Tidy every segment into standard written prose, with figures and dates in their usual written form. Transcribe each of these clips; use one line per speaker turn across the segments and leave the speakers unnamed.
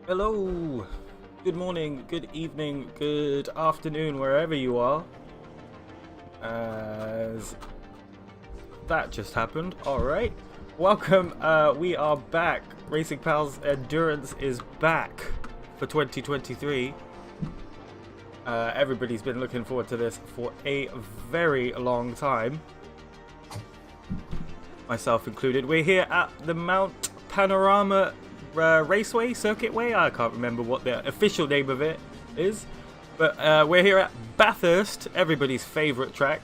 Hello, good morning, good evening, good afternoon, wherever you are. As that just happened. Alright, welcome. We are back. Racing Pals Endurance is back for 2023. Everybody's been looking forward to this for a very long time, myself included. We're here at the Mount Panorama Raceway, Circuitway. I can't remember what the official name of it is, but we're here at Bathurst, everybody's favorite track,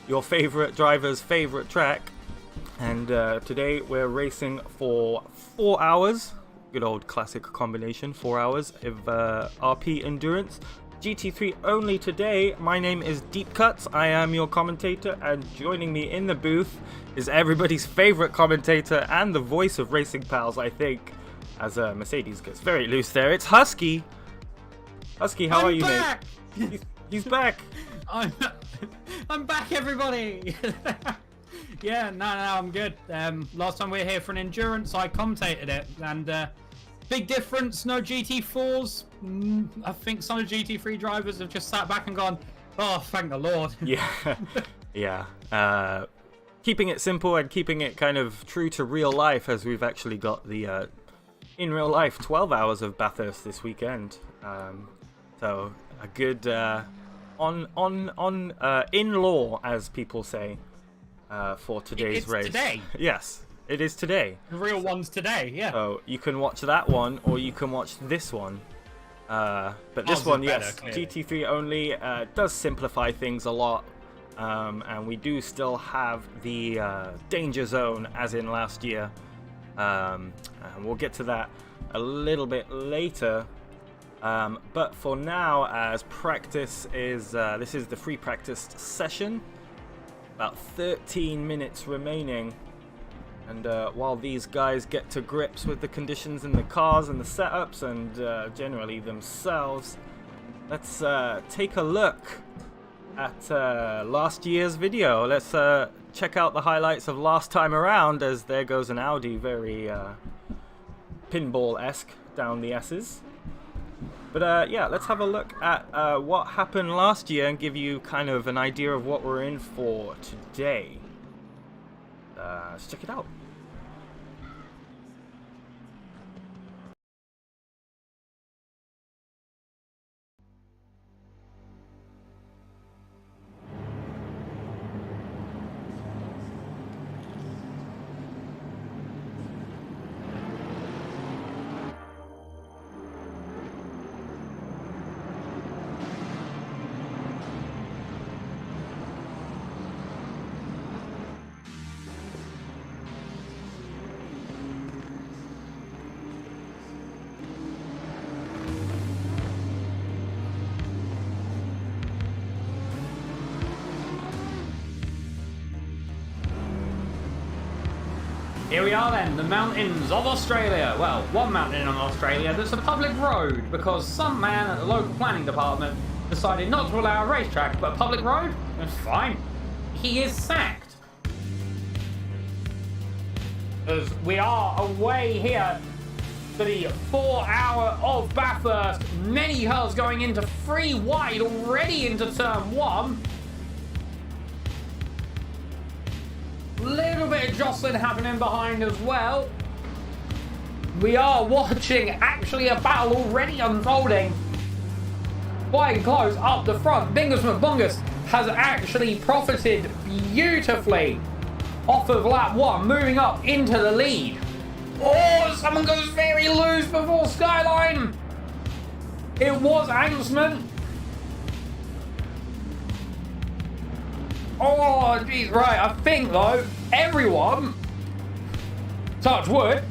your favorite driver's favorite track, and today we're racing for 4 hours. Good old classic combination, 4 hours of RP endurance. GT3 only today. My name is Deep Cuts. I am your commentator, and joining me in the booth is everybody's favorite commentator and the voice of Racing Pals, I think, as Mercedes gets very loose there. It's Huski. Huski, how are you,
back!
mate? He's back.
I'm back, everybody. Yeah, no, I'm good. Last time we were here for an endurance, I commentated it, and big difference. No GT4s. I think some of the GT3 drivers have just sat back and gone, "Oh, thank the Lord."
Yeah, yeah. Keeping it simple and keeping it kind of true to real life, as we've actually got the in real life 12 hours of Bathurst this weekend. So a good in law, as people say, for today's
it's
race.
Today.
Yes, it is today.
The real one's today. Yeah.
So you can watch that one, or you can watch this one. But this
Ours
one,
is better,
yes,
clearly.
GT3 only, does simplify things a lot. And we do still have the danger zone as in last year. And we'll get to that a little bit later. But for now, as practice is, this is the free practice session. About 13 minutes remaining. And while these guys get to grips with the conditions in the cars and the setups and generally themselves, let's take a look at last year's video. Let's check out the highlights of last time around, as there goes an Audi, very pinball-esque down the S's. But yeah, let's have a look at what happened last year and give you kind of an idea of what we're in for today. Let's check it out.
Here we are then, the mountains of Australia. Well, one mountain in Australia that's a public road because some man at the local planning department decided not to allow a racetrack, but a public road? That's fine. He is sacked. As we are away here for the 4 hour of Bathurst, many cars going into free wide already into turn 1. Little bit of jostling happening behind as well. We are watching actually a battle already unfolding quite close up the front. Bingus McBungus has actually profited beautifully off of lap 1, moving up into the lead. Oh, someone goes very loose before Skyline. It was Angsman. Oh, geez, right, I think, though, everyone, touch wood,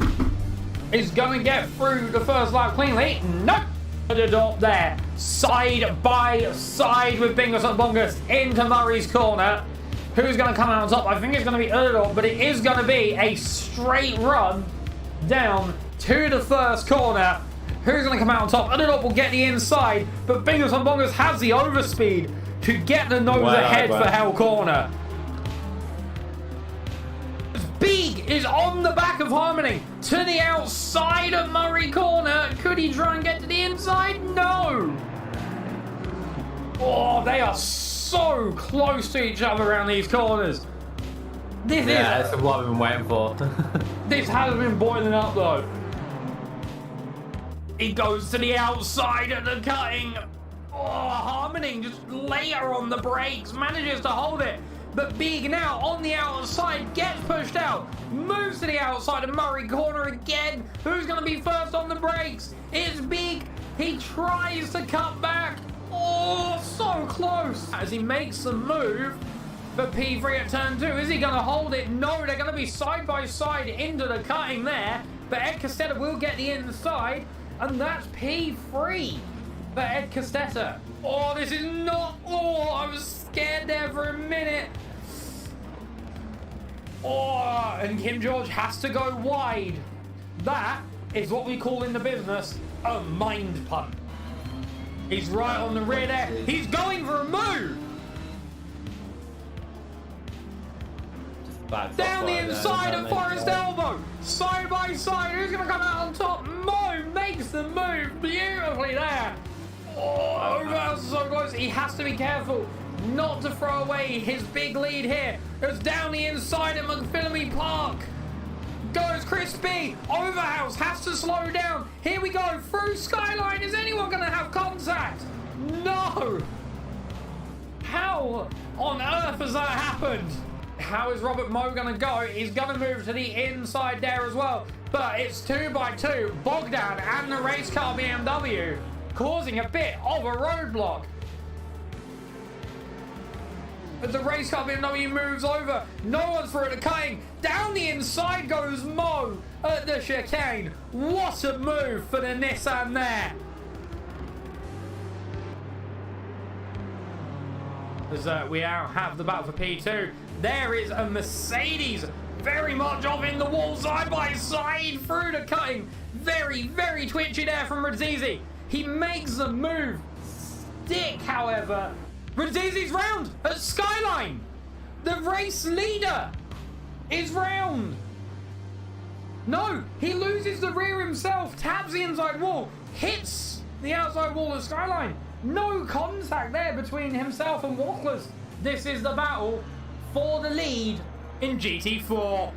is going to get through the first lap cleanly. Nope. At the top there, side by side with Bingus and Bungus into Murray's corner. Who's going to come out on top? I think it's going to be Erdal, but it is going to be a straight run down to the first corner. Who's going to come out on top? Erdal will get the inside, but Bingus and Bungus has the overspeed to get the nose ahead for Hell Corner. Beeg is on the back of Harmony to the outside of Murray Corner. Could he he try and get to the inside? No! Oh, they are so close to each other around these corners.
That's what we've been waiting for.
This has been boiling up though. He goes to the outside of the cutting. Oh, Harmoning just later on the brakes, manages to hold it. But Big now on the outside gets pushed out, moves to the outside of Murray corner again. Who's going to be first on the brakes? It's Big. He tries to cut back. Oh, so close. As he makes the move for P3 at turn 2. Is he going to hold it? No, they're going to be side by side into the cutting there. But Ed Costetta will get the inside. And that's P3 for Ed Costetta. Oh, this is not... Oh, I was scared there for a minute. Oh, and Kim George has to go wide. That is what we call in the business a mind punt. He's right on the rear there. He's going for a move. Down the inside of Forest Elbow. Side by side. Who's going to come out on top? Mo makes the move beautifully there. Oh, that's so close. He has to be careful not to throw away his big lead here. It's down the inside of McPhillamy Park. Goes Crispy. Overhouse has to slow down. Here we go. Through Skyline. Is anyone going to have contact? No. How on earth has that happened? How is Robert Moe going to go? He's going to move to the inside there as well. But it's 2 by 2. Bogdan and the race car BMW causing a bit of a roadblock. But the race car BMW moves over. No one's through the cutting. Down the inside goes Mo at the chicane. What a move for the Nissan there. As we now have the battle for P2. There is a Mercedes very much off in the wall, side by side through the cutting. Very, very twitchy there from Radzizi. He makes the move. Stick, however. Radzizi's round at Skyline. The race leader is round. No, he loses the rear himself, taps the inside wall, hits the outside wall of Skyline. No contact there between himself and Walkless. This is the battle for the lead in GT4.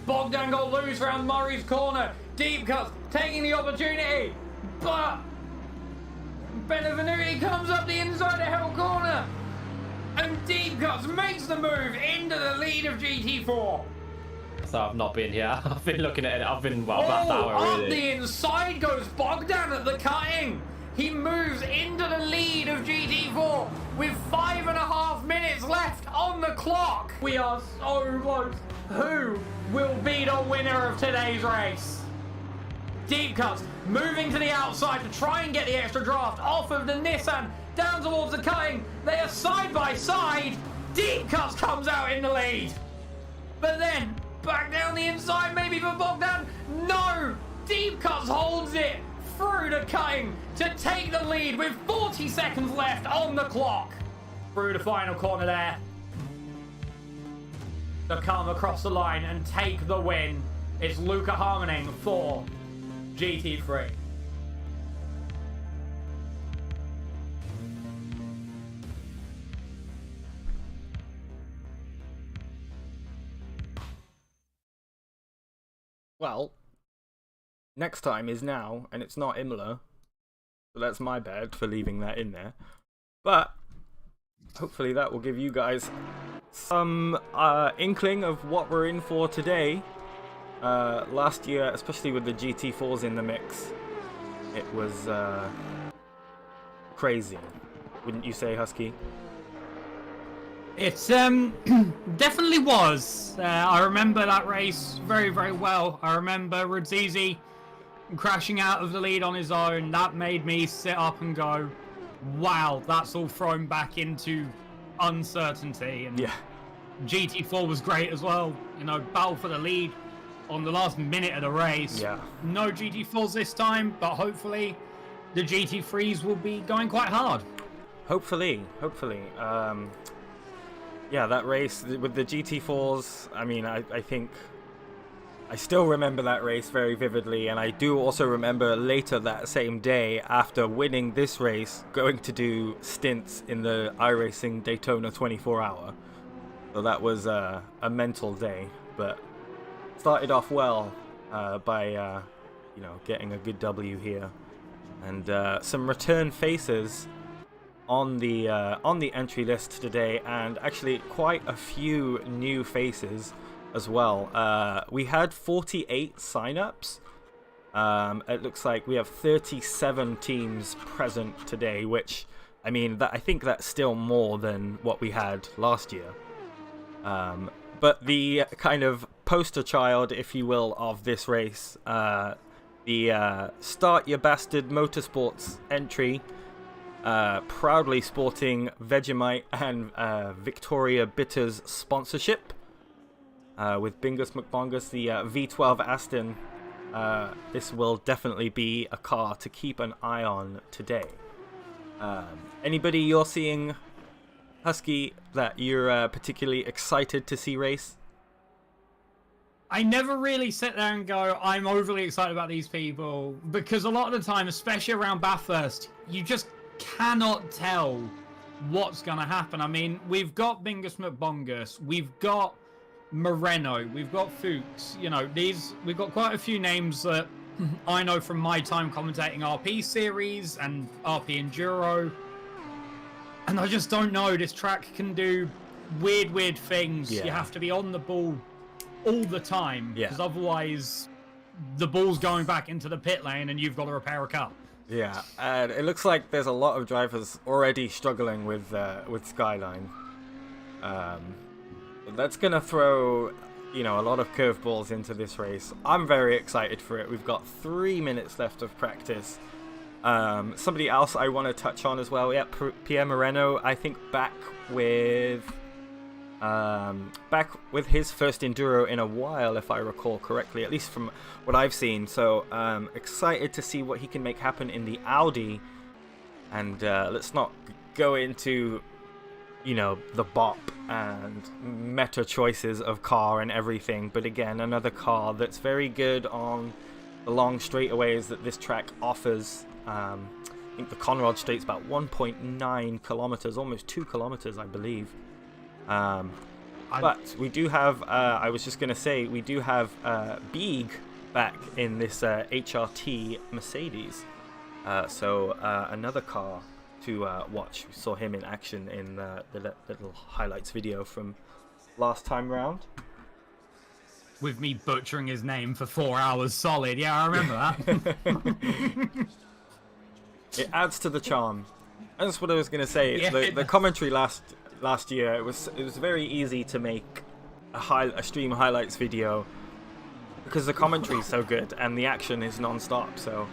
Bogdan got loose around Murray's corner. Deep cuts, taking the opportunity. But Benevenuti comes up the inside of Hell corner. And Deep cuts makes the move into the lead of GT4.
So I've not been here. I've been looking at it. I've been, well, about an hour
up
really.
the inside goes Bogdan at the cutting. He moves into the lead of GT4 with 5.5 minutes left on the clock. We are so close. Who will be the winner of today's race? Deep cuts, moving to the outside to try and get the extra draft off of the Nissan, down towards the cutting. They are side by side. Deep cuts comes out in the lead. But then, back down the inside maybe for Bogdan. No, Deep cuts holds it through the cutting to take the lead with 40 seconds left on the clock. Through the final corner there. To come across the line and take the win. It's Luca Harmoning for GT3.
Well, next time is now, and it's not Imola. So that's my bad for leaving that in there. But hopefully that will give you guys some inkling of what we're in for today. Last year, especially with the GT4s in the mix, it was crazy. Wouldn't you say, Husky?
It definitely was. I remember that race very, very well. I remember Radzizi crashing out of the lead on his own. That made me sit up and go, wow, that's all thrown back into uncertainty. And
yeah,
GT4 was great as well. You know, battle for the lead on the last minute of the race.
Yeah.
No GT4s this time, but hopefully the GT3s will be going quite hard.
Hopefully. Yeah, that race with the GT4s, I mean, I think I still remember that race very vividly, and I do also remember later that same day, after winning this race, going to do stints in the iRacing Daytona 24-hour. So that was a mental day, but started off well by getting a good W here, and some return faces on the entry list today, and actually quite a few new faces as well. We had 48 signups. It looks like we have 37 teams present today, which, I mean, I think that's still more than what we had last year. But the kind of poster child, if you will, of this race, the Start Your Bastard Motorsports entry, proudly sporting Vegemite and Victoria Bitters sponsorship, with Bingus McBongus, the V12 Aston. This will definitely be a car to keep an eye on today. Anybody you're seeing, Huski, that you're particularly excited to see race?
I never really sit there and go, I'm overly excited about these people, because a lot of the time, especially around Bathurst, you just cannot tell what's going to happen. I mean, we've got Bingus McBongus, we've got Moreno, we've got Fuchs, we've got quite a few names that I know from my time commentating RP series and RP Enduro, and I just don't know, this track can do weird things. You have to be on the ball all the time, because otherwise the ball's going back into the pit lane and you've got to repair a car.
Yeah, and it looks like there's a lot of drivers already struggling with Skyline. That's gonna throw, a lot of curveballs into this race. I'm very excited for it. We've got 3 minutes left of practice. Somebody else I want to touch on as well. Yeah, Pierre Moreno, I think back with his first enduro in a while, if I recall correctly, at least from what I've seen. So excited to see what he can make happen in the Audi. And let's not go into the bop and meta choices of car and everything, but again, another car that's very good on the long straightaways that this track offers. I think the Conrod Straight's about 1.9 kilometers, almost 2 kilometers, I believe. But we do have, I was just going to say, we do have Beeg back in this HRT Mercedes. So another car to watch. We saw him in action in the little highlights video from last time round.
With me butchering his name for 4 hours solid. Yeah, I remember that.
It adds to the charm. That's what I was going to say. Yeah. The commentary last year, it was very easy to make a stream highlights video because the commentary is so good and the action is non-stop. So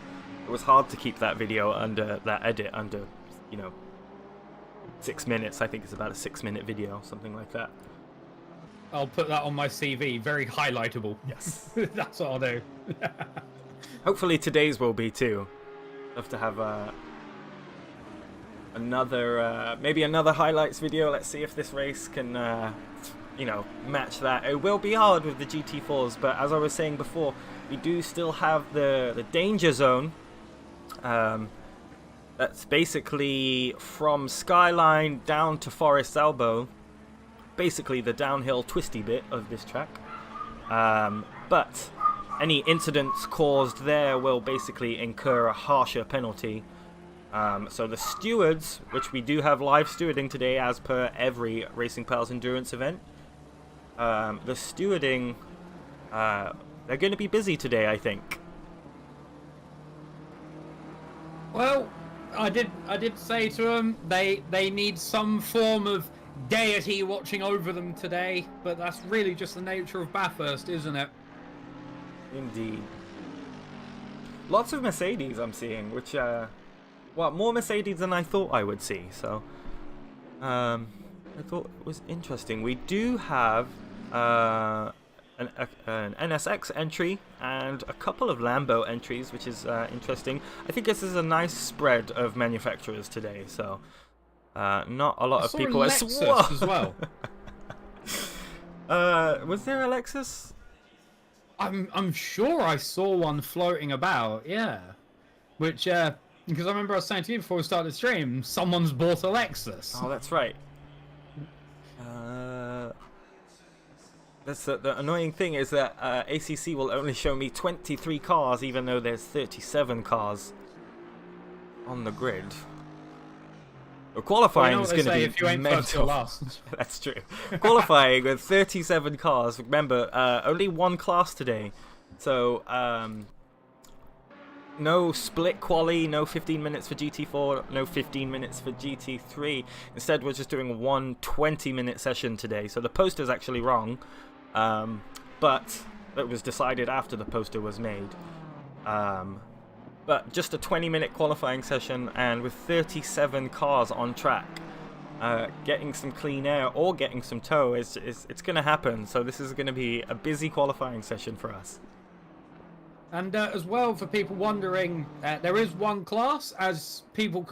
it was hard to keep that video under that edit under 6 minutes. I think it's about a 6-minute video, something like that.
I'll put that on my CV. Very highlightable.
Yes.
That's what I'll do.
Hopefully today's will be too. Love to have maybe another highlights video. Let's see if this race can match that. It will be hard with the GT4s, but as I was saying before, we do still have the danger zone. That's basically from Skyline down to Forest Elbow, basically the downhill twisty bit of this track. But any incidents caused there will basically incur a harsher penalty. So the stewards, which we do have live stewarding today as per every Racing Pals Endurance event, the stewarding, they're going to be busy today, I think.
Well, I did say to them they need some form of deity watching over them today, but that's really just the nature of Bathurst, isn't it?
Indeed. Lots of Mercedes I'm seeing, which more Mercedes than I thought I would see. So I thought it was interesting. We do have an NSX entry and a couple of Lambo entries, which is interesting. I think this is a nice spread of manufacturers today, so not a lot of people.
Lexus as well.
Was there a Lexus?
I'm sure I saw one floating about, yeah. Which, because I remember I was saying to you before we started the stream, someone's bought a Lexus.
Oh, that's right. That's the annoying thing is that ACC will only show me 23 cars, even though there's 37 cars on the grid. Well, qualifying is going to be
if you ain't first, you're
mental.
last.
That's true. Qualifying with 37 cars. Remember, only one class today, so no split quali, no 15 minutes for GT4, no 15 minutes for GT3. Instead, we're just doing one 20-minute session today. So the poster's actually wrong, but it was decided after the poster was made. But just a 20-minute qualifying session, and with 37 cars on track, getting some clean air or getting some tow it's going to happen. So this is going to be a busy qualifying session for us.
And as well, for people wondering, there is one class, as people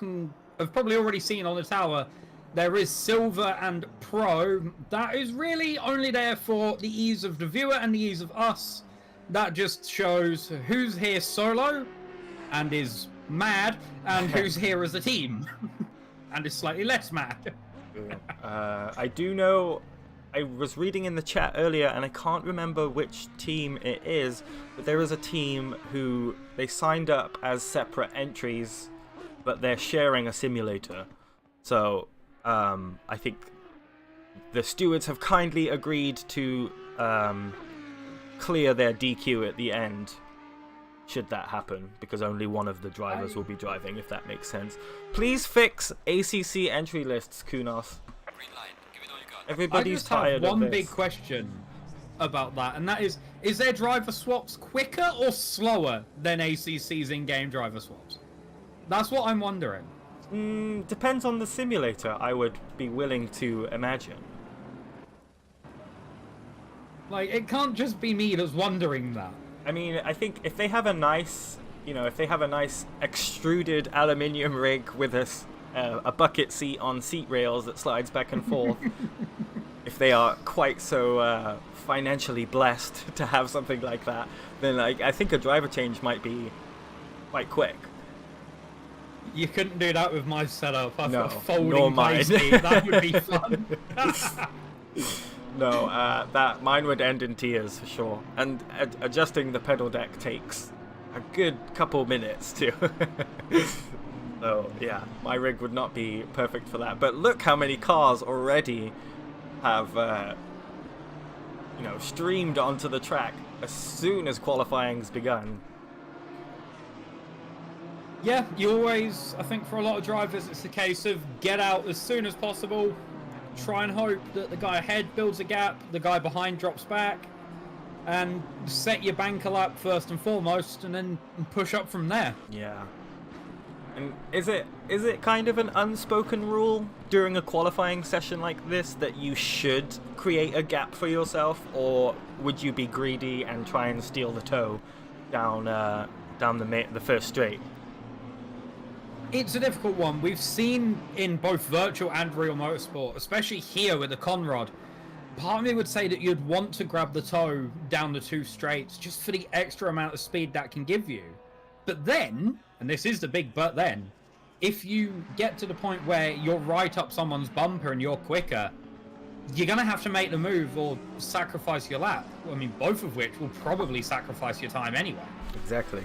have probably already seen on the tower. There is Silver and Pro. That is really only there for the ease of the viewer and the ease of us. That just shows who's here solo and is mad, and who's here as a team and is slightly less mad.
I do know, I was reading in the chat earlier, and I can't remember which team it is, but there is a team who they signed up as separate entries, but they're sharing a simulator. So I think the stewards have kindly agreed to clear their DQ at the end, should that happen, because only one of the drivers will be driving, if that makes sense. Please fix ACC entry lists, Kunos. Everybody's tired of this.
I just have one big question about that, and that is there driver swaps quicker or slower than ACC's in-game driver swaps? That's what I'm wondering.
Depends on the simulator, I would be willing to imagine.
Like, it can't just be me that's wondering that.
I mean, I think if they have a nice, if they have a nice extruded aluminium rig with a bucket seat on seat rails that slides back and forth, if they are quite so financially blessed to have something like that, then I think a driver change might be quite quick.
You couldn't do that with my setup. I've got a
nor
folding
mine.
play seat. That would be fun.
No, that mine would end in tears for sure. And adjusting the pedal deck takes a good couple minutes too. So yeah, my rig would not be perfect for that. But look how many cars already have, streamed onto the track as soon as qualifying's begun.
Yeah, you always, I think for a lot of drivers, it's a case of get out as soon as possible. Try and hope that the guy ahead builds a gap, the guy behind drops back, and set your banker lap first and foremost, and then push up from there.
Yeah. And is it kind of an unspoken rule during a qualifying session like this that you should create a gap for yourself, or would you be greedy and try and steal the toe down the first straight?
It's a difficult one. We've seen in both virtual and real motorsport, especially here with the Conrod, part of me would say that you'd want to grab the toe down the two straights just for the extra amount of speed that can give you. But then, and this is the big but then, if you get to the point where you're right up someone's bumper and you're quicker, you're going to have to make the move or sacrifice your lap. I mean, both of which will probably sacrifice your time anyway.
Exactly.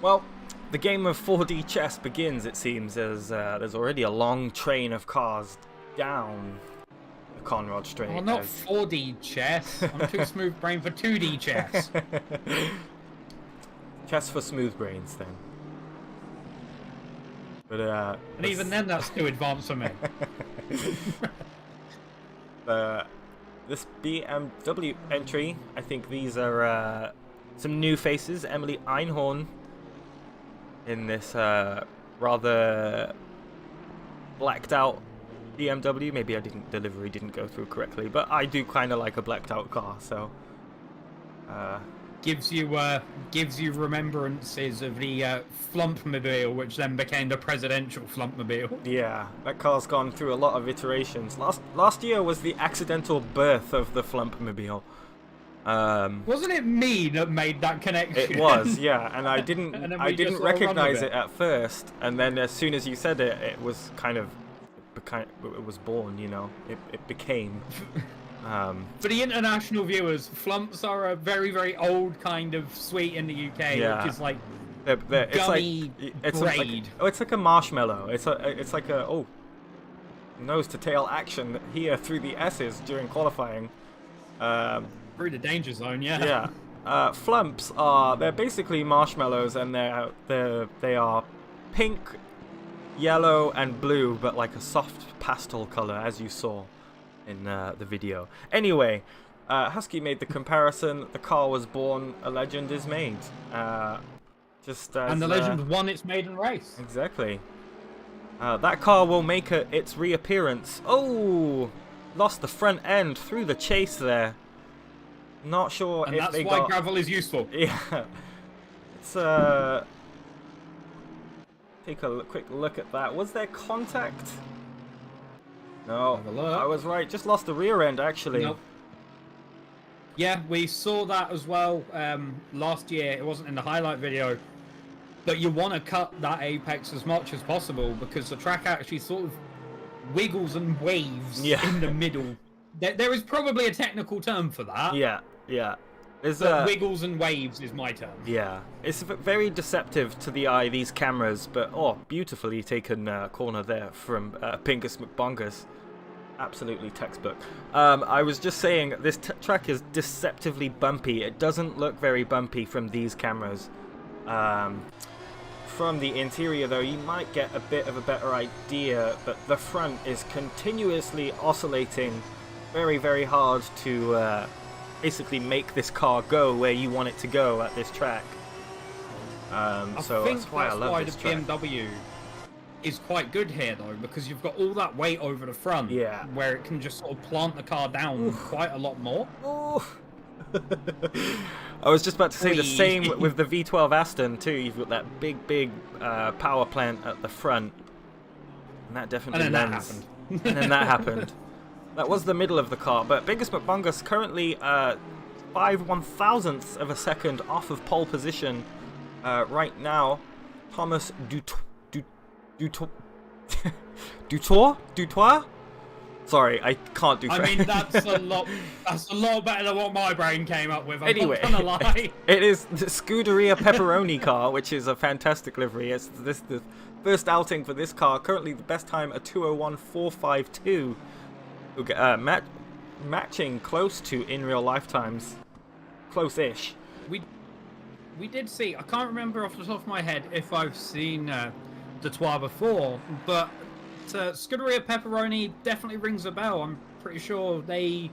Well, the game of 4D chess begins, it seems, as there's already a long train of cars down the Conrod Straight.
Well, not 4D chess. I'm too smooth brain for 2D chess.
Chess for smooth brains, then. But
and even then, that's too advanced for me.
This BMW entry, I think these are some new faces. Emily Einhorn in this rather blacked out BMW. Maybe delivery didn't go through correctly, but I do kind of like a blacked out car, so
gives you remembrances of the Flumpmobile, which then became the presidential Flumpmobile.
Yeah, that car's gone through a lot of iterations. Last year was the accidental birth of the Flumpmobile.
Wasn't it me that made that connection?
It was, yeah, and I
And
didn't
then we
I
just
didn't
sort of run with
recognize
it.
it at first, and then as soon as you said it, it was kind of it was born, you know. It became.
For the international viewers, flumps are a very, very old kind of sweet in the UK,
Yeah.
which is like
It's
gummy
like it's like
braid.
it's like a marshmallow. It's like a nose to tail action here through the S's during qualifying.
Through the danger zone, yeah.
Yeah. Flumps they're basically marshmallows, and they are pink, yellow, and blue, but like a soft pastel color, as you saw in the video. Anyway, Husky made the comparison. The car was born, a legend is made. Just as,
And the legend won its maiden race.
Exactly. That car will make its reappearance. Oh, lost the front end through the chase there. Not sure
And
if
that's
they
why
got.
gravel is useful.
Yeah. Let's take a quick look at that. Was there contact? No,
Have a look.
I was right. Just lost the rear end, actually.
Nope. Yeah, we saw that as well last year. It wasn't in the highlight video. But you want to cut that apex as much as possible because the track actually sort of wiggles and waves
Yeah.
in the middle. There is probably a technical term for that.
Yeah, yeah. There's
But wiggles and waves is my term.
Yeah, it's very deceptive to the eye, these cameras, but beautifully taken corner there from Pingus McBongus. Absolutely textbook. I was just saying, this track is deceptively bumpy. It doesn't look very bumpy from these cameras. From the interior, though, you might get a bit of a better idea, but the front is continuously oscillating very, very hard to basically make this car go where you want it to go at this track. So
think
that's why I love this
the
track.
BMW is quite good here, though, because you've got all that weight over the front,
Yeah.
where it can just sort of plant the car down quite a lot more.
Ooh. I was just about to say the
Whee.
same with the V12 Aston too. You've got that big power plant at the front, and that definitely
And then that
lends.
happened.
And then that happened. That was the middle of the car, but Biggest McBungus currently 5/1000ths of a second off of pole position right now. Thomas Dutour? Sorry, I can't do French.
I mean, that's a lot better than what my brain came up with. I'm
Anyway,
not gonna lie.
it is the Scuderia Pepperoni car, which is a fantastic livery. It's the first outing for this car. Currently, the best time a 2:01.452. Matching close to in real lifetimes, close-ish.
We did see. I can't remember off the top of my head if I've seen Detroit before, but Scuderia Pepperoni definitely rings a bell. I'm pretty sure they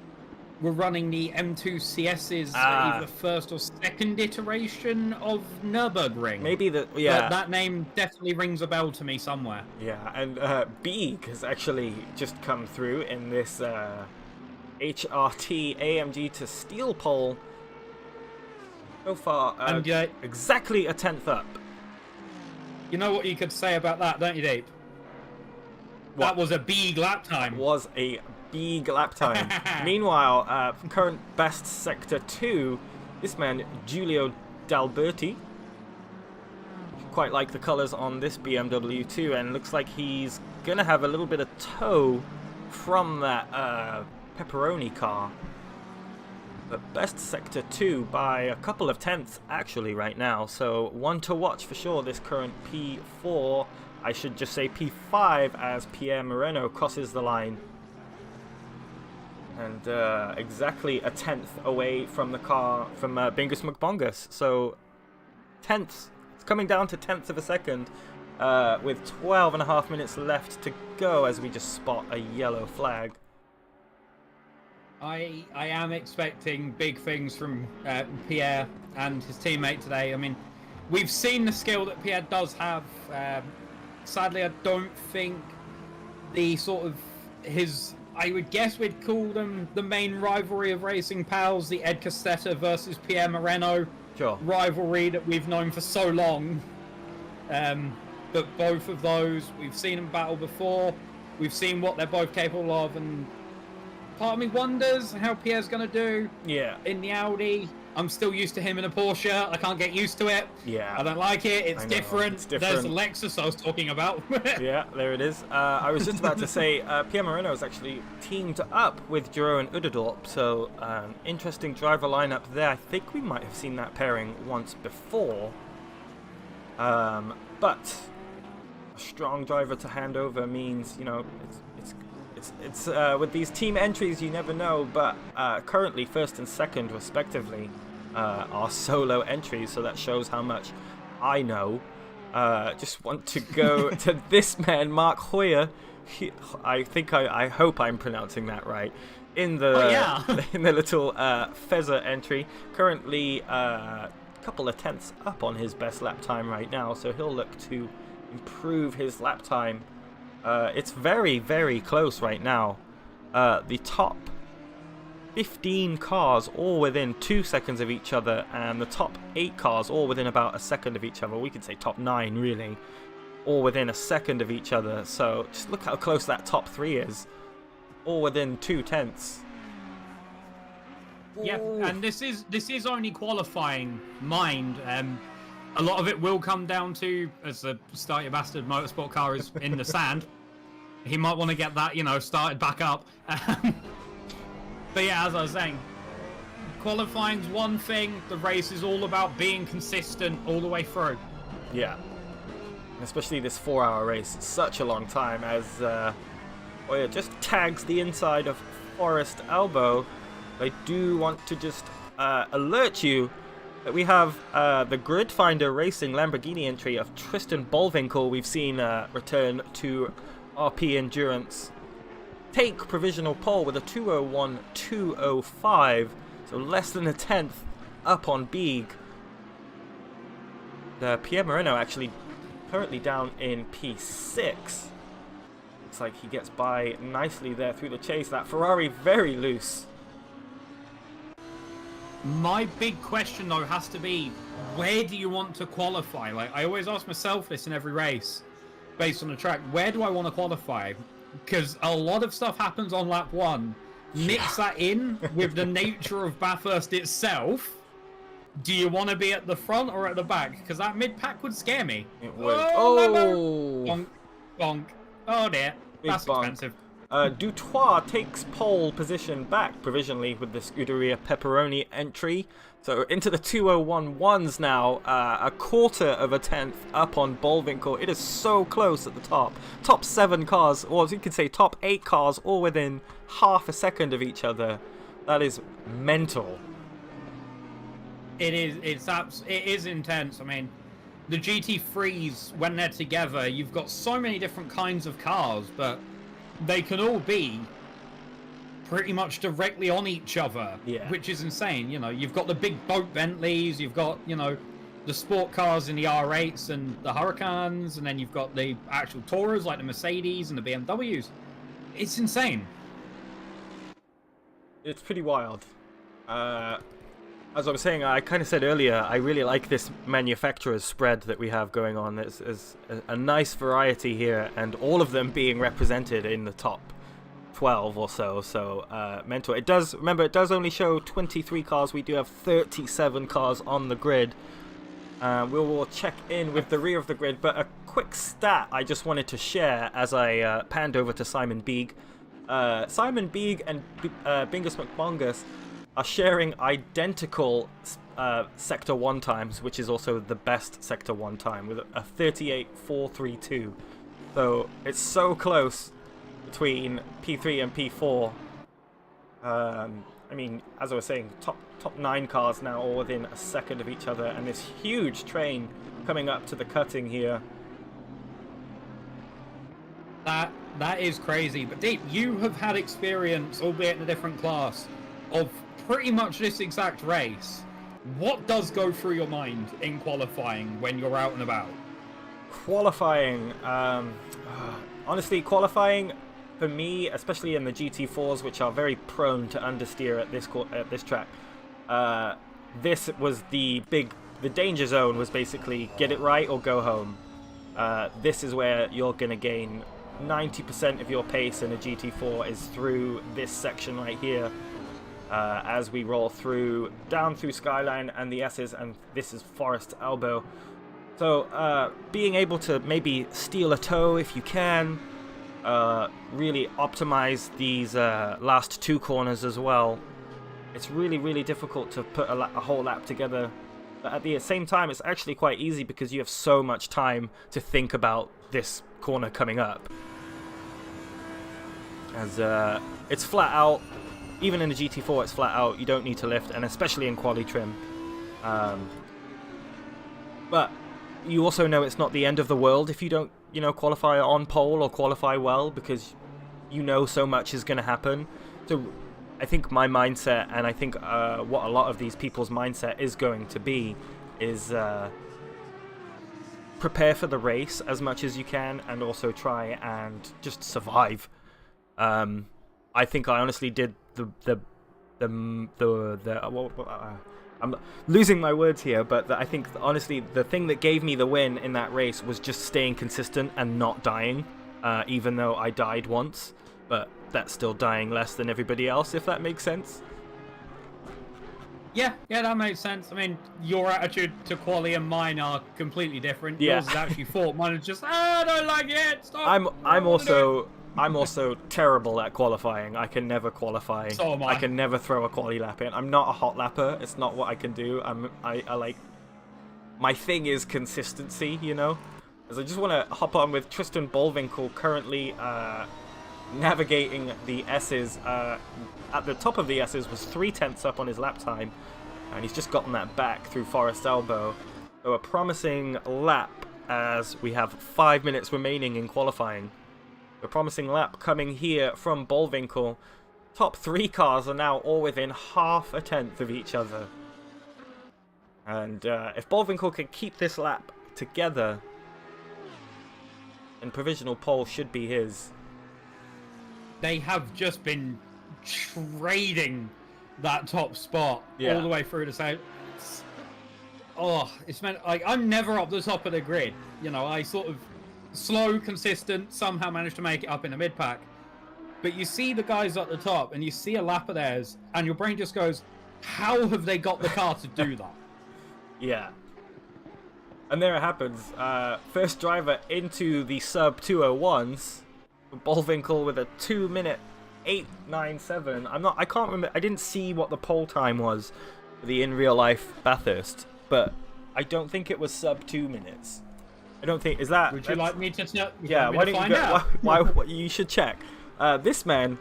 were running the M2 CS's either first or second iteration of Nürburgring.
Maybe
But that name definitely rings a bell to me somewhere.
Yeah, and Beeg has actually just come through in this HRT AMG to steel pole. So far,
And
exactly a 10th up.
you know what you could say about that, don't you, Deep? That was a big lap time.
Was a big lap time. Meanwhile, current best sector 2, this man, Giulio D'Alberti. Quite like the colours on this BMW too, and looks like he's gonna have a little bit of tow from that Pepperoni car. But best sector 2 by a couple of tenths actually right now, so one to watch for sure, this current P4. I should just say P5 as Pierre Moreno crosses the line. And exactly a tenth away from the car from Bingus McBongus. So tenths, it's coming down to tenths of a second with 12.5 minutes left to go as we just spot a yellow flag.
I am expecting big things from Pierre and his teammate today. I mean, we've seen the skill that Pierre does have. Sadly, I don't think the sort of his, I would guess we'd call them the main rivalry of racing pals, the Ed Castetta versus Pierre Moreno rivalry that we've known for so long. But both of those, we've seen them battle before. We've seen what they're both capable of, and part of me wonders how Pierre's going to do in the Audi. I'm still used to him in a Porsche. I can't get used to it.
Yeah.
I don't like it. It's different.
It's different.
There's the Lexus I was talking about.
Yeah, there it is. I was just about to say, Pierre Moreno is actually teamed up with Jeroen Uderdorp, so interesting driver lineup there. I think we might have seen that pairing once before. But a strong driver to hand over means, you know, it's with these team entries, you never know, but currently first and second respectively are solo entries, so that shows how much I know. Just want to go to this man, Mark Hoyer. I hope I'm pronouncing that right. In the in the little Fezzer entry, currently a couple of tenths up on his best lap time right now, so he'll look to improve his lap time. It's very, very close right now. The top 15 cars all within 2 seconds of each other, and the top 8 cars all within about a second of each other. We could say top 9 really, all within a second of each other. So just look how close that top 3 is, all within 2 tenths.
Yeah, and this is only qualifying, mind. A lot of it will come down to, as the Start Your Bastard motorsport car is in the sand, he might want to get that, you know, started back up. But yeah, as I was saying, qualifying's one thing. The race is all about being consistent all the way through.
Yeah, especially this 4-hour race. It's such a long time, as Hoyer just tags the inside of Forest Elbow. I do want to just alert you that we have the Grid Finder Racing Lamborghini entry of Tristan Bullwinkle. We've seen return to RP Endurance. Take provisional pole with a 201.205, so less than a tenth up on Beeg. Pierre Moreno actually currently down in P6. Looks like he gets by nicely there through the chase. That Ferrari very loose.
My big question though has to be, where do you want to qualify? Like, I always ask myself this in every race based on the track. Where do I want to qualify? Because a lot of stuff happens on lap 1. Mix that in with the nature of Bathurst itself. Do you want to be at the front or at the back? Because that mid-pack would scare me.
It would.
Bonk. Bonk. Oh dear. That's expensive.
Dutoit takes pole position back provisionally with the Scuderia Pepperoni entry. So into the 201.1s now, a quarter of a tenth up on Bullwinkle. It is so close at the top. Top 7 cars, or as you could say, top 8 cars, all within half a second of each other. That is mental.
It is. It is intense. I mean, the GT3s, when they're together, you've got so many different kinds of cars, but they can all be pretty much directly on each other, which is insane. You know, you've got the big boat Bentleys, you've got, you know, the sport cars in the R8s and the Huracans, and then you've got the actual Taurus like the Mercedes and the BMWs. It's insane.
It's pretty wild. As I was saying, I kind of said earlier, I really like this manufacturer's spread that we have going on. There's a nice variety here, and all of them being represented in the top 12 or so. So mental. It does only show 23 cars. We do have 37 cars on the grid. We will check in with the rear of the grid, but a quick stat I just wanted to share as I panned over to Simon Beeg. Simon Beeg and Bingus McBongus are sharing identical Sector 1 times, which is also the best Sector 1 time, with a 38.432. So it's so close between P3 and P4. I mean, as I was saying, top 9 cars now all within a second of each other, and this huge train coming up to the cutting here.
That is crazy. But Deep, you have had experience, albeit in a different class, of pretty much this exact race. What does go through your mind in qualifying when you're out and about?
Qualifying, honestly, qualifying for me, especially in the GT4s, which are very prone to understeer at this track, this was the danger zone was basically get it right or go home. This is where you're gonna gain 90% of your pace in a GT4 is through this section right here. As we roll down through Skyline and the S's, and this is Forest Elbow. So being able to maybe steal a toe if you can, really optimize these last 2 corners as well. It's really, really difficult to put a whole lap together. But at the same time, it's actually quite easy because you have so much time to think about this corner coming up. As it's flat out. Even in the GT4, it's flat out. You don't need to lift, and especially in quali trim. But you also know it's not the end of the world if you don't, qualify on pole or qualify well, because you know so much is going to happen. So I think my mindset, and I think what a lot of these people's mindset is going to be, is prepare for the race as much as you can, and also try and just survive. I think I honestly did I'm losing my words here, but I think honestly the thing that gave me the win in that race was just staying consistent and not dying, even though I died once, but that's still dying less than everybody else, if that makes sense.
Yeah, that makes sense. I mean, your attitude to quali and mine are completely different.
Yeah.
Yours is actually fought. Mine is just, I don't like it. Stop.
I'm also terrible at qualifying. I can never qualify.
So am I.
I can never throw a quali lap in. I'm not a hot lapper. It's not what I can do. I like, my thing is consistency, As I just want to hop on with Tristan Bullwinkle currently navigating the S's. At the top of the S's was 3/10 up on his lap time, and he's just gotten that back through Forest Elbow. So a promising lap as we have 5 minutes remaining in qualifying. A promising lap coming here from Bullwinkle. Top 3 cars are now all within half a tenth of each other. And if Bullwinkle can keep this lap together, then provisional pole should be his.
They have just been trading that top spot all the way through the side. It's meant like I'm never up the top of the grid. I sort of slow, consistent, somehow managed to make it up in the mid pack. But you see the guys at the top, and you see a lap of theirs, and your brain just goes, "How have they got the car to do that?"
Yeah. And there it happens. First driver into the sub 201s. Bullwinkle with a 2-minute 8:97. I can't remember. I didn't see what the pole time was for the in real life Bathurst, but I don't think it was sub 2 minutes. I don't think is that.
Would you like me to check?
Yeah, why don't you go? Why you should check. This man,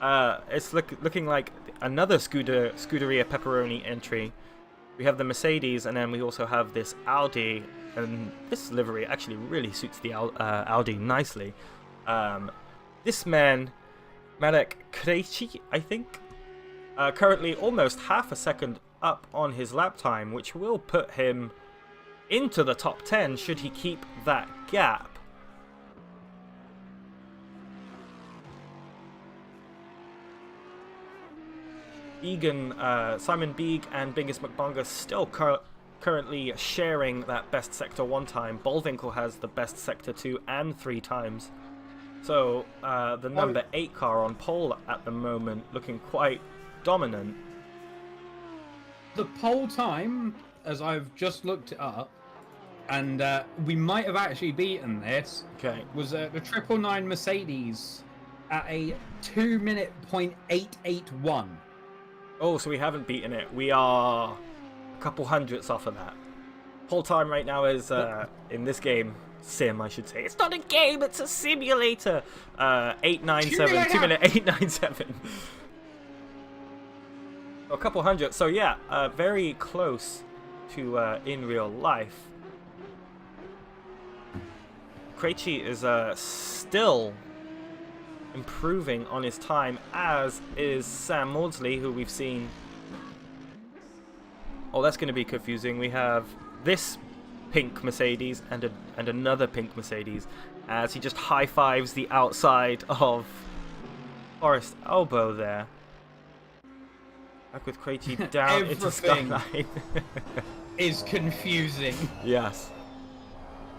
it's looking like another Scuderia Pepperoni entry. We have the Mercedes, and then we also have this Audi, and this livery actually really suits the Audi nicely. This man, Marek Krejci, I think, currently almost half a second up on his lap time, which will put him into the top 10 should he keep that gap. Simon Beeg and Bingus McBonga still currently sharing that best sector 1 time. Bullwinkle has the best sector 2 and 3 times. So the number 8 car on pole at the moment looking quite dominant.
The pole time, as I've just looked it up, and we might have actually beaten this, was the 999 Mercedes at a 2:08.881.
Oh, so we haven't beaten it. We are a couple hundredths off of that. Pole time right now is, in this game, sim, I should say. It's not a game, it's a simulator. 897, 2-minute 897. A couple hundred. So yeah, very close to in real life. Krejci is still improving on his time, as is Sam Maudsley, who we've seen. Oh, that's going to be confusing. We have this pink Mercedes and another pink Mercedes, as he just high fives the outside of Forest Elbow there. Back with Krejci down into Skyline.
Is confusing.
Yes.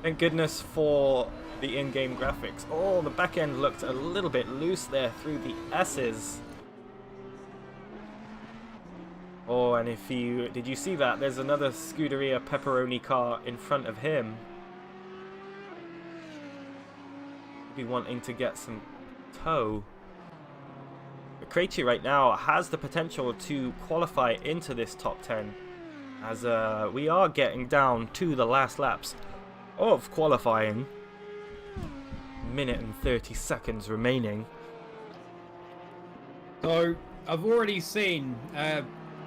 Thank goodness for the in-game graphics. Oh, the back end looked a little bit loose there through the S's. Oh, and did you see that? There's another Scuderia Pepperoni car in front of him. Be wanting to get some tow. But Krejci right now has the potential to qualify into this top 10, as we are getting down to the last laps of qualifying. Minute and 30 seconds remaining.
So I've already seen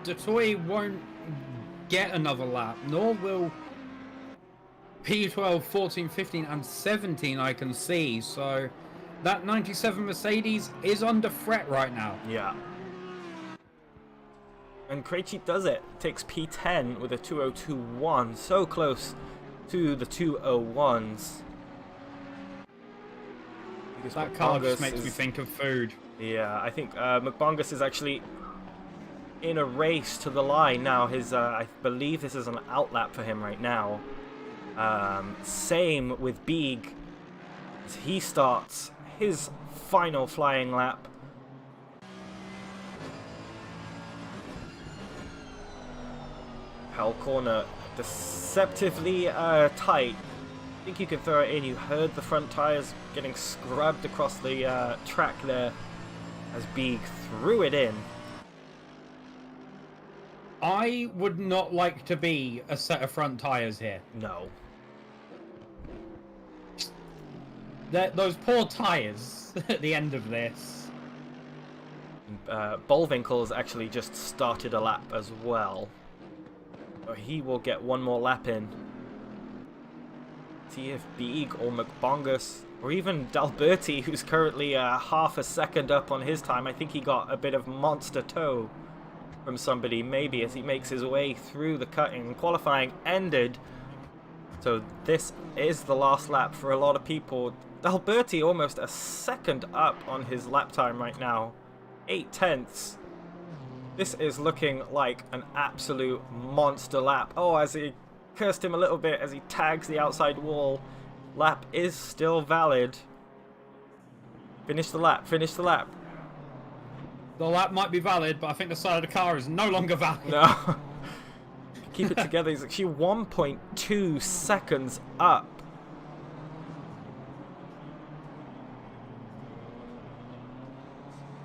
Detroit won't get another lap, nor will P12, 14, 15 and 17 I can see. So that 97 Mercedes is under threat right now.
Yeah. And Krejci does it. Takes P10 with a 202.1. So close to the 201s.
That car just makes me think of food.
Yeah, I think McBongus is actually in a race to the line now. I believe this is an outlap for him right now. Same with Beeg, as he starts his final flying lap. Hell corner deceptively tight. I think you can throw it in. You heard the front tires getting scrubbed across the track there as Beeg threw it in.
I would not like to be a set of front tires here.
No.
Those poor tires at the end of this.
Bullwinkle's actually just started a lap as well. He will get one more lap in. See if Beeg or McBongus or even D'Alberti, who's currently half a second up on his time. I think he got a bit of monster tow from somebody, maybe, as he makes his way through the cutting. Qualifying ended, so this is the last lap for a lot of people. D'Alberti almost a second up on his lap time right now, 8/10. This is looking like an absolute monster lap. Oh, as he cursed him a little bit as he tags the outside wall. Lap is still valid. Finish the lap, finish the lap.
The lap might be valid, but I think the side of the car is no longer valid.
No. Keep it together. He's actually 1.2 seconds up.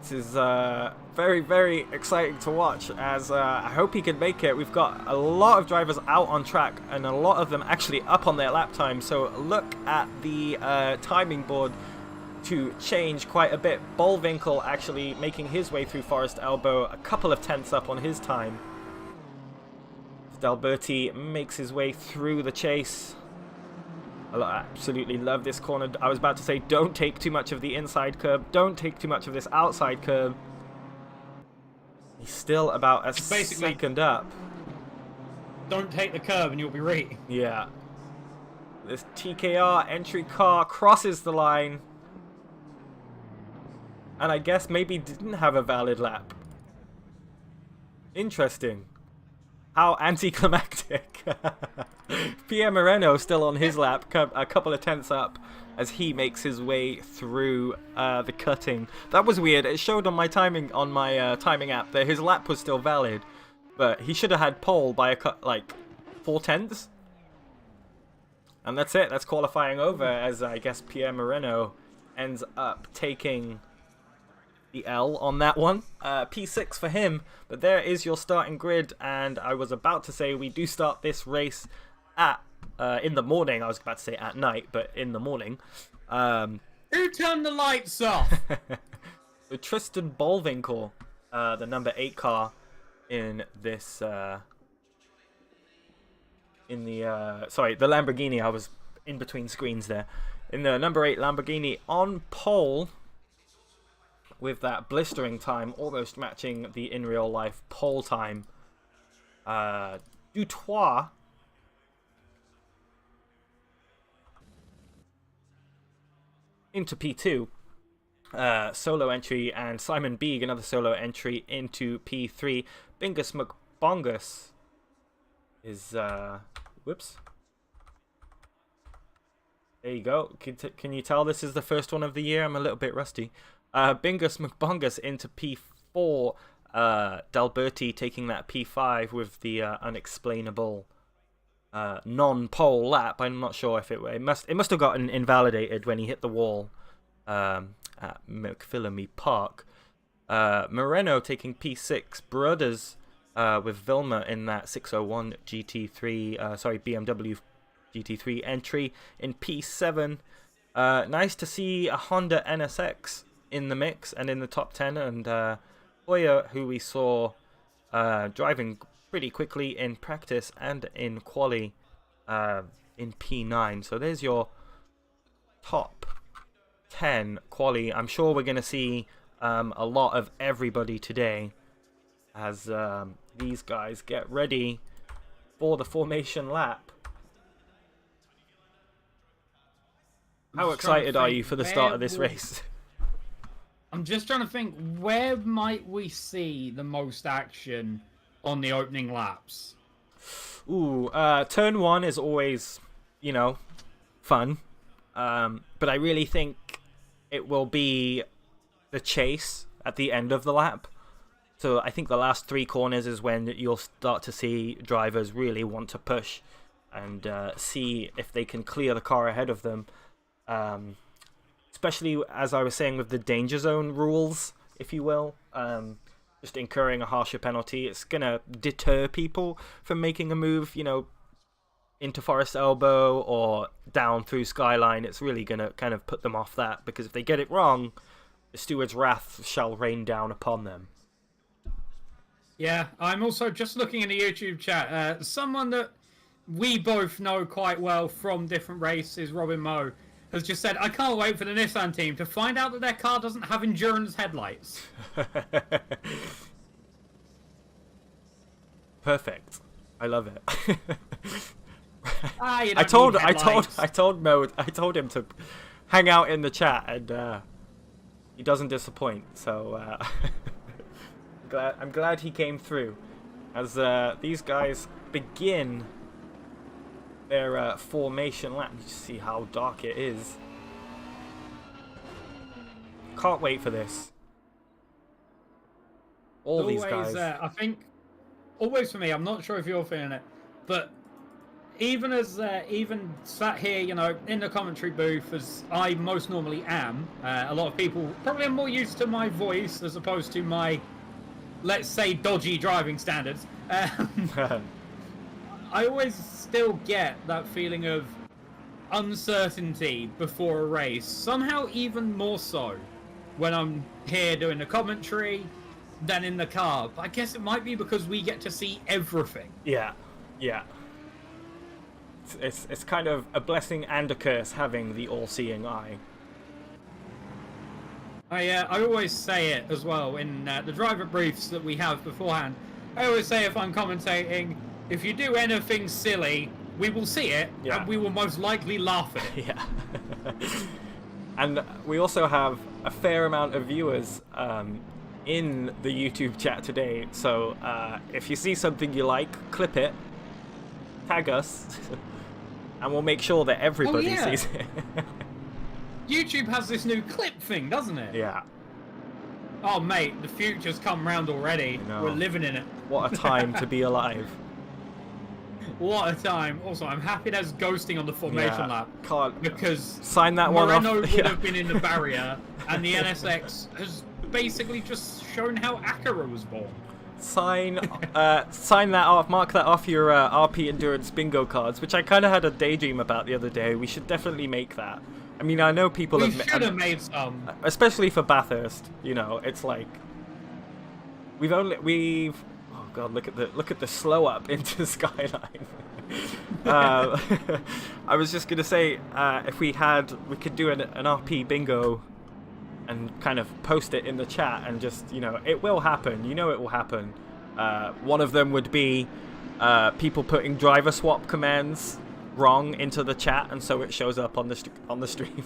This is very, very exciting to watch, as I hope he can make it. We've got a lot of drivers out on track and a lot of them actually up on their lap time. So look at the timing board to change quite a bit. Bullwinkle actually making his way through Forest Elbow, a couple of tenths up on his time. D'Alberti makes his way through the chase. I absolutely love this corner. I was about to say, don't take too much of the inside curb. Don't take too much of this outside curb. He's still about a second up.
Don't take the curb and you'll be right.
Yeah. This TKR entry car crosses the line. And I guess maybe didn't have a valid lap. Interesting. How anticlimactic. Pierre Moreno still on his lap, a couple of tenths up as he makes his way through the cutting. That was weird. It showed on my timing timing app that his lap was still valid, but he should have had pole by like 4 tenths. And that's it. That's qualifying over, as I guess Pierre Moreno ends up taking the L on that one. P6 for him, but there is your starting grid. And I was about to say we do start this race at in the morning. I was about to say at night, but in the morning.
Who turned the lights off?
So Tristan Bullwinkle, the number 8 car in this sorry, the Lamborghini. I was in between screens there. In the number 8 Lamborghini on pole, with that blistering time almost matching the in real life pole time. Dutois into P2. Solo entry, and Simon Beeg, another solo entry into P3. Bingus McBongus is whoops. There you go. Can you tell this is the first one of the year? I'm a little bit rusty. Bingus McBongus into P4. Dalberti taking that P5 with the unexplainable non-pole lap. I'm not sure if it must have gotten invalidated when he hit the wall at McPhillamy Park. Moreno taking P6. Brothers with Vilma in that 601 GT3, BMW GT3 entry in P7. Nice to see a Honda NSX in the mix and in the top 10, and Hoyer, who we saw driving pretty quickly in practice and in quali in P9. So there's your top 10 quali. I'm sure we're going to see a lot of everybody today as these guys get ready for the formation lap. How excited are you for the start of this race?
I'm just trying to think, where might we see the most action on the opening laps?
Ooh, turn 1 is always, fun. But I really think it will be the chase at the end of the lap. So I think the last 3 corners is when you'll start to see drivers really want to push and see if they can clear the car ahead of them. Especially, as I was saying, with the danger zone rules, if you will, just incurring a harsher penalty, it's going to deter people from making a move, into Forest Elbow or down through Skyline. It's really going to kind of put them off that, because if they get it wrong, the steward's wrath shall rain down upon them.
Yeah, I'm also just looking in the YouTube chat. Someone that we both know quite well from different races, Robin Moe, has just said, I can't wait for the Nissan team to find out that their car doesn't have endurance headlights.
Perfect. I love it.
You
I
don't
told Mo, I told him to hang out in the chat, and he doesn't disappoint. So I'm glad he came through as these guys begin their formation lap. You see how dark it is. Can't wait for this. These guys.
I think, always for me, I'm not sure if you're feeling it, but even sat here, in the commentary booth, as I most normally am, a lot of people probably are more used to my voice as opposed to my, let's say, dodgy driving standards. I always still get that feeling of uncertainty before a race, somehow even more so when I'm here doing the commentary than in the car. But I guess it might be because we get to see everything.
Yeah. It's kind of a blessing and a curse having the all-seeing eye.
I always say it as well in the driver briefs that we have beforehand. I always say, if I'm commentating, if you do anything silly, we will see it, and we will most likely laugh at it.
Yeah. And we also have a fair amount of viewers in the YouTube chat today, so if you see something you like, clip it, tag us, and we'll make sure that everybody sees it.
YouTube has this new clip thing, doesn't it?
Yeah.
Oh, mate, the future's come round already. We're living in it.
What a time to be alive.
What a time. Also, I'm happy there's ghosting on the formation lap. Because
sign that one off.
Moreno would have been in the barrier, and the NSX has basically just shown how Acura was born.
Sign that off, mark that off your RP Endurance bingo cards, which I kind of had a daydream about the other day. We should definitely make that. I mean, I know people
we should have made some,
especially for Bathurst. It's like we've oh god, look at the slow up into Skyline. I was just gonna say, if we could do an RP bingo and kind of post it in the chat, and just it will happen. It will happen. One of them would be people putting driver swap commands wrong into the chat, and so it shows up on the stream.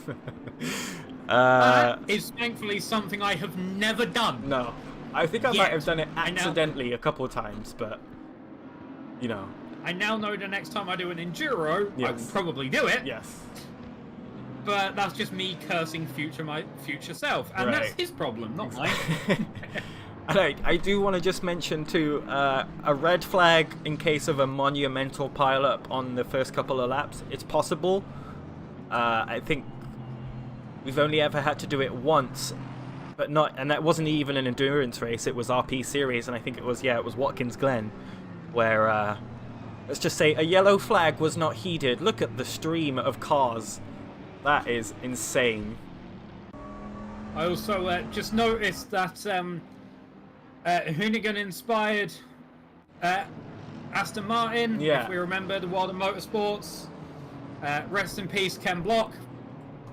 That is thankfully something I have never done.
No, I think I might have done it accidentally a couple of times, but
I now know the next time I do an enduro, I will probably do it.
Yes.
but that's just me cursing my future self, and that's his problem, not mine.
And I do want to just mention too, a red flag in case of a monumental pile-up on the first couple of laps. It's possible. I think we've only ever had to do it once, but and that wasn't even an endurance race. It was RP series, and I think it was Watkins Glen, where let's just say a yellow flag was not heeded. Look at the stream of cars. That is insane.
I also just noticed that Hoonigan-inspired Aston Martin, if we remember the World of Motorsports. Rest in peace, Ken Block.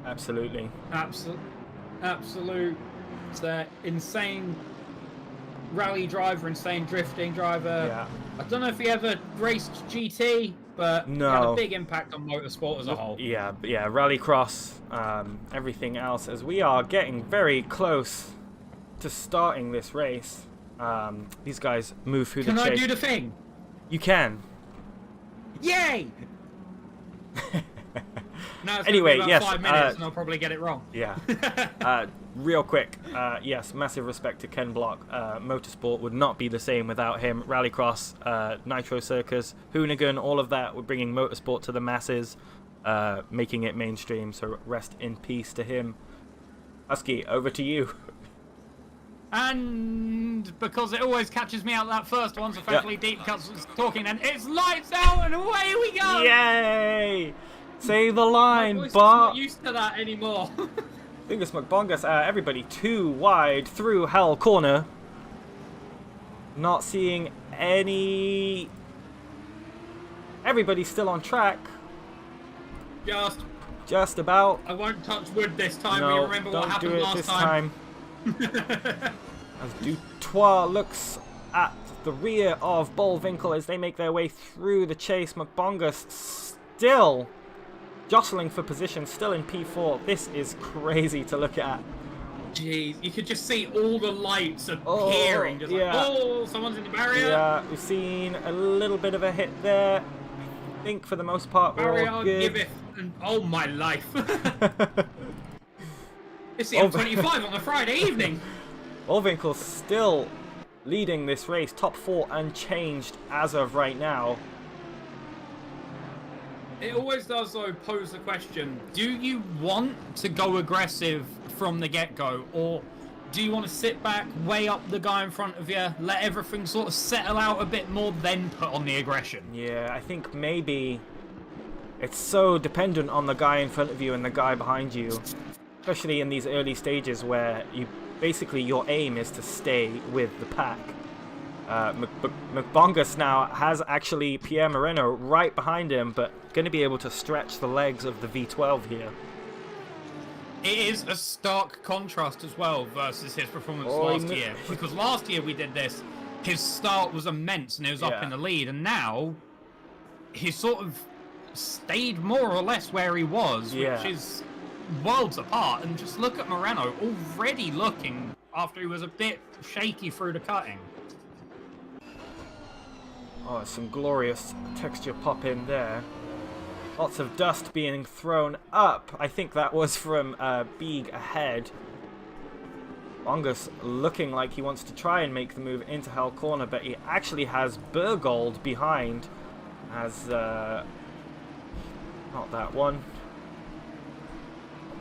Absolutely.
Absolute insane rally driver, insane drifting driver.
Yeah.
I don't know if he ever raced GT, but he had a big impact on motorsport as a whole.
Yeah, rallycross, everything else, as we are getting very close to starting this race. These guys move through the chase.
Can I do the thing?
You can.
Yay! No, it's
anyway,
gonna be about 5 minutes and I'll probably get it wrong.
Yeah. Real quick, yes, massive respect to Ken Block. Motorsport would not be the same without him. Rallycross, Nitro Circus, Hoonigan, all of that. We're bringing motorsport to the masses, making it mainstream. So rest in peace to him. Huski, over to you.
And because it always catches me out that first one, so thankfully Deep Cuts was talking, and it's lights out and away we go!
Yay! Say the line,
My voice is
Bart!
not used to that anymore.
Dingus McBongus, everybody too wide through Hell Corner. Not seeing any... Everybody's still on track. Just about.
I won't touch wood this time.
No,
We remember what happened last time.
As Dutoit looks at the rear of Bullwinkle as they make their way through the chase. McBongus still jostling for position, still in P4. This is crazy to look at.
Jeez, you could just see all the lights appearing. Just like, oh, someone's in the barrier.
Yeah, we've seen a little bit of a hit there. I think for the most part we're all good.
Oh my life. It's the M25 on a Friday evening.
Bullwinkle still leading this race, top 4 unchanged as of right now.
It always does, though, pose the question, do you want to go aggressive from the get-go, or do you want to sit back, weigh up the guy in front of you, let everything sort of settle out a bit more, then put on the aggression?
Yeah, I think maybe it's so dependent on the guy in front of you and the guy behind you, especially in these early stages where you basically your aim is to stay with the pack. McBongus now has actually Pierre Moreno right behind him, but going to be able to stretch the legs of the V12 here.
It is a stark contrast as well versus his performance last year. Because last year we did this, his start was immense and he was up in the lead, and now he's sort of stayed more or less where he was, which is worlds apart. And just look at Moreno already looking after he was a bit shaky through the cutting.
Oh, some glorious texture pop in there. Lots of dust being thrown up. I think that was from Beeg ahead. Bongus looking like he wants to try and make the move into Hell Corner, but he actually has Bergold behind. As not that one.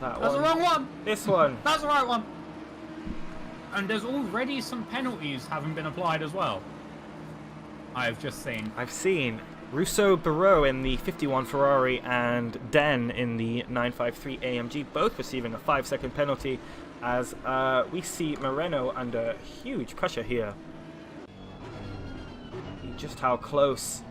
Not that
That's
one.
the wrong one.
This one.
That's the right one. And there's already some penalties having been applied as well. I've just seen.
I've seen Rousseau Barreau in the 51 Ferrari and Den in the 953 AMG both receiving a 5-second penalty, as we see Moreno under huge pressure here. Just how close.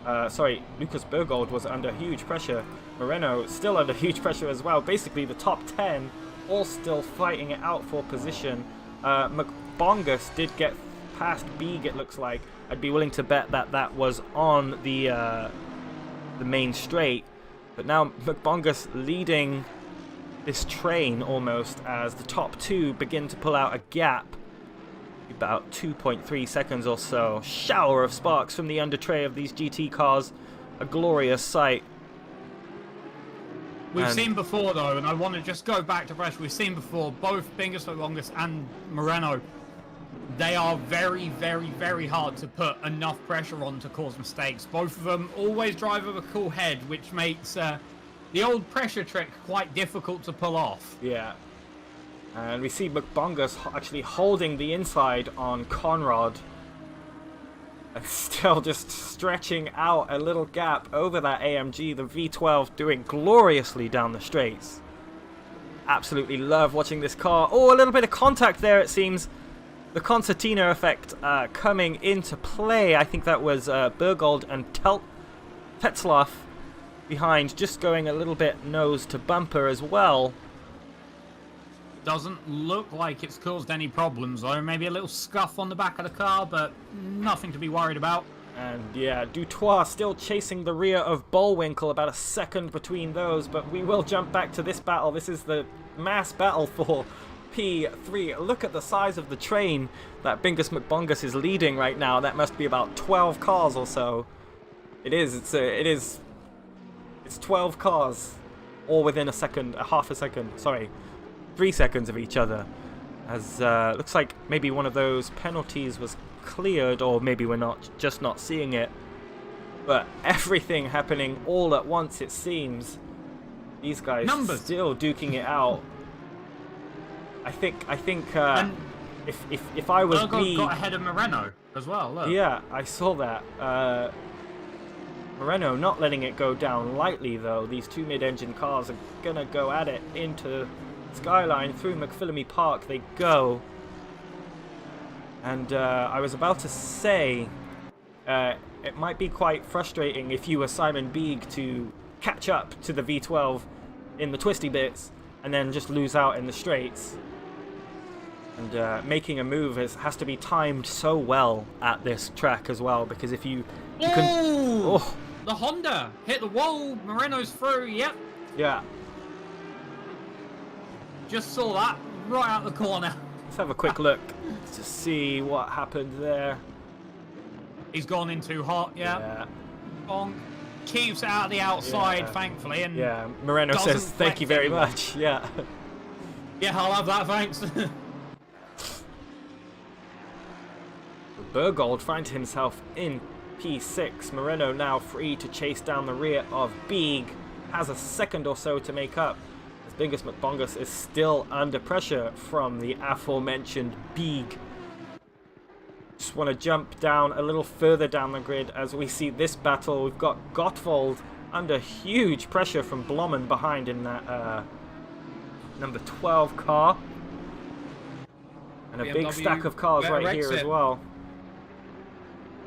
Lucas Bergold was under huge pressure. Moreno still under huge pressure as well. Basically the top 10 all still fighting it out for position. McBongus did get past Beeg, it looks like. I'd be willing to bet that that was on the main straight, but now McBongus leading this train almost as the top two begin to pull out a gap, about 2.3 seconds or so. Shower of sparks from the under tray of these GT cars, a glorious sight.
We've
And-
seen before though, and I want to just go back to pressure. We've seen before both Bingus Longus and Moreno. They are very, very, very hard to put enough pressure on to cause mistakes. Both of them always drive with a cool head, which makes the old pressure trick quite difficult to pull off.
Yeah. And we see McBongus actually holding the inside on Conrad. And still just stretching out a little gap over that AMG, the V12 doing gloriously down the straights. Absolutely love watching this car. Oh, a little bit of contact there, it seems. The concertina effect coming into play. I think that was Bergold and Tetzlaff behind, just going a little bit nose to bumper as well.
Doesn't look like it's caused any problems though. Maybe a little scuff on the back of the car, but nothing to be worried about.
And yeah, Dutois still chasing the rear of Bullwinkle, about a second between those, but we will jump back to this battle. This is the mass battle for P3. Look at the size of the train that Bingus McBongus is leading right now. That must be about 12 cars or so. It is. It's 12 cars, all within a second, a half a second. Sorry, 3 seconds of each other. As looks like maybe one of those penalties was cleared, or maybe we're just not seeing it. But everything happening all at once, it seems. These guys still duking it out. I think if I was
Bergold got ahead of Moreno as well. Look.
Yeah, I saw that. Moreno not letting it go down lightly though. These two mid-engine cars are gonna go at it into Skyline through McPhillamy Park. They go. And I was about to say, it might be quite frustrating if you were Simon Beeg to catch up to the V12 in the twisty bits and then just lose out in the straights. And making a move has to be timed so well at this track as well, because if you can... Oh!
The Honda hit the wall, Moreno's through, yep.
Yeah.
Just saw that right out the corner.
Let's have a quick look to see what happened there.
He's gone in too hot, yeah. Bonk. Keeps it out of the outside, thankfully. And
yeah, Moreno says thank you very much. Yeah.
Yeah, I'll have that, thanks.
Bergold finds himself in P6. Moreno now free to chase down the rear of Beeg. Has a second or so to make up, as Bingus McBongus is still under pressure from the aforementioned Beeg. Just want to jump down a little further down the grid as we see this battle. We've got Gottwald under huge pressure from Blommen behind in that number 12 car. And a big stack of cars right here as well.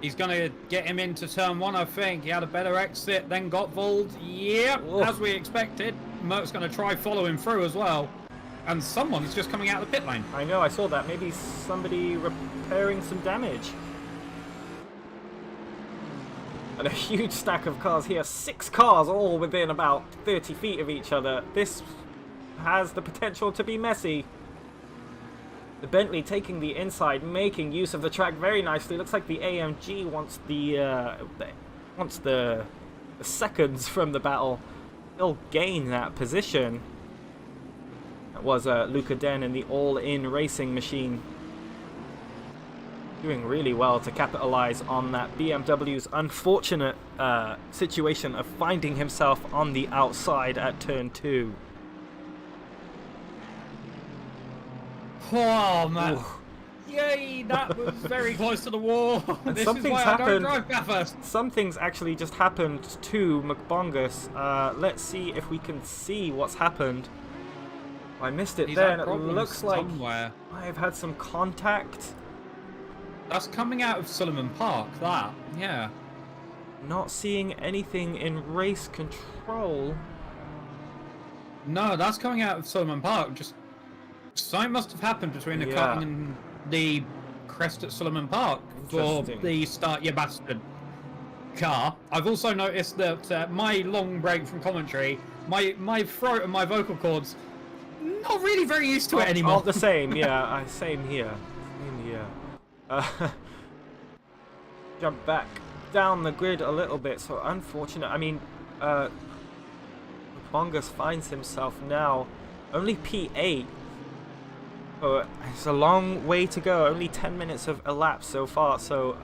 He's going to get him into turn one, I think. He had a better exit than Gottwald. Yep, as we expected. Merck's going to try follow him through as well. And someone is just coming out of the pit lane.
I know, I saw that. Maybe somebody repairing some damage. And a huge stack of cars here. 6 cars all within about 30 feet of each other. This has the potential to be messy. The Bentley taking the inside, making use of the track very nicely. Looks like the AMG wants the seconds from the battle. He'll gain that position. That was Luca Den in the all-in racing machine. Doing really well to capitalize on that BMW's unfortunate situation of finding himself on the outside at turn 2.
Oh, man.
Ooh.
Yay, that was very close to the wall.
And
this is why I don't drive Bathurst.
Something's actually just happened to McBongus. Let's see if we can see what's happened. I missed it there, and it looks like I've had some contact.
That's coming out of Solomon Park, that. Yeah.
Not seeing anything in race control.
No, that's coming out of Solomon Park. Just something must have happened between the car and the crest at Solomon Park for the Start Your Bastard car. I've also noticed that my long break from commentary, my throat and my vocal cords, not really very used to it anymore.
All the same, yeah. Same here. Same here. Jump back down the grid a little bit. So unfortunate. I mean, McBongus finds himself now only P8. Oh, it's a long way to go. Only 10 minutes have elapsed so far. So,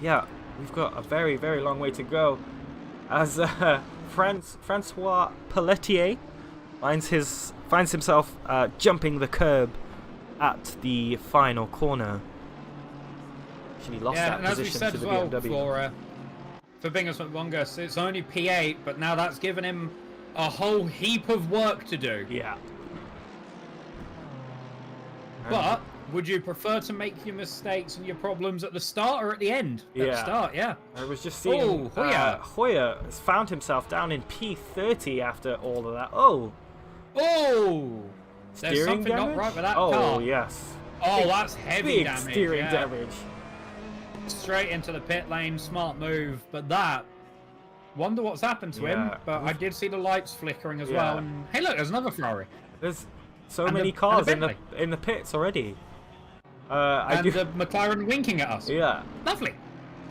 yeah, we've got a very, very long way to go. As Francois Pelletier finds himself jumping the curb at the final corner. Actually lost that
and as we
position
said
to the
as well,
BMW.
for Bingus McBongus, it's only P8, but now that's given him a whole heap of work to do.
Yeah.
But would you prefer to make your mistakes and your problems at the start or at the end? At the start, yeah.
I was just seeing
Hoyer
has found himself down in P30 after all of that.
There's
Steering
something
damage?
not right with that
Oh,
car.
yes.
Oh, that's heavy
Big
damage.
steering damage.
Straight into the pit lane, smart move. But that, wonder what's happened to him. But I did see the lights flickering as well. And hey, look, there's another Ferrari.
There's so many cars in the pits already.
The McLaren winking at us.
Yeah.
Lovely.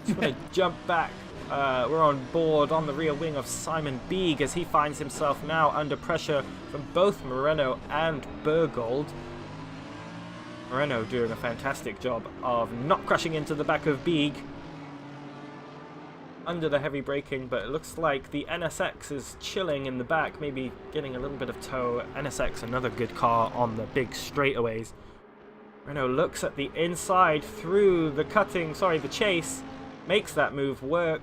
Just want to jump back. We're on board on the rear wing of Simon Bieg as he finds himself now under pressure from both Moreno and Bergold. Moreno doing a fantastic job of not crashing into the back of Bieg under the heavy braking, but it looks like the NSX is chilling in the back, maybe getting a little bit of tow. NSX, another good car on the big straightaways. Moreno looks at the inside through the chase, makes that move work.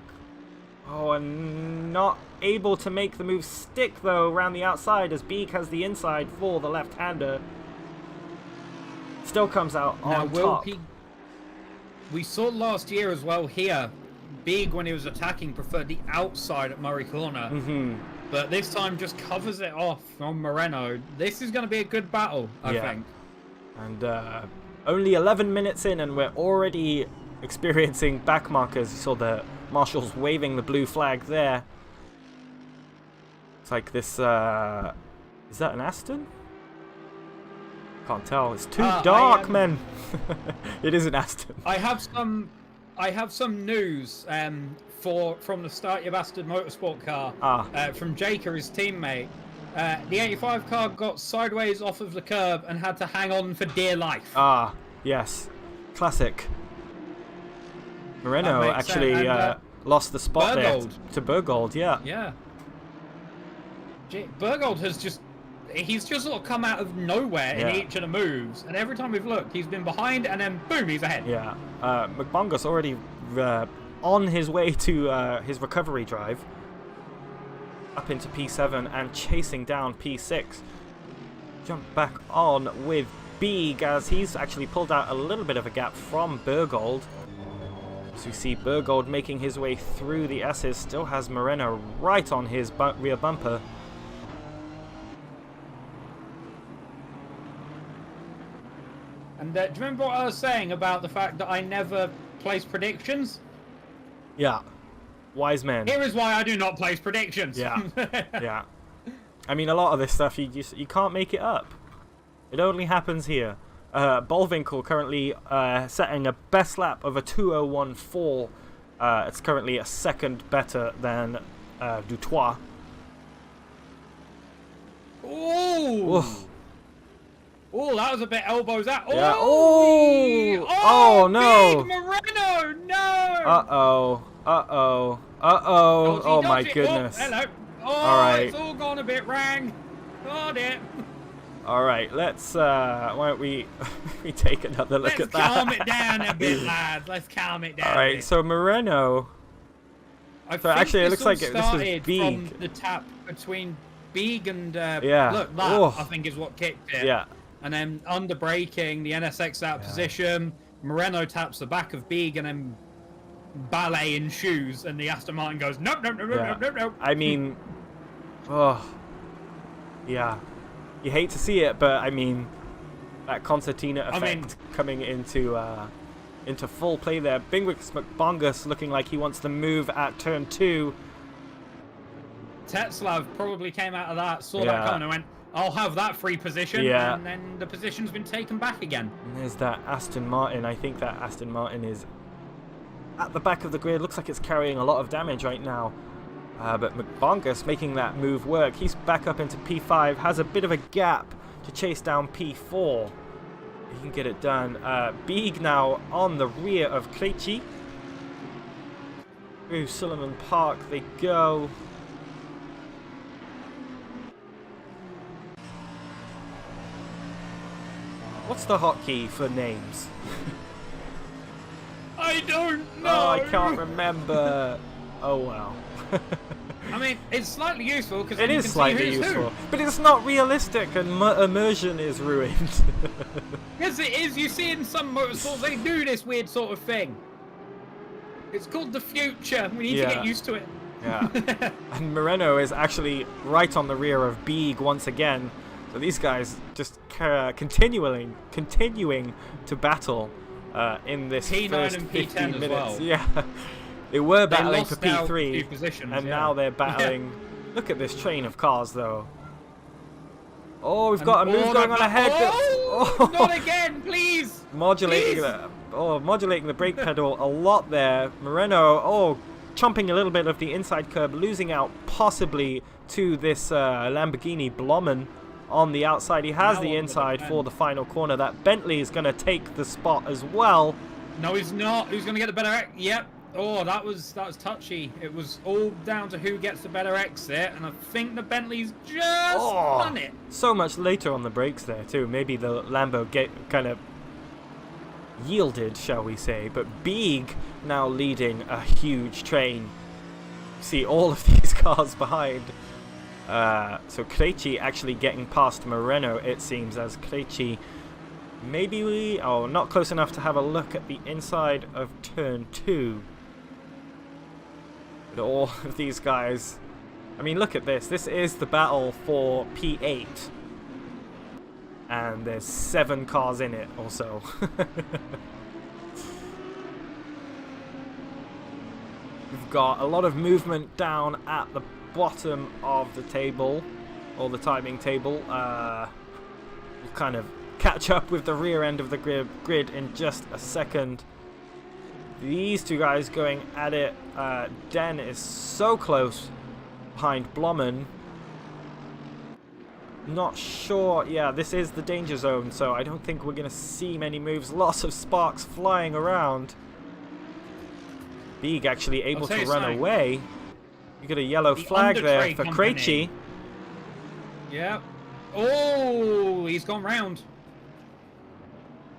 Oh, and not able to make the move stick though around the outside as Bieg has the inside for the left-hander. Still comes out on top.
We saw last year as well here, Bieg when he was attacking preferred the outside at Murray Corner. But this time just covers it off from Moreno. This is going to be a good battle, I think.
And only 11 minutes in and we're already experiencing back markers. You saw the marshals waving the blue flag there. It's like this, is that an Aston? Can't tell. It's too dark, man. It is an Aston.
I have some news from the Start Your Bastard Motorsport car from Jake, his teammate. The 85 car got sideways off of the curb and had to hang on for dear life.
Yes. Classic. Moreno actually lost the spot there to Bergold,
Yeah. Bergold has he's just sort of come out of nowhere in each of the moves, and every time we've looked, he's been behind, and then boom, he's ahead.
Yeah. McBongus already on his way to his recovery drive. Up into P7 and chasing down P6. Jump back on with Bieg as he's actually pulled out a little bit of a gap from Bergold. So we see Bergold making his way through the S's, still has Moreno right on his rear bumper.
And do you remember what I was saying about the fact that I never place predictions?
Yeah. Wise man.
Here is why I do not place predictions.
Yeah. Yeah. I mean, a lot of this stuff, you can't make it up. It only happens here. Bullwinkle currently setting a best lap of a 2:01.4. It's currently a second better than Dutoit.
Ooh! Oh, that was a bit elbows out.
Yeah.
Oh,
no!
Big Moreno, no!
Uh-oh. Oh my goodness.
Oh, hello. Oh,
all right.
It's all gone a bit wrong. Oh dear.
All right, let's why don't we take another look at that.
Let's calm it down a bit, lads. Let's calm it down.
All right, so Moreno. Actually, it looks like this was Bieg.
From the tap between Bieg and look, that I think is what kicked it.
Yeah.
And then under braking, the NSX out of position. Moreno taps the back of Bieg and then ballet in shoes, and the Aston Martin goes nope.
I mean, yeah. You hate to see it, but I mean, that concertina effect coming into full play there. Bingus McBongus looking like he wants to move at turn 2.
Tetzlav probably came out of that, saw that coming and went, I'll have that free position, and then the position's been taken back again.
And there's that Aston Martin. I think that Aston Martin is at the back of the grid. Looks like it's carrying a lot of damage right now. But McBongus making that move work. He's back up into P5, has a bit of a gap to chase down P4. He can get it done. Beeg now on the rear of Krejci. Through Suleiman Park they go. What's the hotkey for names?
I don't know.
Oh, I can't remember. Oh well.
I mean, it's slightly useful because
It is slightly useful, but it's not realistic, and immersion is ruined.
Yes, it is. You see, in some motorsports, they do this weird sort of thing. It's called the future. We need to get used to it.
Yeah. And Moreno is actually right on the rear of Beeg once again. So these guys just continuing to battle in this
P9
first
and
15
P10
minutes.
as well.
Yeah. They were battling for
lost now
P3,
few positions,
and now they're battling. Look at this train of cars, though. Oh, we've got a move going on ahead.
Oh, not again, please.
Modulating the brake pedal a lot there. Moreno, chomping a little bit of the inside curb, losing out possibly to this Lamborghini Blommen on the outside. He has the inside for the final corner. That Bentley is going to take the spot as well.
No, he's not. Who's going to get the better? Yep. Oh, that was touchy. It was all down to who gets the better exit, and I think the Bentley's just done it.
So much later on the brakes there too. Maybe the Lambo kind of yielded, shall we say. But Beeg now leading a huge train. See all of these cars behind. So Krejci actually getting past Moreno, it seems, as Krejci not close enough to have a look at the inside of turn 2. But all of these guys, I mean, look at this. This is the battle for P8. And there's 7 cars in it also. We've got a lot of movement down at the bottom of the table, or the timing table. We'll kind of catch up with the rear end of the grid in just a second. These two guys going at it. Den is so close behind Blommen. Not sure. Yeah, this is the danger zone, so I don't think we're going to see many moves. Lots of sparks flying around. Beeg actually able to run away. You got a yellow flag there for Krejci.
Yeah. Oh, he's gone round.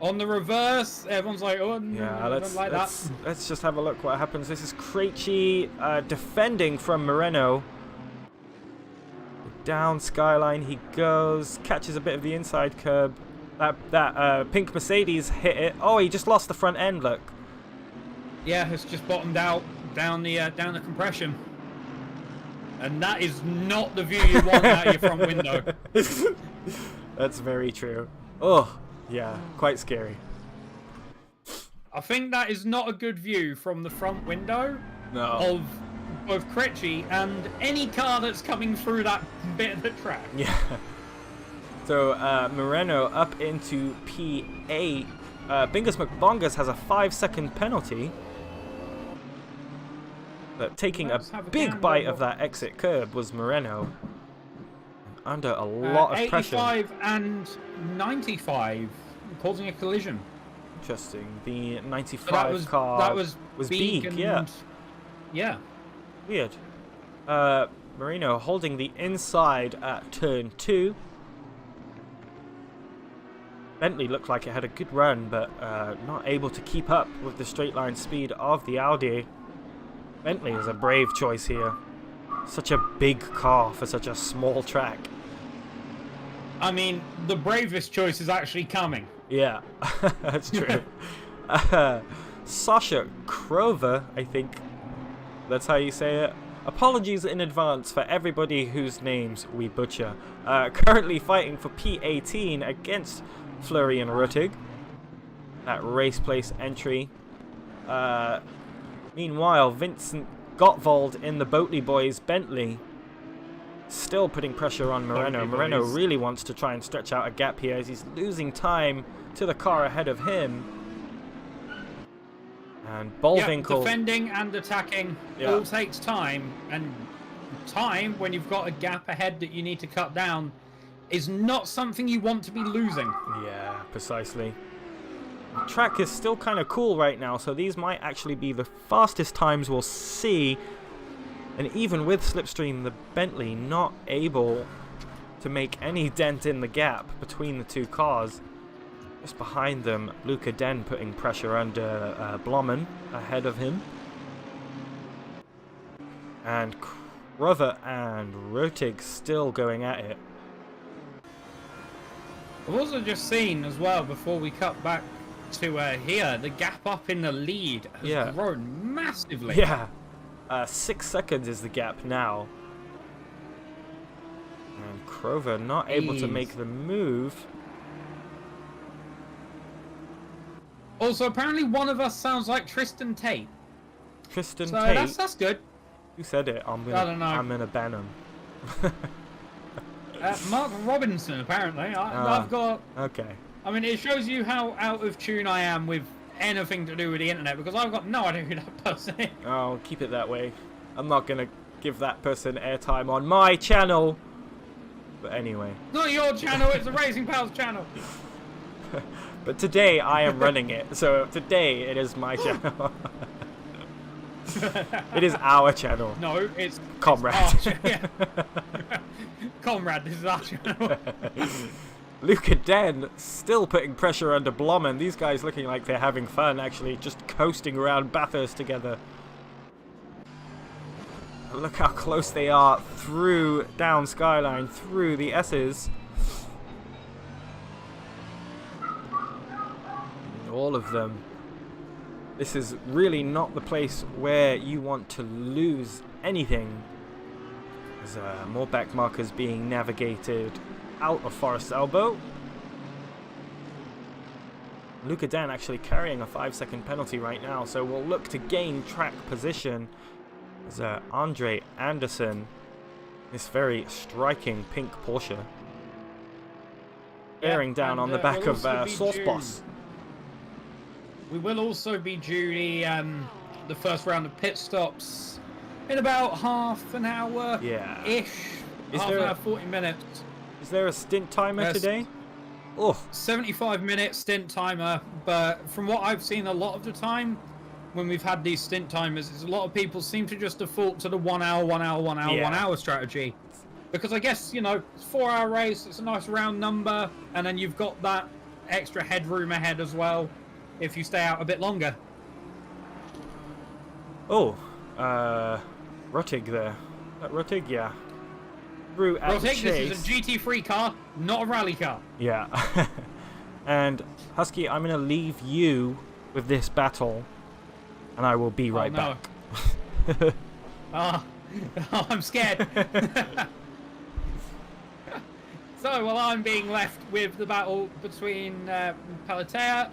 On the reverse, everyone's like, oh, no,
yeah, let's just have a look what happens. This is Krejci defending from Moreno. Down Skyline he goes, catches a bit of the inside curb. That pink Mercedes hit it. Oh, he just lost the front end, look.
Yeah, it's just bottomed out down the compression. And that is not the view you want out your front window.
That's very true. Oh, yeah, quite scary.
I think that is not a good view from the front window of both Krejci and any car that's coming through that bit of the track.
Yeah. So Moreno up into P8. Bingus McBongus has a 5-second penalty. But taking a big bite of that exit curb was Moreno. Under a lot of pressure.
85 and 95, causing a collision.
Interesting. The 95 car
that was
Beeg, yeah.
Yeah.
Weird. Moreno holding the inside at turn 2. Bentley looked like it had a good run, but not able to keep up with the straight line speed of the Audi. Bentley is a brave choice here. Such a big car for such a small track.
I mean, the bravest choice is actually coming.
Yeah, that's true. Sasha Krover, I think that's how you say it. Apologies in advance for everybody whose names we butcher. Currently fighting for P18 against Florian Ruttig. That race place entry. Meanwhile, Vincent Gottwald in the Boatley Boys Bentley still putting pressure on Moreno. Moreno really wants to try and stretch out a gap here as he's losing time to the car ahead of him. And Bollwinkel...
Yeah, defending and attacking all takes time, and time when you've got a gap ahead that you need to cut down is not something you want to be losing.
Yeah, precisely. The track is still kind of cool right now, so these might actually be the fastest times we'll see. And even with Slipstream, the Bentley not able to make any dent in the gap between the two cars. Just behind them, Luca Den putting pressure under Blommen ahead of him. And Crover and Rotig still going at it.
I've also just seen as well, before we cut back to here, the gap up in the lead has grown massively.
Yeah, 6 seconds is the gap now. And Crover not able to make the move.
Also, apparently one of us sounds like Tristan Tate.
Tristan
So
Tate.
that's good.
Who said it? I don't know. I'm gonna ban him.
Mark Robinson, apparently. I've got...
Okay.
I mean, it shows you how out of tune I am with anything to do with the internet, because I've got no idea who that person is.
Oh, keep it that way. I'm not gonna give that person airtime on my channel. But anyway.
Not your channel, it's the Racing Pals channel.
But today I am running it, so today it is my channel. It is our channel.
No, it's
Comrade.
It's Comrade, this is our channel.
Luca Den still putting pressure under Blommen. These guys looking like they're having fun, actually, just coasting around Bathurst together. Look how close they are through down Skyline, through the S's. All of them. This is really not the place where you want to lose anything. There's more back markers being navigated out of Forest Elbow. Luca Dan actually carrying a 5-second penalty right now, so we'll look to gain track position. There's Andre Anderson, this very striking pink Porsche, bearing down on the back of Sauce Boss.
We will also be due the first round of pit stops in about half an hour-ish.
Is
half
there
an hour, 40 minutes.
Is there a stint timer today? Oh,
75-minute stint timer, but from what I've seen a lot of the time, when we've had these stint timers, is a lot of people seem to just default to the 1 hour, 1 hour, 1 hour, 1 hour strategy. Because I guess, you know, it's a 4-hour race, it's a nice round number, and then you've got that extra headroom ahead as well, if you stay out a bit longer.
Oh, Rotig there. Rotig, yeah. Through at the chase.
This is a GT3 car, not a rally car.
Yeah. And Husky, I'm going to leave you with this battle, and I will be right back.
I'm scared. So, while I'm being left with the battle between Palatea,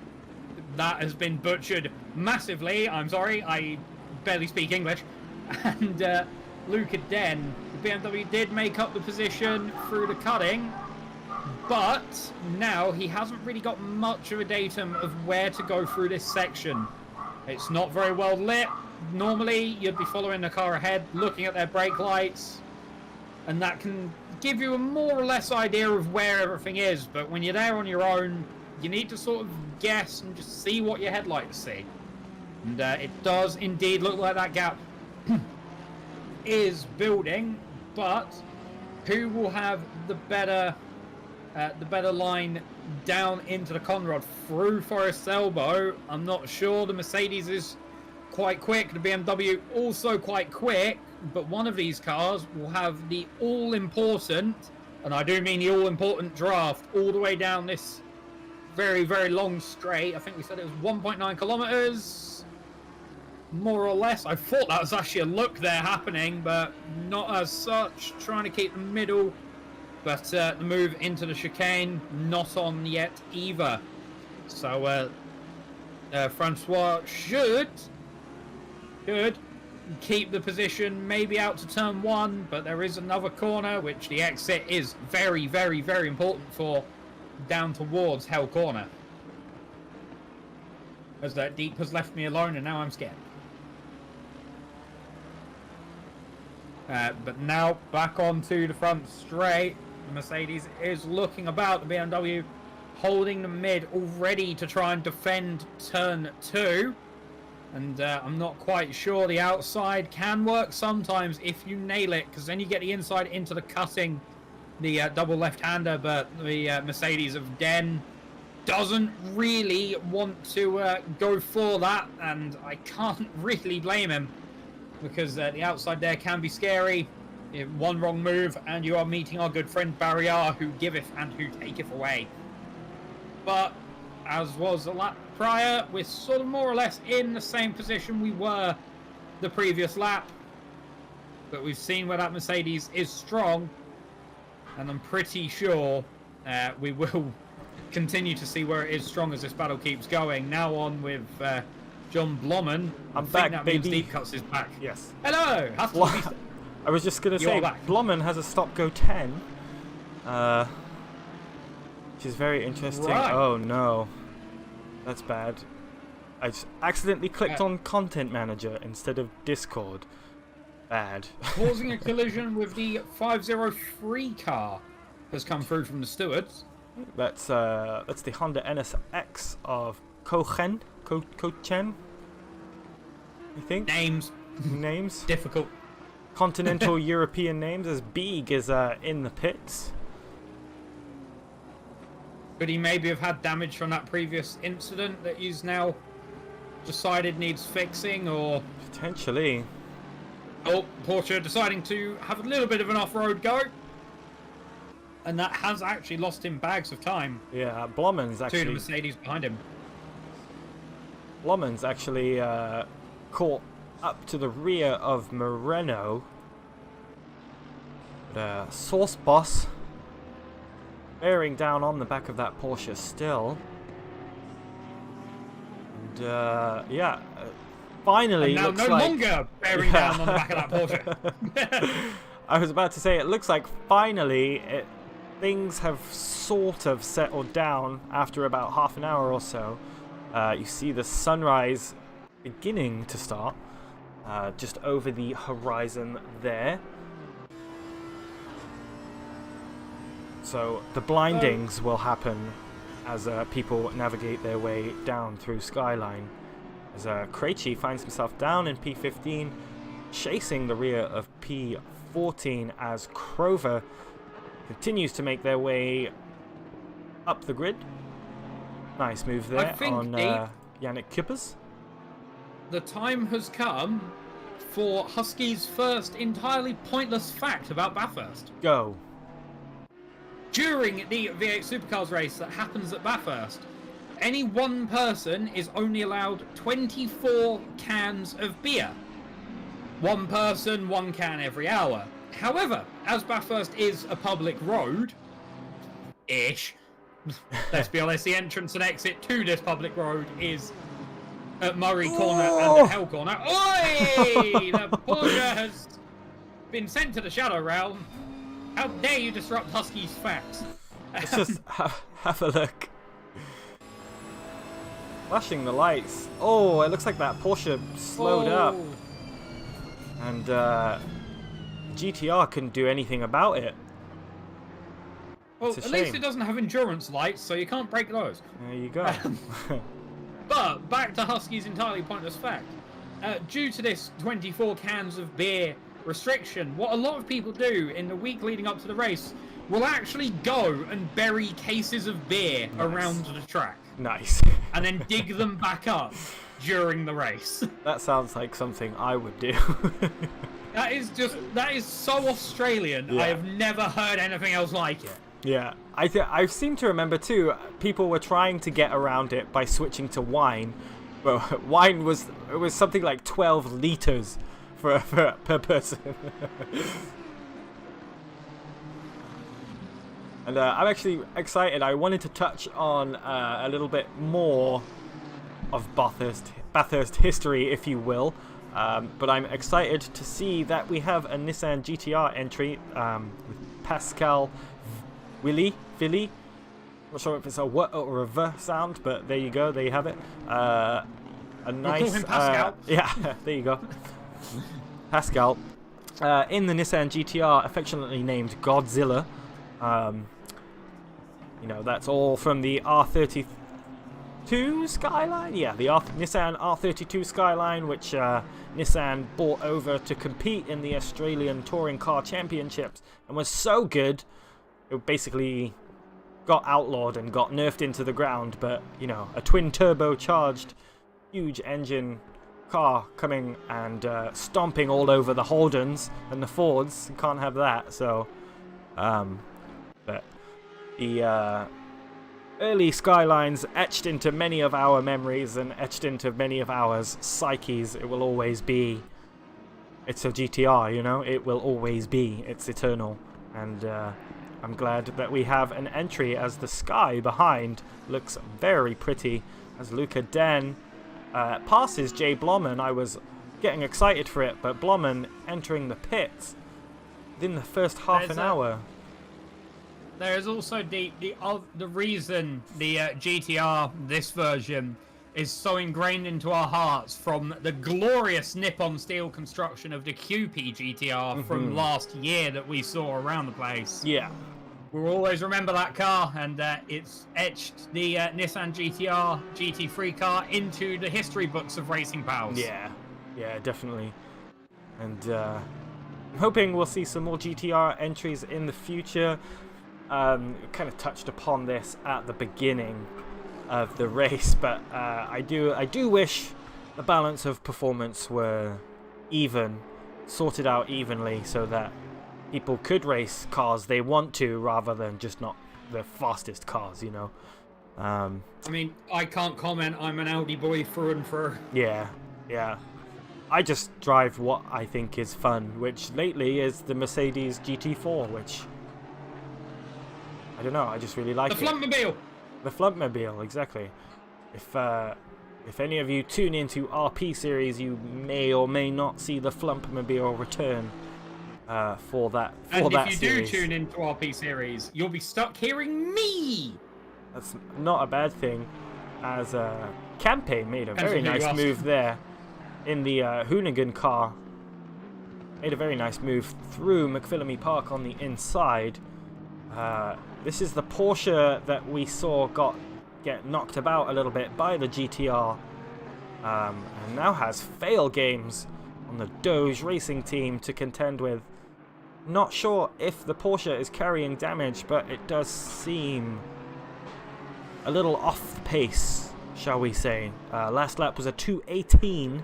that has been butchered massively. I'm sorry, I barely speak English. And Luca Den, the BMW did make up the position through the cutting, but now he hasn't really got much of a datum of where to go through this section. It's not very well lit. Normally, you'd be following the car ahead, looking at their brake lights, and that can give you a more or less idea of where everything is. But when you're there on your own, you need to sort of guess and just see what your headlights see. And it does indeed look like that gap is building, but who will have the better line down into the Conrad through Forest Elbow? I'm not sure. The Mercedes is quite quick, the BMW also quite quick, but one of these cars will have the all-important, and I do mean the all-important draft, all the way down this very, very long straight. I think we said it was 1.9 kilometers, more or less. I thought that was actually a look there happening, but not as such. Trying to keep the middle, but the move into the chicane, not on yet either. So Francois should keep the position, maybe out to turn 1, but there is another corner, which the exit is very, very, very important for, down towards Hell Corner. As that Deep has left me alone, and now I'm scared. But now back onto the front straight. The Mercedes is looking about. The BMW holding the mid, all ready to try and defend turn 2. And I'm not quite sure. The outside can work sometimes if you nail it, because then you get the inside into the cutting, the double left-hander. But the Mercedes of Den doesn't really want to go for that, and I can't really blame him, because the outside there can be scary. One wrong move and you are meeting our good friend Barrier, who giveth and who taketh away. But as was the lap prior, we're sort of more or less in the same position we were the previous lap. But we've seen where that Mercedes is strong, and I'm pretty sure we will continue to see where it is strong as this battle keeps going. Now on with John Blommen.
I'm
I
back,
think that
baby.
means Deep Cuts is back.
Yes.
Hello!
Well, I was just going to say,
You're back.
Blommen has a stop-go 10. Which is very interesting.
Right.
Oh, no. That's bad. I just accidentally clicked on Content Manager instead of Discord. Bad.
Causing a collision with the 503 car has come through from the stewards.
That's the Honda NSX of Kochen, I think. Names.
Difficult.
Continental European names, as Beeg is in the pits.
Could he maybe have had damage from that previous incident that he's now decided needs fixing, or...
Potentially.
Oh, Porsche deciding to have a little bit of an off-road go. And that has actually lost him bags of time.
Yeah, Blommen's
To the
actually...
Mercedes behind him.
Blommen's actually caught up to the rear of Moreno. But Sauce Boss bearing down on the back of that Porsche still. And yeah, finally
And now
looks
no
like...
longer bearing down on the back of that Porsche.
I was about to say, it looks like finally things have sort of settled down after about half an hour or so. You see the sunrise beginning to start just over the horizon there. So the blindings will happen as people navigate their way down through Skyline. As Krejci finds himself down in P15, chasing the rear of P14 as Crover continues to make their way up the grid. Nice move there on Yannick Kuppers.
The time has come for Huski's first entirely pointless fact about Bathurst.
Go.
During the V8 Supercars race that happens at Bathurst, any one person is only allowed 24 cans of beer. One person, 1 can every hour. However, as Bathurst is a public road-ish, let's be honest, the entrance and exit to this public road is at Murray Corner and at Hell Corner. Oi! The Porsche has been sent to the Shadow Realm. How dare you disrupt Husky's facts?
Let's just have a look. Flashing the lights. Oh, it looks like that Porsche slowed up. And GTR couldn't do anything about it.
Well,
It's a
at least
shame.
it doesn't have endurance lights, so you can't break those.
There you go.
But back to Husky's entirely pointless fact. Due to this 24 cans of beer restriction, what a lot of people do in the week leading up to the race will actually go and bury cases of beer around the track.
Nice.
And then dig them back up during the race.
That sounds like something I would do.
That is so Australian.
Yeah.
I have never heard anything else like it.
Yeah, I seem to remember too, people were trying to get around it by switching to wine, but wine was something like 12 liters per person. And I'm actually excited. I wanted to touch on a little bit more of Bathurst history, if you will. But I'm excited to see that we have a Nissan GTR entry with Pascal Philly. Not sure if it's a what or a V sound, but there you go. There you have it. A nice.
We'll call him Pascal.
Yeah, there you go. Pascal. in the Nissan GTR, affectionately named Godzilla. You know, that's all from the R32 Skyline? Yeah, the Nissan R32 Skyline, which Nissan brought over to compete in the Australian Touring Car Championships, and was so good, it basically got outlawed and got nerfed into the ground. But, you know, a twin-turbocharged, huge engine car coming and stomping all over the Holdens and the Fords. You can't have that, so... but the early Skylines etched into many of our memories and etched into many of our psyches. It will always be... It's a GTR, you know? It will always be. It's eternal. And I'm glad that we have an entry as the sky behind looks very pretty. As Luca Den passes Jay Blommen. I was getting excited for it, but Blommen entering the pits within the first half an hour.
There is also the reason the GTR, this version, is so ingrained into our hearts from the glorious Nippon Steel construction of the QP GTR from last year that we saw around the place.
Yeah.
We'll always remember that car, and it's etched the Nissan GTR GT3 car into the history books of racing pals.
Yeah, definitely. And I'm hoping we'll see some more GTR entries in the future. Kind of touched upon this at the beginning of the race, but I do wish the balance of performance were sorted out evenly, so that people could race cars they want to, rather than just not the fastest cars, you know.
I mean, I can't comment. I'm an Audi boy through and through.
Yeah. I just drive what I think is fun, which lately is the Mercedes GT4, which I don't know. I just really like it.
The Flumpmobile.
The Flumpmobile, exactly. If any of you tune into RP series, you may or may not see the Flumpmobile return for that
And
that
if you
series.
do tune into RP series, you'll be stuck hearing me.
That's not a bad thing, as Campe made a very nice move there in the Hoonigan car. Made a very nice move through McPhillamy Park on the inside. This is the Porsche that we saw get knocked about a little bit by the GTR, and now has fail games on the Doge Racing team to contend with. Not sure if the Porsche is carrying damage, but it does seem a little off the pace, shall we say. Last lap was a 2:18.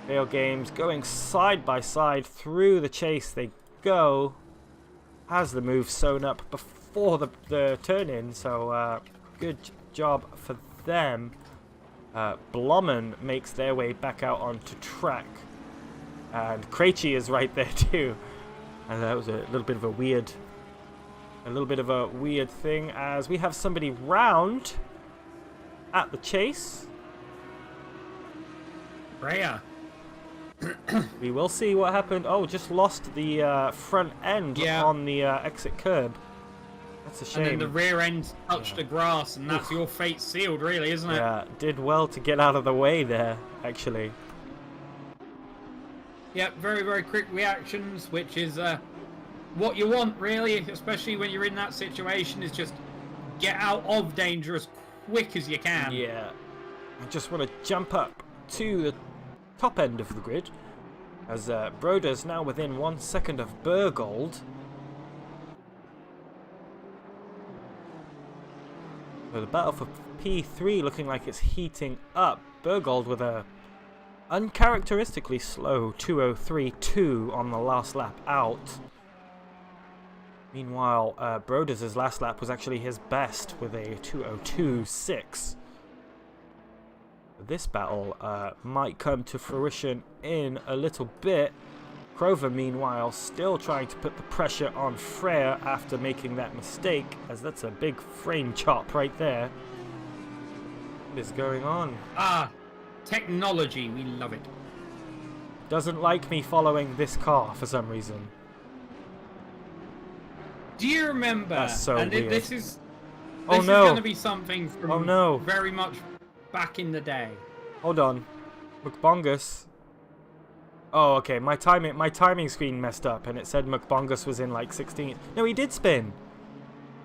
Fail games going side by side through the chase. They go. Has the move sewn up before the turn-in, so good job for them. Blommen makes their way back out onto track, and Krejci is right there too. And that was a little bit of a weird thing, as we have somebody round at the chase.
Rhea.
We will see what happened. Oh, just lost the front end on the exit curb. That's a shame.
And then the rear end touched the grass, and that's your fate sealed, really, isn't it?
Yeah, did well to get out of the way there, actually.
Yep, very, very quick reactions, which is what you want, really, especially when you're in that situation, is just get out of danger as quick as you can.
Yeah. I just want to jump up to the top end of the grid, as Broder's now within 1 second of Bergold. So the battle for P3 looking like it's heating up. Bergold with a uncharacteristically slow 2:03.2 on the last lap out. Meanwhile, Broder's last lap was actually his best with a 2:02.6. This battle might come to fruition in a little bit. Crover, meanwhile, still trying to put the pressure on Freya after making that mistake, as that's a big frame chop right there. What is going on?
Technology, we love it.
Doesn't like me following this car for some reason.
Do you remember?
That's so weird.
This is
Oh
is
no!
going to be something from very much back in the day.
Hold on. McBongus. Oh, okay. My timing screen messed up, and it said McBongus was in like 16th. No, he did spin.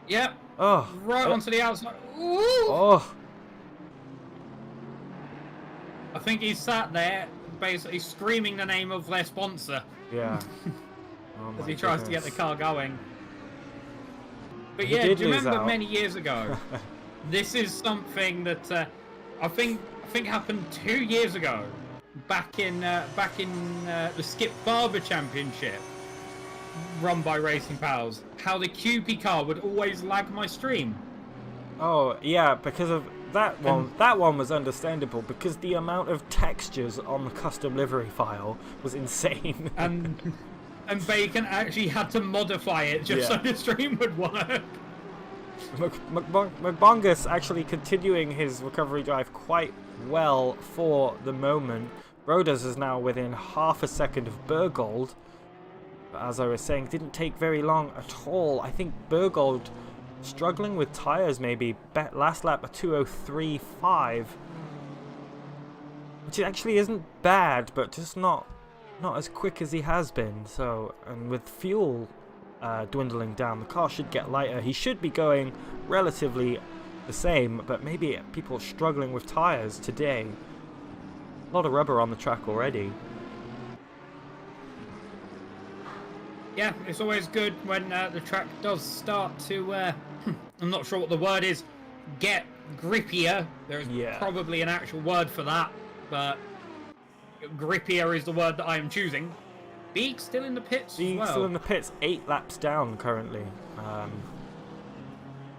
Yep.
Oh.
Right onto the outside. Ooh.
Oh.
I think he sat there, basically screaming the name of their sponsor
Yeah. Oh
as
my
he tries to get the
goodness.
car going. But
He
yeah,
did
do you
lose
remember
out.
many years ago? This is something that I think happened 2 years ago, back in the Skip Barber Championship, run by Racing Pals. How the QP car would always lag my stream.
Oh, yeah, because of that one. That one was understandable because the amount of textures on the custom livery file was insane.
And Bacon actually had to modify it just so
Yeah.
the stream would work.
McBongus actually continuing his recovery drive quite well for the moment. Broders is now within half a second of Bergold. But as I was saying, didn't take very long at all. I think Bergold struggling with tyres maybe. Last lap a 2:03.5, which actually isn't bad, but just not as quick as he has been. So, and with fuel dwindling down, the car should get lighter. He should be going relatively the same, but maybe people struggling with tyres today. A lot of rubber on the track already.
Yeah, it's always good when the track does start to, I'm not sure what the word is, get grippier. There's probably an actual word for that, but grippier is the word that I am choosing. Beak still in the pits as well.
Still in the pits, 8 laps down currently.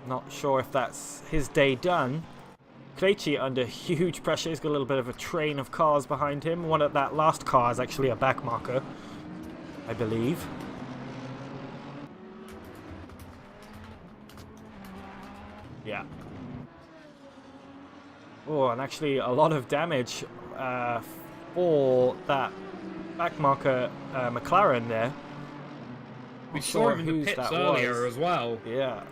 Not sure if that's his day done. Krejci under huge pressure. He's got a little bit of a train of cars behind him. One of that last car is actually a back marker, I believe. Yeah. Oh, and actually a lot of damage for that back marker McLaren there.
We saw him in the
whose
pits
that
earlier
was.
as well.
Yeah.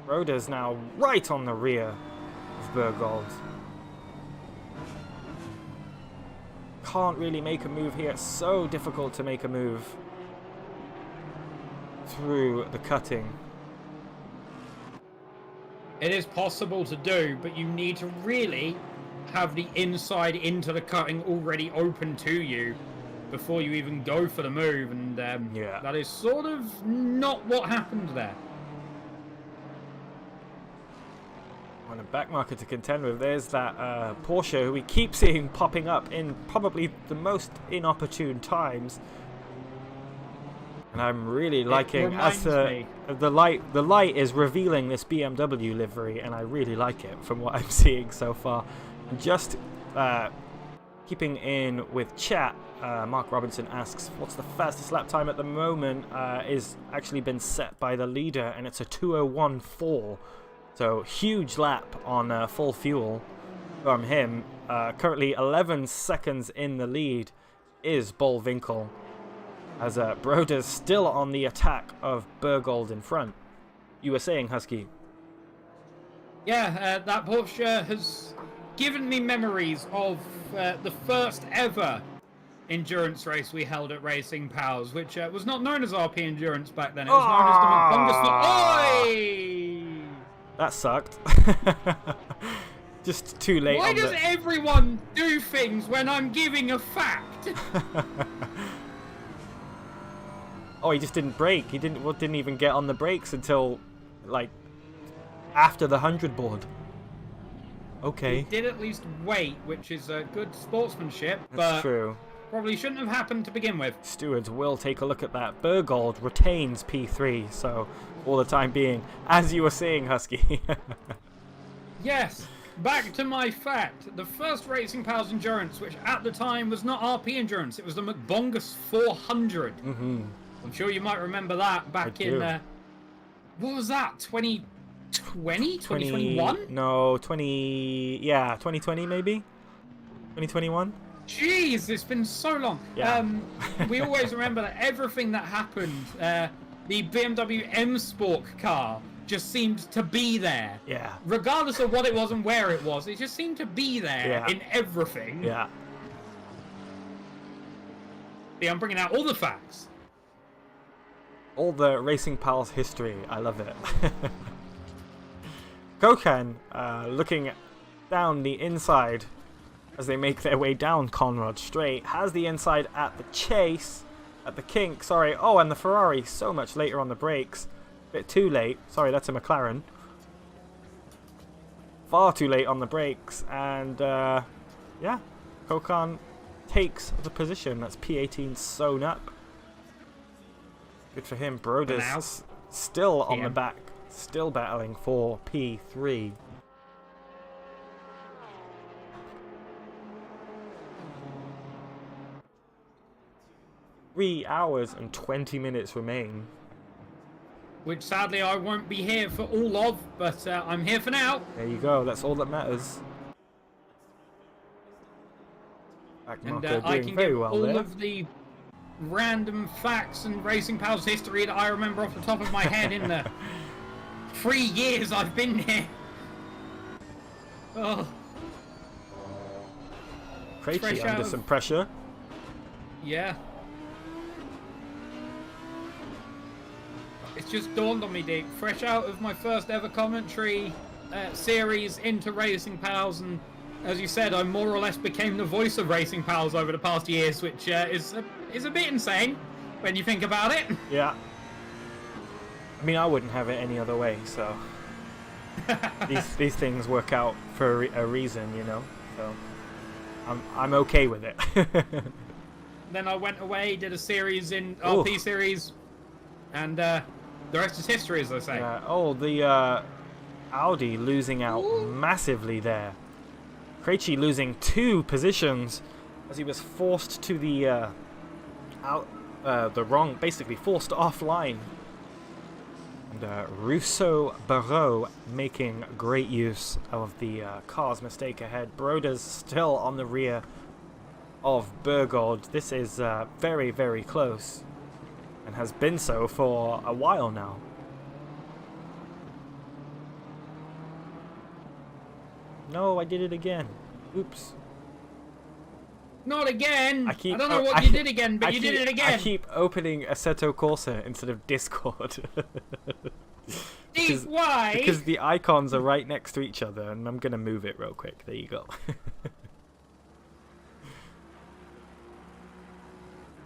Roda's now right on the rear of Bergold. Can't really make a move here. It's so difficult to make a move through the cutting.
It is possible to do, but you need to really have the inside into the cutting already open to you before you even go for the move, and that is sort of not what happened there.
On a back marker to contend with, there's that Porsche who we keep seeing popping up in probably the most inopportune times. And I'm really liking as the light is revealing this BMW livery, and I really like it from what I'm seeing so far. And just keeping in with chat, Mark Robinson asks, what's the fastest lap time at the moment? Is actually been set by the leader, and it's a 2:01.4. So huge lap on full fuel from him. Currently 11 seconds in the lead is Bullwinkle, as Broder's still on the attack of Bergold in front. You were saying, Husky?
Yeah, that Porsche has given me memories of the first ever endurance race we held at Racing Pals, which was not known as RP Endurance back then. It was known as the McBongus. Oi!
That sucked. Just too late.
Why does everyone do things when I'm giving a fact?
Oh, he just didn't brake. He didn't even get on the brakes until like after the 100 board. Okay.
He did at least wait, which is good sportsmanship.
That's
but
true.
Probably shouldn't have happened to begin with.
Stewards will take a look at that. Bergold retains P3, so for the time being, as you were saying, Husky.
Yes. Back to my fact. The first Racing Pals Endurance, which at the time was not RP Endurance, it was the McBongus 400.
Mm-hmm.
I'm sure you might remember that back in, what was that, 2020? 2021?
No, 2020 maybe? 2021?
Jeez, it's been so long.
Yeah.
We always remember that everything that happened, the BMW M Sport car just seemed to be there.
Yeah.
Regardless of what it was and where it was, it just seemed to be there in everything.
Yeah.
See, I'm bringing out all the facts.
All the Racing Pals history. I love it. Kokan, looking down the inside as they make their way down Conrad Straight, has the inside at the chase, at the kink, sorry. Oh, and the Ferrari so much later on the brakes. Bit too late. Sorry, that's a McLaren. Far too late on the brakes, and yeah, Kokan takes the position. That's P18 sewn up. Good for him. Brodus still on the back, still battling for P3. Three hours and 20 minutes remain.
Which sadly I won't be here for all of, but I'm here for now.
There you go. That's all that matters.
And I can give all of the random facts and Racing Pals history that I remember off the top of my head in the 3 years I've been here. Oh.
Krejci under some pressure.
Yeah. It's just dawned on me, Dick. Fresh out of my first ever commentary series into Racing Pals, and as you said, I more or less became the voice of Racing Pals over the past years, which is a bit insane when you think about it.
Yeah. I mean, I wouldn't have it any other way, so these things work out for a reason, you know. So I'm okay with it.
Then I went away, did a series in RP series, and the rest is history, as they say.
Oh, the Audi losing out massively there. Krejci losing 2 positions as he was forced to the basically forced offline. And Rousseau Barreau making great use of the car's mistake ahead. Broda's still on the rear of Burgold. This is very, very close, and has been so for a while now. No, I did it again. Oops.
Not again! I don't know
what
you did again, but you did it again!
I keep opening Assetto Corsa instead of Discord.
Why?
Because the icons are right next to each other, and I'm going to move it real quick. There you go.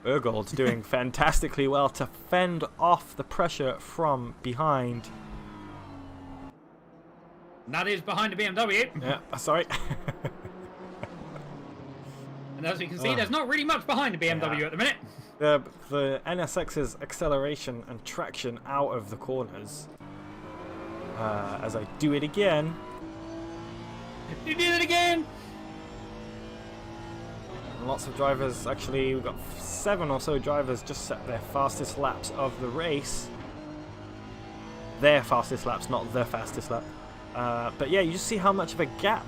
Burgold's doing fantastically well to fend off the pressure from behind.
That is behind the BMW.
Yeah, sorry.
And as you can see, there's not really much behind the BMW at the minute.
The NSX's acceleration and traction out of the corners. As I do it again.
You did it again!
And lots of drivers, actually, we've got 7 or so drivers just set their fastest laps of the race. Their fastest laps, not the fastest lap. But yeah, you just see how much of a gap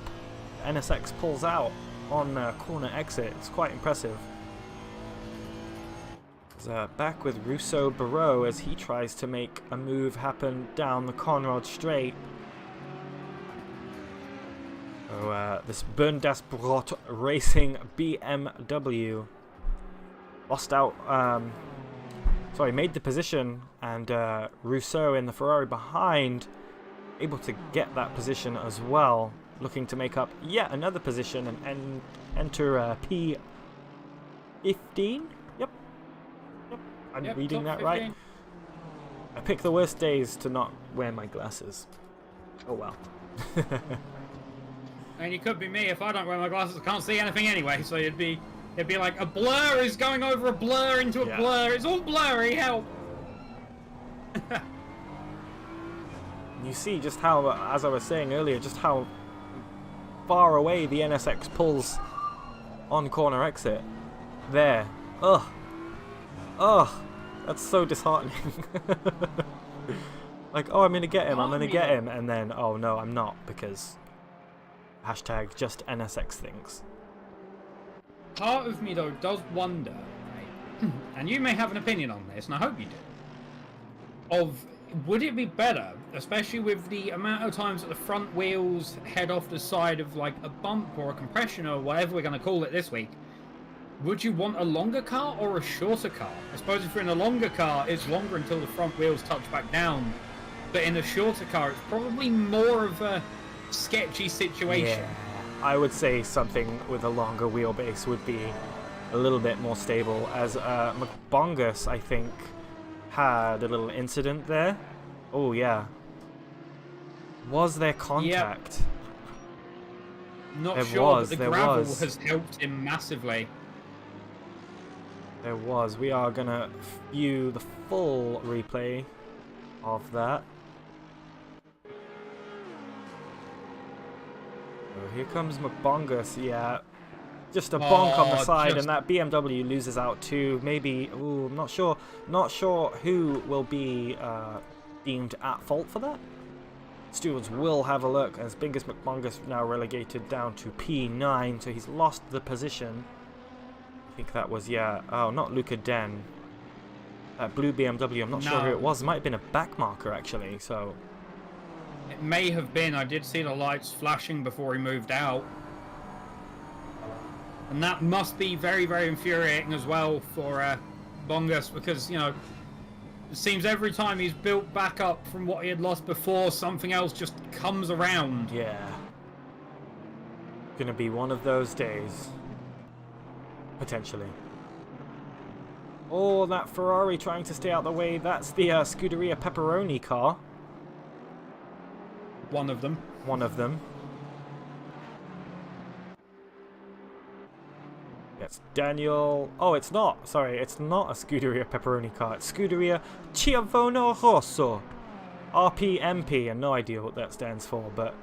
NSX pulls out on corner exit. It's quite impressive. Back with Rousseau Barreau as he tries to make a move happen down the Conrad Straight. So this Bundesbrot Racing BMW lost out, made the position, and Rousseau in the Ferrari behind able to get that position as well, looking to make up yet another position and enter P15. Yep, I'm reading that
15.
right. I pick the worst days to not wear my glasses. Oh well.
And you could be me if I don't wear my glasses. I can't see anything anyway, so it'd be like a blur is going over a blur into a blur. It's all blurry. Help.
You see just how, as I was saying earlier, just how far away the NSX pulls on corner exit. There. Ugh. Ugh. That's so disheartening. Like, oh, I'm going to get him, and then, oh no, I'm not, because hashtag just NSX things.
Part of me, though, does wonder, right? And you may have an opinion on this, and I hope you do, would it be better, especially with the amount of times that the front wheels head off the side of like a bump or a compression or whatever we're going to call it this week, would you want a longer car or a shorter car? I suppose if you're in a longer car, it's longer until the front wheels touch back down. But in a shorter car, it's probably more of a sketchy situation.
Yeah, I would say something with a longer wheelbase would be a little bit more stable, as McBongus, I think, had a little incident there. Oh, yeah. Was there contact?
Yep. Not
There
sure,
was,
but the
there
gravel
was.
has helped him massively.
There was. We are going to view the full replay of that. Oh, here comes McBongus, yeah. Just a bonk on the side, and that BMW loses out too. Maybe, ooh, I'm not sure. Not sure who will be deemed at fault for that. Stewards will have a look, as Bingus McBongus now relegated down to P9, so he's lost the position. I think that was, yeah. Oh, not Luca Den. That blue BMW, I'm not sure who it was. It might have been a back marker, actually, so.
It may have been. I did see the lights flashing before he moved out. And that must be very, very infuriating as well for Bongus, because, you know, it seems every time he's built back up from what he had lost before, something else just comes around.
Yeah. Gonna be one of those days. Potentially. Oh, that Ferrari trying to stay out of the way. That's the Scuderia Pepperoni car.
One of them.
One of them. It's Daniel. Oh, it's not. Sorry, it's not a Scuderia Pepperoni car. It's Scuderia Chiavono Rosso. RPMP, and no idea what that stands for, but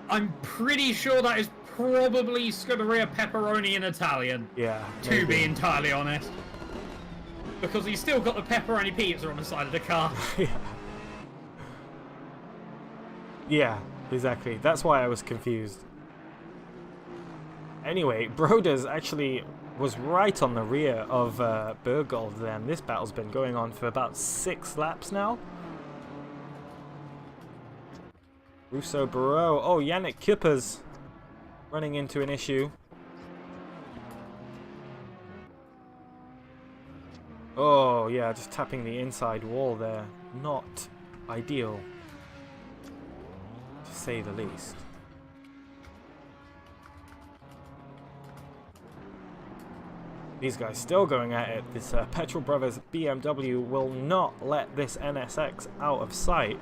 I'm pretty sure that is probably Scuderia Pepperoni in Italian.
yeah.
To be entirely honest. Because he's still got the pepperoni pizza on the side of the car.
Yeah. Yeah, exactly. That's why I was confused. Anyway, Broders actually was right on the rear of Bergold then. This battle's been going on for about 6 laps now. Russo Barreau. Oh, Yannick Kuipers running into an issue. Oh, yeah, just tapping the inside wall there. Not ideal, to say the least. These guys still going at it. This Petrol Brothers BMW will not let this NSX out of sight.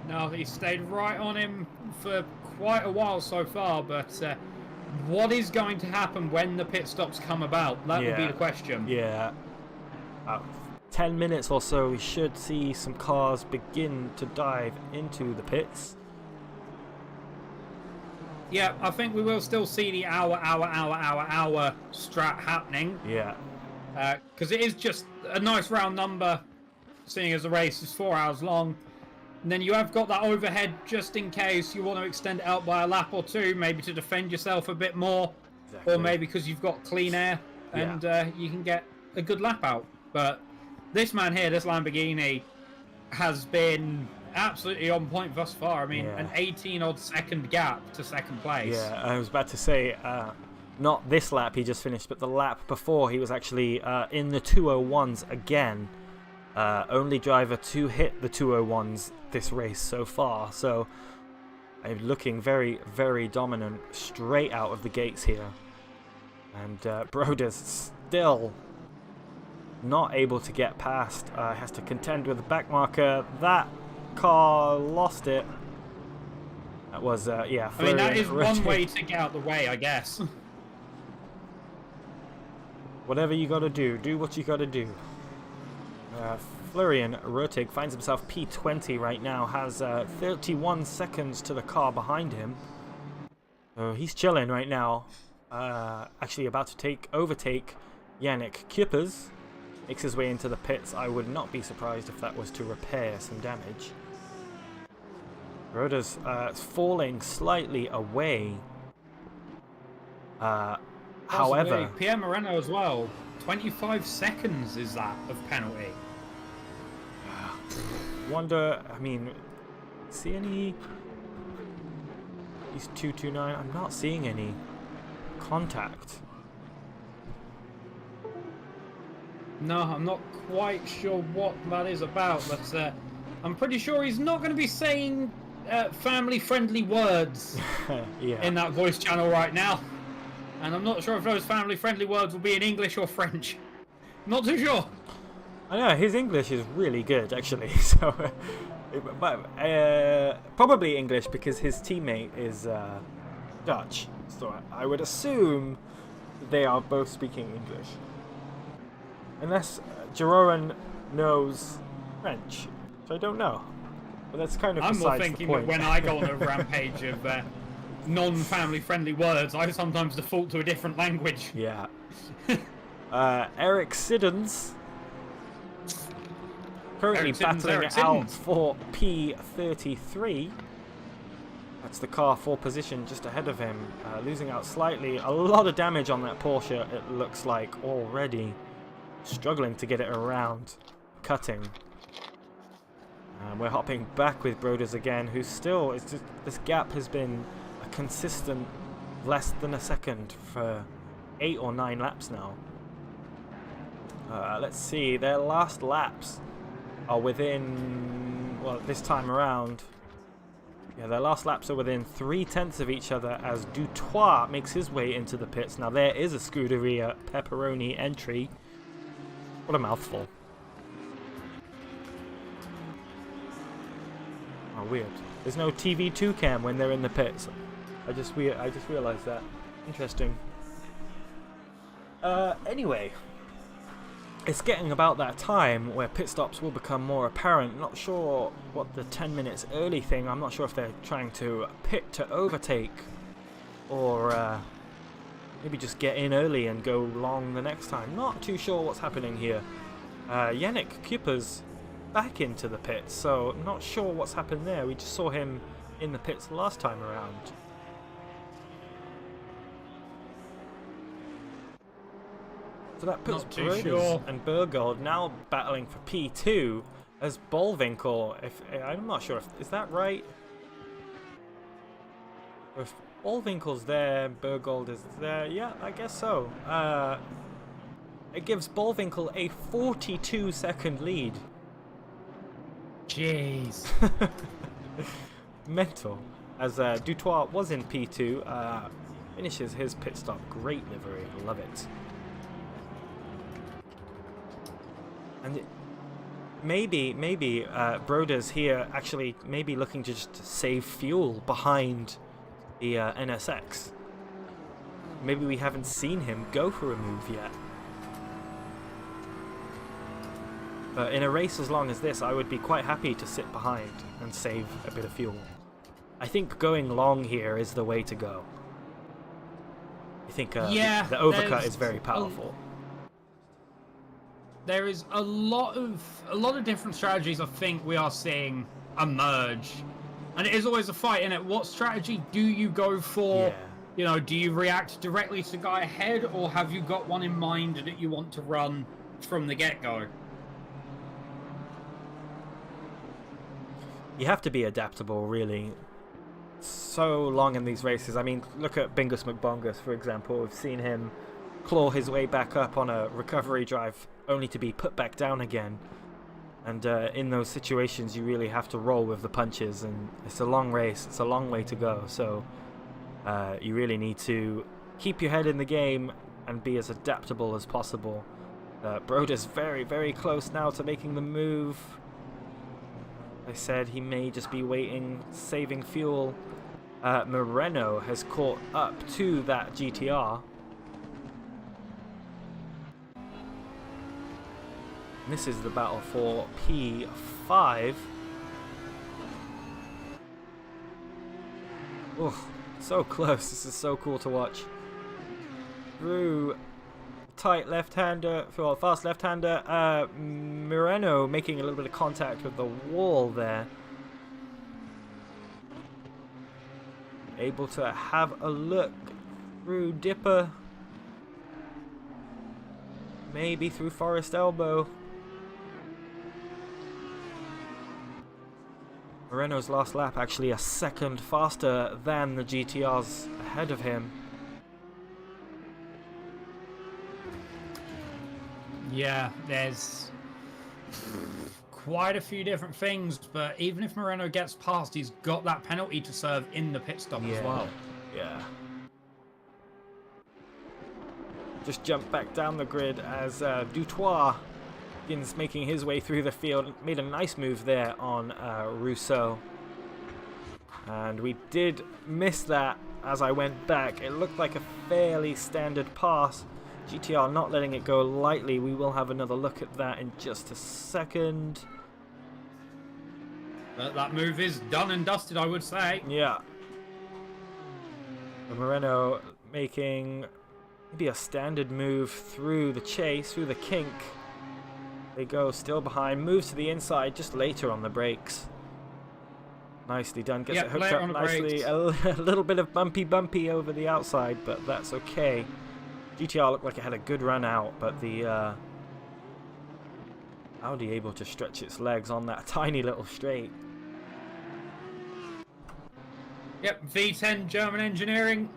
No, he stayed right on him for quite a while so far, but what is going to happen when the pit stops come about? That would be the question.
Yeah. 10 minutes or so, we should see some cars begin to dive into the pits.
Yeah, I think we will still see the hour strat happening.
Yeah.
Because it is just a nice round number, seeing as the race is 4 hours long. And then you have got that overhead just in case you want to extend it out by a lap or two, maybe to defend yourself a bit more. Exactly. Or maybe because you've got clean air and you can get a good lap out. But this man here, this Lamborghini, has been absolutely on point thus far. I mean, an 18-odd second gap to second place.
Yeah, I was about to say, not this lap he just finished, but the lap before he was actually in the 201s again. Only driver to hit the 201s this race so far, so looking very, very dominant straight out of the gates here. And Broders still not able to get past, has to contend with the back marker. That car lost it. That was, yeah.
I mean, that is one way to get out the way, I guess.
Whatever you gotta do, do what you gotta do. Florian Rotig finds himself P20 right now, has 31 seconds to the car behind him. So he's chilling right now. Actually about to overtake Yannick Kuipers. Makes his way into the pits. I would not be surprised if that was to repair some damage. Broders falling slightly away. However,
Pierre Moreno as well. 25 seconds is that of penalty.
Wonder, I mean, see any? He's 229. I'm not seeing any. contact.
No, I'm not quite sure what that is about, but I'm pretty sure he's not going to be saying family-friendly words
Yeah.
in that voice channel right now. And I'm not sure if those family-friendly words will be in English or French. Not too sure.
I know, his English is really good, actually. So, probably English because his teammate is Dutch. So I would assume they are both speaking English. Unless Jeroen knows French, which I don't know. But that's kind of
I'm more
besides
thinking
the point.
that when I go on a rampage of non-family friendly words, I sometimes default to a different language.
Yeah. Eric Siddons currently battling out for P33. That's the car for position just ahead of him, losing out slightly. A lot of damage on that Porsche, it looks like, already. Struggling to get it around, cutting. And we're hopping back with Broders again, who's still, it's just, this gap has been a consistent less than a second for 8 or 9 laps now. Let's see, their last laps are within, well, this time around, yeah, their last laps are within 3/10 of each other as Dutoit makes his way into the pits. Now there is a Scuderia Pepperoni entry. What a mouthful. Oh, weird. There's no TV2 cam when they're in the pits. I just realized that. Interesting. Anyway, it's getting about that time where pit stops will become more apparent. Not sure what the 10 minutes early thing, I'm not sure if they're trying to pit to overtake or maybe just get in early and go long the next time. Not too sure what's happening here. Yannick Kuiper's back into the pits, so not sure what's happened there. We just saw him in the pits last time around. So that puts Broders and Burgold now battling for P2 as Bullwinkle. I'm not sure if is that right. If Bullwinkle's there, Burgold is there. Yeah, I guess so. It gives Bullwinkle a 42-second lead.
Jeez.
Mental. As Dutoit was in P2, finishes his pit stop. Great livery. Love it. And maybe Broders here actually maybe looking to just save fuel behind the NSX. Maybe we haven't seen him go for a move yet. But in a race as long as this, I would be quite happy to sit behind and save a bit of fuel. I think going long here is the way to go. I think the overcut is very powerful.
There is a lot of different strategies I think we are seeing emerge. And it is always a fight, innit? What strategy do you go for?
Yeah.
You know, do you react directly to the guy ahead, or have you got one in mind that you want to run from the get-go?
You have to be adaptable, really. So long in these races. I mean, look at Bingus McBongus, for example. We've seen him claw his way back up on a recovery drive, only to be put back down again. And in those situations, you really have to roll with the punches. And it's a long race. It's a long way to go. So you really need to keep your head in the game and be as adaptable as possible. Broders very, very close now to making the move. I said he may just be waiting, saving fuel. Moreno has caught up to that GTR. And this is the battle for P5. Oh, so close. This is so cool to watch. Through tight left-hander, for fast left-hander, Moreno making a little bit of contact with the wall there. Able to have a look through Dipper. Maybe through Forest Elbow. Moreno's last lap actually a second faster than the GTRs ahead of him.
Yeah, there's quite a few different things, but even if Moreno gets past, he's got that penalty to serve in the pit stop as well.
Yeah. Just jump back down the grid as Dutoit begins making his way through the field. Made a nice move there on Rousseau. And we did miss that as I went back. It looked like a fairly standard pass. GTR not letting it go lightly. We will have another look at that in just a second.
But that move is done and dusted, I would say.
Yeah. Moreno making maybe a standard move through the chase, through the kink. They go still behind, moves to the inside just later on the brakes. Nicely done, gets it hooked up nicely. A little bit of bumpy over the outside, but that's okay. GTR looked like it had a good run out, but the Audi able to stretch its legs on that tiny little straight.
Yep, V10 German engineering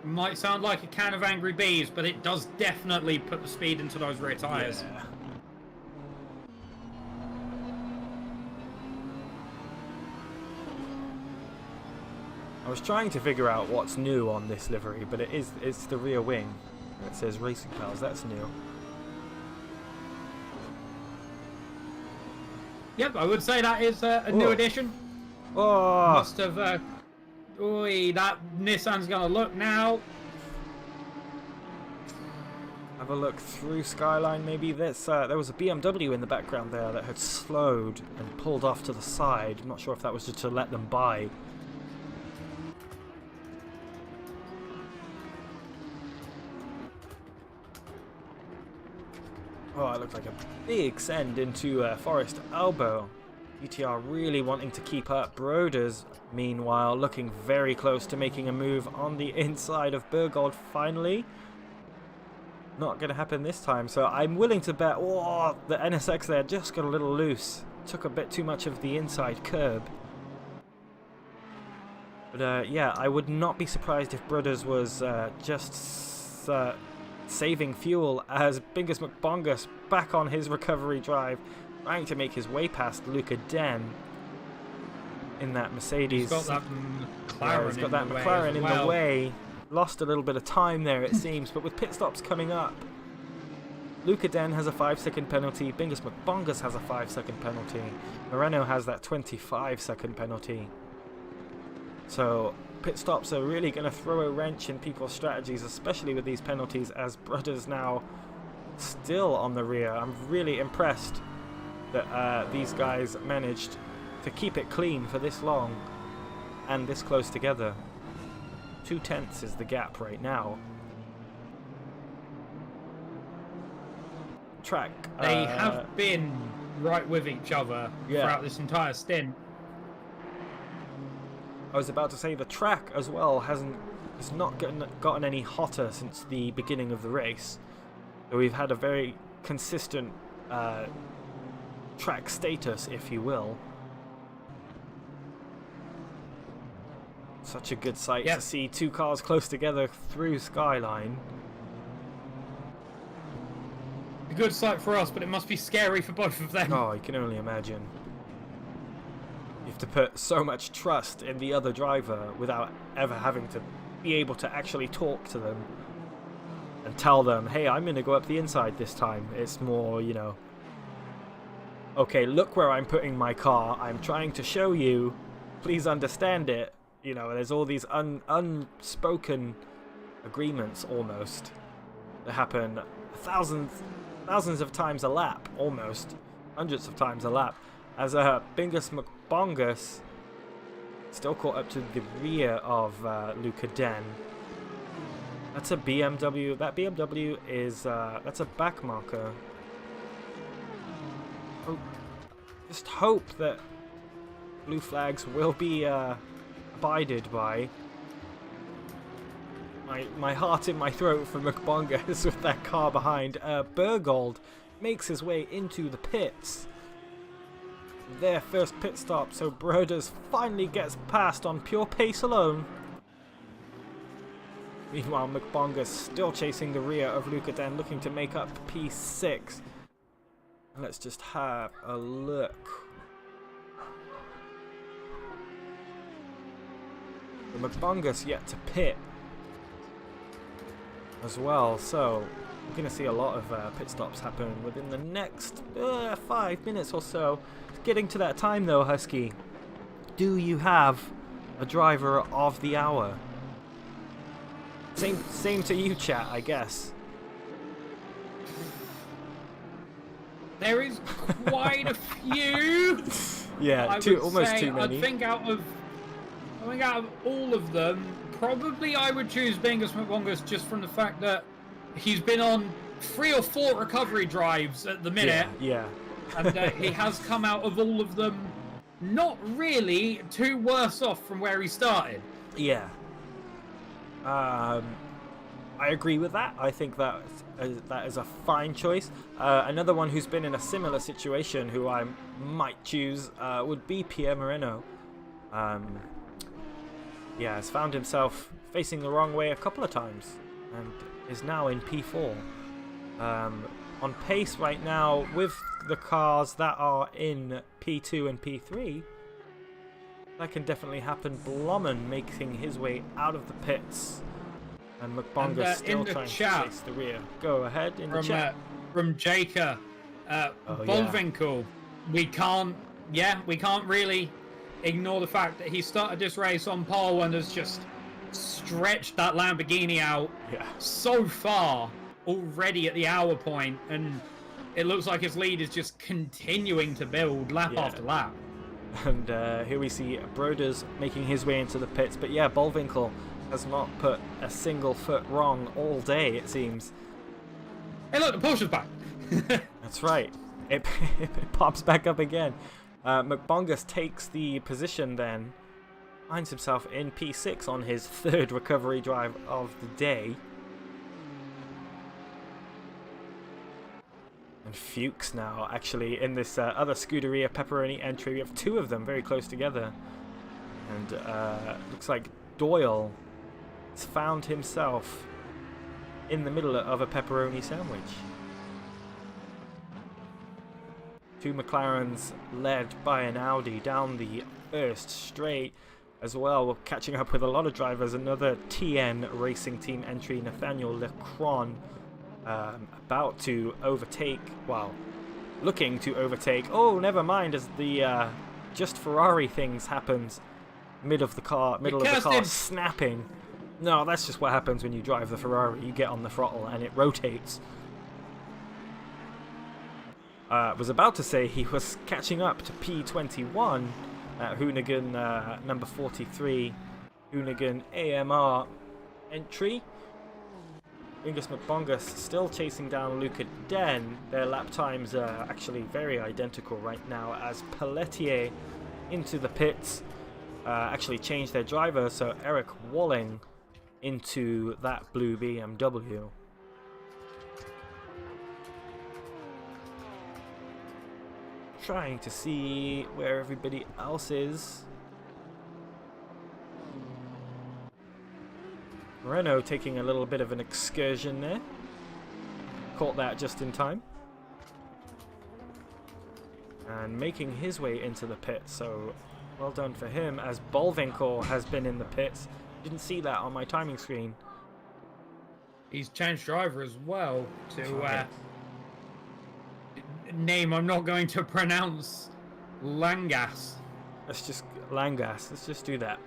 might sound like a can of angry bees, but it does definitely put the speed into those rear tyres.
Yeah. I was trying to figure out what's new on this livery, but it's the rear wing. It says Racing Pals, that's new.
Yep, I would say that is a new addition.
Oh!
Must have... Ooh, that Nissan's gonna look now.
Have a look through Skyline maybe. There was a BMW in the background there that had slowed and pulled off to the side. I'm not sure if that was just to let them by. Oh, it looked like a big send into Forest Elbow. GTR really wanting to keep up. Broders, meanwhile, looking very close to making a move on the inside of Bergold finally. Not going to happen this time, so I'm willing to bet, oh, the NSX there just got a little loose. Took a bit too much of the inside curb. But yeah, I would not be surprised if Broders was just saving fuel as Bingus McBongus back on his recovery drive, trying to make his way past Luca Den in that Mercedes.
He's got that McLaren,
in the way. Lost a little bit of time there, it seems, but with pit stops coming up, Luca Den has a 5-second penalty, Bingus McBongus has a 5-second penalty, Moreno has that 25-second penalty. So pit stops are really going to throw a wrench in people's strategies, especially with these penalties, as Brothers now still on the rear. I'm really impressed that these guys managed to keep it clean for this long and this close together. 0.2 is the gap right now. Track.
They have been right with each other throughout this entire stint.
I was about to say the track as well has not gotten any hotter since the beginning of the race. So we've had a very consistent track status, if you will. Such a good sight to see two cars close together through Skyline.
A good sight for us, but it must be scary for both of them.
Oh, you can only imagine. You have to put so much trust in the other driver without ever having to be able to actually talk to them and tell them, hey, I'm going to go up the inside this time. It's more, you know, okay, look where I'm putting my car. I'm trying to show you. Please understand it. You know, there's all these unspoken agreements almost that happen thousands of times a lap, almost hundreds of times a lap, as Bingus McBongus still caught up to the rear of Luca Den. That's a BMW. That BMW is that's a back marker. Just hope that blue flags will be abided by. My heart in my throat for McBongus with that car behind. Bergold makes his way into the pits. Their first pit stop, so Broders finally gets past on pure pace alone. Meanwhile, McBongus still chasing the rear of Luca Den, looking to make up P6. Let's just have a look. The McBongus yet to pit as well, so we're going to see a lot of pit stops happen within the next 5 minutes or so. It's getting to that time though, Husky. Do you have a driver of the hour? Same to you, chat, I guess.
There is quite a few.
Yeah, almost too many.
I think out of all of them, probably I would choose Bingus McBongus just from the fact that he's been on 3 or 4 recovery drives at the minute.
Yeah.
And he has come out of all of them not really too worse off from where he started.
Yeah. I agree with that. I think that is a fine choice. Another one who's been in a similar situation, who I might choose, would be Pierre Moreno. Yeah, has found himself facing the wrong way a couple of times, and is now in P4. On pace right now with the cars that are in P2 and P3. That can definitely happen. Blommen making his way out of the pits. And McBongus still trying to chase the rear. Go ahead in the chat.
From Jaker, Bullwinkle. We can't really ignore the fact that he started this race on pole and has just stretched that Lamborghini out so far already at the hour point, and it looks like his lead is just continuing to build lap after lap.
And here we see Broders making his way into the pits, but yeah, Bullwinkle has not put a single foot wrong all day, it seems.
Hey look, the Porsche's back.
That's right. It pops back up again. McBongus takes the position then, finds himself in P6 on his 3rd recovery drive of the day. And Fuchs now actually in this other Scuderia Pepperoni entry. We have 2 of them very close together. And looks like Doyle has found himself in the middle of a pepperoni sandwich. 2 McLarens led by an Audi down the first straight as well. We're catching up with a lot of drivers. Another TN Racing Team entry, Nathaniel Lecron, about to overtake, well, looking to overtake. Oh, never mind, as the just Ferrari things happens. Middle of the car snapping. No, that's just what happens when you drive the Ferrari. You get on the throttle and it rotates. Was about to say he was catching up to P21, Hoonigan number 43, Hoonigan AMR entry. Bingus McBongus still chasing down Luca Den. Their lap times are actually very identical right now, as Pelletier into the pits actually changed their driver, so Eric Walling into that blue BMW. Trying to see where everybody else is. Moreno taking a little bit of an excursion there. Caught that just in time. And making his way into the pit, so well done for him, as Bullwinkle has been in the pits. Didn't see that on my timing screen.
He's changed driver as well to name I'm not going to pronounce. Langas.
Let's just Let's just do that.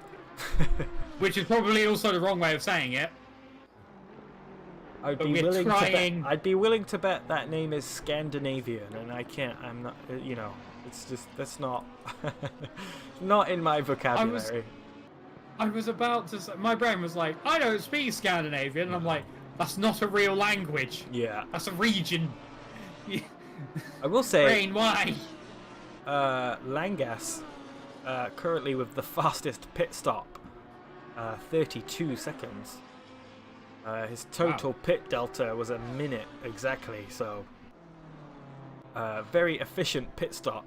Which is probably also the wrong way of saying it.
I'd be willing to bet that name is Scandinavian, and I can't. I'm not. You know, it's just that's not not in my vocabulary.
I was about to say, my brain was like, I don't speak Scandinavian, and I'm like, that's not a real language.
Yeah.
That's a region.
I will say,
Brain, why?
Langas, currently with the fastest pit stop, 32 seconds. His total pit delta was a minute exactly, so very efficient pit stop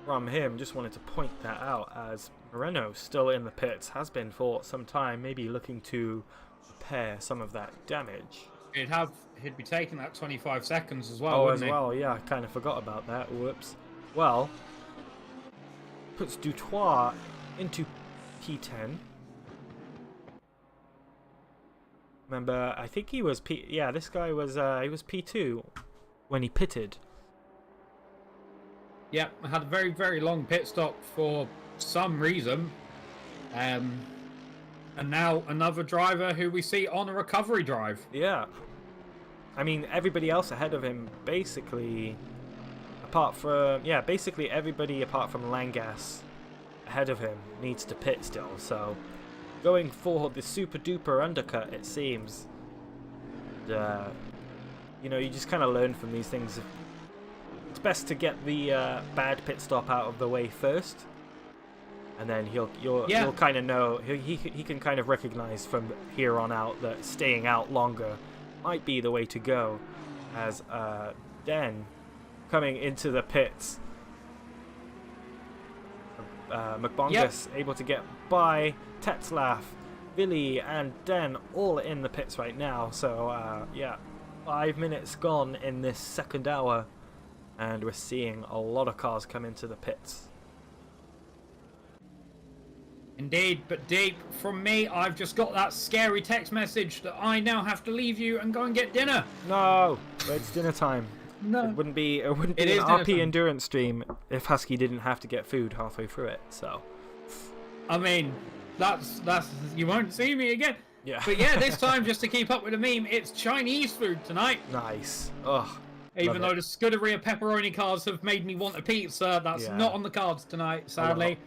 from him. Just wanted to point that out, as Moreno still in the pits, has been for some time, maybe looking to repair some of that damage.
He'd be taking that 25 seconds as well,
Oh, as
wouldn't he?
well, yeah, I kind of forgot about that. Whoops. Well, puts Dutoit into P10. Remember, I think he was P. Yeah, this guy was he was P2 when he pitted.
Yeah, I had a very, very long pit stop for some reason. And now another driver who we see on a recovery drive.
Yeah. I mean, everybody else ahead of him, basically, apart from... Yeah, basically everybody apart from Langas ahead of him needs to pit still, so... Going for the super-duper undercut, it seems. You know, you just kind of learn from these things. It's best to get the bad pit stop out of the way first. And then you'll kind of know, he can kind of recognize from here on out that staying out longer might be the way to go. As Den coming into the pits, McBongus able to get by Tetzlaff, Billy and Den all in the pits right now. So yeah, 5 minutes gone in this second hour, and we're seeing a lot of cars come into the pits.
Indeed, but Deep, from me, I've just got that scary text message that I now have to leave you and go and get dinner.
No, but it's dinner time.
No.
It wouldn't be an RP endurance stream if Husky didn't have to get food halfway through it. So,
I mean, that's you won't see me again.
yeah.
But yeah, this time, just to keep up with the meme, it's Chinese food tonight.
Nice. Ugh.
Even though the Scuderia pepperoni cars have made me want a pizza, that's not on the cards tonight, sadly.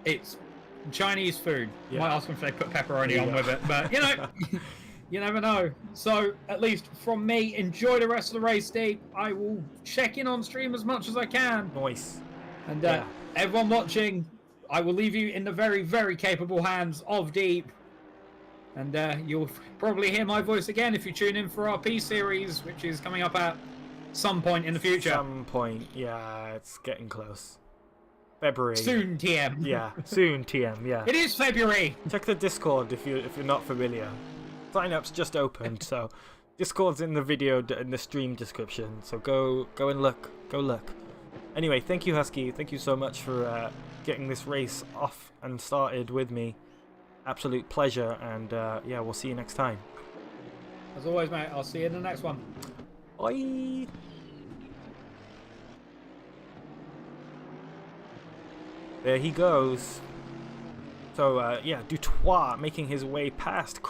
It's Chinese food.
Yeah.
Might ask them if they put pepperoni on with it, but you know, you never know. So, at least from me, enjoy the rest of the race, Deep. I will check in on stream as much as I can.
Nice.
And everyone watching, I will leave you in the very, very capable hands of Deep. And you'll probably hear my voice again if you tune in for our P series, which is coming up at some point in the future.
Some point, yeah, it's getting close. February.
Soon, TM.
Yeah, soon, TM. Yeah.
It is February.
Check the Discord if you're not familiar. Sign-up's just opened, so Discord's in the video in the stream description. So go and look. Go look. Anyway, thank you, Husky. Thank you so much for getting this race off and started with me. Absolute pleasure, and yeah, we'll see you next time.
As always, mate, I'll see you in the next one.
Bye. There he goes. So, yeah, Dutoit making his way past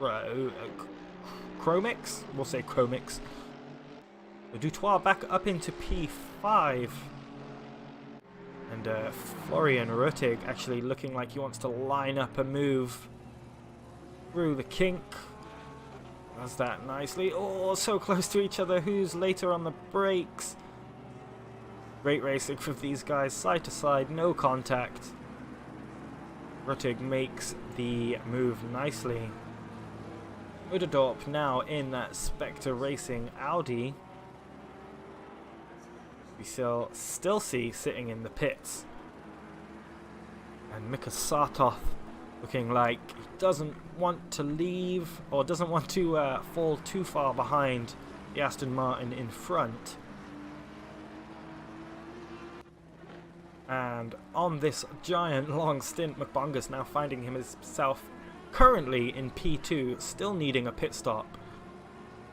Chromix? We'll say Chromix. So Dutoit back up into P5. And Florian Ruttig actually looking like he wants to line up a move through the kink. Does that nicely. Oh, so close to each other. Who's later on the brakes? Great racing for these guys, side to side, no contact. Ruttig makes the move nicely. Uderdorp now in that Spectre Racing Audi. We still see sitting in the pits. And Mika Sartoth looking like he doesn't want to leave, or doesn't want to fall too far behind the Aston Martin in front. And on this giant long stint, McBongus now finding himself currently in P2, still needing a pit stop.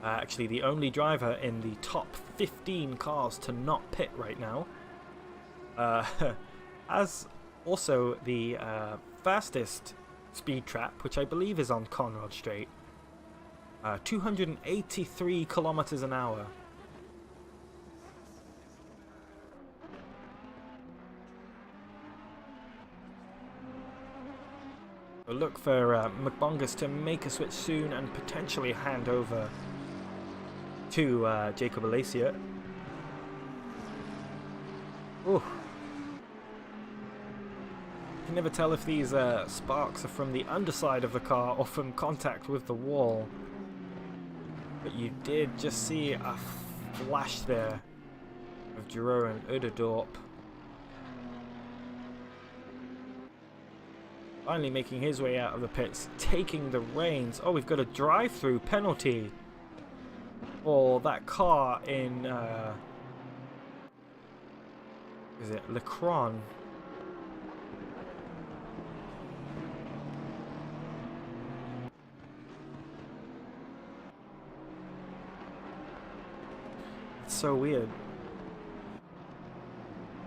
Actually, the only driver in the top 15 cars to not pit right now. As also the fastest speed trap, which I believe is on Conrad Straight. 283 kilometers an hour. Look for McBongus to make a switch soon and potentially hand over to Jacob Alacia. Ooh. You can never tell if these sparks are from the underside of the car or from contact with the wall. But you did just see a flash there of Giro and Uderdorp. Finally making his way out of the pits, taking the reins. Oh, we've got a drive-through penalty for that car in, is it Lecron? It's so weird.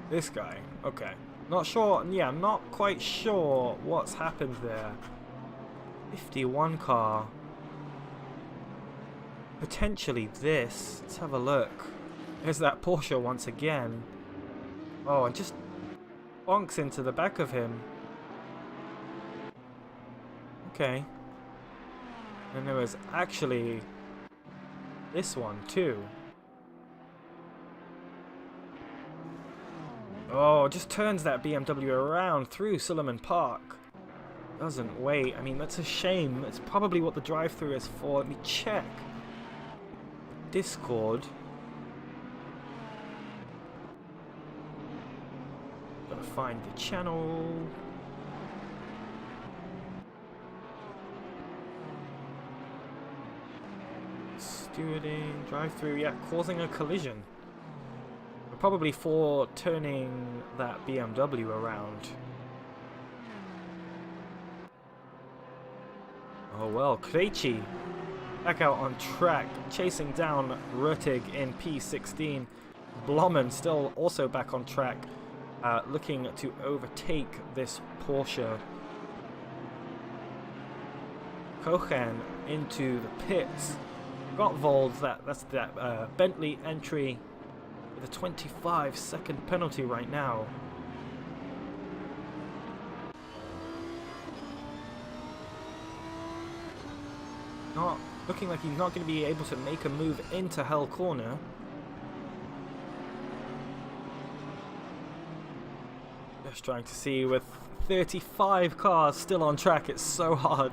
This guy, okay. Not sure, yeah, I'm not quite sure what's happened there. 51 car. Potentially this. Let's have a look. There's that Porsche once again. Oh, and just bonks into the back of him. Okay. And there was actually this one too. Oh, just turns that BMW around through Suleiman Park. Doesn't wait. I mean, that's a shame. That's probably what the drive-through is for. Let me check. Discord. Gotta find the channel. Stewarding, drive-through, yeah, causing a collision. Probably for turning that BMW around. Oh well, Krejci back out on track, chasing down Ruttig in P16. Blommen still also back on track, looking to overtake this Porsche. Kochen into the pits. Gottwald, that's that Bentley entry with a 25-second penalty right now. Not looking like he's not going to be able to make a move into Hell Corner. Just trying to see, with 35 cars still on track, it's so hard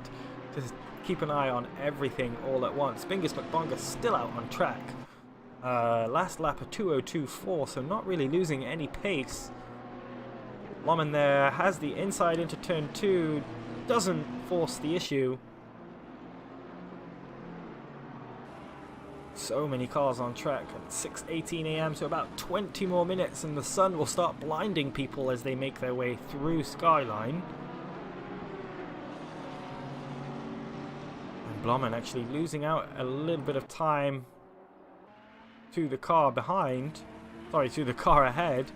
to keep an eye on everything all at once. Bingus McBongus still out on track. Last lap a 2:02.4, so not really losing any pace. Blommen there has the inside into turn 2, doesn't force the issue. So many cars on track at 6:18 AM, so about 20 more minutes and the sun will start blinding people as they make their way through Skyline. And Blommen actually losing out a little bit of time to the car behind. Sorry, to the car ahead.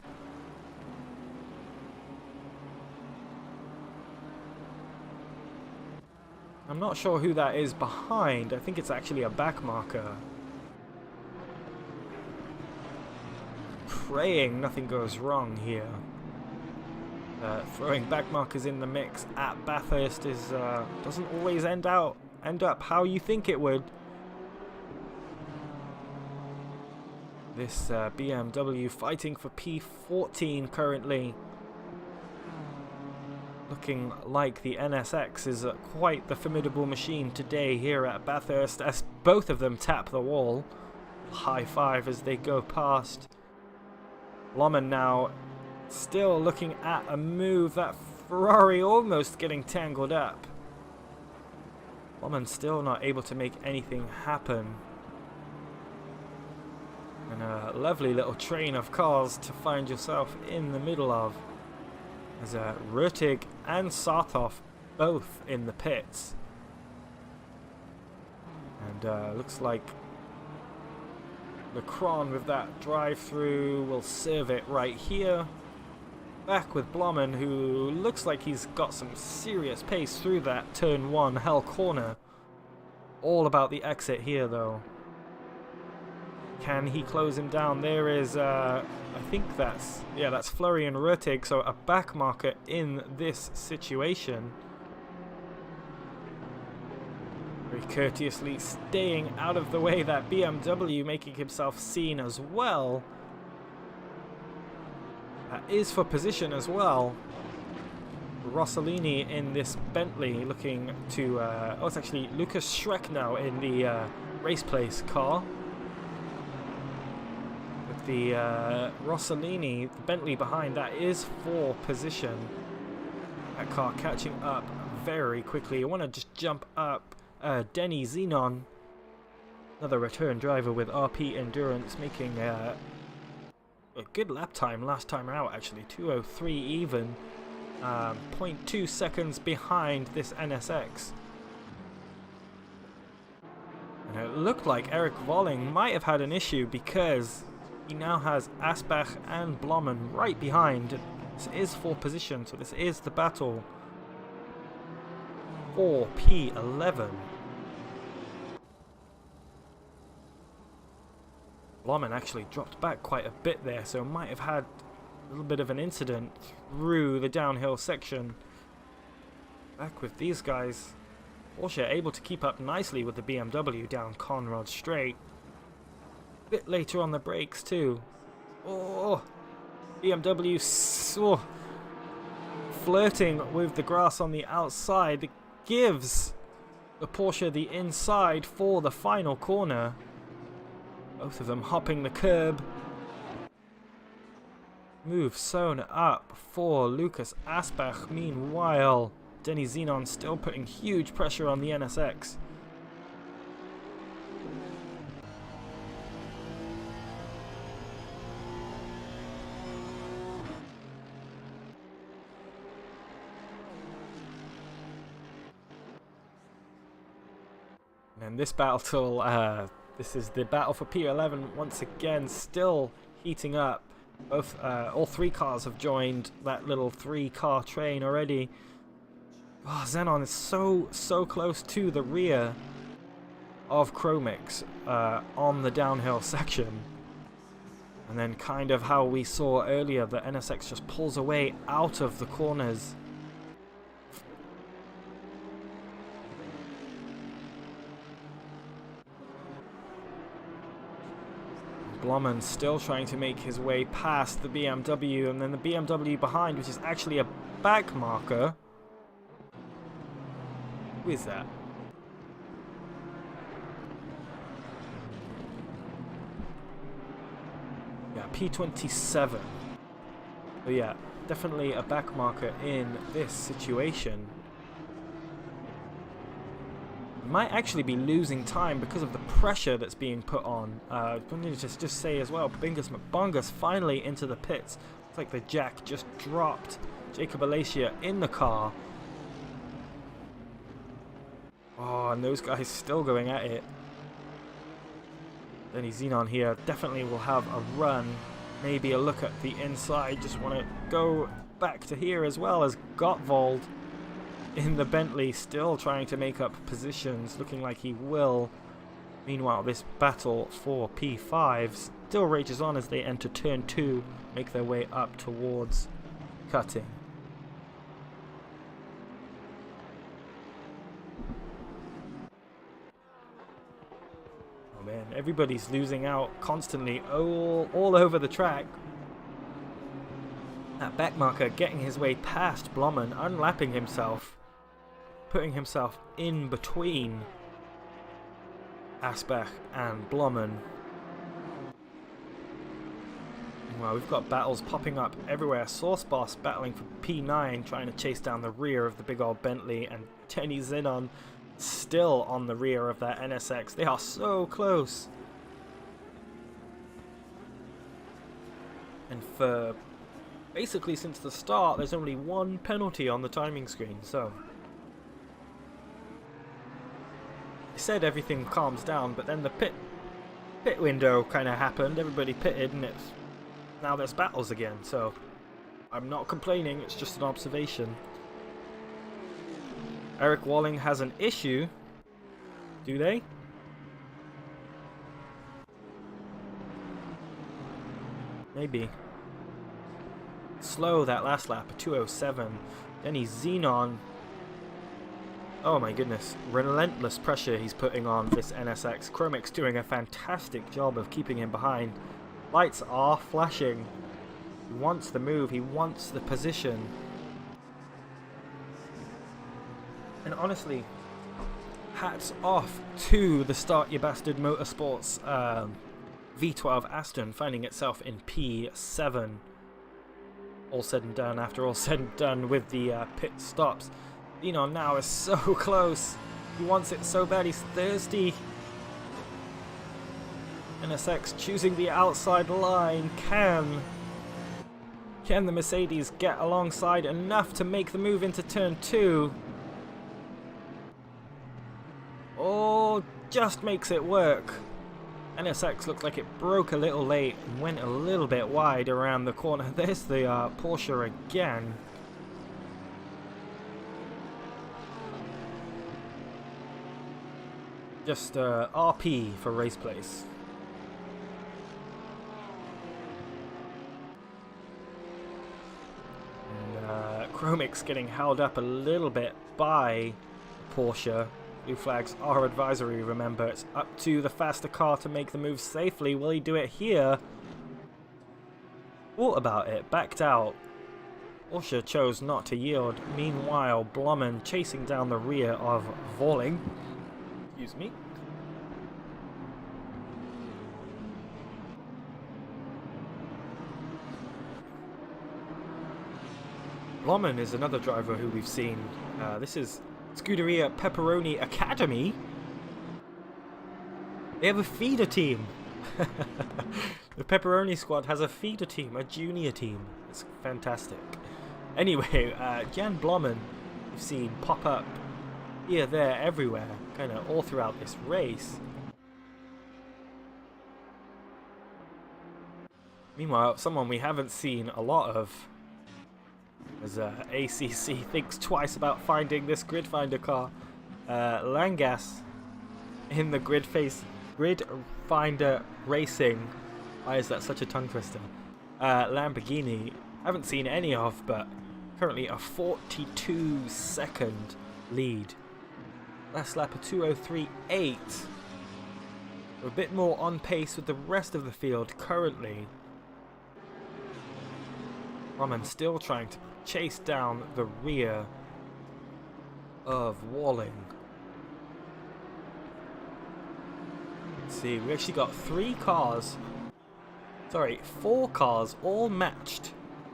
I'm not sure who that is behind. I think it's actually a back marker. Praying nothing goes wrong here. Throwing back markers in the mix at Bathurst is doesn't always end up how you think it would. This BMW fighting for P14 currently. Looking like the NSX is quite the formidable machine today here at Bathurst, as both of them tap the wall. High five as they go past. Blommen now still looking at a move. That Ferrari almost getting tangled up. Blommen still not able to make anything happen. And a lovely little train of cars to find yourself in the middle of. As Ruttig and Sartov both in the pits. And looks like Lecron with that drive-through will serve it right here. Back with Blommen, who looks like he's got some serious pace through that turn 1 Hell Corner. All about the exit here though. Can he close him down? There is, I think that's Florian Ruttig, so a back marker in this situation. Very courteously staying out of the way, that BMW making himself seen as well. That is for position as well. Rossellini in this Bentley looking to, oh, it's actually Lucas Schreck now in the race place car. The Rossellini, the Bentley behind, that is for position. That car catching up very quickly. I want to just jump up. Denny Xenon, another return driver with RP Endurance, making a good lap time last time out, actually. 2:03 even. 0.2 seconds behind this NSX. And it looked like Eric Volling might have had an issue because he now has Asbach and Blommen right behind. This is for position, so this is the battle for P11. Blommen actually dropped back quite a bit there, so might have had a little bit of an incident through the downhill section. Back with these guys. Porsche able to keep up nicely with the BMW down Conrad Straight. A bit later on the brakes too. Oh, BMW flirting with the grass on the outside. It gives the Porsche the inside for the final corner. Both of them hopping the curb. Move sewn up for Lucas Asbach. Meanwhile, Denny Xenon still putting huge pressure on the NSX. And this battle, this is the battle for P11 once again, still heating up. Both, all three cars have joined that little 3-car train already. Oh, Xenon is so close to the rear of Chromix on the downhill section. And then kind of how we saw earlier, the NSX just pulls away out of the corners. Blommen still trying to make his way past the BMW, and then the BMW behind, which is actually a back marker. Who is that? Yeah, P27. So yeah, definitely a back marker in this situation. Might actually be losing time because of the pressure that's being put on. I wanted to just say as well, Bingus McBungus finally into the pits. Looks like the jack just dropped Jacob Alacia in the car. Oh, and those guys still going at it. Denny Xenon here definitely will have a run. Maybe a look at the inside. Just want to go back to here as well as Gottwald in the Bentley, still trying to make up positions, looking like he will. Meanwhile, this battle for P5 still rages on as they enter turn 2, make their way up towards cutting. Oh man, everybody's losing out constantly all over the track. That back marker getting his way past Blommen, unlapping himself, putting himself in between Asbach and Blommen. Well, we've got battles popping up everywhere. Sauce Boss battling for P9, trying to chase down the rear of the big old Bentley, and Denny Xenon still on the rear of that NSX. They are so close. And for basically since the start, there's only one penalty on the timing screen, so I said everything calms down, but then the pit window kind of happened. Everybody pitted, and it's now there's battles again. So I'm not complaining. It's just an observation. Eric Walling has an issue. Do they? Maybe. Slow that last lap, 2:07. Denny Xenon. Oh my goodness, relentless pressure he's putting on this NSX. Chromix doing a fantastic job of keeping him behind. Lights are flashing. He wants the move, he wants the position. And honestly, hats off to the Start Ya Bastard Motorsports V12 Aston finding itself in P7. all said and done, after all said and done with the pit stops. Leon now is so close. He wants it so bad, he's thirsty. NSX choosing the outside line. Can the Mercedes get alongside enough to make the move into turn 2? Oh, just makes it work. NSX looked like it broke a little late and went a little bit wide around the corner. There's the Porsche again. Just RP for race place. And Chromix getting held up a little bit by Porsche. Blue flags are advisory, remember. It's up to the faster car to make the move safely. Will he do it here? Thought about it, backed out. Porsche chose not to yield. Meanwhile, Blommen chasing down the rear of Vorling. Excuse me. Blommen is another driver who we've seen. This is Scuderia Pepperoni Academy. They have a feeder team. The Pepperoni squad has a feeder team, a junior team. It's fantastic. Anyway, Jan Blommen we've seen pop up here, there, everywhere, kind of all throughout this race. Meanwhile, someone we haven't seen a lot of, as ACC thinks twice about finding this grid finder car. Langas in the grid finder racing. Why is that such a tongue twister? Lamborghini, haven't seen any of, but currently a 42-second lead. Last lap a 2:03.8. A bit more on pace with the rest of the field currently. Roman still trying to chase down the rear of Walling. Let's see, we actually got 4 cars all matched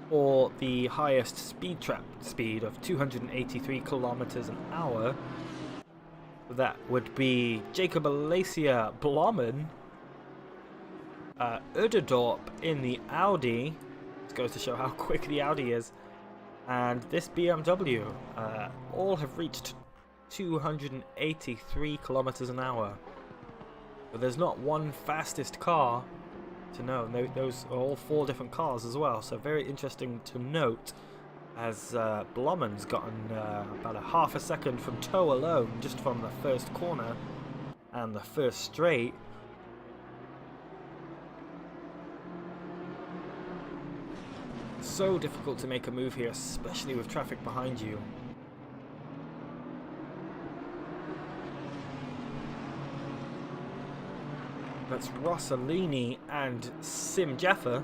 for the highest speed trap speed of 283 kilometers an hour. That would be Jacob Alacia Blommen, Uderdorp in the Audi. This goes to show how quick the Audi is. And this BMW, all have reached 283 kilometers an hour. But there's not one fastest car to know. Those are all 4 different cars as well. So very interesting to note, as Blommen's gotten about a half a second from toe alone, just from the first corner and the first straight. So difficult to make a move here, especially with traffic behind you. That's Rossellini and Sim Jaffa.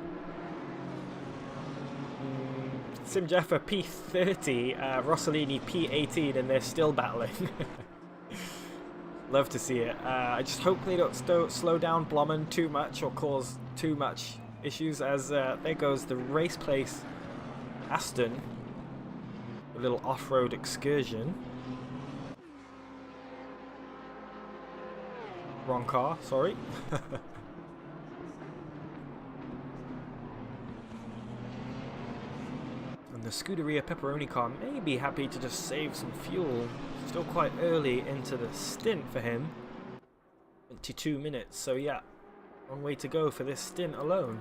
Sim Jaffa P30, Rossellini P18, and they're still battling. Love to see it. I just hope they don't slow down Blommen too much or cause too much issues, as there goes the race place Aston, a little off-road excursion. Wrong car, sorry. And the Scuderia Pepperoni car may be happy to just save some fuel. Still quite early into the stint for him. 22 minutes, so yeah. Long way to go for this stint alone.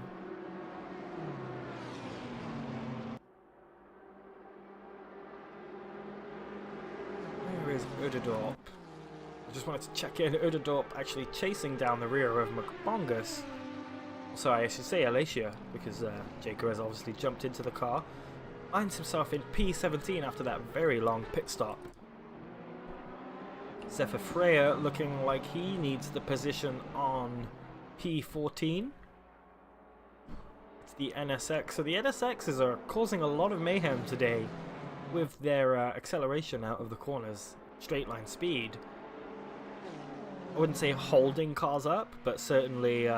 Where is Uderdorp? I just wanted to check in. Uderdorp actually chasing down the rear of McBongus. Sorry, I should say Alacia, because Jaco has obviously jumped into the car. Finds himself in P17 after that very long pit stop. Zephyr Freya looking like he needs the position on P14. It's the NSX. So the NSXs are causing a lot of mayhem today with their acceleration out of the corners, straight line speed. I wouldn't say holding cars up, but certainly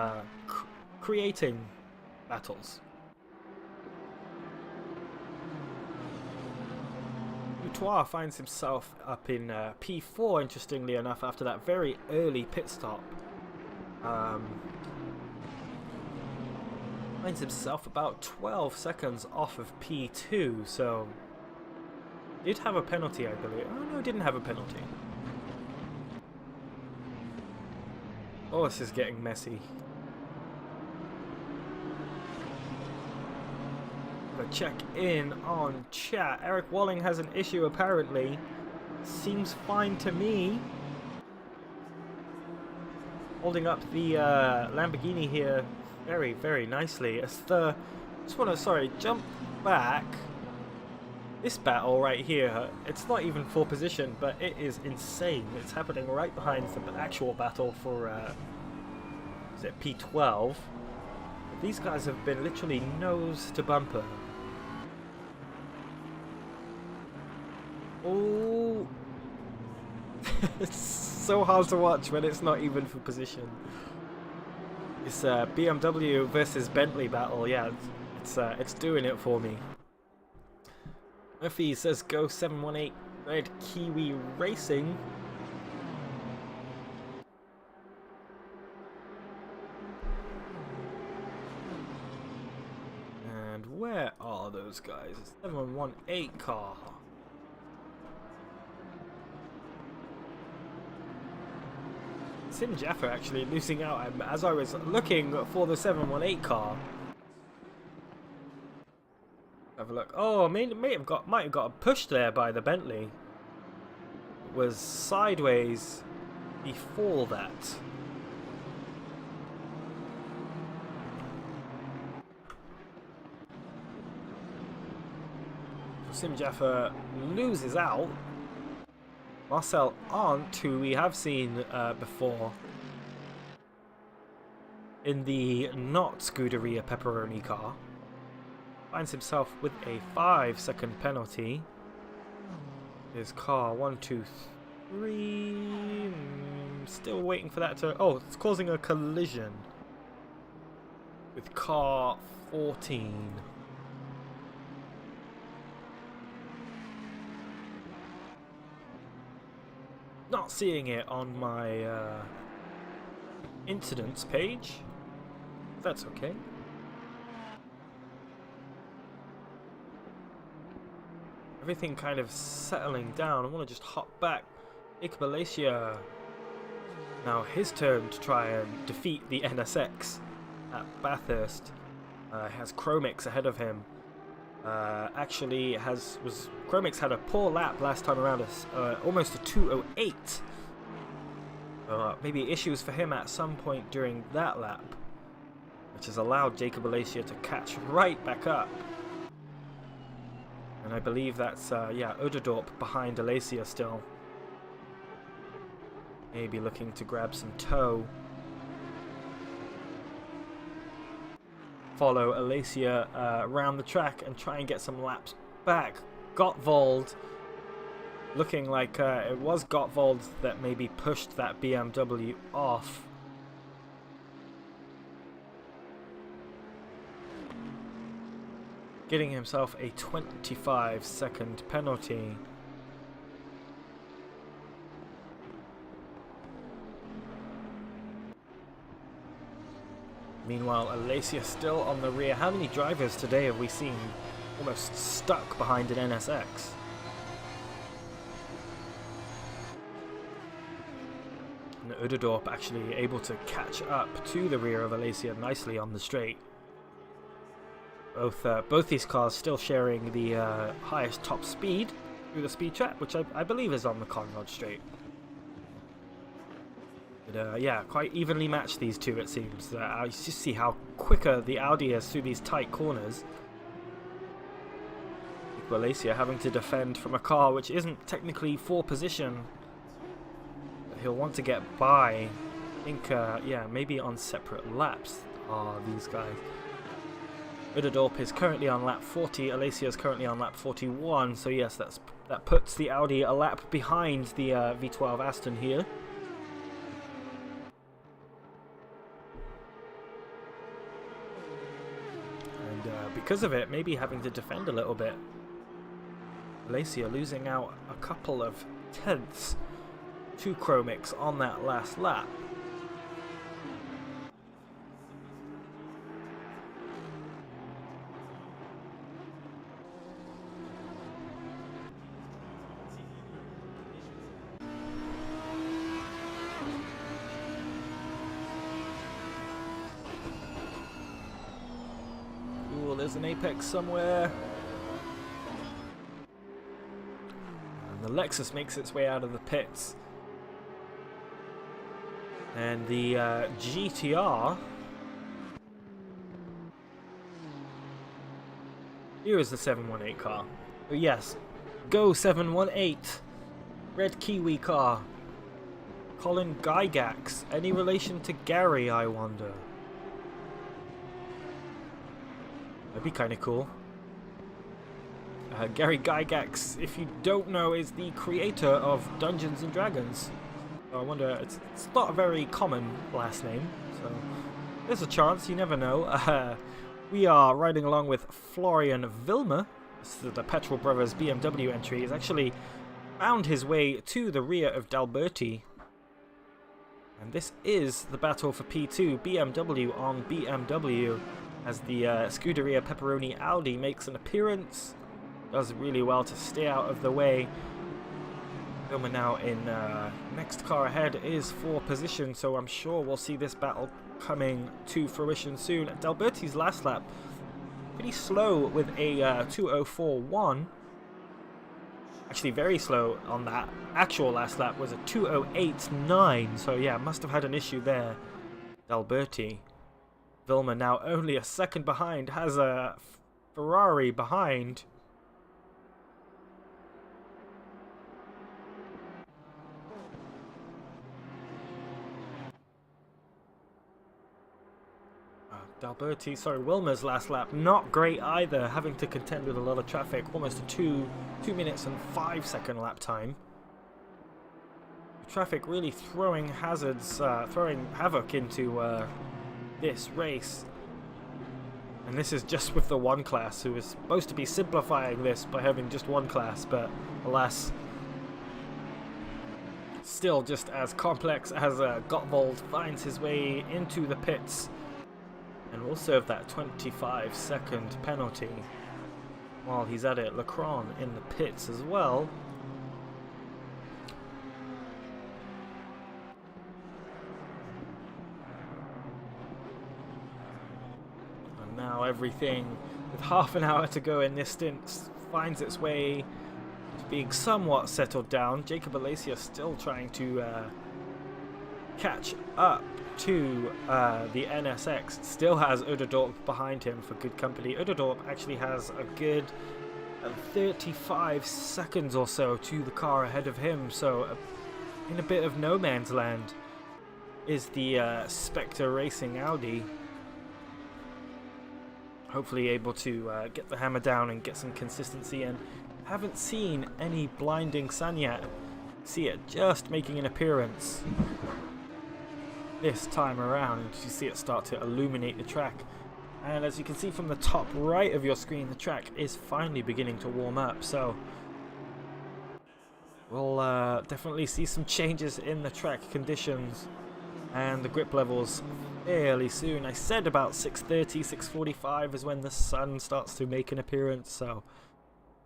creating battles. Boutoir finds himself up in P4, interestingly enough, after that very early pit stop. Finds himself about 12 seconds off of P2, so did have a penalty, I believe. Oh no, didn't have a penalty. Oh, this is getting messy. But check in on chat. Eric Walling has an issue apparently. Seems fine to me. Holding up the Lamborghini here very, very nicely. As the just want to jump back. This battle right here, it's not even for position, but it is insane. It's happening right behind the actual battle for is it P12. These guys have been literally nose to bumper. Oh, it's so hard to watch when it's not even for position. This BMW versus Bentley battle, yeah, it's doing it for me. Murphy says go 718 Red Kiwi Racing. And where are those guys? 718 car. Sim Jaffa actually losing out as I was looking for the 718 car. Have a look. Oh, might have got pushed there by the Bentley. It was sideways before that. Sim Jaffa loses out. Marcel Arndt, who we have seen before in the not Scuderia Pepperoni car, finds himself with a 5-second penalty. His car 1, 2, 3. Still waiting for that to. Oh, it's causing a collision with car 14. Not seeing it on my incidents page. That's okay. Everything kind of settling down. I want to just hop back. Jacob Alacia. Now his turn to try and defeat the NSX at Bathurst. Has Chromix ahead of him. Actually Chromix had a poor lap last time around, almost a 2:08. Maybe issues for him at some point during that lap, which has allowed Jacob Alacia to catch right back up. And I believe that's Oderdorp behind Alacia still. Maybe looking to grab some toe. Follow Alacia around the track and try and get some laps back. Gottwald, looking like it was Gottwald that maybe pushed that BMW off. Getting himself a 25-second penalty. Meanwhile, Alacia still on the rear. How many drivers today have we seen almost stuck behind an NSX? And Oderdorp actually able to catch up to the rear of Alacia nicely on the straight. Both these cars still sharing the highest top speed through the speed trap, which I believe is on the Conrad straight. But yeah, quite evenly matched these two, it seems. I just see how quicker the Audi is through these tight corners. Alacia having to defend from a car which isn't technically for position. But he'll want to get by. I think, yeah, maybe on separate laps are these guys. Oderdorp is currently on lap 40, Alacia is currently on lap 41, so yes, that puts the Audi a lap behind the V12 Aston here. And because of it, maybe having to defend a little bit. Glacier losing out a couple of tenths to Chromix on that last lap. Ooh, there's an apex somewhere. The Lexus makes its way out of the pits, and the GTR, here is the 718 car. Oh yes, go 718, red Kiwi car. Colin Gygax, any relation to Gary, I wonder? That'd be kind of cool. Gary Gygax, if you don't know, is the creator of Dungeons and Dragons. So I wonder, it's not a very common last name, so there's a chance, you never know. We are riding along with Florian Vilmer. This is the Petrol Brothers BMW entry. He's actually found his way to the rear of D'Alberti. And this is the battle for P2, BMW on BMW, as the Scuderia Pepperoni Audi makes an appearance. Does really well to stay out of the way. Vilmer now in next car ahead is for position, so I'm sure we'll see this battle coming to fruition soon. D'Alberti's last lap, pretty slow with a 2:04.1. Actually very slow on that. Actual last lap was a 2:08.9, so yeah, must have had an issue there. D'Alberti. Vilmer now only a second behind, has a Ferrari behind. D'Alberti, sorry, Wilmer's last lap, not great either, having to contend with a lot of traffic, almost a 2 minutes and 5 second lap time. Traffic really throwing hazards, throwing havoc into this race. And this is just with the one class, who is supposed to be simplifying this by having just one class, but alas, still just as complex as Gottwald finds his way into the pits. And will serve that 25-second penalty while he's at it. Lacron in the pits as well. And now everything, with half an hour to go in this stint, finds its way to being somewhat settled down. Jacob Alacia still trying to catch up to the NSX. Still has Uderdorp behind him for good company. Uderdorp actually has a good 35 seconds or so to the car ahead of him, so in a bit of no man's land is the Spectre Racing Audi. Hopefully able to get the hammer down and get some consistency in. Haven't seen any blinding sun yet. See it just making an appearance this time around. You see it start to illuminate the track, and as you can see from the top right of your screen, the track is finally beginning to warm up, so we'll definitely see some changes in the track conditions and the grip levels fairly soon. I said about 6:30, 6:45 is when the sun starts to make an appearance, so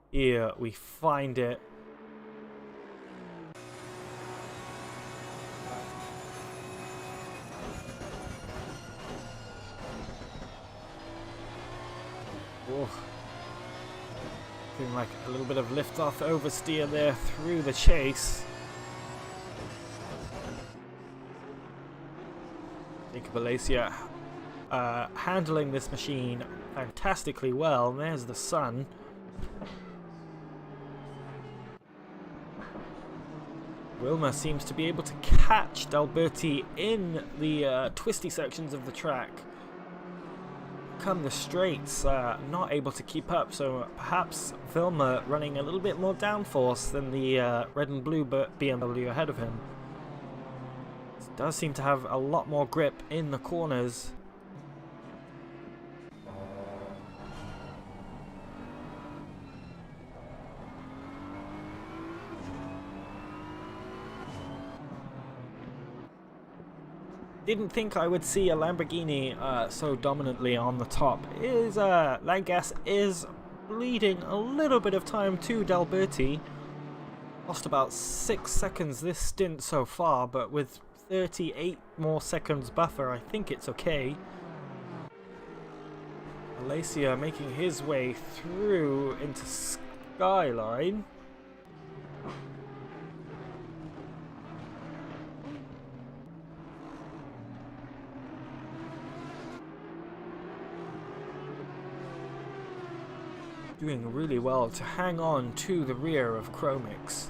here we find it. Oh. Feeling like a little bit of lift-off oversteer there through the chase. Jacob Alacia handling this machine fantastically well. And there's the sun. Wilmer seems to be able to catch D'Alberti in the twisty sections of the track. Come the straights, not able to keep up, so perhaps Vilmer running a little bit more downforce than the red and blue BMW ahead of him. It does seem to have a lot more grip in the corners. didn't think I would see a Lamborghini so dominantly on the top. Langas is bleeding a little bit of time to D'Alberti. Lost about 6 seconds this stint so far, but with 38 more seconds buffer, I think it's okay. Alacia making his way through into Skyline. Doing really well to hang on to the rear of Chromix.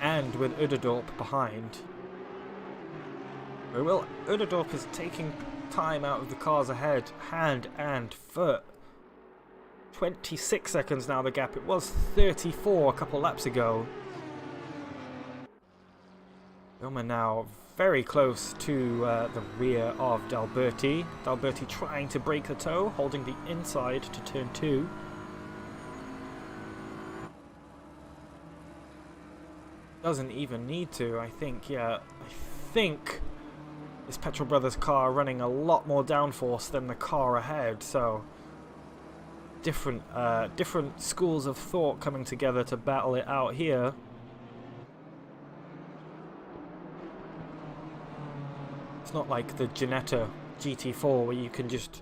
And with Uderdorp behind. Uderdorp is taking time out of the cars ahead, hand and foot. 26 seconds now the gap. It was 34 a couple laps ago. Wilma now very close to the rear of D'Alberti. D'Alberti trying to break the toe, holding the inside to turn 2. Doesn't even need to, I think. Yeah, I think this Petrol Brothers car running a lot more downforce than the car ahead, so different schools of thought coming together to battle it out here. It's not like the Ginetta GT4 where you can just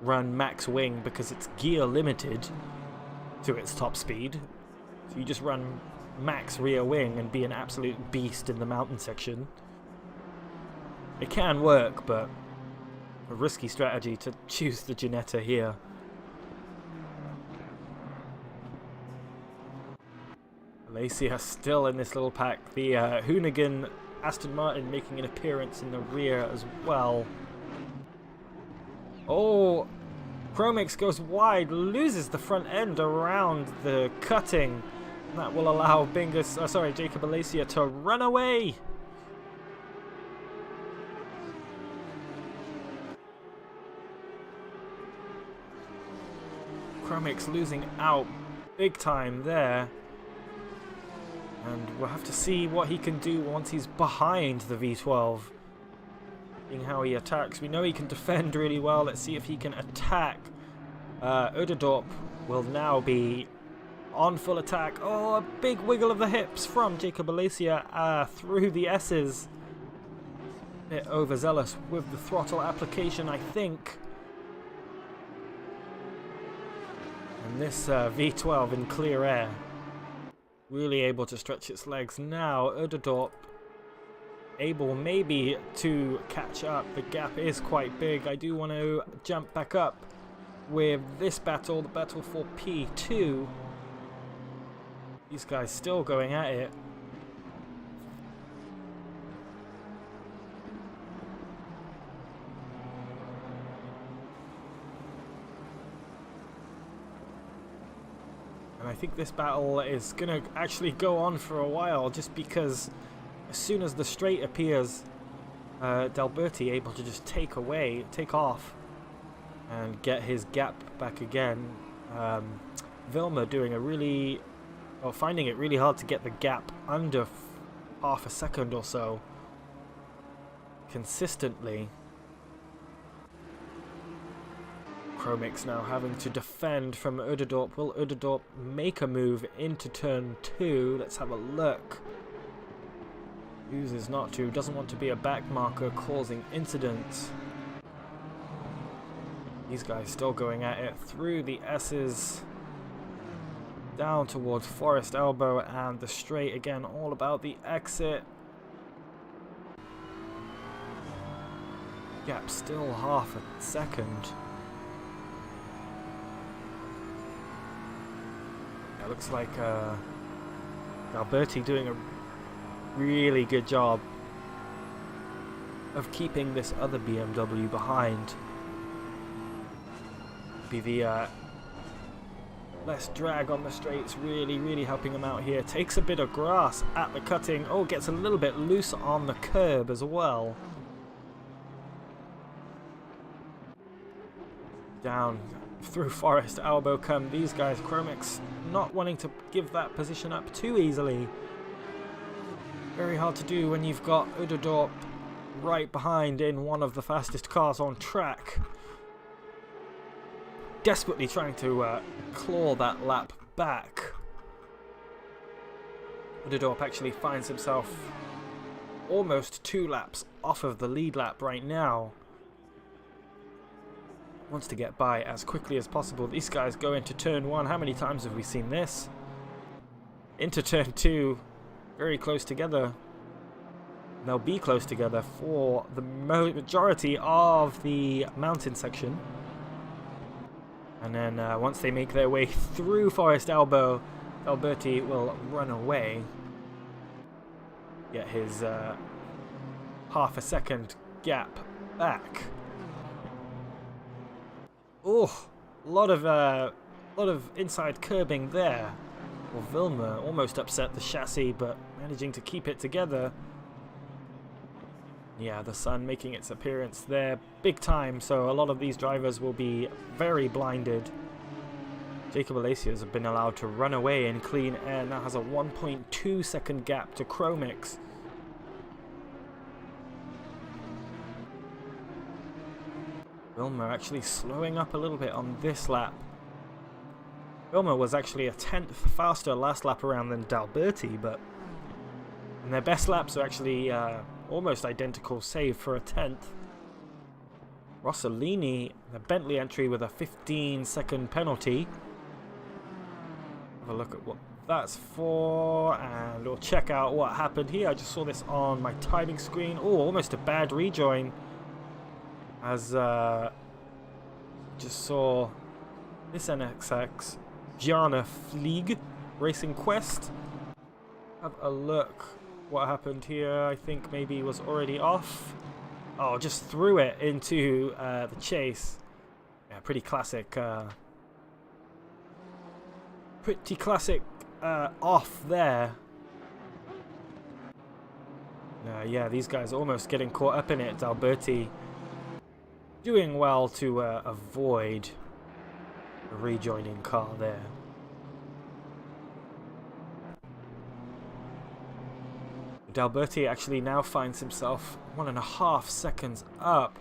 run max wing because it's gear limited to its top speed. So you just run max rear wing and be an absolute beast in the mountain section. It can work, but a risky strategy to choose the Ginetta here. Alacia still in this little pack. The Hoonigan Aston Martin making an appearance in the rear as well. Oh, Chromix goes wide, loses the front end around the cutting. That will allow Jacob Alacia to run away. Chromix losing out big time there. And we'll have to see what he can do once he's behind the V12. Seeing how he attacks. We know he can defend really well. Let's see if he can attack. Uderdorp will now be on full attack. Oh, a big wiggle of the hips from Jacob Alacia through the S's. A bit overzealous with the throttle application, I think. And this V12 in clear air. Really able to stretch its legs now. Uderdorp able maybe to catch up. The gap is quite big. I do want to jump back up with this battle, the battle for P2. These guys still going at it. And I think this battle is going to actually go on for a while, just because as soon as the straight appears, D'Alberti able to just take off and get his gap back again. Vilma doing finding it really hard to get the gap under half a second or so consistently. Chromix now having to defend from Uderdorp. Will Uderdorp make a move into turn 2? Let's have a look. Chooses not to. Doesn't want to be a back marker causing incidents. These guys still going at it through the S's. Down towards Forest Elbow and the straight again. All about the exit. Gap still half a second. It looks like D'Alberti doing a really good job of keeping this other BMW behind. Be the less drag on the straights, really helping him out here. Takes a bit of grass at the cutting. Oh, gets a little bit loose on the curb as well. Down through Forest Elbow come these guys. Chromix not wanting to give that position up too easily. Very hard to do when you've got Uderdorp right behind in one of the fastest cars on track. Desperately trying to claw that lap back. Udadorp actually finds himself almost 2 laps off of the lead lap right now. Wants to get by as quickly as possible. These guys go into turn 1. How many times have we seen this? Into turn 2. Very close together. They'll be close together for the majority of the mountain section. And then once they make their way through Forest Elbow, Alberti will run away. Get his half a second gap back. Oh, a lot of inside curbing there. Well, Vilma almost upset the chassis, but managing to keep it together. Yeah, the sun making its appearance there big time, so a lot of these drivers will be very blinded. Jacob Alacias have been allowed to run away in clean air, now has a 1.2 second gap to Chromix. Wilmer actually slowing up a little bit on this lap. Wilmer was actually a 10th faster last lap around than D'Alberti, but and their best laps are actually almost identical, save for a 10th. Rossellini, the Bentley entry with a 15-second penalty. Have a look at what that's for, and we'll check out what happened here. I just saw this on my timing screen. Oh, almost a bad rejoin. As just saw this NXX Gianna Flieg Racing Quest. Have a look what happened here. I think maybe he was already off. Oh, just threw it into the chase. Yeah, pretty classic. Pretty classic off there. Yeah, these guys almost getting caught up in it. Alberti doing well to avoid a rejoining car there. D'Alberti actually now finds himself 1.5 seconds up.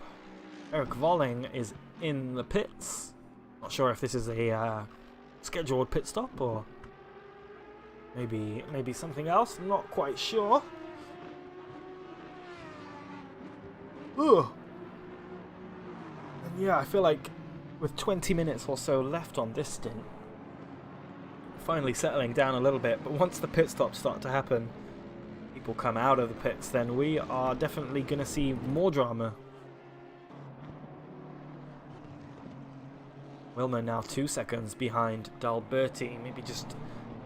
Eric Volling is in the pits. Not sure if this is a scheduled pit stop or maybe something else. I'm not quite sure. Ugh. And yeah, I feel like with 20 minutes or so left on this stint, finally settling down a little bit, but once the pit stops start to happen, people come out of the pits, then we are definitely going to see more drama. Wilmer now 2 seconds behind D'Alberti, maybe just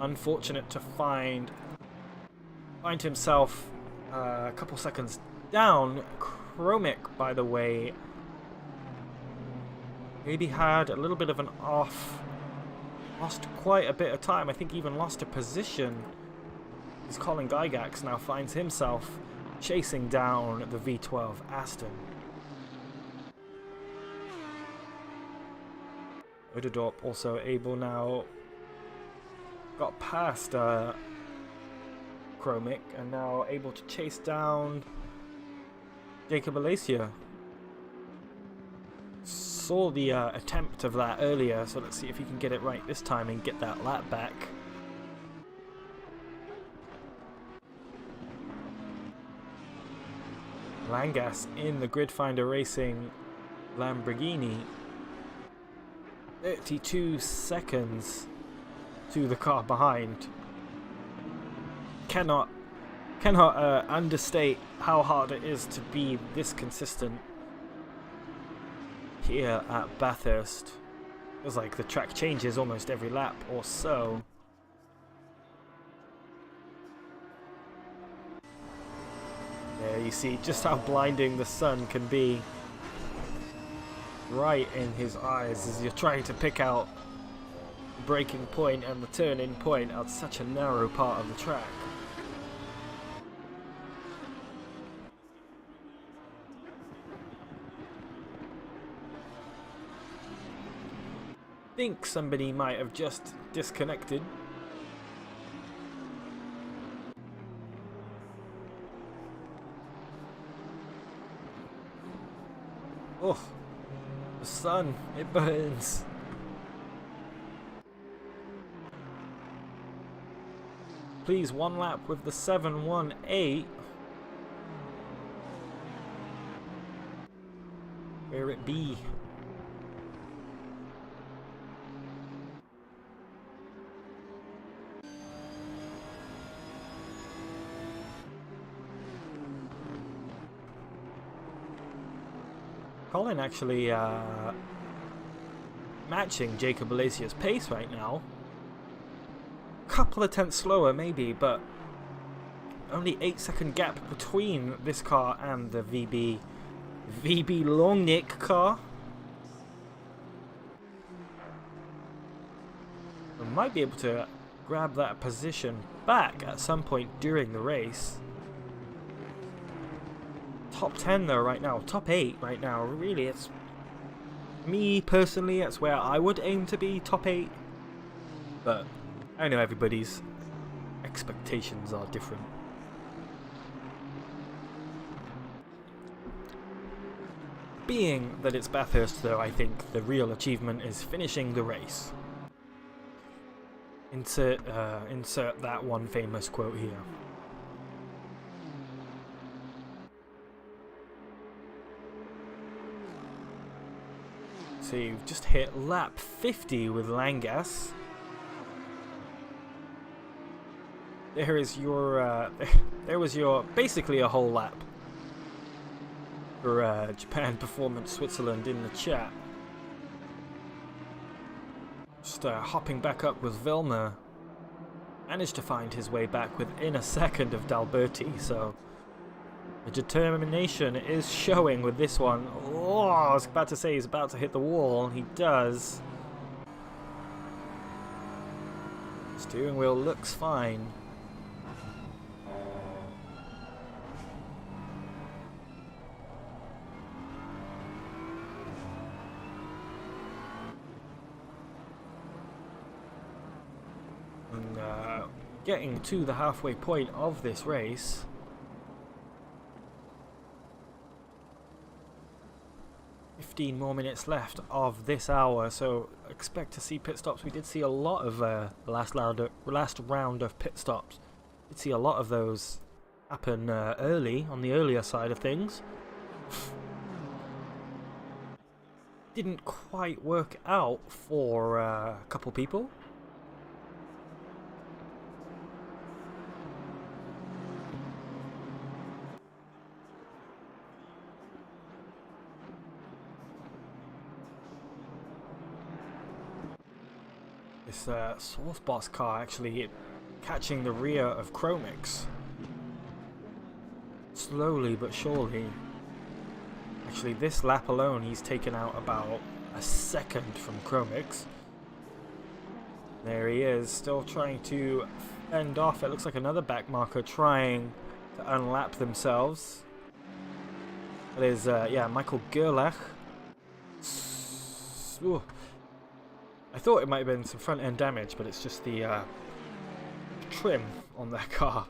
unfortunate to find himself a couple seconds down. Chromic, by the way, maybe had a little bit of an off, lost quite a bit of time, I think even lost a position. As Colin Gygax now finds himself chasing down the V12 Aston. Udadorp also able now, got past Chromic and now able to chase down Jacob Alacia. Saw the attempt of that earlier, so let's see if he can get it right this time and get that lap back. Langas in the Gridfinder Racing Lamborghini. 32 seconds to the car behind. Cannot understate how hard it is to be this consistent here at Bathurst. Feels like the track changes almost every lap or so. There you see just how blinding the sun can be. Right in his eyes as you're trying to pick out the braking point and the turn-in point at such a narrow part of the track. I think somebody might have just disconnected. Oh, the sun, it burns. Please, one lap with the 718. Where it be? Colin actually matching Jacob Alesia's pace right now. Couple of tenths slower maybe, but only 8-second gap between this car and the VB Longnick car. We might be able to grab that position back at some point during the race. Top 10 though right now, top 8 right now. Really, it's me personally, that's where I would aim to be, top 8. But I know everybody's expectations are different. Being that it's Bathurst though, I think the real achievement is finishing the race. Insert that one famous quote here. So you've just hit lap 50 with Langas. There is your, there was your, basically a whole lap for Japan Performance Switzerland in the chat. Just hopping back up with Vilmer. Managed to find his way back within a second of D'Alberti, so the determination is showing with this one. Oh, I was about to say he's about to hit the wall. He does. Steering wheel looks fine. And getting to the halfway point of this race. More minutes left of this hour, so expect to see pit stops. We did see a lot of last round of pit stops. Did see a lot of those happen early, on the earlier side of things. Didn't quite work out for a couple people. This Source Boss car actually catching the rear of Chromix. Slowly but surely. Actually, this lap alone, he's taken out about a second from Chromix. There he is, still trying to fend off. It looks like another back marker trying to unlap themselves. That is, yeah, Michael Gerlach. Ooh. I thought it might have been some front end damage, but it's just the trim on their car.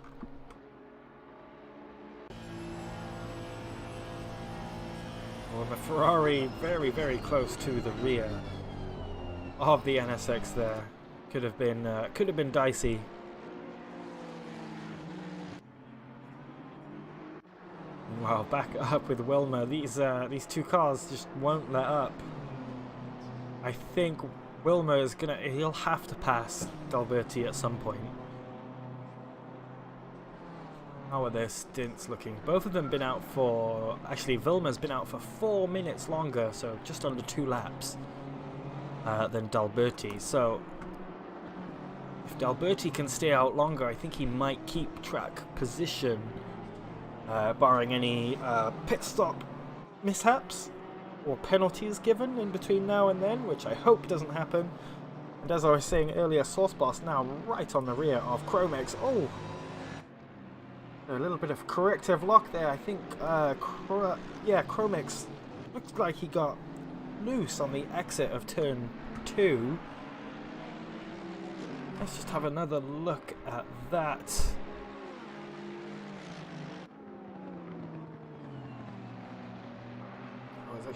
Well, the Ferrari very, very close to the rear of the NSX there. Could have been dicey. Wow, back up with Wilmer. These two cars just won't let up. I think Wilmer is he'll have to pass D'Alberti at some point. How are their stints looking? Both of them been out for, actually Wilmer's been out for 4 minutes longer, so just under 2 laps than D'Alberti. So if D'Alberti can stay out longer, I think he might keep track position, barring any pit stop mishaps or penalties given in between now and then, which I hope doesn't happen. And as I was saying earlier, Source Boss now right on the rear of Chromix. Oh, a little bit of corrective lock there. I think, yeah, Chromix looks like he got loose on the exit of turn 2. Let's just have another look at that.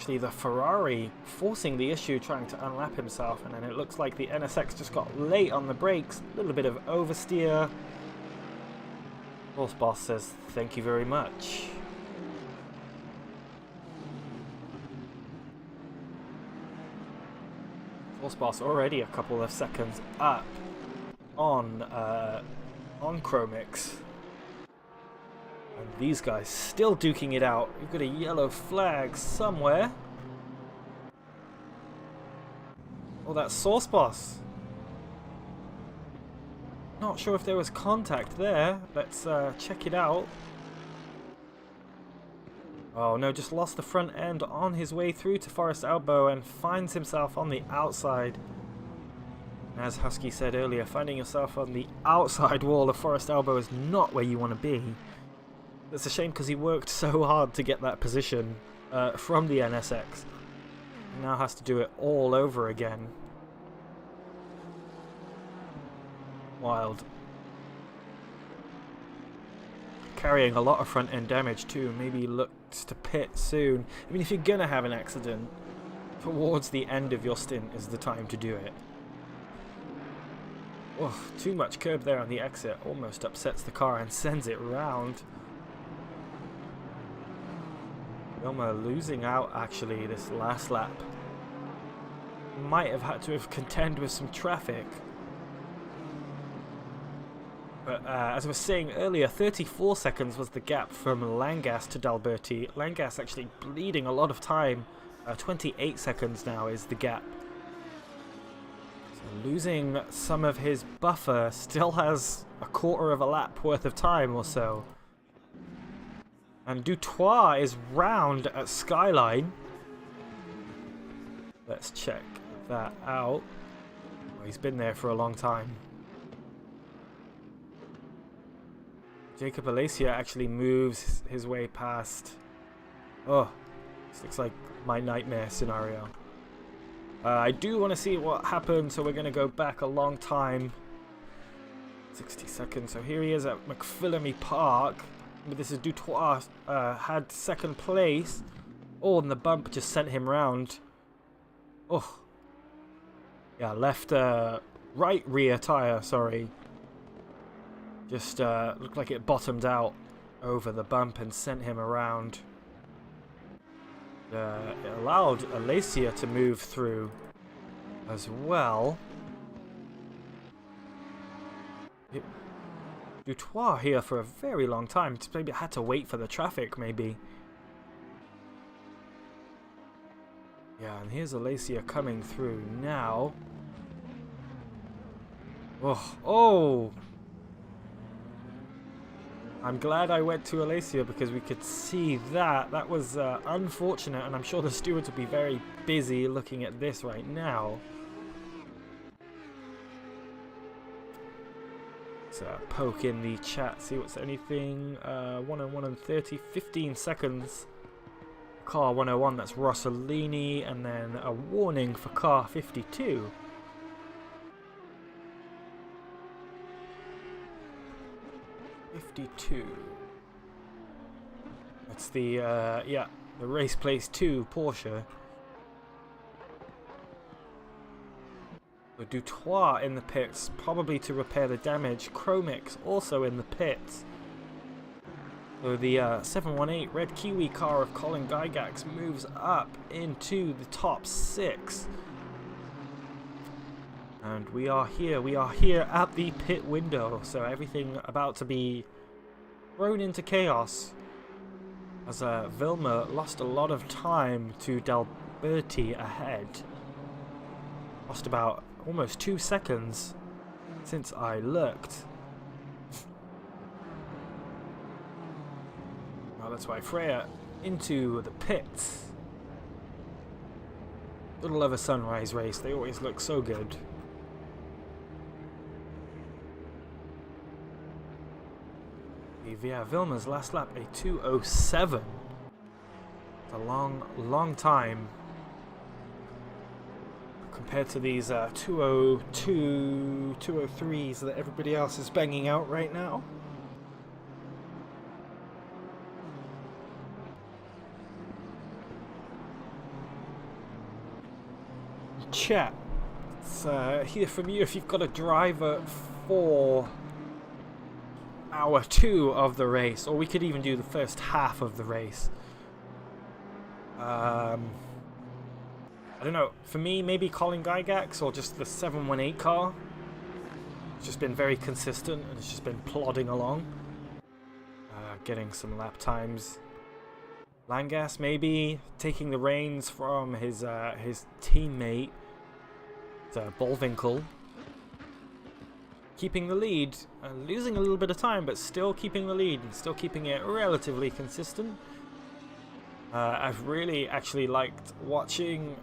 actually the Ferrari forcing the issue, trying to unlap himself, and then it looks like the NSX just got late on the brakes. A little bit of oversteer. Horse Boss says thank you very much. Horse Boss already a couple of seconds up on Chromix. And these guys still duking it out. We've got a yellow flag somewhere. Oh, that's Sauce Boss. Not sure if there was contact there. Let's check it out. Oh no, just lost the front end on his way through to Forest Elbow and finds himself on the outside. As Huski said earlier, finding yourself on the outside wall of Forest Elbow is not where you want to be. It's a shame because he worked so hard to get that position from the NSX. He now has to do it all over again. Wild. Carrying a lot of front end damage too. Maybe looks to pit soon. I mean, if you're gonna have an accident, towards the end of your stint is the time to do it. Oh, too much curb there on the exit. Almost upsets the car and sends it round. Vilma losing out actually this last lap. Might have had to have contend with some traffic. But as I was saying earlier, 34 seconds was the gap from Langas to D'Alberti. Langas actually bleeding a lot of time. 28 seconds now is the gap. So losing some of his buffer, still has a quarter of a lap worth of time or so. And Dutois is round at Skyline. Let's check that out. Oh, he's been there for a long time. Jacob Alacia actually moves his way past. Oh, this looks like my nightmare scenario. I do want to see what happened, so we're going to go back a long time. 60 seconds. So here he is at McPhillamy Park. But this is Dutois, had second place. Oh, and the bump just sent him round. Oh. Yeah, left right rear tyre, sorry. Just looked like it bottomed out over the bump and sent him around. It allowed Alacia to move through as well. Dutois here for a very long time. Just maybe had to wait for the traffic, maybe. Yeah, and here's Alacia coming through now. Oh! I'm glad I went to Alacia because we could see that. That was unfortunate, and I'm sure the stewards will be very busy looking at this right now. Let's poke in the chat, see what's anything. 101 and 30, 15 seconds. Car 101, that's Rossellini, and then a warning for car 52. That's the the Race Place 2 Porsche. Dutois in the pits, probably to repair the damage. Chromix also in the pits. So the 718 Red Kiwi car of Colin Gygax moves up into the top 6. And we are here at the pit window. So everything about to be thrown into chaos. As Vilma lost a lot of time to D'Alberti ahead. Lost about almost 2 seconds since I looked. Well, that's why Freya into the pits. Gotta love a sunrise race, they always look so good. Yeah, Vilma's last lap, a 2:07. It's a long time compared to these 2:02, 2:03s that everybody else is banging out right now. chat. It's hear from you if you've got a driver for hour 2 of the race, or we could even do the first half of the race. I don't know. For me, maybe Colin Gygax or just the 718 car. It's just been very consistent and it's just been plodding along. Getting some lap times. Langas maybe taking the reins from his teammate, Bullwinkle. Keeping the lead, losing a little bit of time, but still keeping the lead and still keeping it relatively consistent. I've really actually liked watching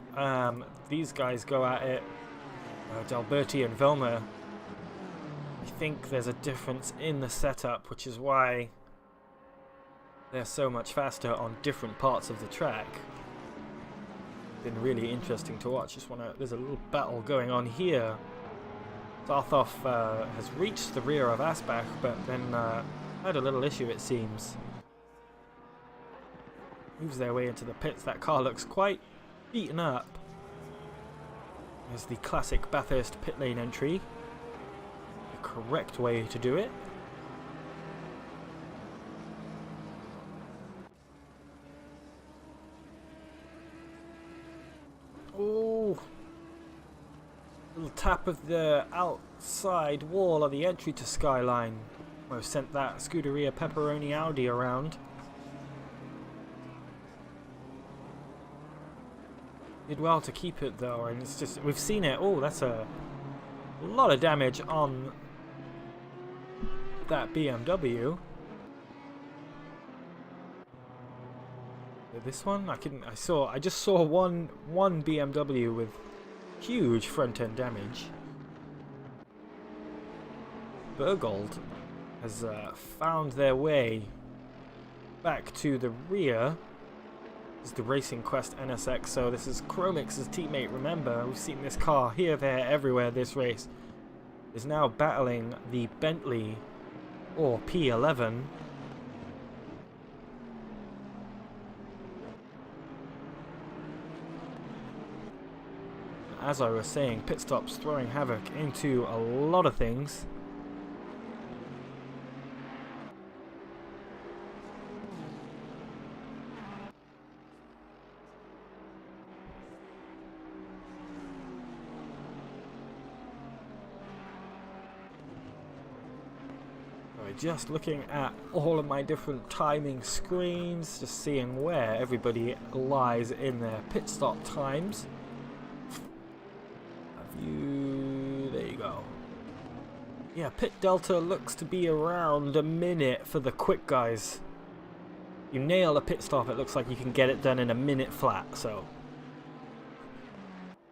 these guys go at it, Delberti and Vilmer. I think there's a difference in the setup, which is why they're so much faster on different parts of the track. Been really interesting to watch. There's a little battle going on here. Zarthov has reached the rear of Asbach, but then had a little issue, it seems. Moves their way into the pits. That car looks quite beaten up. There's the classic Bathurst pit lane entry. The correct way to do it. Oh, little tap of the outside wall of the entry to Skyline. I've sent that Scuderia Pepperoni Audi around. Did well to keep it though, and it's just, we've seen it. Oh, that's a lot of damage on that BMW. This one, I just saw one BMW with huge front end damage. Bergold has found their way back to the rear. This is the Racing Quest NSX, so this is Chromix's teammate. Remember, we've seen this car here, there, everywhere this race. Is now battling the Bentley or P11. As I was saying, pit stops throwing havoc into a lot of things. Just looking at all of my different timing screens, just seeing where everybody lies in their pit stop times. There you go. Yeah, pit delta looks to be around a minute for the quick guys. You nail a pit stop, it looks like you can get it done in a minute flat. So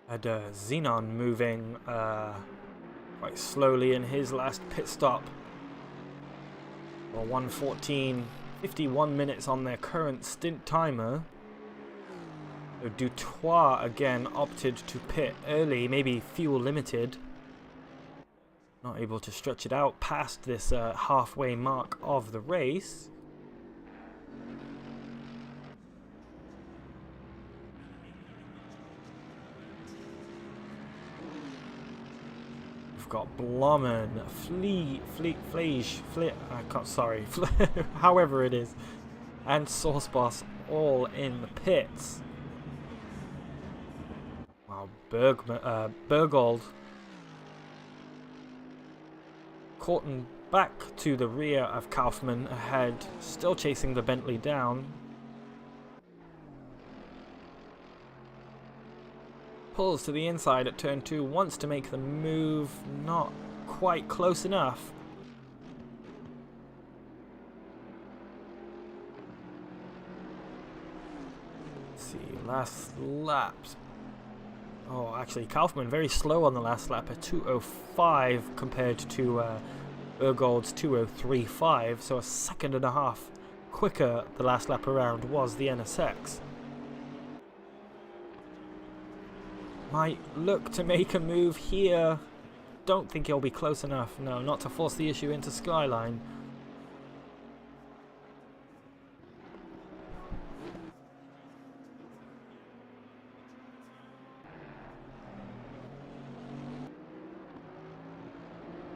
had Xenon moving quite slowly in his last pit stop. Well, 1:14, 51 minutes on their current stint timer. So Dutois again opted to pit early, maybe fuel limited. Not able to stretch it out past this halfway mark of the race. We've got Blommen, however it is, and Sauce Boss all in the pits. Wow, Bergold Corton back to the rear of Kaufman ahead, still chasing the Bentley down. Pulls to the inside at turn 2, wants to make the move, not quite close enough. Let's see, last laps. Oh, actually, Kaufman very slow on the last lap at 2:05 compared to Bergold's 2:03.5, so a second and a half quicker the last lap around was the NSX. Might look to make a move here. Don't think he'll be close enough. No, not to force the issue into Skyline.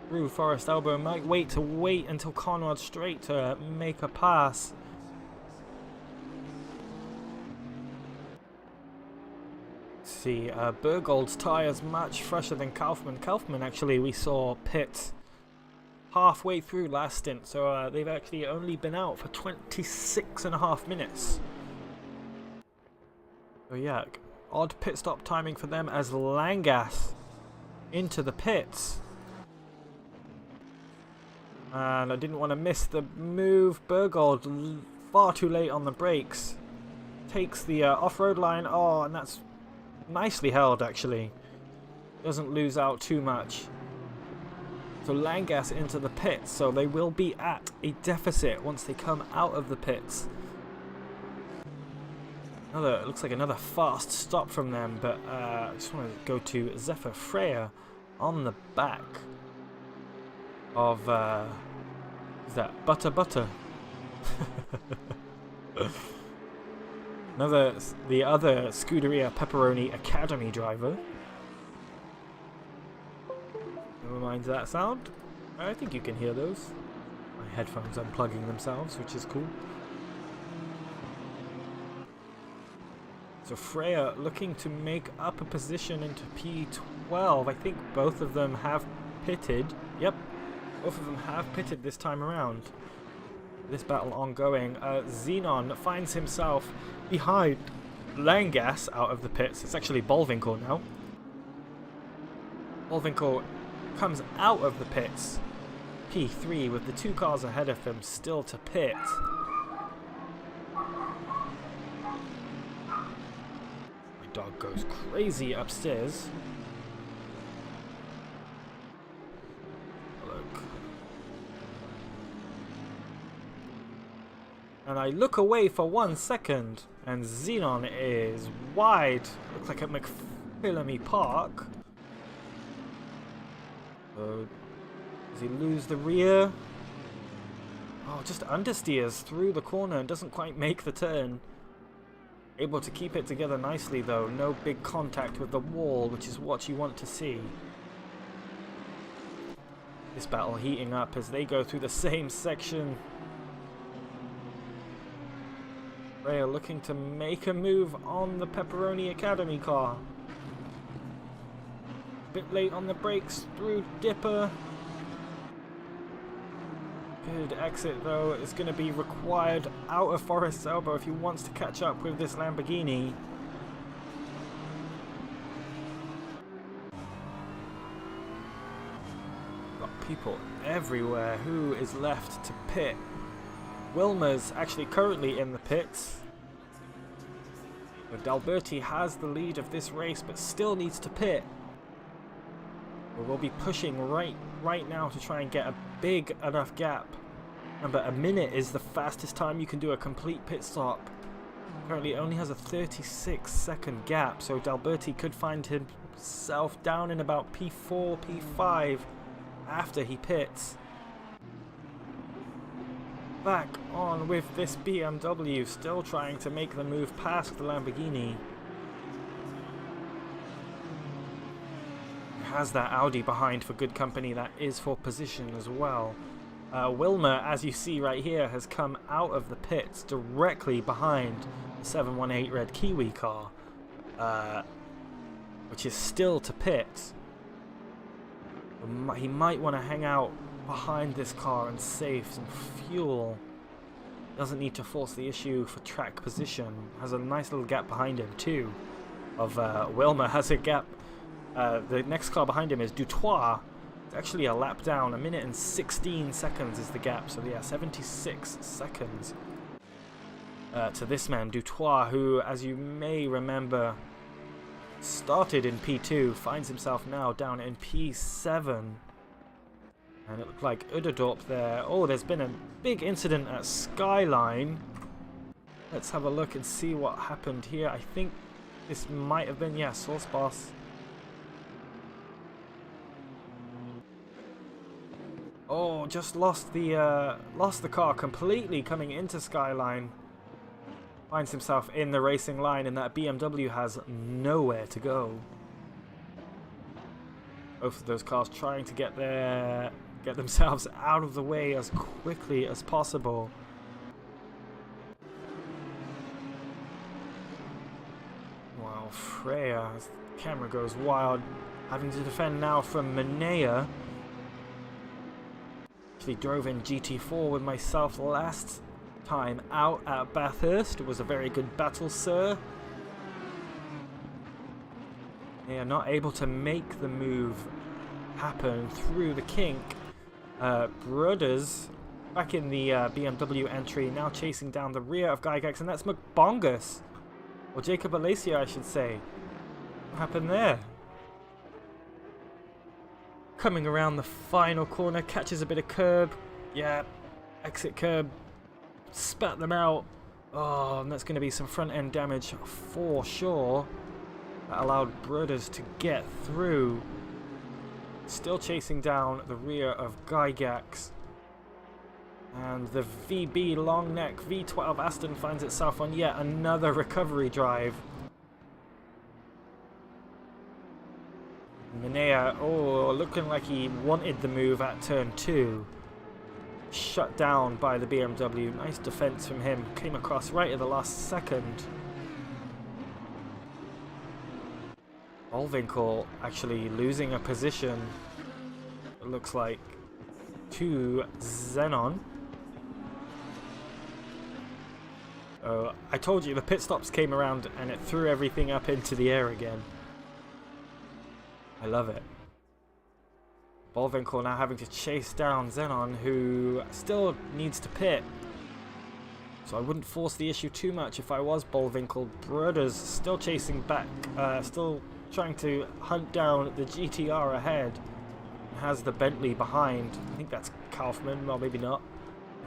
through Forest Elbow. Might wait until Conrad Straight to make a pass. Let's see, Bergold's tyres much fresher than Kaufman. Kaufman actually we saw pit halfway through last stint, so they've actually only been out for 26.5 minutes. So yeah, odd pit stop timing for them as Langas into the pits. And I didn't want to miss the move. Bergold far too late on the brakes. Takes the off-road line. Oh, and that's nicely held actually. Doesn't lose out too much. So Langas into the pits, so they will be at a deficit once they come out of the pits. It looks like another fast stop from them, but I just want to go to Zephyr Freya on the back of is that Butter? The other Scuderia Pepperoni Academy driver. Never mind that sound. I think you can hear those. My headphones unplugging themselves, which is cool. So Freya looking to make up a position into P12. I think both of them have pitted. Yep, both of them have pitted this time around. This battle ongoing. Xenon finds himself behind Langas out of the pits. It's actually Bullwinkle now. Bullwinkle comes out of the pits. P3 with the 2 cars ahead of him still to pit. My dog goes crazy upstairs. Look. And I look away for 1 second, and Xenon is wide. Looks like at McPhillamy Park. Does he lose the rear? Oh, just understeers through the corner and doesn't quite make the turn. Able to keep it together nicely though. No big contact with the wall, which is what you want to see. This battle heating up as they go through the same section. Freya looking to make a move on the Pepperoni Academy car. Bit late on the brakes through Dipper. Good exit though. It's going to be required out of Forest's Elbow if he wants to catch up with this Lamborghini. Got people everywhere. Who is left to pit? Wilmer's actually currently in the pits. But D'Alberti has the lead of this race but still needs to pit. We'll be pushing right now to try and get a big enough gap. Remember, a minute is the fastest time you can do a complete pit stop. Currently only has a 36-second gap, so D'Alberti could find himself down in about P4, P5 after he pits. Back on with this BMW, still trying to make the move past the Lamborghini. Has that Audi behind for good company. That is for position as well. Wilmer, as you see right here, has come out of the pits directly behind the 718 red Kiwi car, which is still to pit. He might want to hang out behind this car and save some fuel. Doesn't need to force the issue for track position. Has a nice little gap behind him too. Wilmer has a gap. The next car behind him is Dutoit. It's actually a lap down. 1 minute and 16 seconds is the gap. So yeah, 76 seconds to this man, Dutoit, who, as you may remember, started in P2, finds himself now down in P7. And it looked like Uderdorp there. Oh, there's been a big incident at Skyline. Let's have a look and see what happened here. I think this might have been, yeah, Source Boss. Oh, just lost the car completely coming into Skyline. Finds himself in the racing line, and that BMW has nowhere to go. Both of those cars trying to get themselves out of the way as quickly as possible. Wow, Freya, as the camera goes wild, having to defend now from Manea. Actually drove in GT4 with myself last time out at Bathurst. It was a very good battle, sir. They are not able to make the move happen through the kink. Brothers back in the BMW entry, now chasing down the rear of Gygax, and that's McBongus, or Jacob Alacia, I should say. What happened there? Coming around the final corner, catches a bit of curb. Yeah, exit curb, spat them out. Oh, and that's going to be some front end damage for sure. That allowed Brothers to get through. Still chasing down the rear of Gygax. And the VB long neck V12 Aston finds itself on yet another recovery drive. Manea, oh, looking like he wanted the move at turn 2. Shut down by the BMW. Nice defense from him. Came across right at the last second. Bullwinkle actually losing a position, it looks like, to Xenon. I told you the pit stops came around and it threw everything up into the air again. I love it. Bullwinkle now having to chase down Xenon, who still needs to pit. So I wouldn't force the issue too much if I was Bullwinkle. Brothers still chasing back, still trying to hunt down the GTR ahead. Has the Bentley behind. I think that's Kaufman, or maybe not.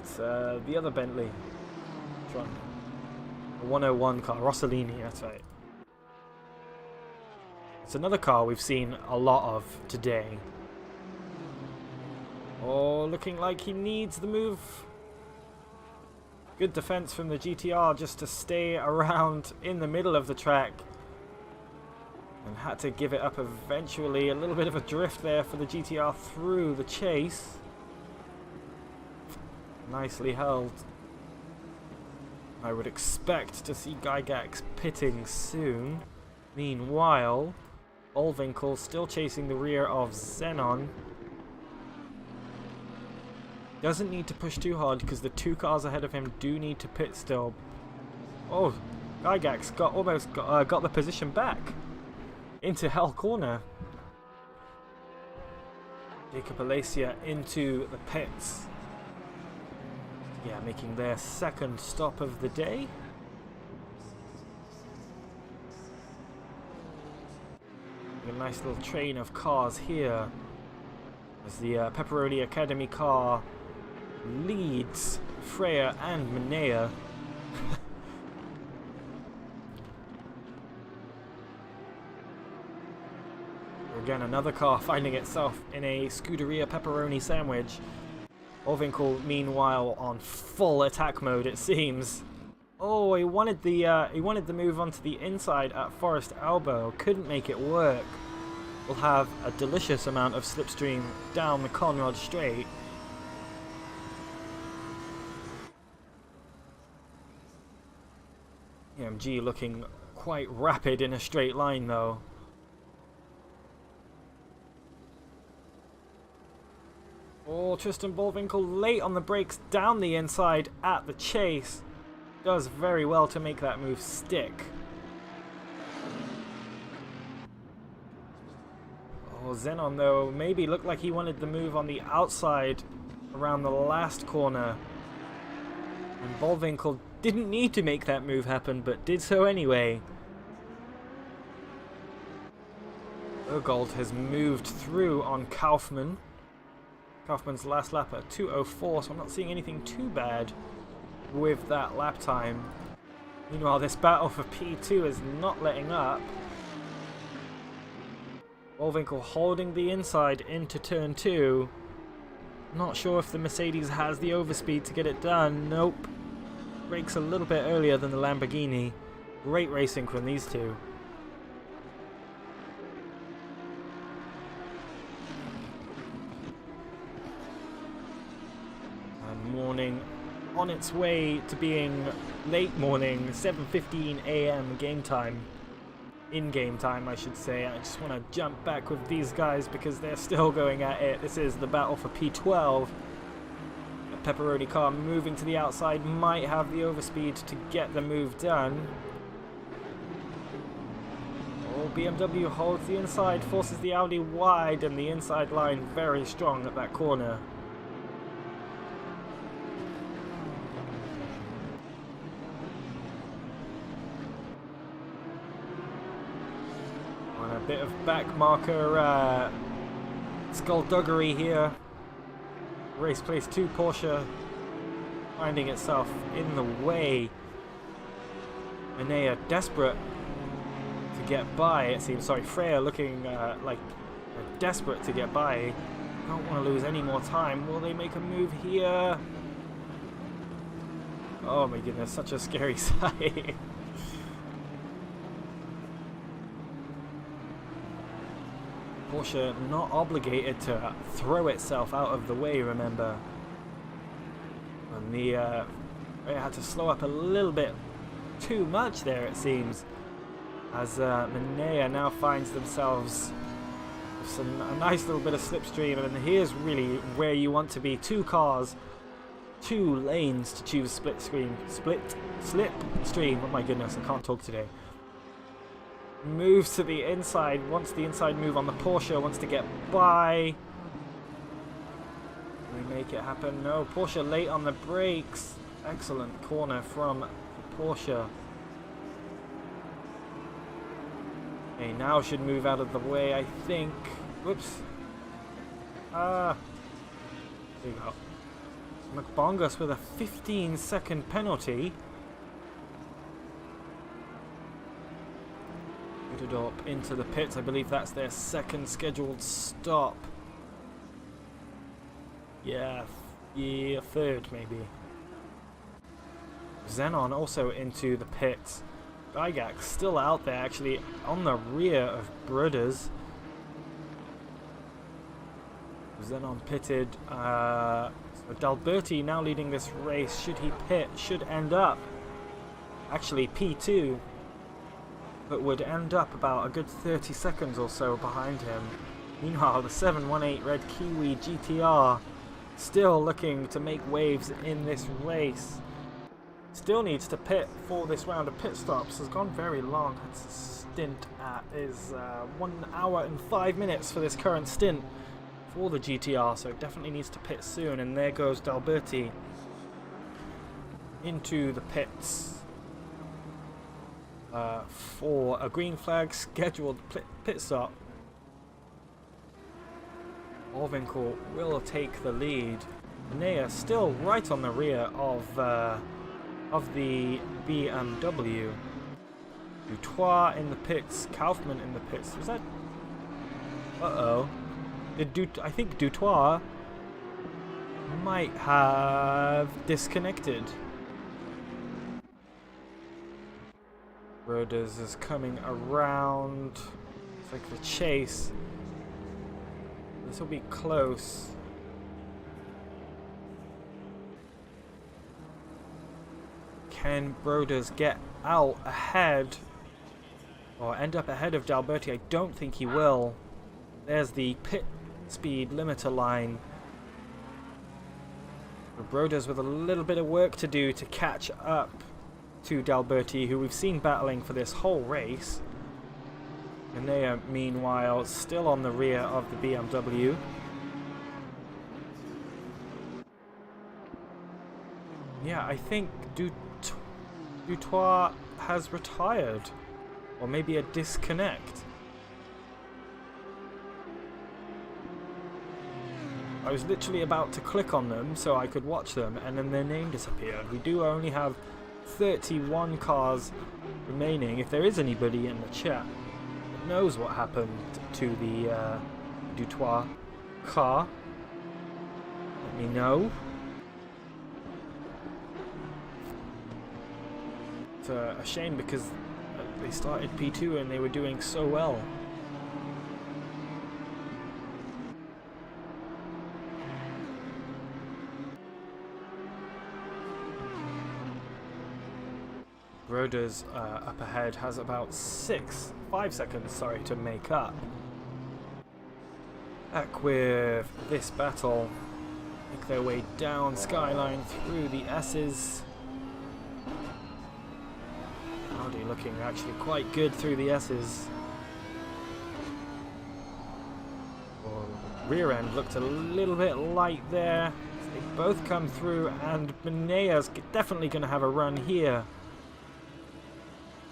It's the other Bentley. Which one? The 101 car, Rossellini, that's right. It's another car we've seen a lot of today. Oh, looking like he needs the move. Good defense from the GTR just to stay around in the middle of the track. And had to give it up eventually. A little bit of a drift there for the GTR through the chase. Nicely held. I would expect to see Gygax pitting soon. Meanwhile, Bullwinkle still chasing the rear of Xenon. Doesn't need to push too hard because the two cars ahead of him do need to pit still. Oh, Gygax almost got the position back into Hell Corner. Jacob Alacia into the pits. Yeah, making their second stop of the day. A nice little train of cars here as the Pepperoni Academy car leads Freya and Manea. Again, another car finding itself in a Scuderia Pepperoni sandwich. Bullwinkle, meanwhile, on full attack mode, it seems. Oh, he wanted the move onto the inside at Forest Elbow. Couldn't make it work. We'll have a delicious amount of slipstream down the Conrod Straight. EMG looking quite rapid in a straight line, though. Oh, Tristan Bullwinkle late on the brakes down the inside at the chase. Does very well to make that move stick. Oh, Xenon, though, maybe looked like he wanted the move on the outside around the last corner. And Bullwinkle didn't need to make that move happen, but did so anyway. Ergold has moved through on Kaufman. Kaufman's last lap at 2:04, so I'm not seeing anything too bad with that lap time. Meanwhile, this battle for P2 is not letting up. Bullwinkle holding the inside into turn 2. Not sure if the Mercedes has the overspeed to get it done. Nope. Brakes a little bit earlier than the Lamborghini. Great racing from these two. morning, on its way to being late morning, 7:15 a.m. game time. In-game time, I should say. I just want to jump back with these guys because they're still going at it. This is the battle for P12. The pepperoni car moving to the outside might have the overspeed to get the move done. Oh, BMW holds the inside, forces the Audi wide, and the inside line very strong at that corner. On a bit of back marker skullduggery here. Race place 2 Porsche finding itself in the way. Enea desperate to get by, it seems. Sorry, Freya looking like desperate to get by. Don't want to lose any more time. Will they make a move here? Oh my goodness, such a scary sight. Porsche not obligated to throw itself out of the way, remember. And the it had to slow up a little bit too much there, it seems, as Manea now finds themselves with a nice little bit of slipstream. And here's really where you want to be. 2 cars, 2 lanes to choose slipstream. Oh my goodness, I can't talk today. Moves to the inside, wants the inside move on the Porsche, wants to get by. Can we make it happen? No, Porsche late on the brakes. Excellent corner from Porsche. Okay, now should move out of the way, I think. Whoops. There you go. McBongus with a 15-second penalty. Up into the pits. I believe that's their second scheduled stop. Yeah, third maybe. Xenon also into the pits. Gygax still out there, actually on the rear of Brothers. Xenon pitted. So D'Alberti now leading this race. Should he pit? Should end up actually P2. But would end up about a good 30 seconds or so behind him. Meanwhile, the 718 Red Kiwi GTR still looking to make waves in this race. Still needs to pit for this round of pit stops. Has gone very long. Its stint is 1 hour and 5 minutes for this current stint for the GTR, so it definitely needs to pit soon. And there goes D'Alberti into the pits. For a green flag scheduled pit stop. Orvinkel will take the lead. Enea still right on the rear of the BMW. Dutois in the pits, Kaufman in the pits. Was that? Uh-oh. I think Dutois might have disconnected. Roders is coming around. It's like the chase. This will be close. Can Broders get out ahead or end up ahead of D'Alberti? I don't think he will. There's the pit speed limiter line. Broders with a little bit of work to do to catch up to D'Alberti, who we've seen battling for this whole race. And they are meanwhile still on the rear of the BMW. Yeah, I think Dutois has retired, or maybe a disconnect. I was literally about to click on them so I could watch them, and then their name disappeared. We do only have 31 cars remaining. If there is anybody in the chat that knows what happened to the Dutois car, let me know. It's a shame because they started P2 and they were doing so well. Broders up ahead has about 5 seconds, sorry, to make up. Back with this battle, make their way down Skyline through the S's. Audi looking actually quite good through the S's. Rear end looked a little bit light there. They both come through, and Menea's definitely going to have a run here.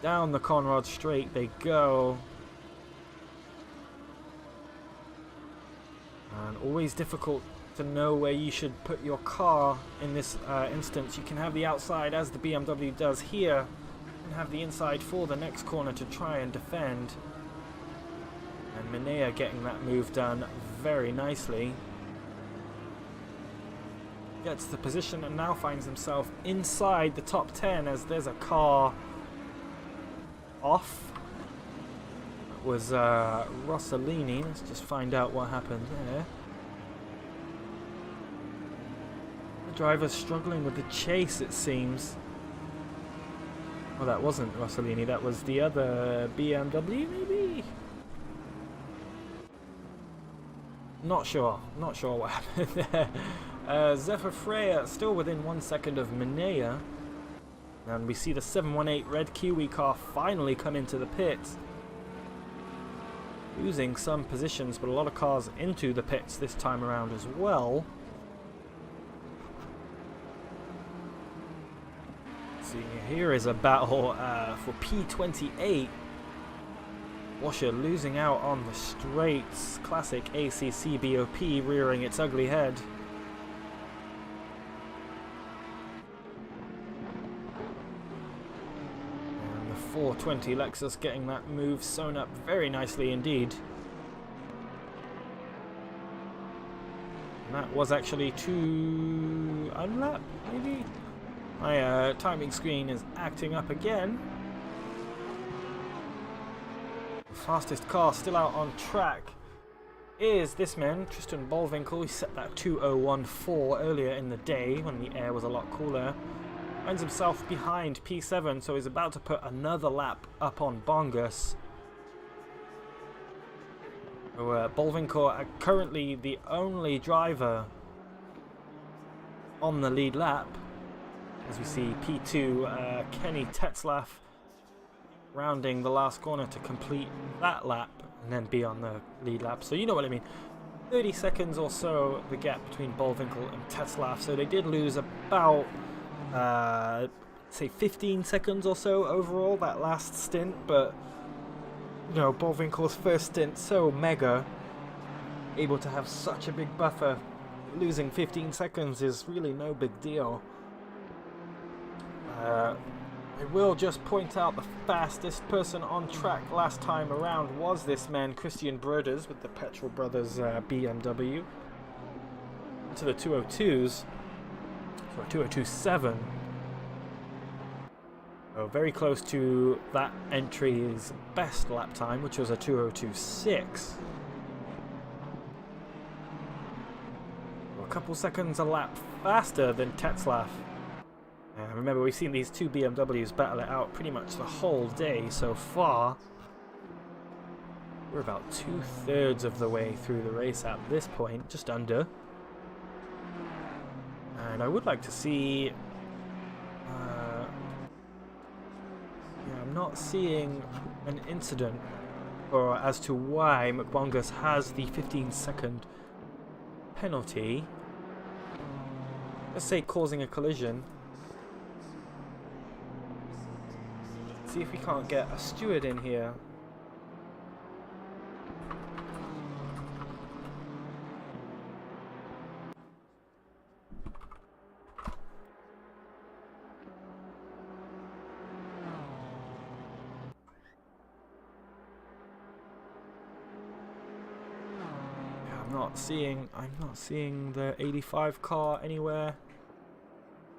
Down the Conrad Straight they go. And always difficult to know where you should put your car in this instance. You can have the outside, as the BMW does here, and have the inside for the next corner to try and defend. And Menea getting that move done very nicely. Gets the position and now finds himself inside the top 10 as there's a car off. That was Rossellini. Let's just find out what happened there. The driver's struggling with the chase, it seems. Well, that wasn't Rossellini, that was the other BMW, maybe? Not sure what happened there. Zephyr Freya still within 1 second of Menea. And we see the 718 red Kiwi car finally come into the pits. Losing some positions, but a lot of cars into the pits this time around as well. See, here is a battle for P28. Washer losing out on the straights. Classic ACC BOP rearing its ugly head. And the 420 Lexus getting that move sewn up very nicely indeed. And that was actually to unlap, maybe? My timing screen is acting up again. Fastest car still out on track is this man, Tristan Bolvinkel. He set that 2014 earlier in the day when the air was a lot cooler. Finds himself behind P7, so he's about to put another lap up on Bongus. So, Bolvinkel currently the only driver on the lead lap. As we see P2, Kenny Tetzlaff rounding the last corner to complete that lap and then be on the lead lap. So you know what I mean. 30 seconds or so the gap between Bolvinkel and Tetzlaff. So they did lose about, say 15 seconds or so overall that last stint. But, you know, Bolvinkel's first stint so mega, able to have such a big buffer. Losing 15 seconds is really no big deal. I will just point out the fastest person on track last time around was this man, Christian Broders, with the Petrol Brothers BMW. Into the 202s, so 202.7. So very close to that entry's best lap time, which was a 202.6. A couple seconds a lap faster than Tetzlaff. Remember, we've seen these two BMWs battle it out pretty much the whole day so far. We're about 2/3 of the way through the race at this point, just under. And I would like to see... yeah, I'm not seeing an incident or as to why McBongus has the 15-second penalty. Let's say causing a collision. See if we can't get a steward in here. I'm not seeing the 85 car anywhere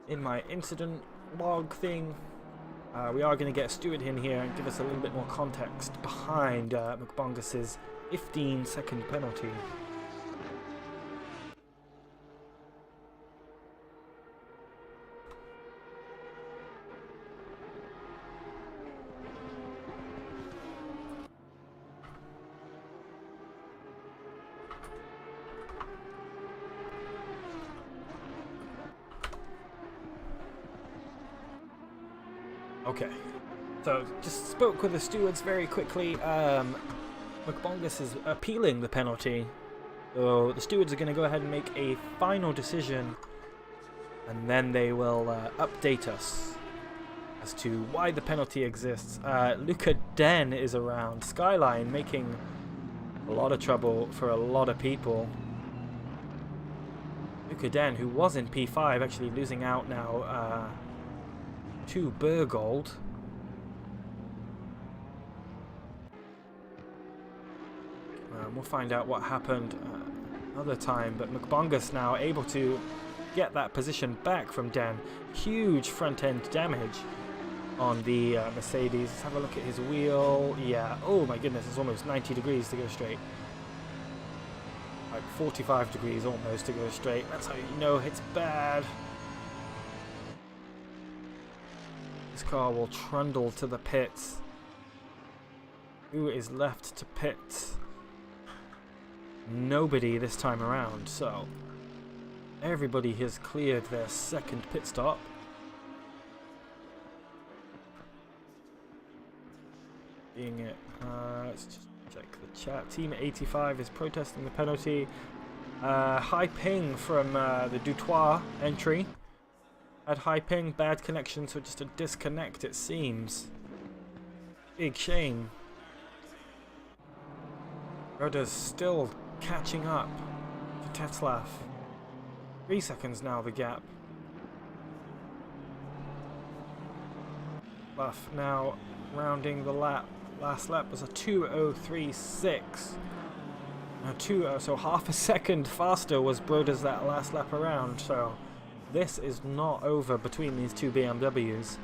in my incident log thing. We are going to get a steward in here and give us a little bit more context behind McBongus's 15-second penalty. Okay. So, just spoke with the stewards very quickly. McBongus is appealing the penalty. So, the stewards are going to go ahead and make a final decision. And then they will update us as to why the penalty exists. Luca Den is around. Skyline making a lot of trouble for a lot of people. Luca Den, who was in P5, actually losing out now to Burgold. We'll find out what happened another time, but McBongus now able to get that position back from Den. Huge front end damage on the Mercedes. Let's have a look at his wheel. Yeah, oh my goodness, it's almost 90 degrees to go straight. Like 45 degrees almost to go straight. That's how you know it's bad. This car will trundle to the pits. Who is left to pit? Nobody this time around, so everybody has cleared their second pit stop. Being it, let's just check the chat. Team 85 is protesting the penalty. High ping from the Dutois entry. Had high ping, bad connection, so just a disconnect it seems. Big shame. Roda's still catching up to Tetzlaff. 3 seconds now, the gap. Buff now rounding the lap. Last lap was a 2:03.6. Now so half a second faster was Broda's that last lap around. So this is not over between these two BMWs.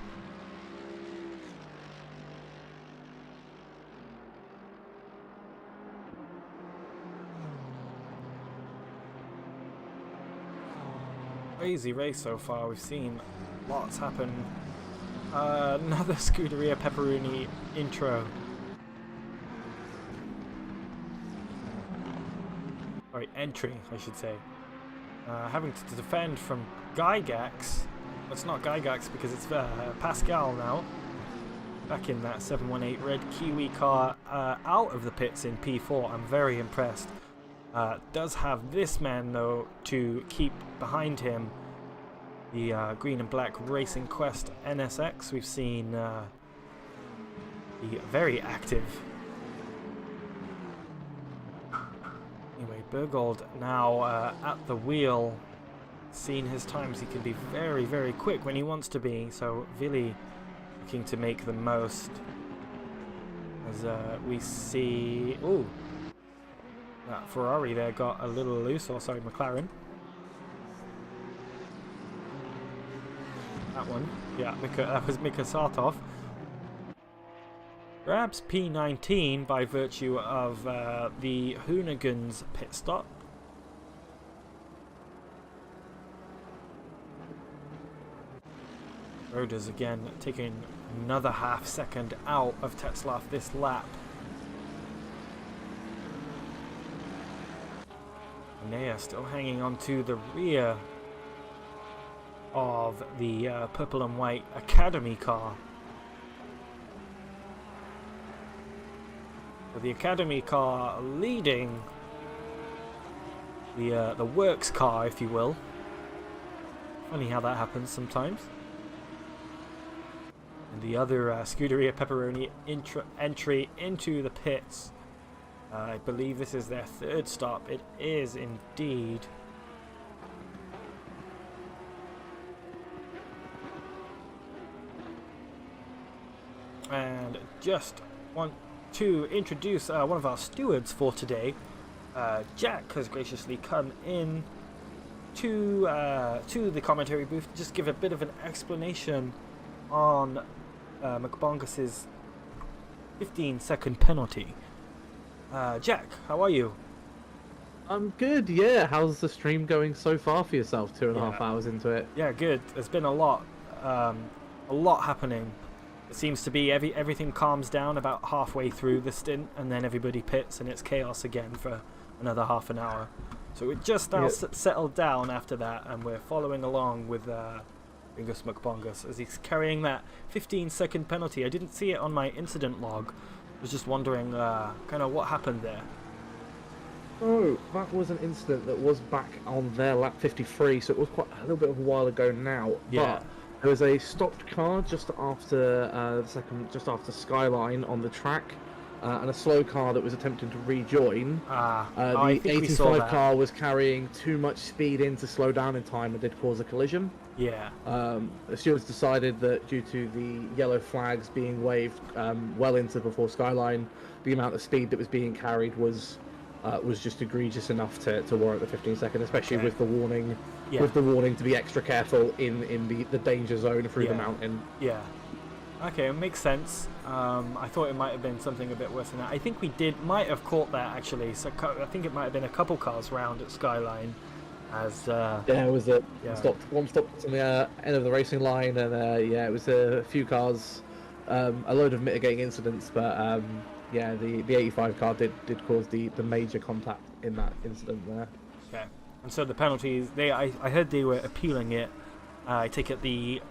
Crazy race so far. We've seen lots happen. Another Scuderia Pepperoni intro. Sorry, entry, I should say. Having to defend from Gygax. Well, it's not Gygax because it's Pascal now. Back in that 718 red Kiwi car, out of the pits in P4. I'm very impressed. Does have this man though to keep behind him, the green and black Racing Quest NSX. We've seen the very active. Anyway, Burgold now at the wheel. Seen his times, he can be very, very quick when he wants to be. So Vili looking to make the most. As we see, ooh. That Ferrari there got a little loose, or sorry, McLaren. That one, yeah, that was Mika Sartov. Grabs P19 by virtue of the Hoonigans pit stop. Rodas again taking another half second out of Tetzlaff this lap. Nea still hanging on to the rear of the purple and white Academy car. So the Academy car leading the works car, if you will. Funny how that happens sometimes. And the other Scuderia Pepperoni entry into the pits. I believe this is their third stop. It is indeed. And just want to introduce one of our stewards for today. Jack has graciously come in to the commentary booth to just give a bit of an explanation on McBongus's 15-second penalty. Jack, how are you?
I'm good, yeah. How's the stream going so far for yourself? 2.5 hours into it.
Yeah, good. There's been a lot happening. It seems to be everything calms down about halfway through the stint, and then everybody pits, and it's chaos again for another half an hour. So it just now settled down after that, and we're following along with Bingus McBongus, as he's carrying that 15-second penalty. I didn't see it on my incident log. I was just wondering kind of what happened there.
Oh, that was an incident that was back on their lap 53, so it was quite a little bit of a while ago now.
Yeah.
But there was a stopped car just after just after Skyline on the track, and a slow car that was attempting to rejoin.
I
The
think we saw
85
that.
car was carrying too much speed in to slow down in time and did cause a collision.
Yeah.
The stewards decided that due to the yellow flags being waved well into before Skyline, the amount of speed that was being carried was just egregious enough to warrant the 15-second, especially with the warning, to be extra careful in the danger zone through the mountain.
Yeah. Okay, it makes sense. I thought it might have been something a bit worse than that. I think we might have caught that actually. So I think it might have been a couple cars round at Skyline. As
it was one stopped on the end of the racing line, and it was a few cars, a load of mitigating incidents, but the 85 car did cause the major contact in that incident there.
Okay, and so the penalties, I heard they were appealing it. I take it the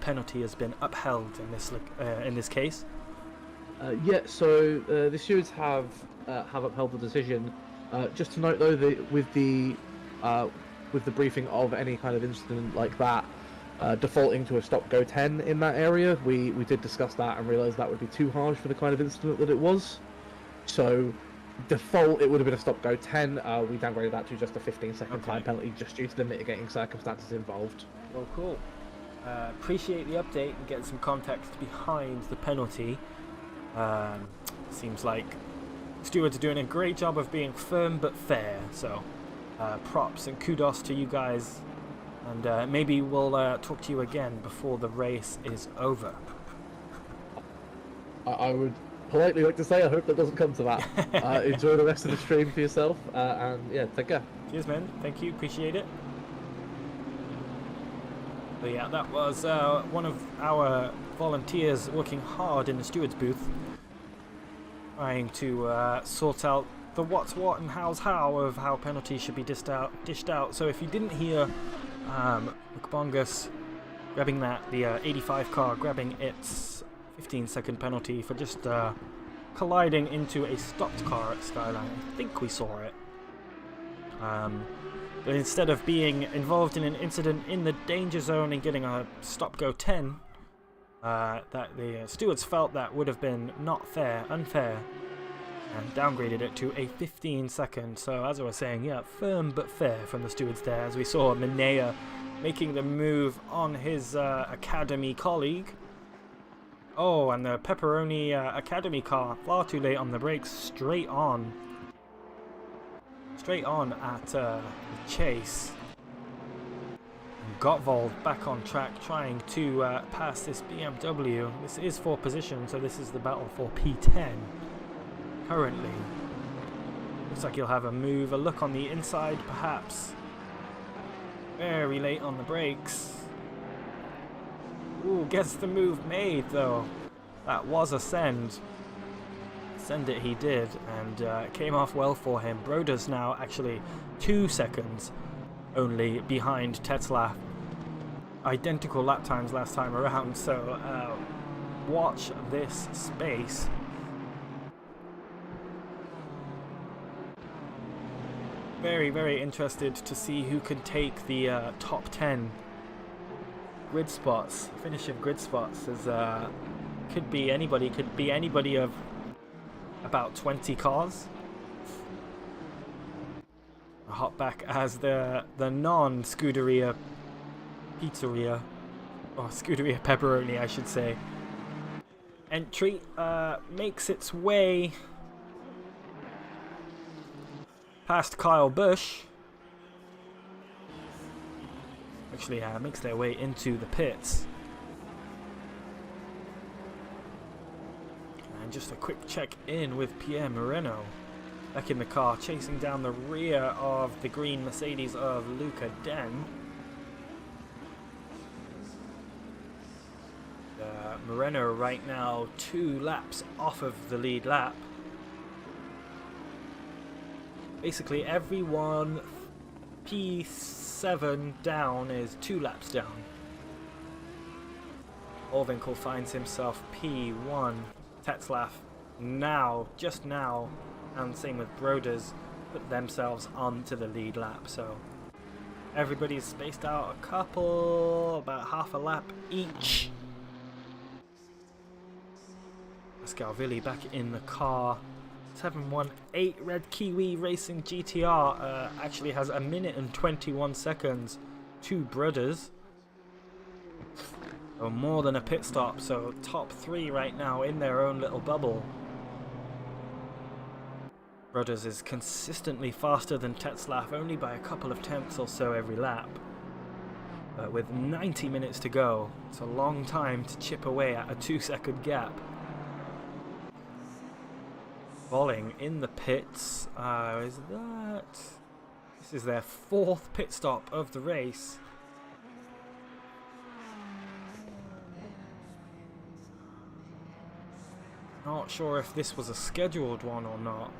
penalty has been upheld in this case.
So the stewards have upheld the decision. Just to note though, that with the briefing of any kind of incident like that, defaulting to a stop-go 10 in that area, we did discuss that and realised that would be too harsh for the kind of incident that it was. So default, it would have been a stop-go 10. We downgraded that to just a 15-second time penalty just due to the mitigating circumstances involved.
Well, cool. Appreciate the update and get some context behind the penalty. Seems like stewards are doing a great job of being firm but fair, so props and kudos to you guys, and maybe we'll talk to you again before the race is over.
I would politely like to say I hope that doesn't come to that. Enjoy the rest of the stream for yourself, and take care.
Cheers, man. Thank you. Appreciate it. But yeah, that was one of our volunteers working hard in the steward's booth, trying to sort out the what's what and how's how of how penalties should be dished out. So if you didn't hear McBongus grabbing the 85 car grabbing its 15-second penalty for just colliding into a stopped car at Skyline, I think we saw it. But instead of being involved in an incident in the danger zone and getting a stop-go 10, that the stewards felt that would have been unfair, and downgraded it to a 15-second. So as I was saying, firm but fair from the stewards there, as we saw Minea making the move on his Academy colleague. Oh, and the Pepperoni Academy car, far too late on the brakes, straight on at the chase. And Gottwald back on track, trying to pass this BMW. This is for position, so this is the battle for P10 currently. Looks like he'll have a look on the inside perhaps. Very late on the brakes. Ooh, gets the move made though. That was a send. Send it he did, and it came off well for him. Broder's now actually 2 seconds only behind Tetzlaff. Identical lap times last time around, so watch this space. Very, very interested to see who can take the top 10 grid spots, finish of grid spots, as could be anybody of about 20 cars. I'll hop back as the non-Scuderia Pizzeria, or Scuderia Pepperoni I should say, entry makes its way past Kyle Busch. Actually makes their way into the pits. And just a quick check in with Pierre Moreno back in the car, chasing down the rear of the green Mercedes of Luca Den. Moreno right now 2 laps off of the lead lap. Basically everyone P7 down is 2 laps down. Orvinkel finds himself P1. Tetzlaff now, just now, and same with Broders, put themselves onto the lead lap. So everybody's spaced out a couple, about half a lap each. Scalvilli back in the car. 718 Red Kiwi Racing GTR actually has 1 minute and 21 seconds to Broders. So more than a pit stop, so top 3 right now in their own little bubble. Broders is consistently faster than Tetzlaff, only by a couple of tenths or so every lap. But with 90 minutes to go, it's a long time to chip away at a 2-second gap. Falling in the pits, is that... This is their 4th pit stop of the race. Not sure if this was a scheduled one or not.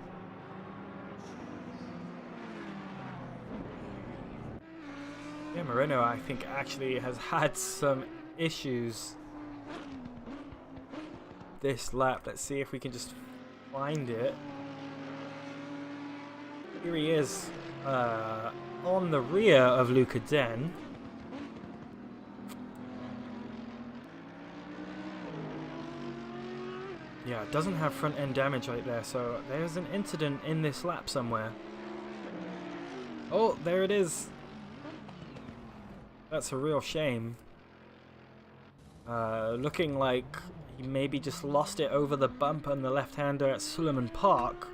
Yeah, Moreno, I think, actually has had some issues this lap. Let's see if we can just find it. Here he is, on the rear of Luca Den. Yeah, it doesn't have front end damage right there, so there's an incident in this lap somewhere. Oh, there it is. That's a real shame. Looking like he maybe just lost it over the bump on the left-hander at Suleiman Park.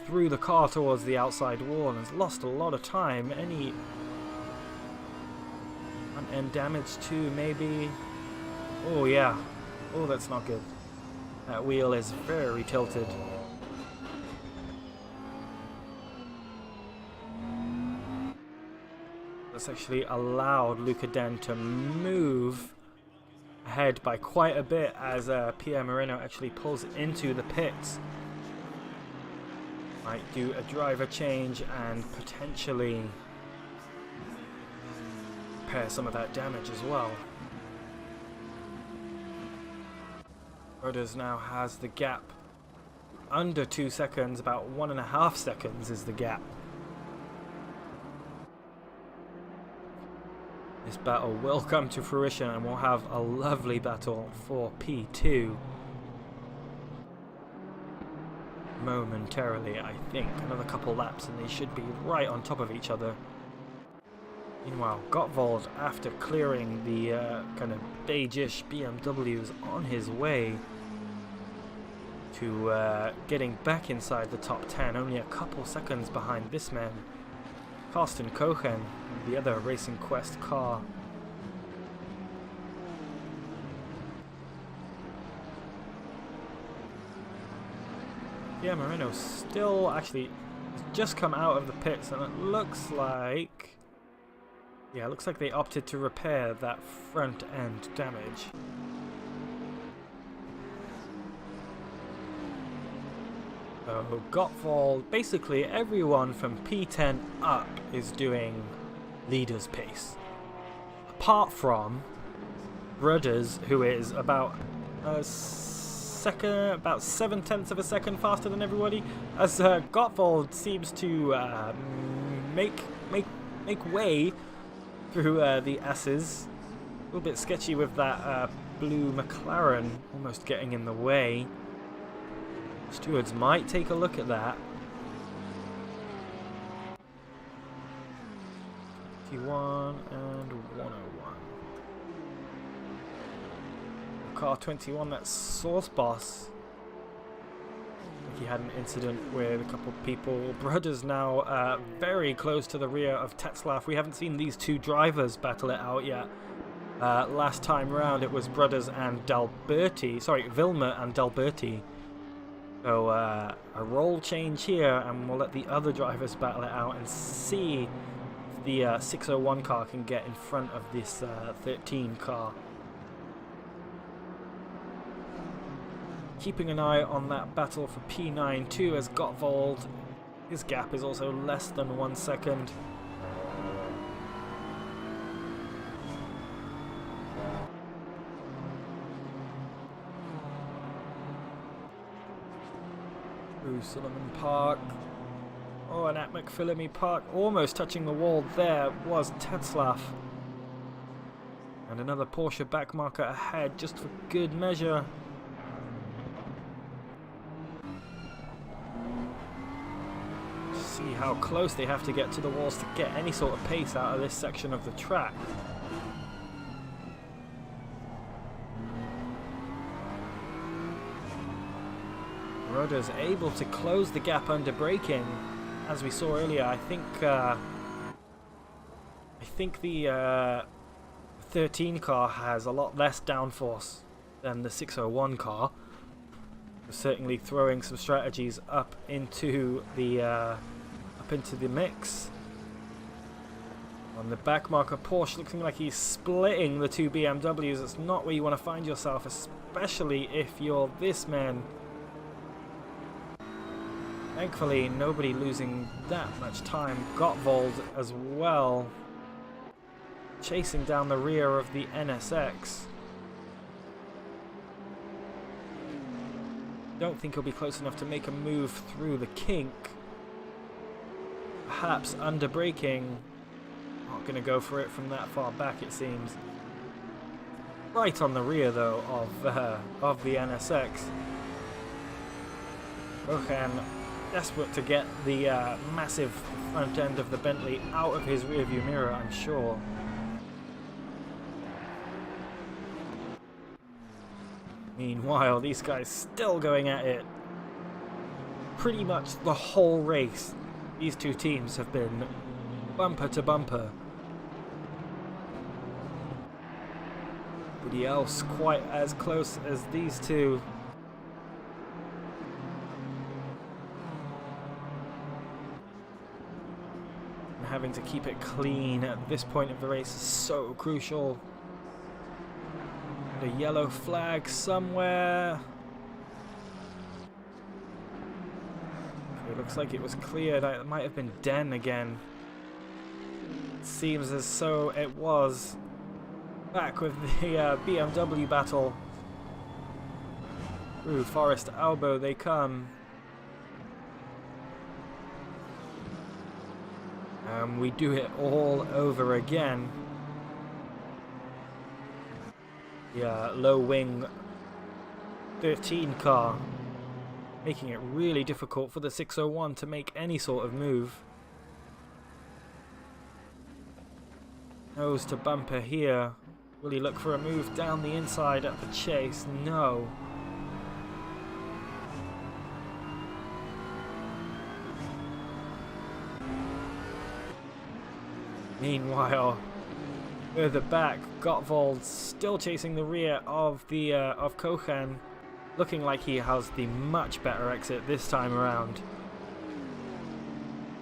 Threw the car towards the outside wall and has lost a lot of time. Any front end damage too, maybe? Oh yeah. Oh, that's not good. That wheel is very tilted. That's actually allowed Luca Den to move ahead by quite a bit as Pierre Moreno actually pulls into the pits. Might do a driver change and potentially repair some of that damage as well. Broders now has the gap under 2 seconds, about 1.5 seconds is the gap. This battle will come to fruition and we'll have a lovely battle for P2 momentarily, I think. Another couple laps and they should be right on top of each other. Meanwhile, Gottwald, after clearing the kind of beige-ish BMWs, on his way to getting back inside the top 10, only a couple seconds behind this man, Karsten Kochen, the other Racing Quest car. Yeah, Moreno still actually has just come out of the pits and it looks like... Yeah, it looks like they opted to repair that front end damage. So Gottwald, basically everyone from P10 up is doing leader's pace. Apart from Broders, who is about a second, about 7/10 of a second faster than everybody, as Gottwald seems to make way through the S's. A little bit sketchy with that blue McLaren almost getting in the way. Stewards might take a look at that. 51 and 101. Car 21, that's Source Boss. I think he had an incident with a couple of people. Broders now very close to the rear of Tetzlaff. We haven't seen these two drivers battle it out yet. Last time round it was Broders and D'Alberti. Sorry, Vilmer and D'Alberti. So a role change here, and we'll let the other drivers battle it out and see if the 601 car can get in front of this 13 car. Keeping an eye on that battle for P9 too, as Gottwald, his gap is also less than 1 second. Ooh, Solomon Park. Oh, and at McPhillamy Park, almost touching the wall there, was Tetzlaff. And another Porsche backmarker ahead, just for good measure. See how close they have to get to the walls to get any sort of pace out of this section of the track. Rudder's able to close the gap under braking, as we saw earlier. I think the 13 car has a lot less downforce than the 601 car. Certainly throwing some strategies up into the mix. On the backmarker, Porsche looking like he's splitting the two BMWs. It's not where you want to find yourself, especially if you're this man. Thankfully, nobody losing that much time. Gottwald as well, chasing down the rear of the NSX. Don't think he'll be close enough to make a move through the kink. Perhaps under braking. Not going to go for it from that far back, it seems. Right on the rear, though, of the NSX. Rohan desperate to get the massive front end of the Bentley out of his rearview mirror, I'm sure. Meanwhile, these guys still going at it. Pretty much the whole race, these two teams have been bumper to bumper. Nobody else quite as close as these two. And having to keep it clean at this point of the race is so crucial. A yellow flag somewhere. It looks like it was cleared. It might have been Den again. It seems as so it was. Back with the BMW battle. Through Forest Elbow they come. And we do it all over again. Yeah, low wing 13 car, making it really difficult for the 601 to make any sort of move. Nose to bumper here. Will he look for a move down the inside at the chase? No. Meanwhile, further back, Gottwald still chasing the rear of the of Kochen, looking like he has the much better exit this time around.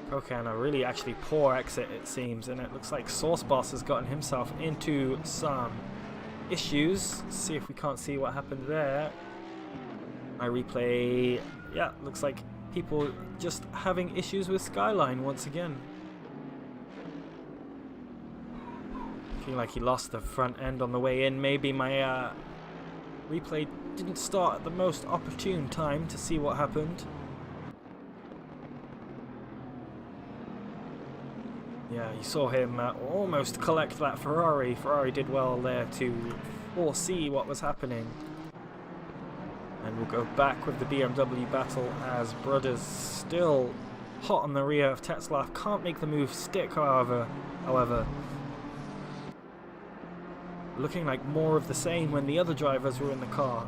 Kochen, a really actually poor exit it seems, and it looks like Sauce Boss has gotten himself into some issues. Let's see if we can't see what happened there. My replay, yeah, looks like people just having issues with Skyline once again. Like he lost the front end on the way in. Maybe my replay didn't start at the most opportune time to see what happened. Yeah, you saw him almost collect that Ferrari. Ferrari did well there to foresee what was happening. And we'll go back with the BMW battle as Brothers still hot on the rear of Tetzlaff. Can't make the move stick, however. Looking like more of the same when the other drivers were in the car.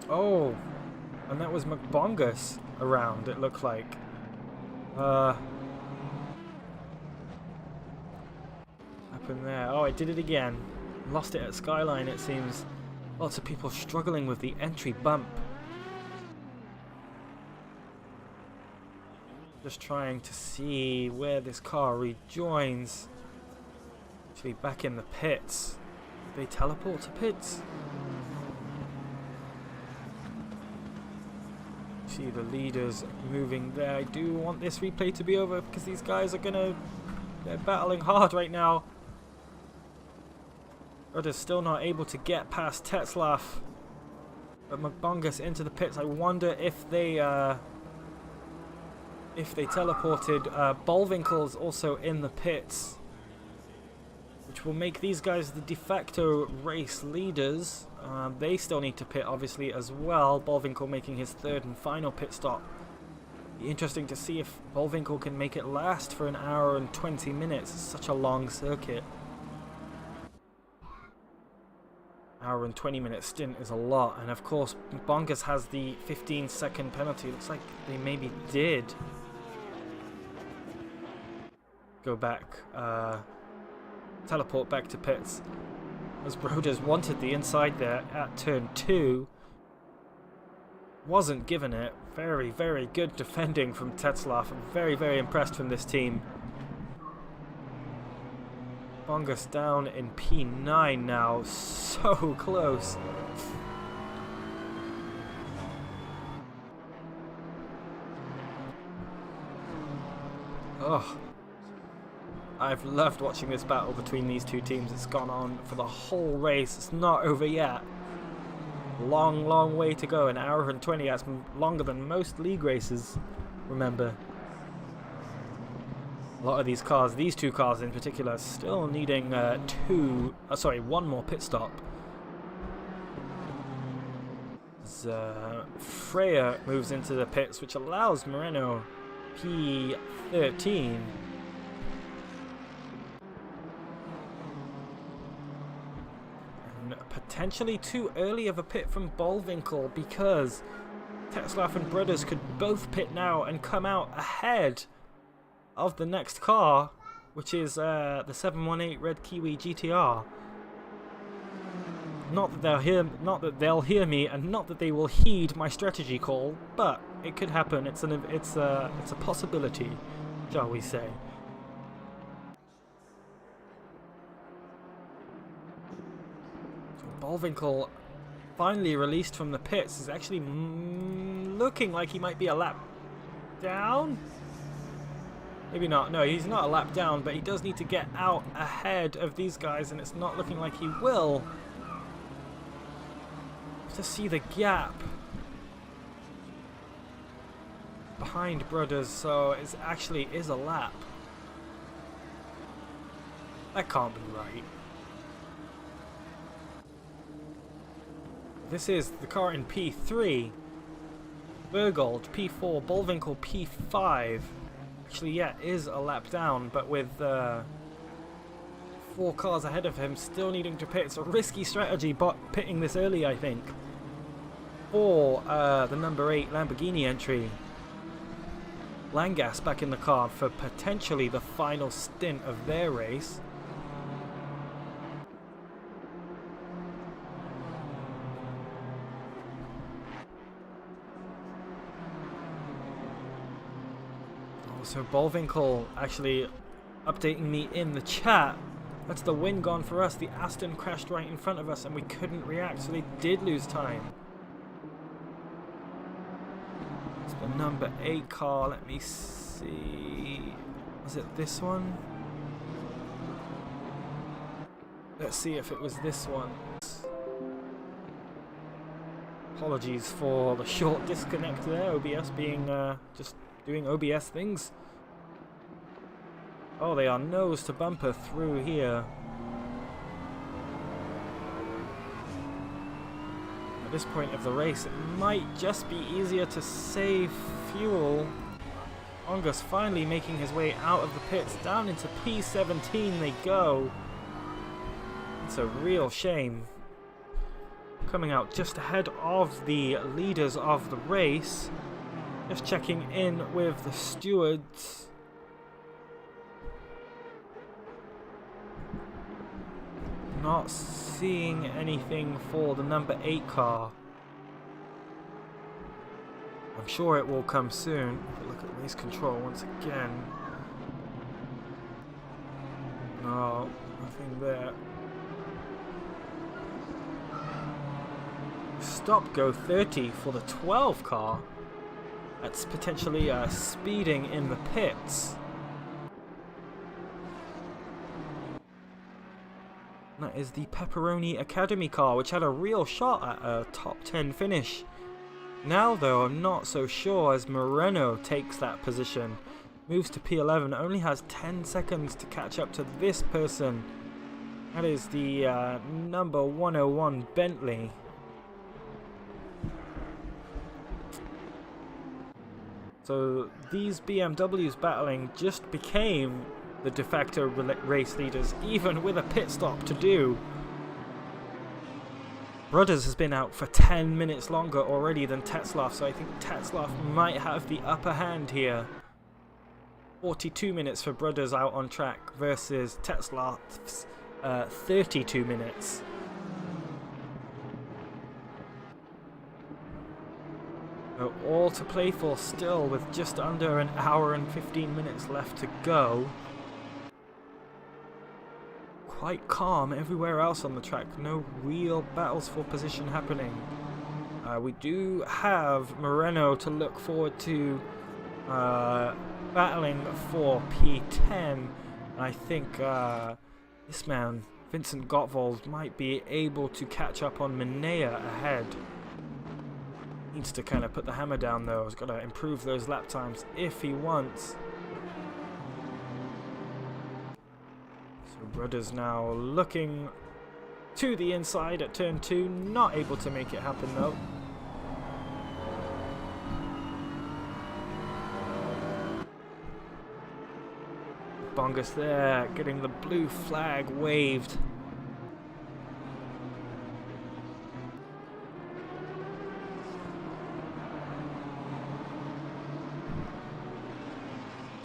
Oh, and that was McBongus around, it looked like. Happened there. Oh, I did it again. Lost it at Skyline, it seems. Lots of people struggling with the entry bump. Just trying to see where this car rejoins. Actually back in the pits. Did they teleport to pits? See the leaders moving there. I do want this replay to be over because these guys are they're battling hard right now. Rudder's still not able to get past Tetzlaff. But Mabongus into the pits. I wonder if they teleported. Bullwinkle's also in the pits, which will make these guys the de facto race leaders. They still need to pit, obviously, as well. Bullwinkle making his third and final pit stop. Be interesting to see if Bullwinkle can make it last for an hour and 20 minutes. It's such a long circuit. Hour and 20-minute stint is a lot, and of course Bongus has the 15-second penalty. Looks like they maybe did go back, teleport back to pits, as Broders wanted the inside there at turn 2. Wasn't given it. Very, very good defending from Tetzlaff. I'm very, very impressed from this team. Bongus down in P9 now, so close. Oh, I've loved watching this battle between these two teams. It's gone on for the whole race. It's not over yet. Long, long way to go. An hour and 20. That's longer than most league races, remember. A lot of these cars, these two cars in particular, still needing one more pit stop. As Freya moves into the pits, which allows Moreno P13. And potentially too early of a pit from Bullwinkle, because Tetzlaff and Brothers could both pit now and come out ahead of the next car, which is the 718 Red Kiwi GTR. Not that they'll hear me, and not that they will heed my strategy call, but it could happen. It's a possibility, shall we say? So Bullwinkle, finally released from the pits, is actually looking like he might be a lap down. Maybe not. No, he's not a lap down, but he does need to get out ahead of these guys, and it's not looking like he will. To see the gap behind Brothers, so it actually is a lap. That can't be right. This is the car in P3. Bergold P4, Bullwinkle P5. Actually, yeah, is a lap down, but with 4 cars ahead of him, still needing to pit. It's a risky strategy, but pitting this early, I think, for the number 8 Lamborghini entry. Langas back in the car for potentially the final stint of their race. So Bullwinkle actually updating me in the chat. That's the win gone for us. The Aston crashed right in front of us and we couldn't react, so they did lose time. It's the number 8 car. Let me see. Was it this one? Let's see if it was this one. Apologies for the short disconnect there. OBS being just doing OBS things. Oh, they are nose to bumper through here. At this point of the race, it might just be easier to save fuel. Ongus finally making his way out of the pits. Down into P17 they go. It's a real shame. Coming out just ahead of the leaders of the race. Just checking in with the stewards. Not seeing anything for the number 8 car. I'm sure it will come soon. Look at race control once again. No, nothing there. Stop go 30 for the 12 car. That's potentially speeding in the pits. That is the Pepperoni Academy car, which had a real shot at a top 10 finish. Now though, I'm not so sure as Moreno takes that position. Moves to P11, only has 10 seconds to catch up to this person. That is the number 101 Bentley. So these BMWs battling just became the de facto race leaders, even with a pit stop to do. Brothers has been out for 10 minutes longer already than Tetzlaff, so I think Tetzlaff might have the upper hand here. 42 minutes for Brothers out on track versus Tetzlaff's 32 minutes. So all to play for still, with just under an hour and 15 minutes left to go. Quite calm everywhere else on the track. No real battles for position happening. We do have Moreno to look forward to battling for P10. I think this man, Vincent Gottwald, might be able to catch up on Minea ahead. Needs to kind of put the hammer down though. He's got to improve those lap times if he wants. So Brothers now looking to the inside at turn 2. Not able to make it happen though. Bongus there, getting the blue flag waved.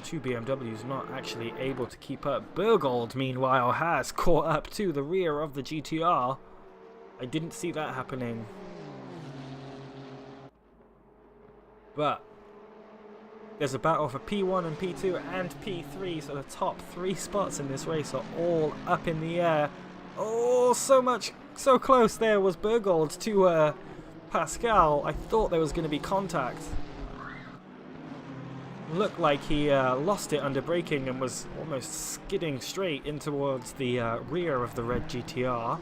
Two BMWs not actually able to keep up. Bergold, meanwhile, has caught up to the rear of the GTR. I didn't see that happening. But there's a battle for P1 and P2 and P3, so the top 3 spots in this race are all up in the air. Oh, so close there was Bergold to Pascal. I thought there was going to be contact. Looked like he lost it under braking and was almost skidding straight in towards the rear of the red GTR.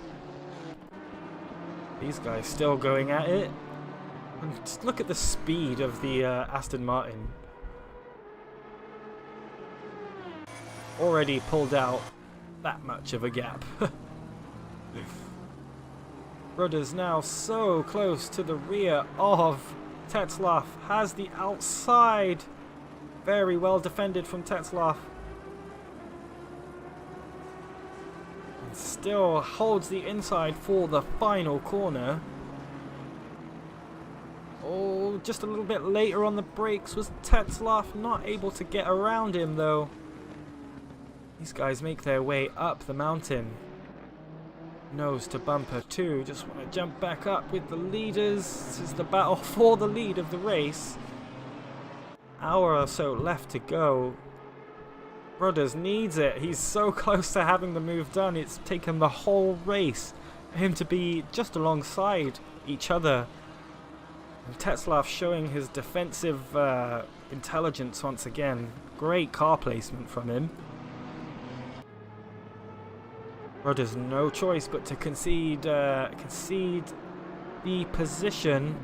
These guys still going at it. And just look at the speed of the Aston Martin. Already pulled out that much of a gap. Brothers now so close to the rear of Tetzlaff. Has the outside. Very well defended from Tetzlaff. And still holds the inside for the final corner. Oh, just a little bit later on the brakes was Tetzlaff. Not able to get around him though. These guys make their way up the mountain. Nose to bumper 2. Just want to jump back up with the leaders. This is the battle for the lead of the race. Hour or so left to go. Brothers needs it. He's so close to having the move done. It's taken the whole race for him to be just alongside each other. And Tetzlaff showing his defensive intelligence once again. Great car placement from him. Brothers no choice but to concede the position.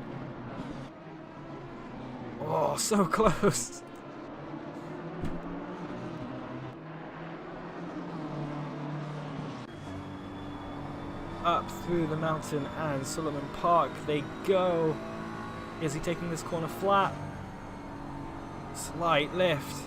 Oh, so close. Up through the mountain and Sullivan Park they go. Is he taking this corner flat? Slight lift.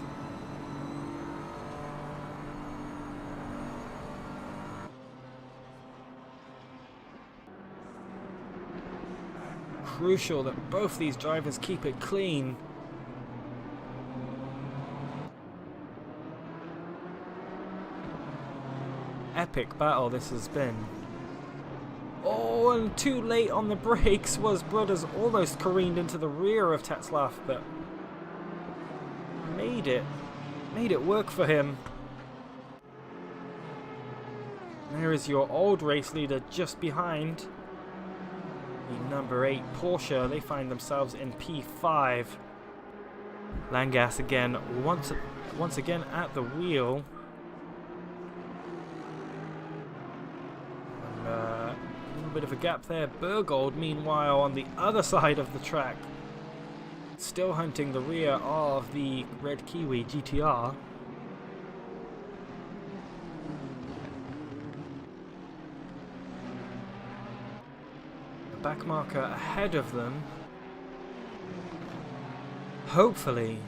Crucial that both these drivers keep it clean. Epic battle this has been. Oh, and too late on the brakes was Brothers. Almost careened into the rear of Tetzlaff, but made it work for him. There is your old race leader just behind. The number 8 Porsche, they find themselves in P5. Langas again, once again at the wheel. bit of a gap there. Bergold, meanwhile, on the other side of the track, still hunting the rear of the Red Kiwi GTR. The back marker ahead of them, hopefully,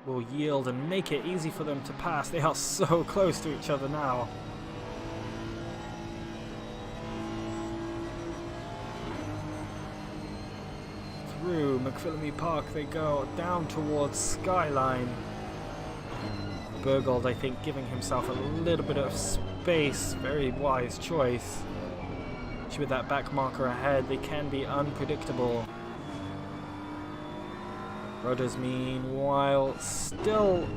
will yield and make it easy for them to pass. They are so close to each other now. Through McPhillamy Park they go, down towards Skyline. Bergold, I think, giving himself a little bit of space. Very wise choice. With that back marker ahead, they can be unpredictable. Broders, meanwhile, still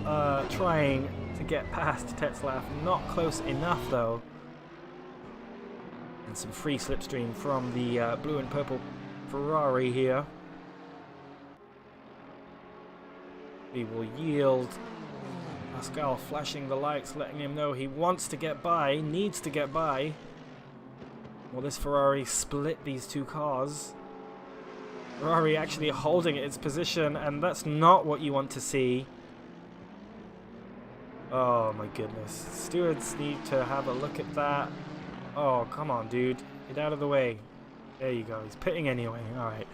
trying to get past Tetzlaff. Not close enough, though. And some free slipstream from the blue and purple Ferrari here. He will yield. Pascal flashing the lights, letting him know he wants to get by, needs to get by. Will this Ferrari split these two cars? Ferrari actually holding its position, and that's not what you want to see. Oh my goodness. Stewards need to have a look at that. Oh, come on, dude. Get out of the way. There you go. He's pitting anyway. Alright.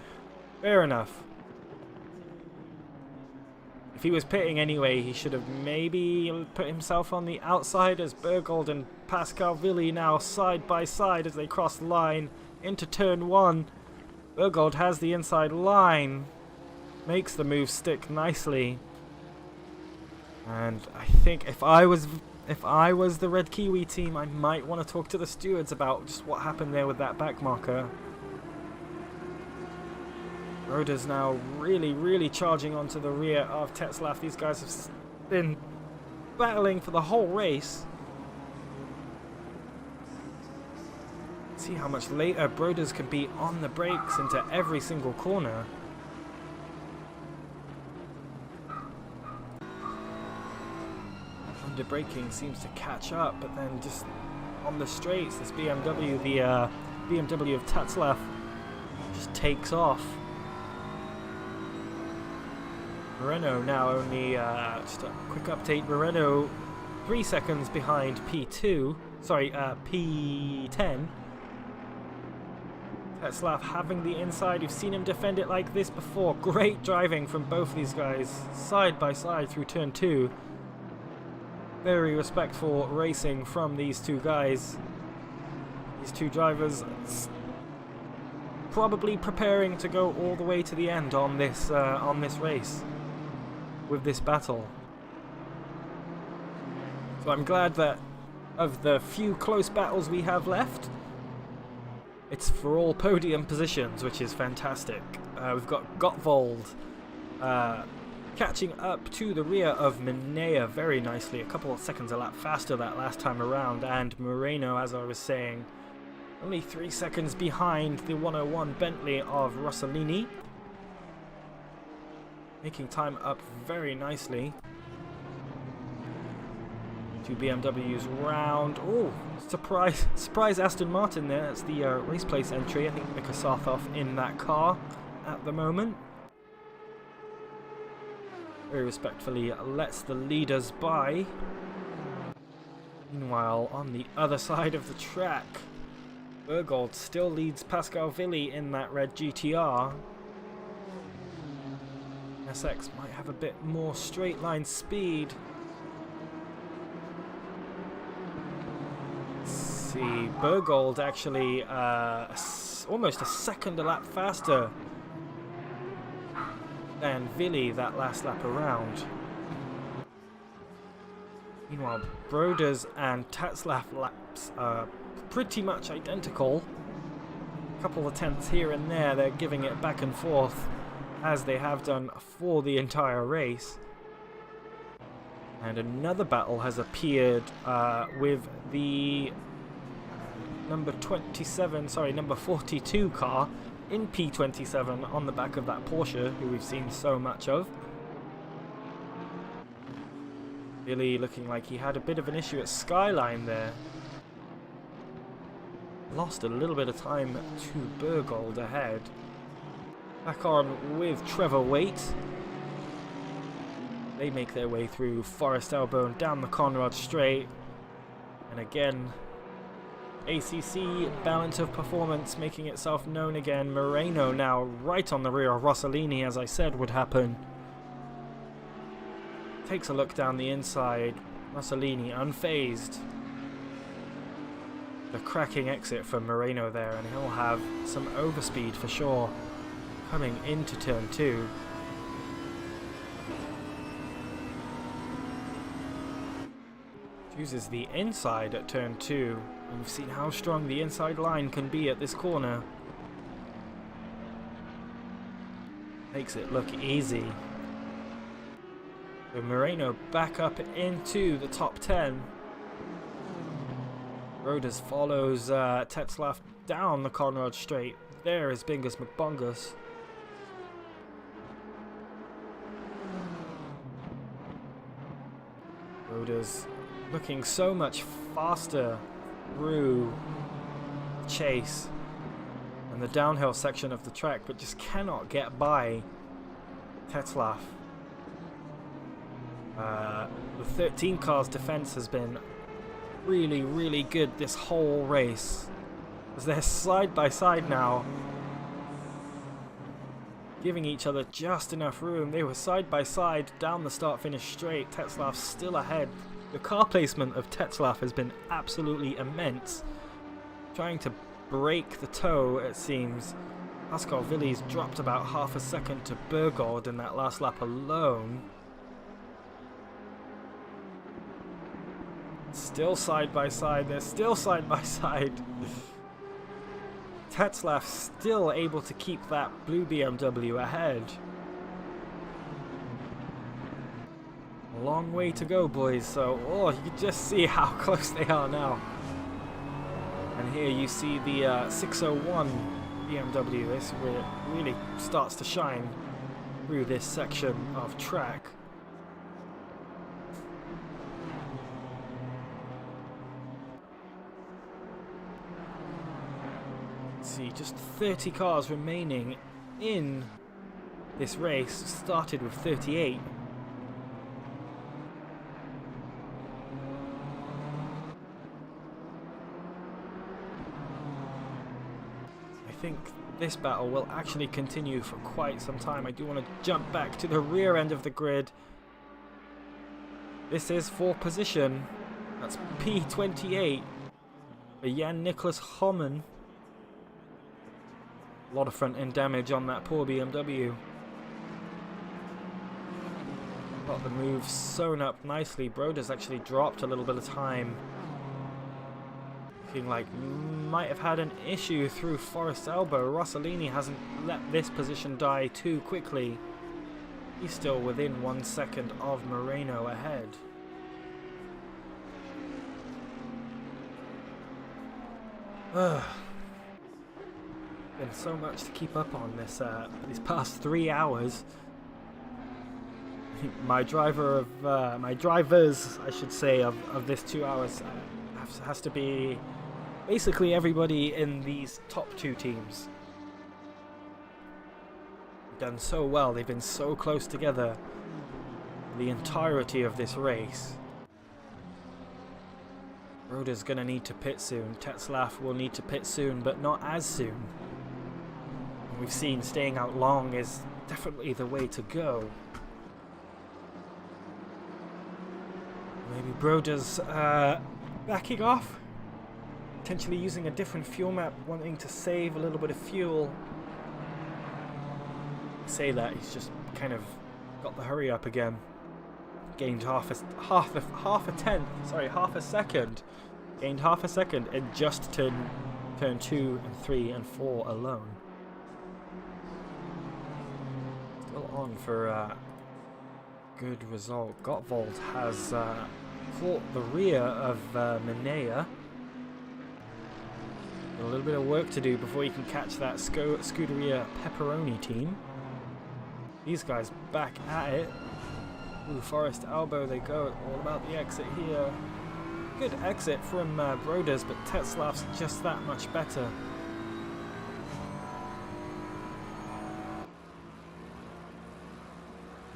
Fair enough. If he was pitting anyway, he should have maybe put himself on the outside, as Bergold and Pascal Villi now side by side as they cross the line into turn 1. Bergold has the inside line, makes the move stick nicely. And I think if I was the Red Kiwi team, I might want to talk to the stewards about just what happened there with that back marker. Roda's now really charging onto the rear of Tetzlaff. These guys have been battling for the whole race. See how much later Broders can be on the brakes into every single corner. Under braking seems to catch up, but then just on the straights, this BMW, the BMW of Tetzlaff, just takes off. Moreno now only, just a quick update, Moreno 3 seconds behind P2, sorry, P10. Tetzlaff having the inside, you've seen him defend it like this before. Great driving from both these guys, side by side through turn 2. Very respectful racing from these two guys. These two drivers probably preparing to go all the way to the end on this race. With this battle. So I'm glad that of the few close battles we have left, it's for all podium positions, which is fantastic. We've got Gottwald catching up to the rear of Minea very nicely, a couple of seconds a lap faster that last time around, and Moreno, as I was saying, only 3 seconds behind the 101 Bentley of Rossellini. Making time up very nicely. Two BMWs round. Oh, surprise Aston Martin there. That's the race place entry. I think Mika Sarthoff in that car at the moment. Very respectfully lets the leaders by. Meanwhile, on the other side of the track, Bergold still leads Pascal Villi in that red GTR. SX might have a bit more straight line speed. Let's see, Bergold actually almost a second a lap faster than Villi that last lap around. Meanwhile, Broders and Tetzlaff laps are pretty much identical. A couple of tenths here and there, they're giving it back and forth, as they have done for the entire race. And another battle has appeared with the number 42 car in P27 on the back of that Porsche, who we've seen so much of. Really looking like he had a bit of an issue at Skyline there. Lost a little bit of time to Bergold ahead. Back on with Trevor Waite. They make their way through Forest Elbow and down the Conrad Straight. And again, ACC balance of performance making itself known again. Moreno now right on the rear of Rossellini, as I said would happen. Takes a look down the inside. Rossellini unfazed. The cracking exit from Moreno there, and he'll have some overspeed for sure coming into turn 2. Chooses the inside at turn 2. And we've seen how strong the inside line can be at this corner. Makes it look easy. So Moreno back up into the top 10. Roders follows Tetzlaff down the Conrad Straight. There is Bingus McBongus. Roders looking so much faster through chase and the downhill section of the track, but just cannot get by Tetzlaff. The 13 car's defense has been really, really good this whole race, as they're side by side now, giving each other just enough room. They were side by side down the start-finish straight. Tetzlaff's still ahead. The car placement of Tetzlaff has been absolutely immense. Trying to break the toe, it seems. Pascal Villiers dropped about half a second to Bergold in that last lap alone. Still side by side, they're still side by side. Tetzlaff still able to keep that blue BMW ahead. A long way to go, boys, so you can just see how close they are now. And here you see the 601 BMW. This really starts to shine through this section of track. See, just 30 cars remaining in this race. Started with 38. I think this battle will actually continue for quite some time. I do want to jump back to the rear end of the grid. This is for position. That's P28 for Jan Nicholas Hommen. A lot of front end damage on that poor BMW. Got the move sewn up nicely. Broder's actually dropped a little bit of time. Looking like might have had an issue through Forest Elbow. Rossellini hasn't let this position die too quickly. He's still within 1 second of Moreno ahead. Been so much to keep up on this these past 3 hours. My drivers, I should say, of this 2 hours has to be basically everybody in these top 2 teams. Done so well. They've been so close together the entirety of this race. Broder's gonna need to pit soon. Tetzlaff will need to pit soon, but not as soon. We've seen staying out long is definitely the way to go. Maybe Broder's backing off, potentially using a different fuel map, wanting to save a little bit of fuel. Say that he's just kind of got the hurry up again. Gained half a second. Gained half a second in just turn 2 and 3 and 4 alone. Still on for a good result. Gottwald has caught the rear of Minea. A little bit of work to do before you can catch that Scuderia Pepperoni team. These guys back at it. Ooh, Forest Elbow they go. All about the exit here. Good exit from Broders, but Tetzlaff's just that much better.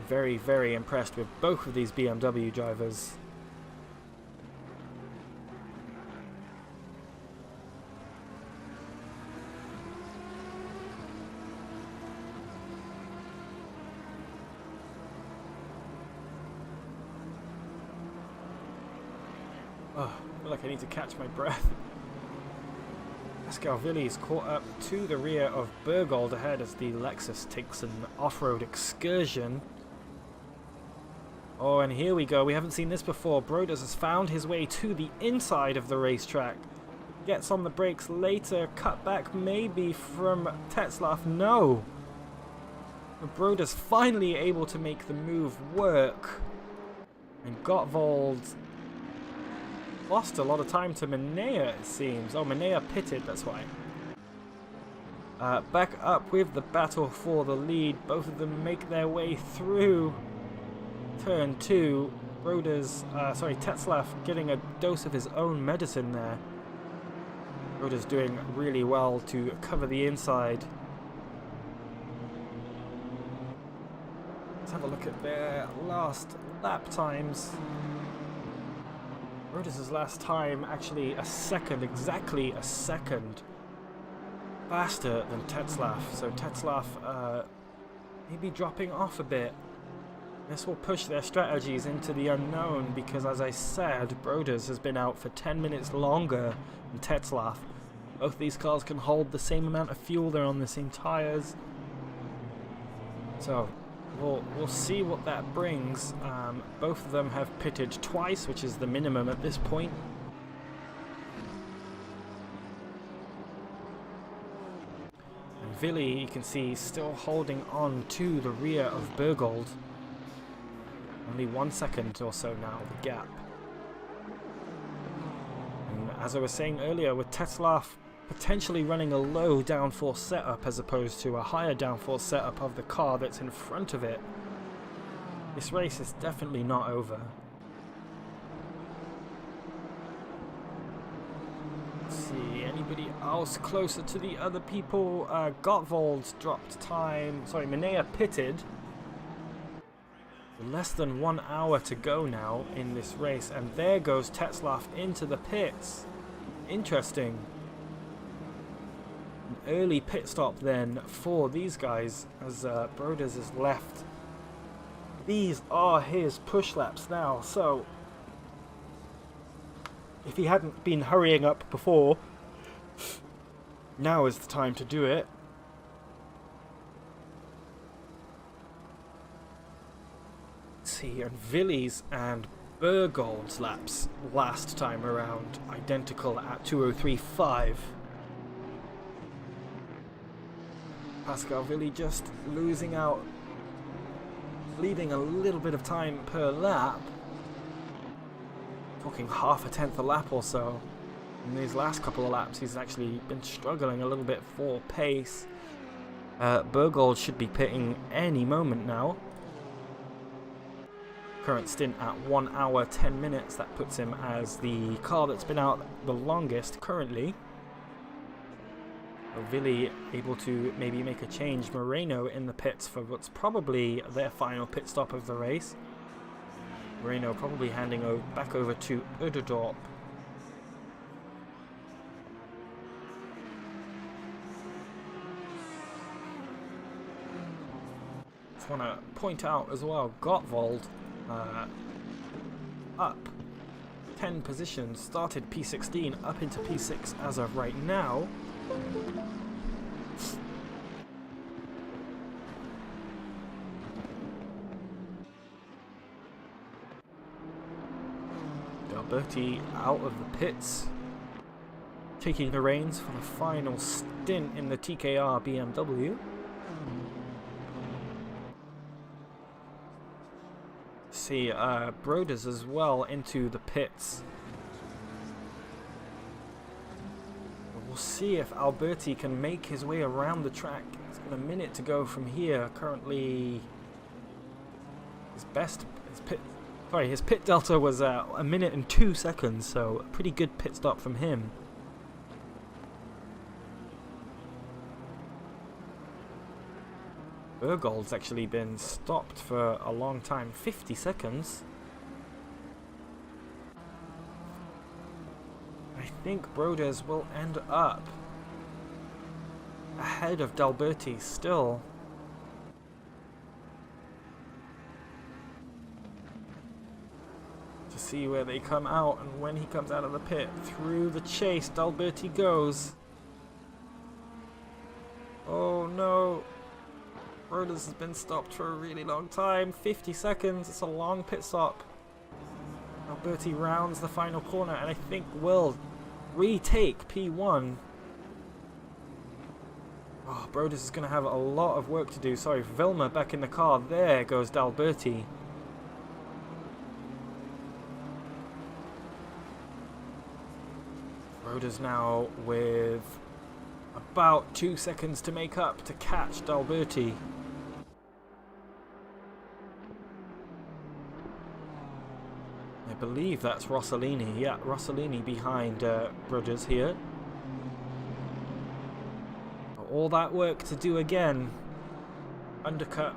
Very, very impressed with both of these BMW drivers. Oh, I feel like I need to catch my breath. Escalvilli's caught up to the rear of Bergold ahead as the Lexus takes an off-road excursion. Oh, and here we go. We haven't seen this before. Broders has found his way to the inside of the racetrack. Gets on the brakes later. Cut back maybe from Tetzlaff. No. But Broders finally able to make the move work. And Gottwald lost a lot of time to Manea, it seems. Oh, Manea pitted, that's why. Back up with the battle for the lead. Both of them make their way through turn 2. Tetzlaff getting a dose of his own medicine there. Broders doing really well to cover the inside. Let's have a look at their last lap times. Broders' last time actually exactly a second faster than Tetzlaff. So Tetzlaff maybe dropping off a bit. This will push their strategies into the unknown because, as I said, Broders has been out for 10 minutes longer than Tetzlaff. Both these cars can hold the same amount of fuel, they're on the same tyres. So we'll see what that brings. Both of them have pitted twice, which is the minimum at this point. And Villi, you can see, still holding on to the rear of Bergold. Only 1 second or so now, the gap. And as I was saying earlier, with Tetzlaff potentially running a low downforce setup as opposed to a higher downforce setup of the car that's in front of it, this race is definitely not over. Let's see, anybody else closer to the other people? Gottwald dropped time. Sorry, Manea pitted. Less than 1 hour to go now in this race, and there goes Tetzlaff into the pits. Interesting. An early pit stop then for these guys as Broders is left. These are his push laps now, so if he hadn't been hurrying up before, now is the time to do it. See, and Villi's and Bergold's laps last time around identical at 2:03.5. Pascal Villi just losing out, leading a little bit of time per lap. Talking half a tenth a lap or so. In these last couple of laps, he's actually been struggling a little bit for pace. Bergold should be pitting any moment now. Current stint at 1 hour 10 minutes. That puts him as the car that's been out the longest currently. Villi able to maybe make a change. Moreno in the pits for what's probably their final pit stop of the race. Moreno probably handing back over to Uderdorp. Just want to point out as well, Gottwald up 10 positions, started P16 up into P6 as of right now. Alberti out of the pits, taking the reins for the final stint in the TKR BMW. See Broders as well into the pits. We'll see if Alberti can make his way around the track. It's got a minute to go from here. Currently, his Sorry, his pit delta was 1 minute and 2 seconds, so a pretty good pit stop from him. Bergold's actually been stopped for a long time, 50 seconds. I think Broders will end up ahead of D'Alberti still. To see where they come out, and when he comes out of the pit, through the chase, D'Alberti goes. Oh no. Broders has been stopped for a really long time. 50 seconds. It's a long pit stop. Alberti rounds the final corner and I think will retake P1. Oh, Broders is going to have a lot of work to do. Sorry, Vilma back in the car. There goes D'Alberti. Broders now with about 2 seconds to make up to catch D'Alberti. I believe that's Rossellini. Yeah, Rossellini behind Broders here. All that work to do again. Undercut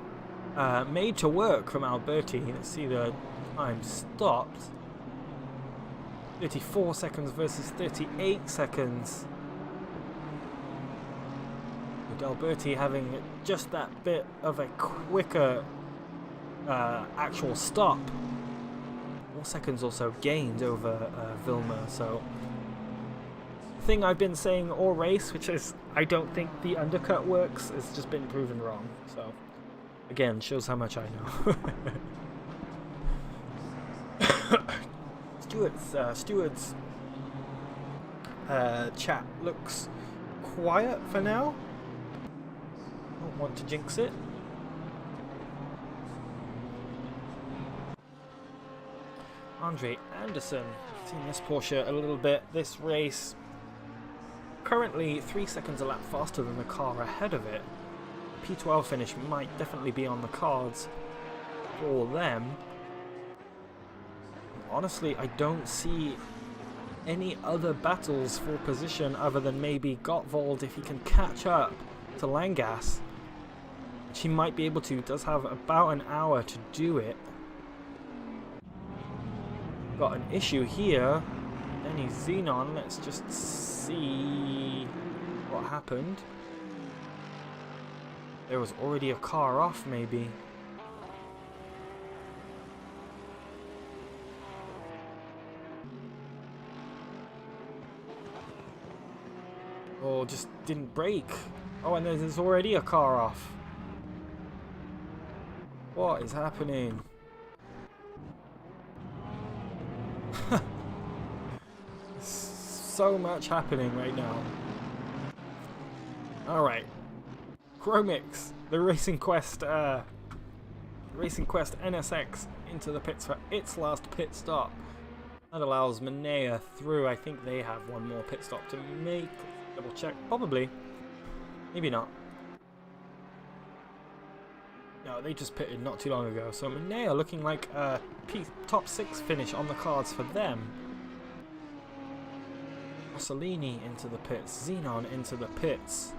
made to work from Alberti. Let's see the time stopped. 34 seconds versus 38 seconds. With Alberti having just that bit of a quicker actual stop. 4 seconds or so gained over Vilma, so the thing I've been saying all race, which is I don't think the undercut works, has just been proven wrong. So again, shows how much I know. Stewart's chat looks quiet for now. Don't want to jinx it. Andre Anderson, I've seen this Porsche a little bit this race. Currently 3 seconds a lap faster than the car ahead of it. P12 finish might definitely be on the cards for them. Honestly, I don't see any other battles for position other than maybe Gottwald if he can catch up to Langas, which he might be able to. He does have about an hour to do it. Got an issue here. Denny Xenon, let's just see what happened. There was already a car off, maybe. Or just didn't brake. Oh, and there's already a car off. What is happening? So much happening right now. Alright. Chromix, the Racing Quest NSX into the pits for its last pit stop. That allows Manea through. I think they have one more pit stop to make. Double check. Probably. Maybe not. No, they just pitted not too long ago. So Manea looking like a top 6 finish on the cards for them. Rossellini into the pits. Xenon into the pits.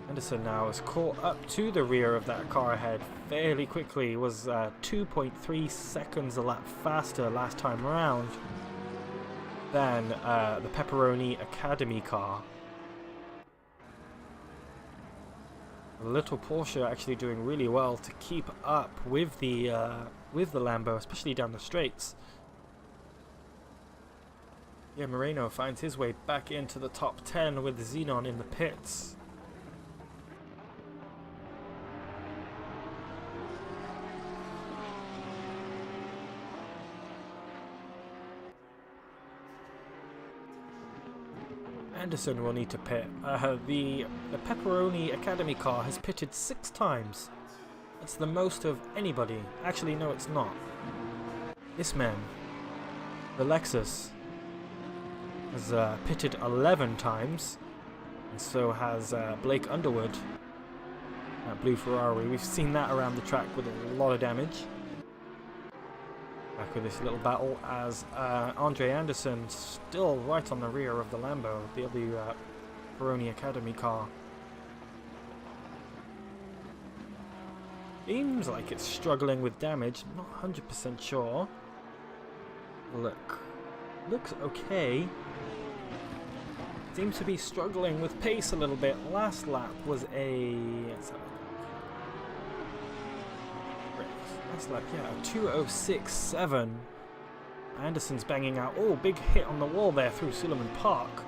Anderson now is caught up to the rear of that car ahead fairly quickly. Was 2.3 seconds a lap faster last time around than the Pepperoni Academy car. The little Porsche actually doing really well to keep up with the Lambo, especially down the straights. Yeah, Moreno finds his way back into the top 10 with Xenon in the pits. Anderson will need to pit. The Pepperoni Academy car has pitted 6 times. That's the most of anybody. Actually, no, it's not. This man, the Lexus, has pitted 11 times, and so has Blake Underwood, that blue Ferrari. We've seen that around the track with a lot of damage. Back with this little battle as Andre Anderson still right on the rear of the Lambo, the other Peroni Academy car. Seems like it's struggling with damage, not 100% sure. Looks okay. Seems to be struggling with pace a little bit. Last lap was a... Last lap, yeah, a 2:06.7. Anderson's banging out. Oh, big hit on the wall there through Suleiman Park.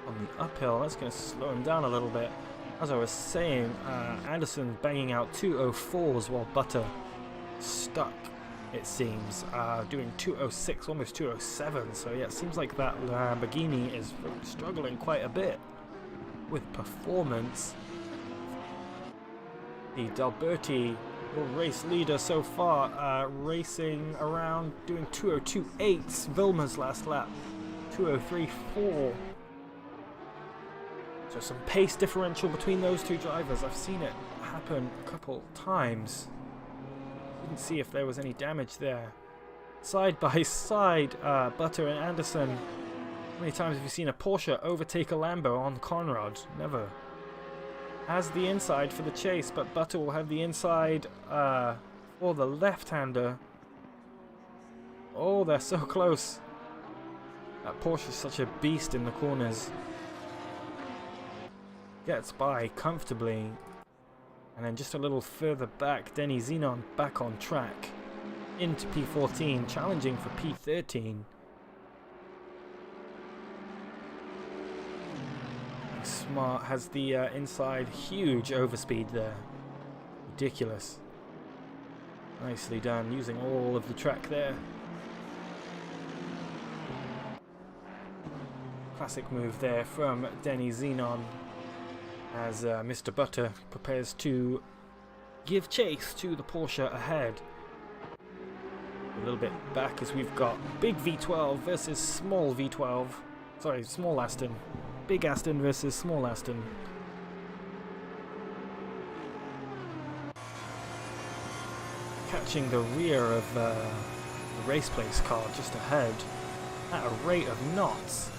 On the uphill, that's going to slow him down a little bit. As I was saying, Anderson banging out 2:04s while Butter stuck, it seems, doing 2:06, almost 2:07. So yeah, it seems like that Lamborghini is struggling quite a bit with performance. The D'Alberti race leader so far, racing around, doing 2:02.8. Vilma's last lap, 2:03.4. So some pace differential between those two drivers. I've seen it happen a couple times. Didn't see if there was any damage there. Side by side, Butter and Anderson. How many times have you seen a Porsche overtake a Lambo on Conrad? Never. Has the inside for the chase, but Butter will have the inside for the left-hander. Oh, they're so close. That Porsche is such a beast in the corners. Gets by comfortably. And then just a little further back, Denny Zenon back on track. Into P14, challenging for P13. Smart has the inside, huge overspeed there. Ridiculous. Nicely done, using all of the track there. Classic move there from Denny Zenon as Mr. Butter prepares to give chase to the Porsche ahead. A little bit back as we've got big V12 versus small V12. Sorry, small Aston. Big Aston versus small Aston. Catching the rear of the race place car just ahead at a rate of knots.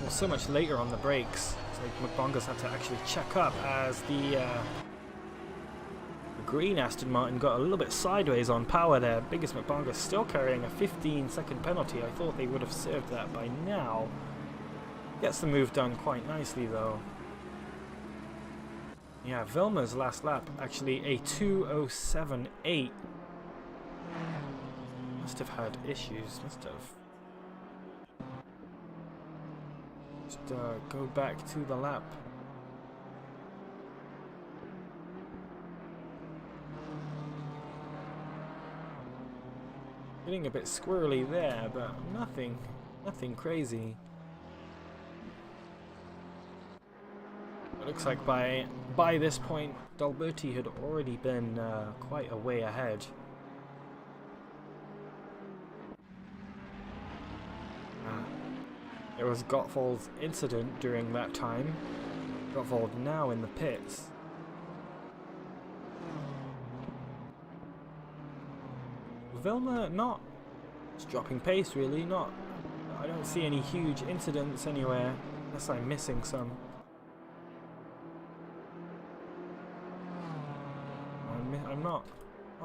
Well, so much later on the brakes. So McBonga's had to actually check up as the green Aston Martin got a little bit sideways on power there. Biggest McBonga still carrying a 15-second penalty. I thought they would have served that by now. Gets the move done quite nicely though. Yeah, Vilma's last lap actually a 2:07.8. Must have had issues. Must have. Just go back to the lap. Getting a bit squirrely there, but nothing crazy. It looks like by this point, D'Alberti had already been quite a way ahead. There was Gottwald's incident during that time. Gottwald now in the pits. Vilma not just dropping pace really, not. I don't see any huge incidents anywhere, unless I'm missing some. I'm not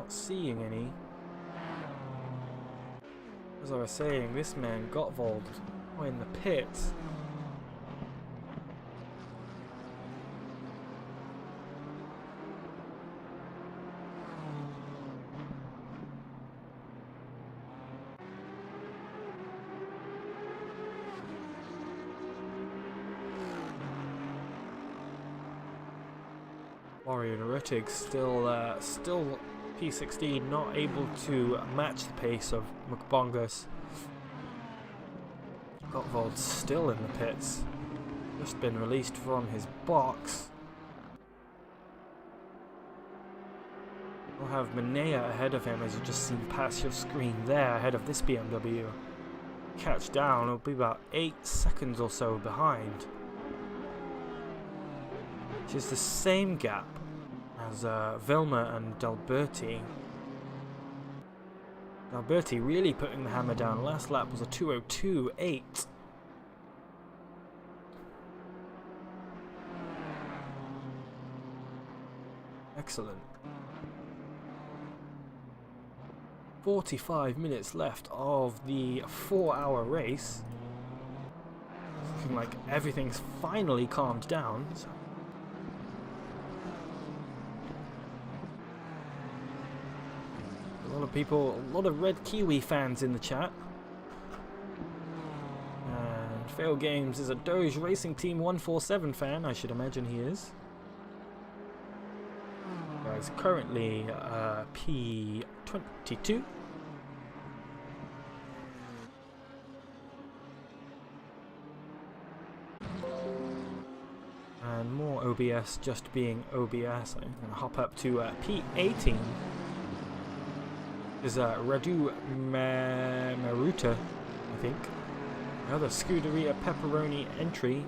seeing any. As I was saying, this man Gottwald in the pits. Warrior Rittig still P16, not able to match the pace of McBongas. Gottwald still in the pits, just been released from his box. We'll have Manea ahead of him, as you just seen pass your screen there, ahead of this BMW. Catch down, it'll be about 8 seconds or so behind. Which is the same gap as Vilma and D'Alberti. Alberti really putting the hammer down. Last lap was a 2:02.8. Excellent. 45 minutes left of the 4-hour race. Looking like everything's finally calmed down. A lot of people, a lot of Red Kiwi fans in the chat. And Fail Games is a Doge Racing Team 147 fan, I should imagine he is. Guys, currently P22. And more OBS just being OBS. I'm going to hop up to P18. Is Radu Maruta, I think. Another Scuderia Pepperoni entry.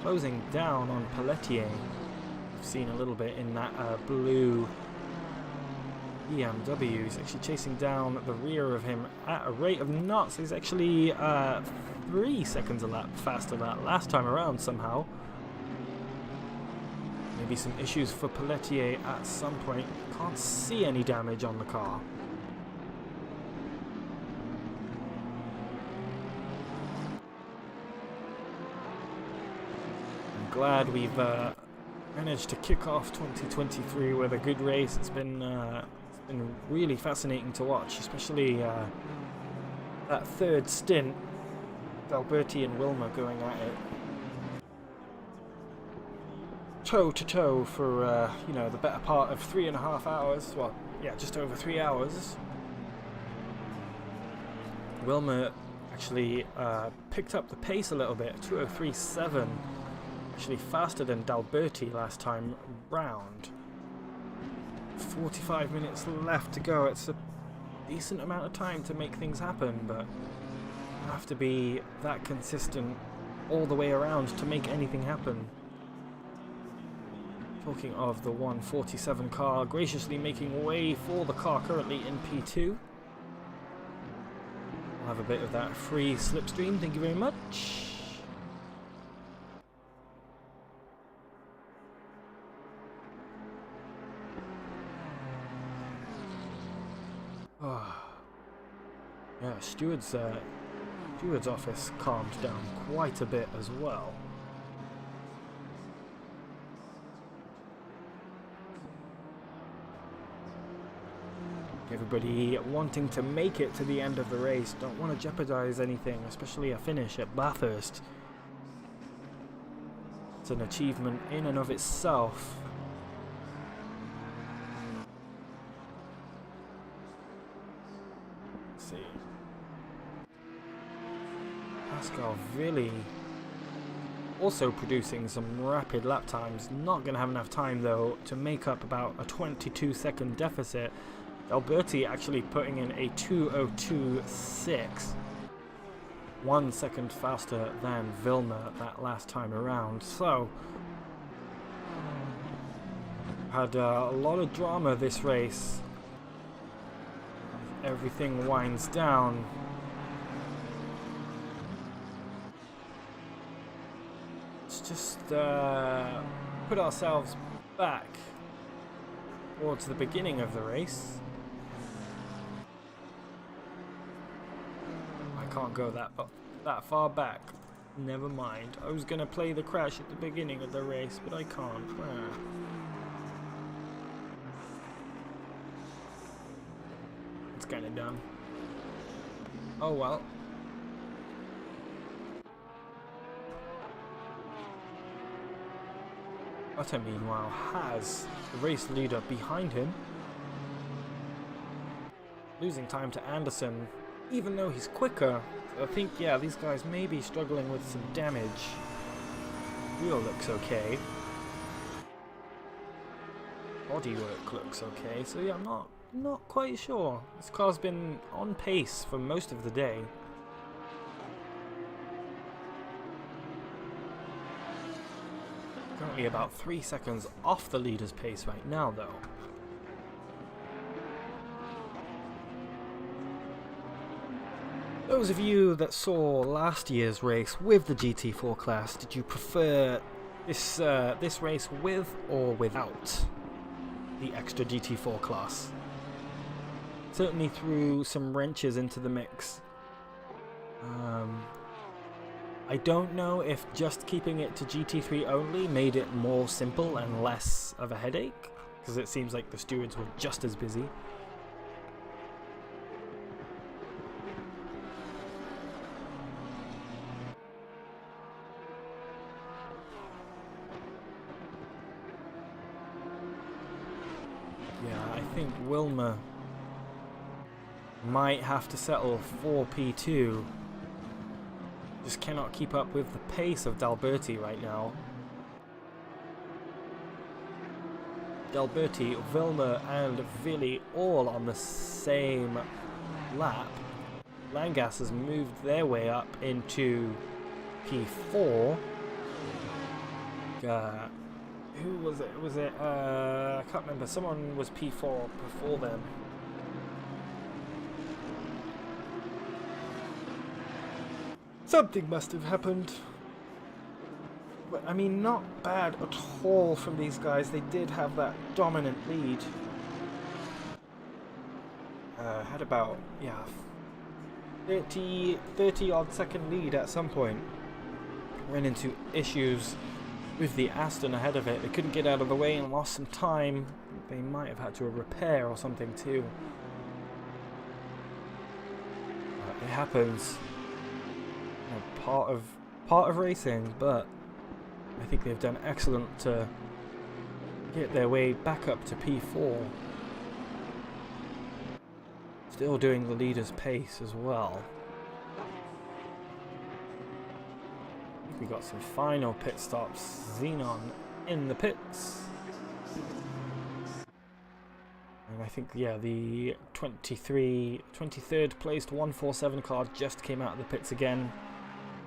Closing down on Pelletier. We've seen a little bit in that blue BMW. He's actually chasing down the rear of him at a rate of knots. He's actually 3 seconds a lap faster that last time around somehow. Maybe some issues for Pelletier at some point. Can't see any damage on the car. I'm glad we've managed to kick off 2023 with a good race. It's been really fascinating to watch, especially that third stint. Alberti and Wilmer going at it toe to toe for you know, the better part of 3.5 hours. Well, yeah, just over 3 hours. Wilmer actually picked up the pace a little bit. 2:03.7, actually faster than D'Alberti last time round. 45 minutes left to go. It's a decent amount of time to make things happen, but you have to be that consistent all the way around to make anything happen. Talking of the 147 car, graciously making way for the car currently in P2. I'll have a bit of that free slipstream, thank you very much. Oh. Yeah, steward's office calmed down quite a bit as well. Everybody wanting to make it to the end of the race, don't want to jeopardize anything, especially a finish at Bathurst. It's an achievement in and of itself. Let's see. Pascal Villi also producing some rapid lap times. Not going to have enough time though to make up about a 22-second deficit. Alberti actually putting in a 2:02.6, 1 second faster than Vilna that last time around. So had a lot of drama this race. Everything winds down. Let's just put ourselves back towards the beginning of the race. Can't go that far back. Never mind. I was gonna play the crash at the beginning of the race, but I can't. It's kind of dumb. Oh well. Butter meanwhile has the race leader behind him, losing time to Anderson. Even though he's quicker, I think, yeah, these guys may be struggling with some damage. Wheel looks okay. Bodywork looks okay, so yeah, I'm not quite sure. This car's been on pace for most of the day. Currently about 3 seconds off the leader's pace right now, though. those of you that saw last year's race with the GT4 class, did you prefer this race with or without the extra GT4 class? Certainly threw some wrenches into the mix. I don't know if just keeping it to GT3 only made it more simple and less of a headache, because it seems like the stewards were just as busy. Yeah, I think Wilma might have to settle for P2. Just cannot keep up with the pace of D'Alberti right now. D'Alberti, Wilma and Villi all on the same lap. Langas has moved their way up into P4. Who was it? Was it, I can't remember. Someone was P4 before them. Something must have happened. But, I mean, not bad at all from these guys. They did have that dominant lead. Had about, yeah, 30 odd second lead at some point. Ran into issues with the Aston ahead of it. They couldn't get out of the way and lost some time. They might have had to repair or something too. It happens. Part of racing, but I think they've done excellent to get their way back up to P4. Still doing the leader's pace as well. I think we got some final pit stops. Xenon in the pits. And I think, yeah, the 23rd placed 147 car just came out of the pits again.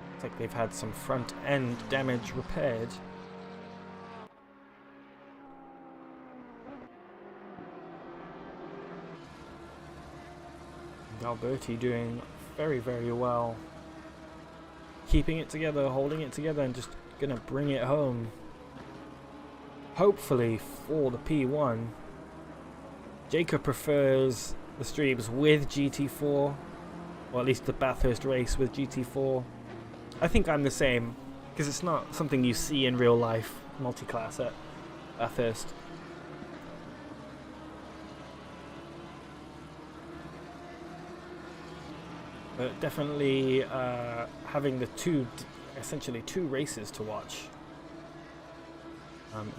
Looks like they've had some front end damage repaired. Alberti doing very, very well. Keeping it together, holding it together, and just gonna bring it home. Hopefully for the P1. Jacob prefers the streams with GT4, or at least the Bathurst race with GT4. I think I'm the same, because it's not something you see in real life, multi-class at Bathurst. But definitely having the essentially two races to watch,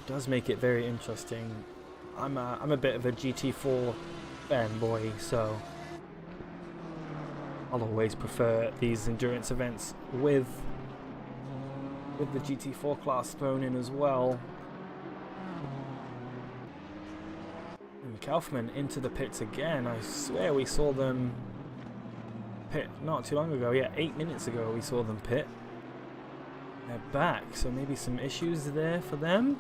does make it very interesting. I'm a bit of a GT4 fanboy, so I'll always prefer these endurance events with the GT4 class thrown in as well. And Kaufman into the pits again. I swear we saw them pit not too long ago. Yeah, 8 minutes ago we saw them pit. They're back, so maybe some issues there for them.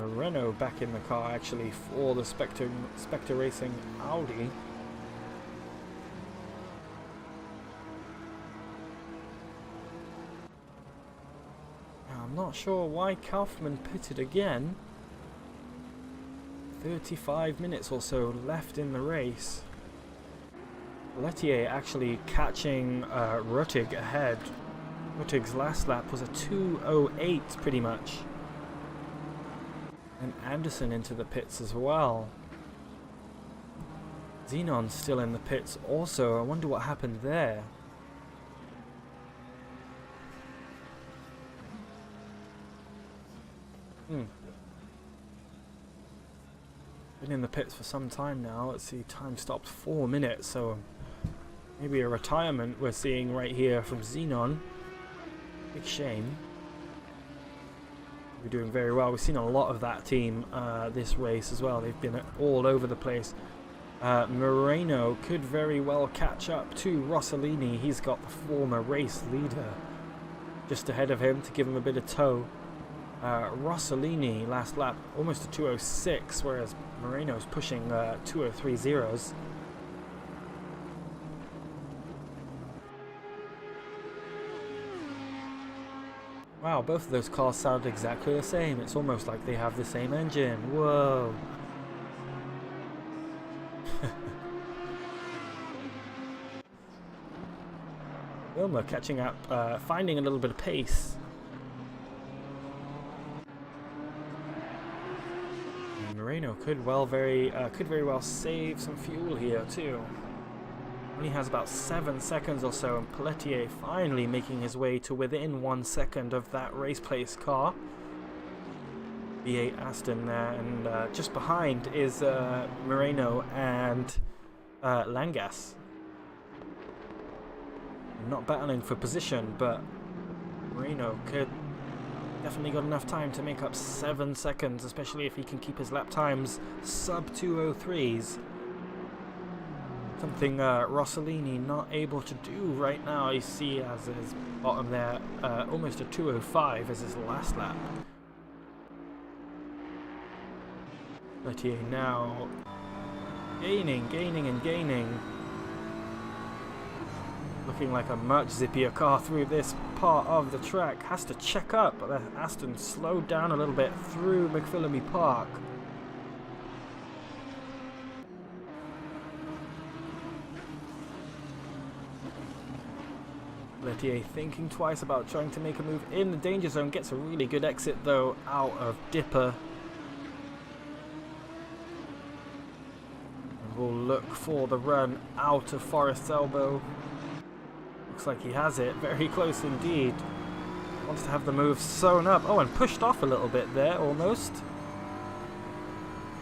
Renault back in the car actually for the Spectre Racing Audi. Now, I'm not sure why Kaufman pitted again. 35 minutes or so left in the race. Lettier actually catching Ruttig ahead. Ruttig's last lap was a 2:08 pretty much. And Anderson into the pits as well. Xenon's still in the pits also. I wonder what happened there. Been in the pits for some time now. Let's see, time stopped 4 minutes, so maybe a retirement we're seeing right here from Xenon. Big shame. We're doing very well. We've seen a lot of that team this race as well. They've been all over the place. Moreno could very well catch up to Rossellini. He's got the former race leader just ahead of him to give him a bit of tow. Rossellini last lap almost a 206, whereas Moreno's pushing 203.0s. Wow, both of those cars sound exactly the same. It's almost like they have the same engine. Whoa. Wilmer catching up, finding a little bit of pace. And Moreno could very well save some fuel here too. Only has about 7 seconds or so, and Pelletier finally making his way to within 1 second of that race place car. V8 Aston there, and just behind is Moreno and Langas. Not battling for position, but Moreno could definitely got enough time to make up 7 seconds, especially if he can keep his lap times sub 203s. Something Rossellini not able to do right now. You see as his bottom there, almost a 205 as his last lap. Pelletier now gaining and gaining. Looking like a much zippier car through this part of the track. Has to check up, but Aston slowed down a little bit through McPhillamy Park. Pelletier thinking twice about trying to make a move in the danger zone. Gets a really good exit though out of Dipper. And we'll look for the run out of Forest's Elbow. Looks like he has it. Very close indeed. Wants to have the move sewn up. Oh, and pushed off a little bit there almost.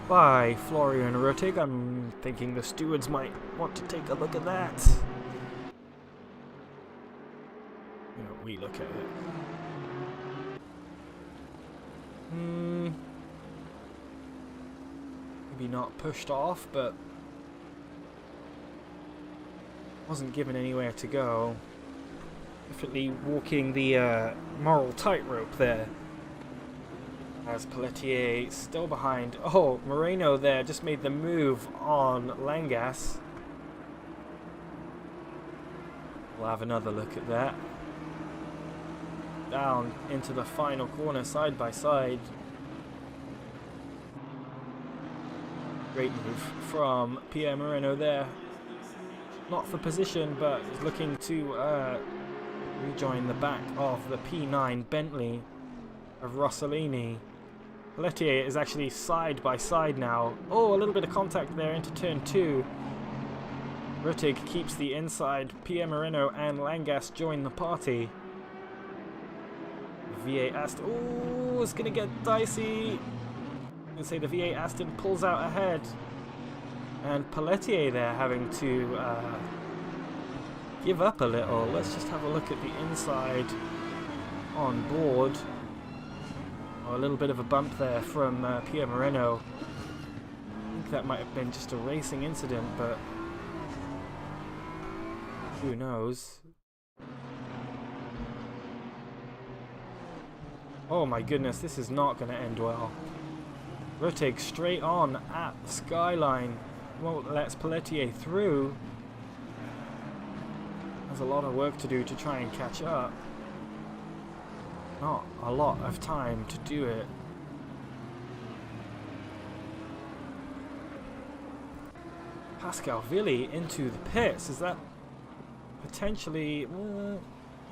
By Florian Ruttig. I'm thinking the stewards might want to take a look at that. We look at it. Maybe not pushed off, but wasn't given anywhere to go. Definitely walking the moral tightrope there. As Pelletier still behind. Oh, Moreno there just made the move on Langas. We'll have another look at that. Down into the final corner side by side. Great move from Pierre Moreno there. Not for position, but is looking to rejoin the back of the P9 Bentley of Rossellini. Pelletier is actually side by side now. Oh, a little bit of contact there into turn 2. Ruttig keeps the inside. Pierre Moreno and Langas join the party. V8 Aston. Oh, it's gonna get dicey. I'm gonna say the V8 Aston pulls out ahead, and Pelletier there having to give up a little. Let's just have a look at the inside on board. Oh, a little bit of a bump there from Pierre Moreno. I think that might have been just a racing incident, but who knows? Oh my goodness, this is not going to end well. Ruttig straight on at the skyline. Won't let Pelletier through. Has a lot of work to do to try and catch up. Not a lot of time to do it. Pascal Villi into the pits. Is that potentially...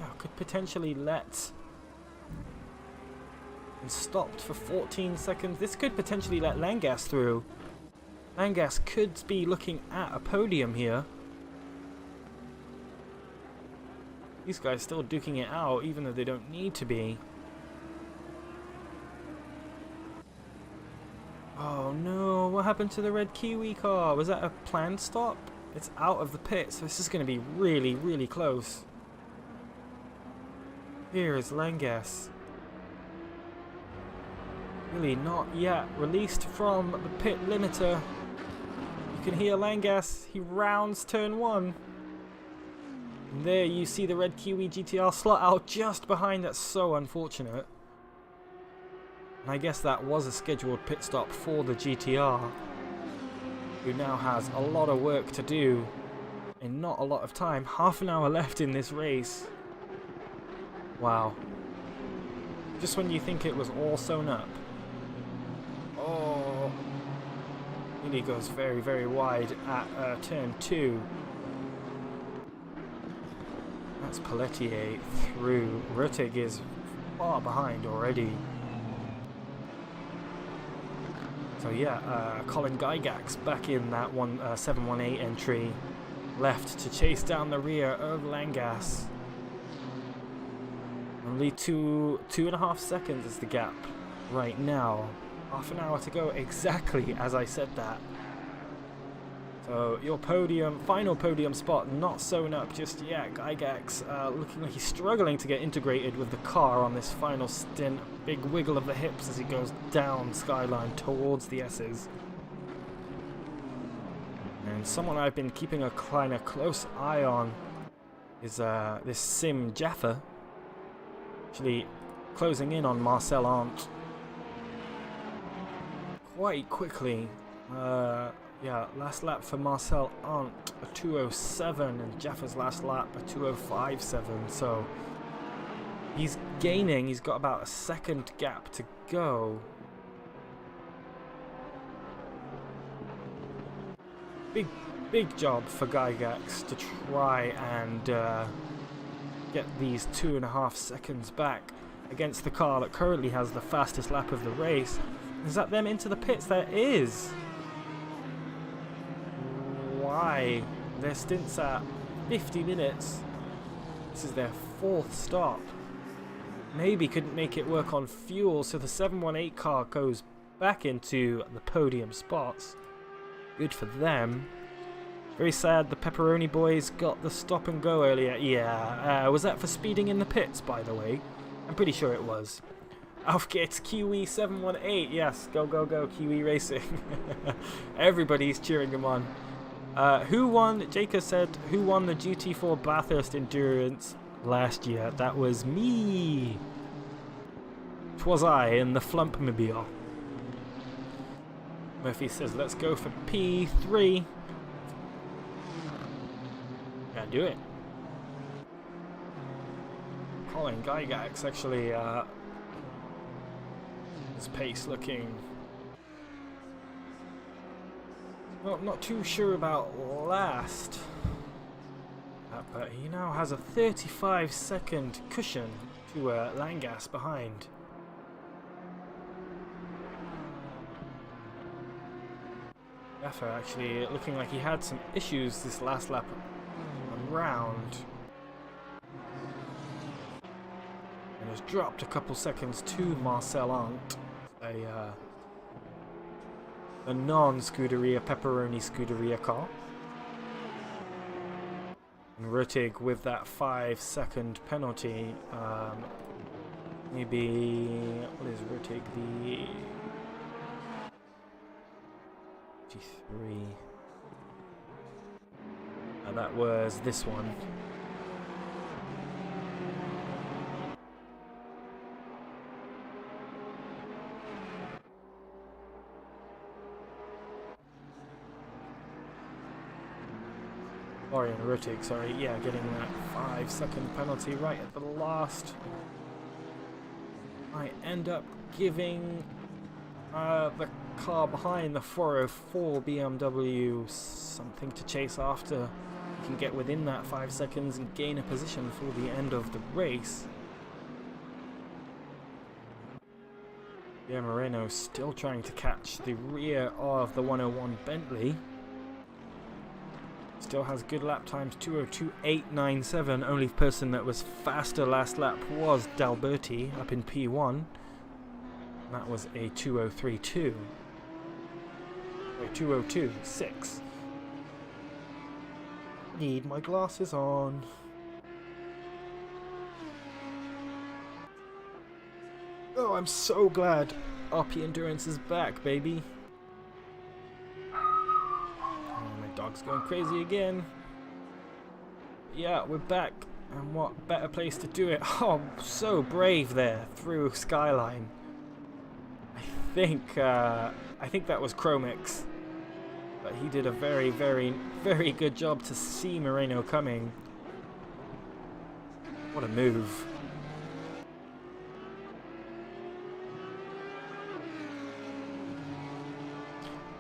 yeah, could potentially let... and stopped for 14 seconds. This could potentially let Langas through. Langas could be looking at a podium here. These guys still duking it out, even though they don't need to be. Oh no, what happened to the red Kiwi car? Was that a planned stop? It's out of the pit, so this is going to be really, really close. Here is Langas. Really not yet released from the pit limiter. You can hear Langas. He rounds turn 1. And there you see the red Kiwi GTR slot out just behind. That's so unfortunate. And I guess that was a scheduled pit stop for the GTR, who now has a lot of work to do in not a lot of time. Half an hour left in this race. Wow. Just when you think it was all sewn up. Oh. Really goes very, very wide at turn 2. That's Pelletier through. Ruttig is far behind already. So yeah, Colin Gygax back in that 718 entry, left to chase down the rear of Langas. Only 2.5 seconds is the gap right now. Half an hour to go, exactly as I said that. So your final podium spot not sewn up just yet. Gygax looking like he's struggling to get integrated with the car on this final stint. Big wiggle of the hips as he goes down Skyline towards the S's. And someone I've been keeping a kind of close eye on is this Sim Jaffa. Actually closing in on Marcel Arndt quite quickly. Yeah, last lap for Marcel Arndt, a 2:07, and Jaffa's last lap, a 2:05.7. So he's gaining. He's got about a second gap to go. Big job for Gygax to try and get these 2.5 seconds back against the car that currently has the fastest lap of the race. Is that them into the pits? There is. Why? Their stint's at 50 minutes. This is their 4th stop. Maybe couldn't make it work on fuel, so the 718 car goes back into the podium spots. Good for them. Very sad the Pepperoni boys got the stop and go earlier. Yeah, was that for speeding in the pits, by the way? I'm pretty sure it was. Auf geht's, Kiwi 718. Yes, go, go, go, Kiwi Racing. Everybody's cheering him on. Who won? Jacob said, who won the GT4 Bathurst Endurance last year? That was me. 'Twas I in the Flumpmobile. Murphy says, let's go for P3. Yeah, do it. Colin Gygax actually, his pace looking... Well, not too sure about last, but he now has a 35-second cushion to Langas behind. Jaffa actually looking like he had some issues this last lap around, and has dropped a couple seconds to Marcel Arndt, a non-Scuderia Pepperoni Scuderia car. And Ruttig with that 5-second penalty. Maybe what is Ruttig? The 53. That was this one. Florian Ruttig, sorry, yeah, getting that 5-second penalty right at the last. I end up giving the car behind, the 404 BMW, something to chase after. You can get within that 5 seconds and gain a position for the end of the race. Yeah, Moreno still trying to catch the rear of the 101 Bentley. Still has good lap times, 2:02.897. Only person that was faster last lap was D'Alberti up in P1. That was a 2:03.2. Wait, 2:02.6. Need my glasses on. Oh, I'm so glad RP Endurance is back, baby. Dog's going crazy again. yeah, we're back. And what better place to do it? Oh, so brave there through Skyline. I think that was Chromix. But he did a very, very, very good job to see Moreno coming. What a move.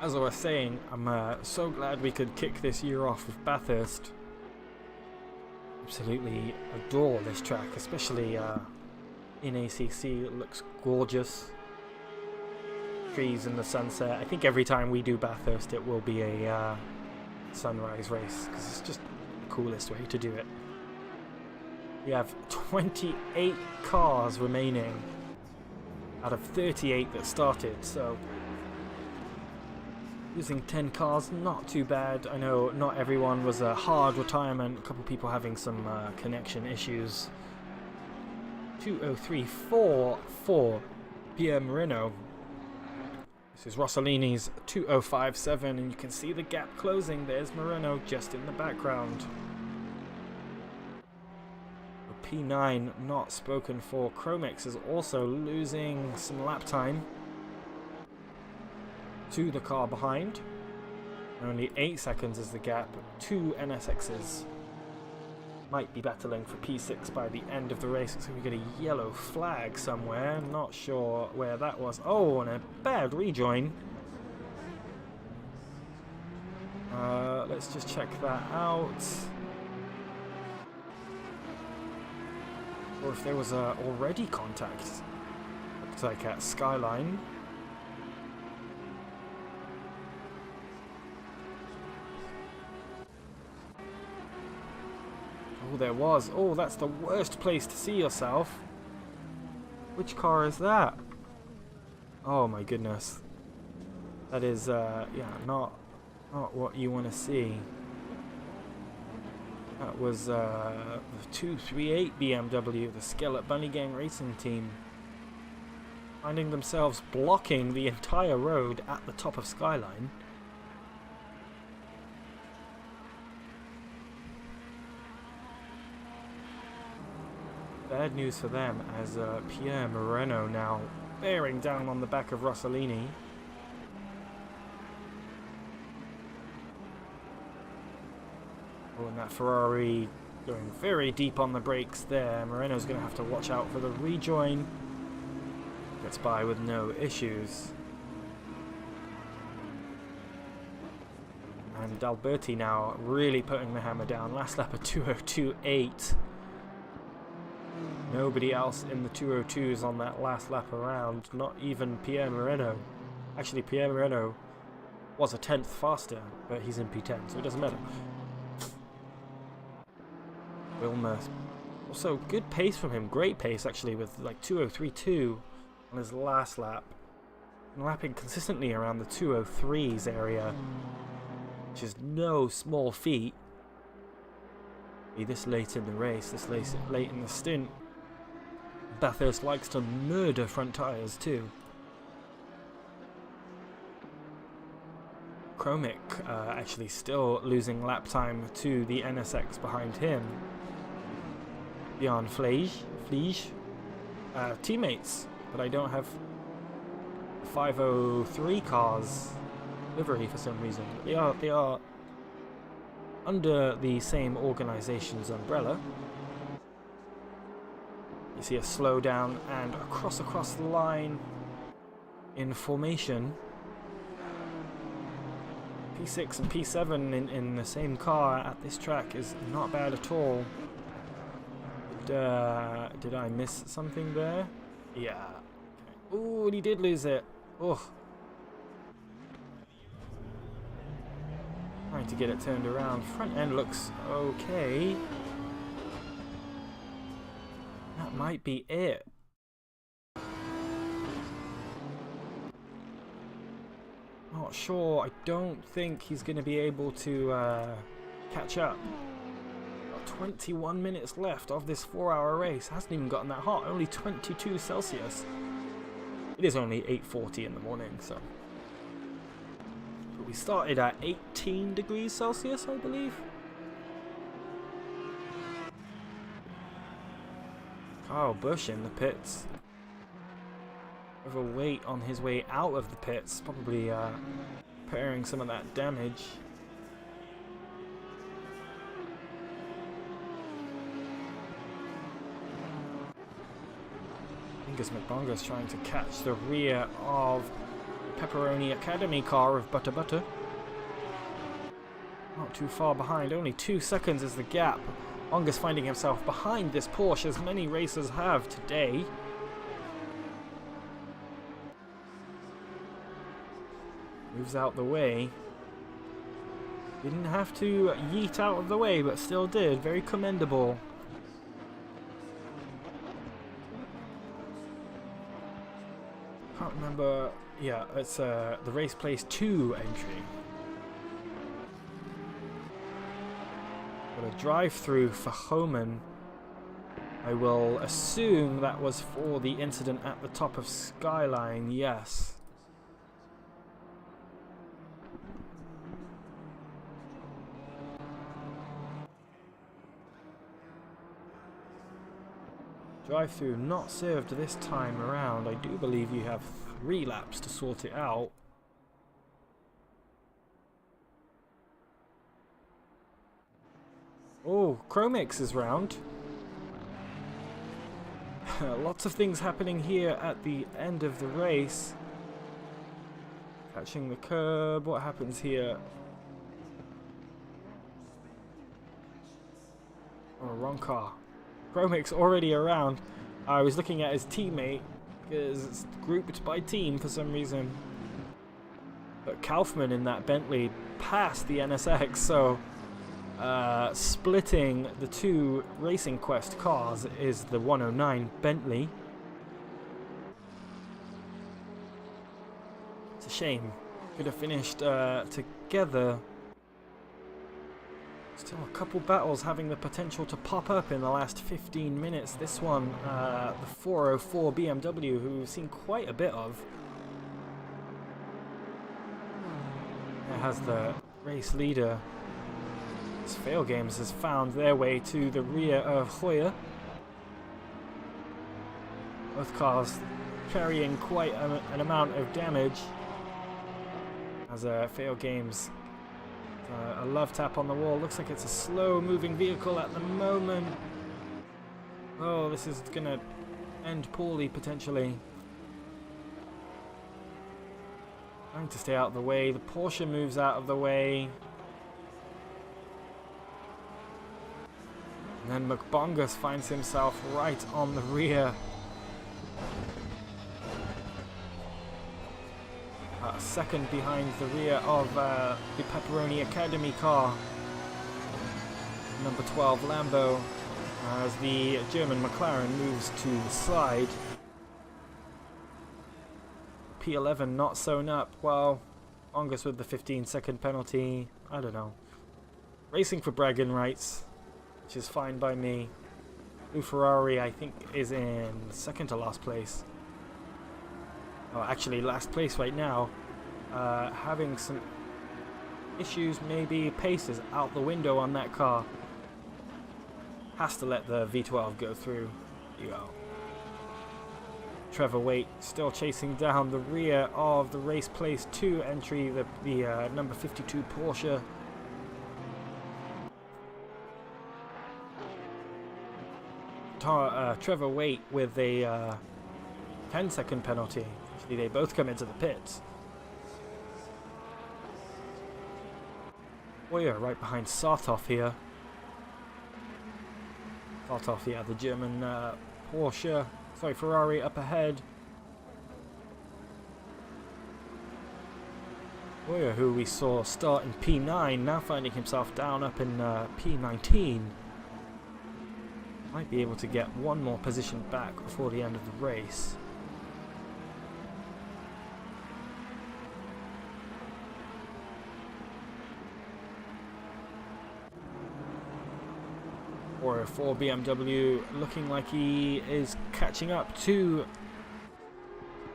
As I was saying, I'm so glad we could kick this year off with Bathurst. Absolutely adore this track, especially in ACC. It looks gorgeous. Trees in the sunset. I think every time we do Bathurst it will be a sunrise race because it's just the coolest way to do it. We have 28 cars remaining out of 38 that started, so using 10 cars, not too bad. I know not everyone was a hard retirement, a couple people having some connection issues. 2:03.4 for Pierre Moreno. This is Rossellini's 2:05.7, and you can see the gap closing. There's Moreno just in the background. P9 not spoken for. Chromix is also losing some lap time to the car behind. Only 8 seconds is the gap. 2 NSXs might be battling for P6 by the end of the race. So we get a yellow flag somewhere. Not sure where that was. Oh, and a bad rejoin. Let's just check that out. Or if there was already contact. Looks like at Skyline. Oh, there was. Oh, that's the worst place to see yourself. Which car is that? Oh my goodness. That is, yeah, not what you want to see. That was the 238 BMW, the Skellett Bunny Gang Racing Team, finding themselves blocking the entire road at the top of Skyline. Bad news for them as Pierre Moreno now bearing down on the back of Rossellini. Oh, and that Ferrari going very deep on the brakes there. Moreno's going to have to watch out for the rejoin. Gets by with no issues. And Alberti now really putting the hammer down. Last lap of 2:02.8. Nobody else in the 2:02s on that last lap around. Not even Pierre Moreno. Actually, Pierre Moreno was a 10th faster, but he's in P10, so it doesn't matter. Wilmer, also good pace from him, great pace actually, with like 2:03.2 on his last lap, and lapping consistently around the 2:03s area, which is no small feat. Be this late in the race, this late in the stint. Bathurst likes to murder front tyres too. Chromic actually still losing lap time to the NSX behind him. Beyond Fleege, teammates, but I don't have 503 cars livery for some reason. They are under the same organization's umbrella. You see a slowdown and across the line in formation. P6 and P7 in the same car at this track is not bad at all. Did I miss something there? Yeah. Okay. Ooh, he did lose it. Oh. Trying to get it turned around. Front end looks okay. That might be it. Not sure. I don't think he's going to be able to catch up. Got 21 minutes left of this 4-hour race. Hasn't even gotten that hot. Only 22 Celsius. It is only 8:40 in the morning, so. But we started at 18 degrees Celsius, I believe. Kyle Busch in the pits. Overweight on his way out of the pits, probably repairing some of that damage. Angus McBonga's trying to catch the rear of Pepperoni Academy car of Butter Butter. Not too far behind, only 2 seconds is the gap. Angus finding himself behind this Porsche, as many racers have today. Moves out the way. Didn't have to yeet out of the way, but still did. Very commendable. Can't remember. Yeah, it's the Race Place 2 entry. Got a drive-through for Homan. I will assume that was for the incident at the top of Skyline. Yes. Drive-through not served this time around. I do believe you have 3 laps to sort it out. Oh, Chromix is round. Lots of things happening here at the end of the race. Catching the curb. What happens here? Oh, wrong car. Chromix already around. I was looking at his teammate because it's grouped by team for some reason. But Kaufman in that Bentley passed the NSX, so splitting the 2 Racing Quest cars is the 109 Bentley. It's a shame. Could have finished together. Still a couple battles having the potential to pop up in the last 15 minutes. This one, the 404 BMW, who we've seen quite a bit of. It has the race leader. This Fail Games has found their way to the rear of Hoyer. Both cars carrying quite an amount of damage. As Fail Games, a love tap on the wall. Looks like it's a slow moving vehicle at the moment. Oh, this is gonna end poorly potentially. Trying to stay out of the way. The Porsche moves out of the way. And then McBongus finds himself right on the rear. A second behind the rear of the Pepperoni Academy car. Number 12 Lambo, as the German McLaren moves to the side. P11 not sewn up. Well, Angus with the 15-second penalty. I don't know. Racing for bragging rights, which is fine by me. Blue Ferrari, I think, is in second to last place. Oh, actually, last place right now. Having some issues, maybe. Pace is out the window on that car. Has to let the V12 go through. You go. Trevor Waite still chasing down the rear of the Race Place 2 entry, the number 52 Porsche. Trevor Waite with a 10-second penalty. Actually, they both come into the pits. Hoyer right behind Sartov here. Sartov, yeah, the German Porsche. Sorry, Ferrari up ahead. Hoyer, who we saw start in P9, now finding himself down up in P19. Might be able to get one more position back before the end of the race. Or for BMW, looking like he is catching up to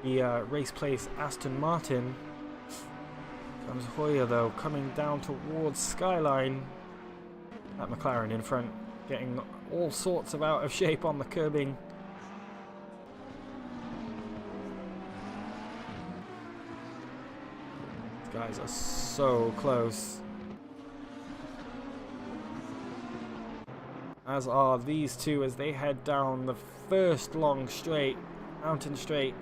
the Race Place Aston Martin. Comes Hoyer though, coming down towards Skyline. That McLaren in front, getting all sorts of out of shape on the curbing. guys are so close. As are these two as they head down the first long straight, mountain straight.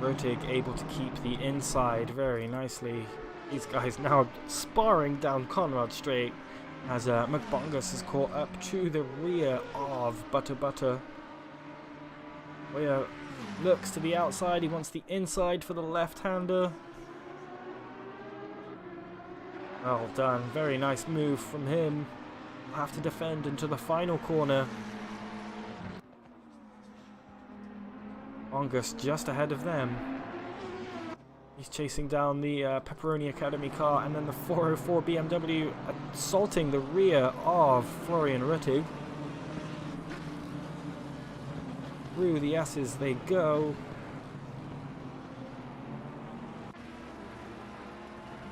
Rotig able to keep the inside very nicely. These guys now sparring down Conrad Straight as McBongus is caught up to the rear of Butter. Where looks to the outside, he wants the inside for the left-hander. Well done, very nice move from him. We'll have to defend into the final corner. Bongus just ahead of them. He's chasing down the Pepperoni Academy car and then the 404 BMW assaulting the rear of Florian Ruttig. Through the S's they go.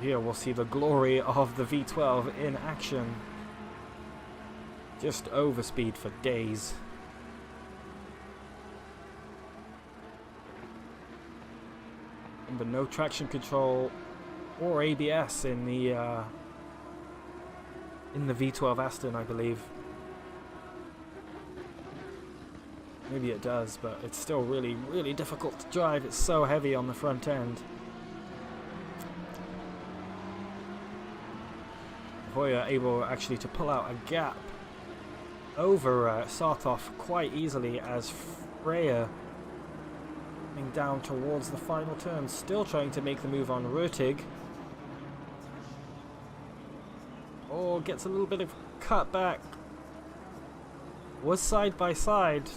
Here we'll see the glory of the V12 in action. Just over speed for days. But no traction control or ABS in the V12 Aston, I believe. Maybe it does, but it's still really, really difficult to drive. It's so heavy on the front end. Voya able actually to pull out a gap over Sartov quite easily as Freya coming down towards the final turn, still trying to make the move on Ruttig. Oh, gets a little bit of cut back. Was side by side.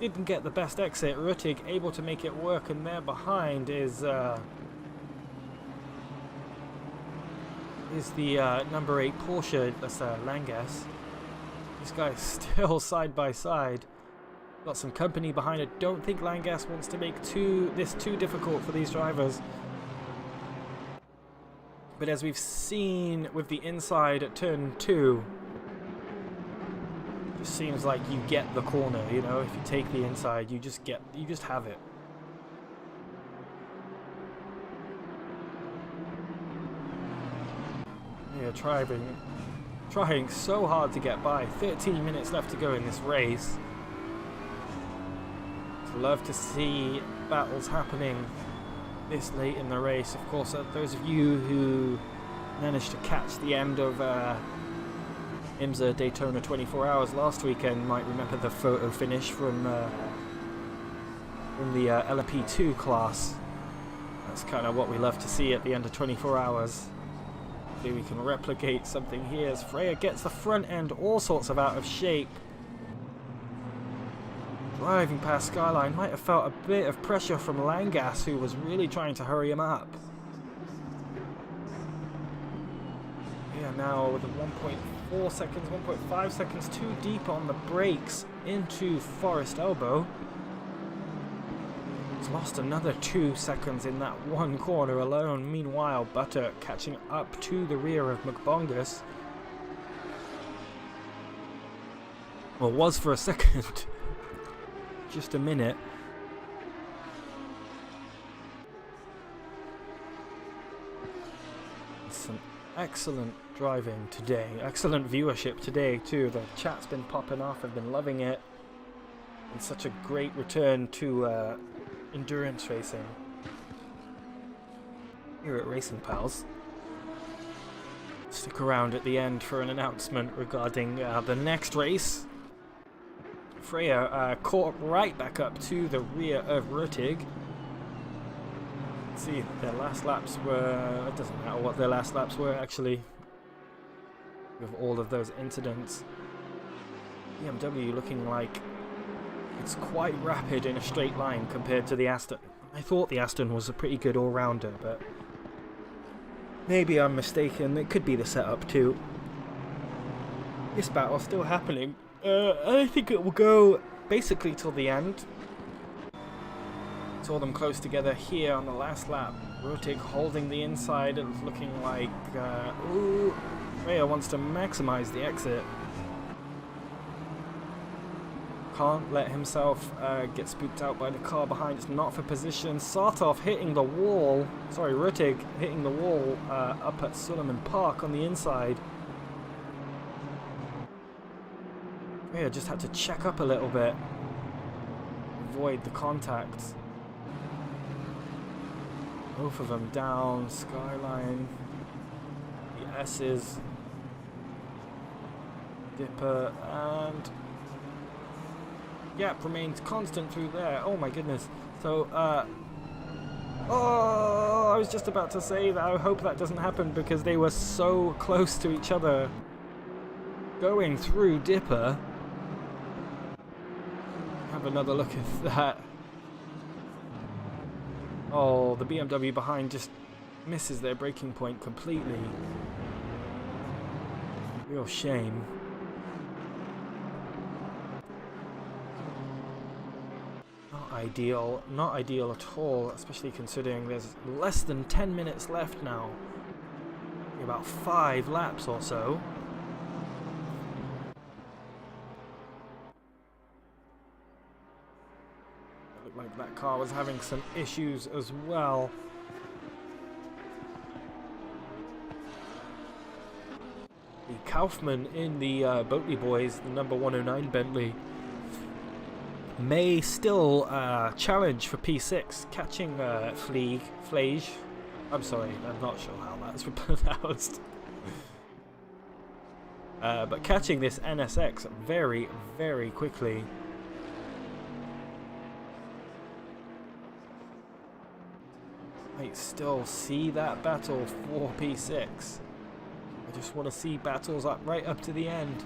Didn't get the best exit. Ruttig able to make it work, and there behind is the number 8 Porsche. That's Langas. This guy's still side by side. Got some company behind it. Don't think Langas wants to make this too difficult for these drivers. But as we've seen with the inside at turn 2, it just seems like you get the corner, you know, if you take the inside, you just have it. Yeah, trying so hard to get by. 13 minutes left to go in this race. Love to see battles happening this late in the race. Of course, those of you who managed to catch the end of IMSA Daytona 24 Hours last weekend might remember the photo finish from the LP2 class. That's kind of what we love to see at the end of 24 Hours. Hopefully we can replicate something here as Freya gets the front end all sorts of out of shape. Driving past Skyline, might have felt a bit of pressure from Langas, who was really trying to hurry him up. Yeah, now with a 1.4 seconds, 1.5 seconds too deep on the brakes into Forest Elbow. He's lost another 2 seconds in that one corner alone. Meanwhile, Butter catching up to the rear of McBongus. Well, was for a second. Just a minute. Some excellent driving today. Excellent viewership today too. The chat's been popping off. I've been loving it. It's such a great return to endurance racing here at Racing Pals. Stick around at the end for an announcement regarding the next race. Freya caught right back up to the rear of Ruttig. See, their last laps were... It doesn't matter what their last laps were, actually. With all of those incidents. BMW looking like it's quite rapid in a straight line compared to the Aston. I thought the Aston was a pretty good all-rounder, but maybe I'm mistaken. It could be the setup too. This battle still happening. I think it will go basically till the end. Saw them close together here on the last lap. Ruttig holding the inside. It's looking like ooh, Freya wants to maximize the exit. Can't let himself get spooked out by the car behind. It's not for position. Sartov hitting the wall. Sorry, Ruttig hitting the wall up at Suleiman Park on the inside. Freya just had to check up a little bit. Avoid the contacts. Both of them down. Skyline. The S's. Dipper and gap remains constant through there. Oh my goodness. So oh, I was just about to say that I hope that doesn't happen because they were so close to each other going through Dipper. Have another look at that. Oh, the BMW behind just misses their braking point completely. Real shame. Not ideal at all, especially considering there's less than 10 minutes left now. About 5 laps or so. It looked like that car was having some issues as well. The Kaufman in the Boatley Boys, the number 109 Bentley, may still challenge for P6, catching Flage. I'm sorry, I'm not sure how that's pronounced. But catching this NSX very, very quickly. Might still see that battle for P6. I just want to see battles right up to the end.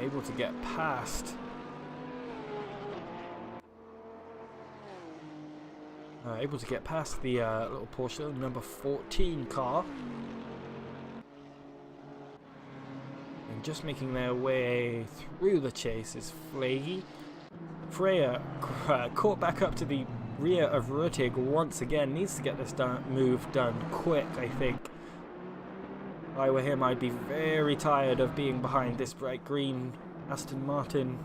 Able to get past the little Porsche number 14 car, and just making their way through the chase is Flagey. Freya caught back up to the rear of Ruttig once again. Needs to get this move done quick, I think. If I were him, I'd be very tired of being behind this bright green Aston Martin.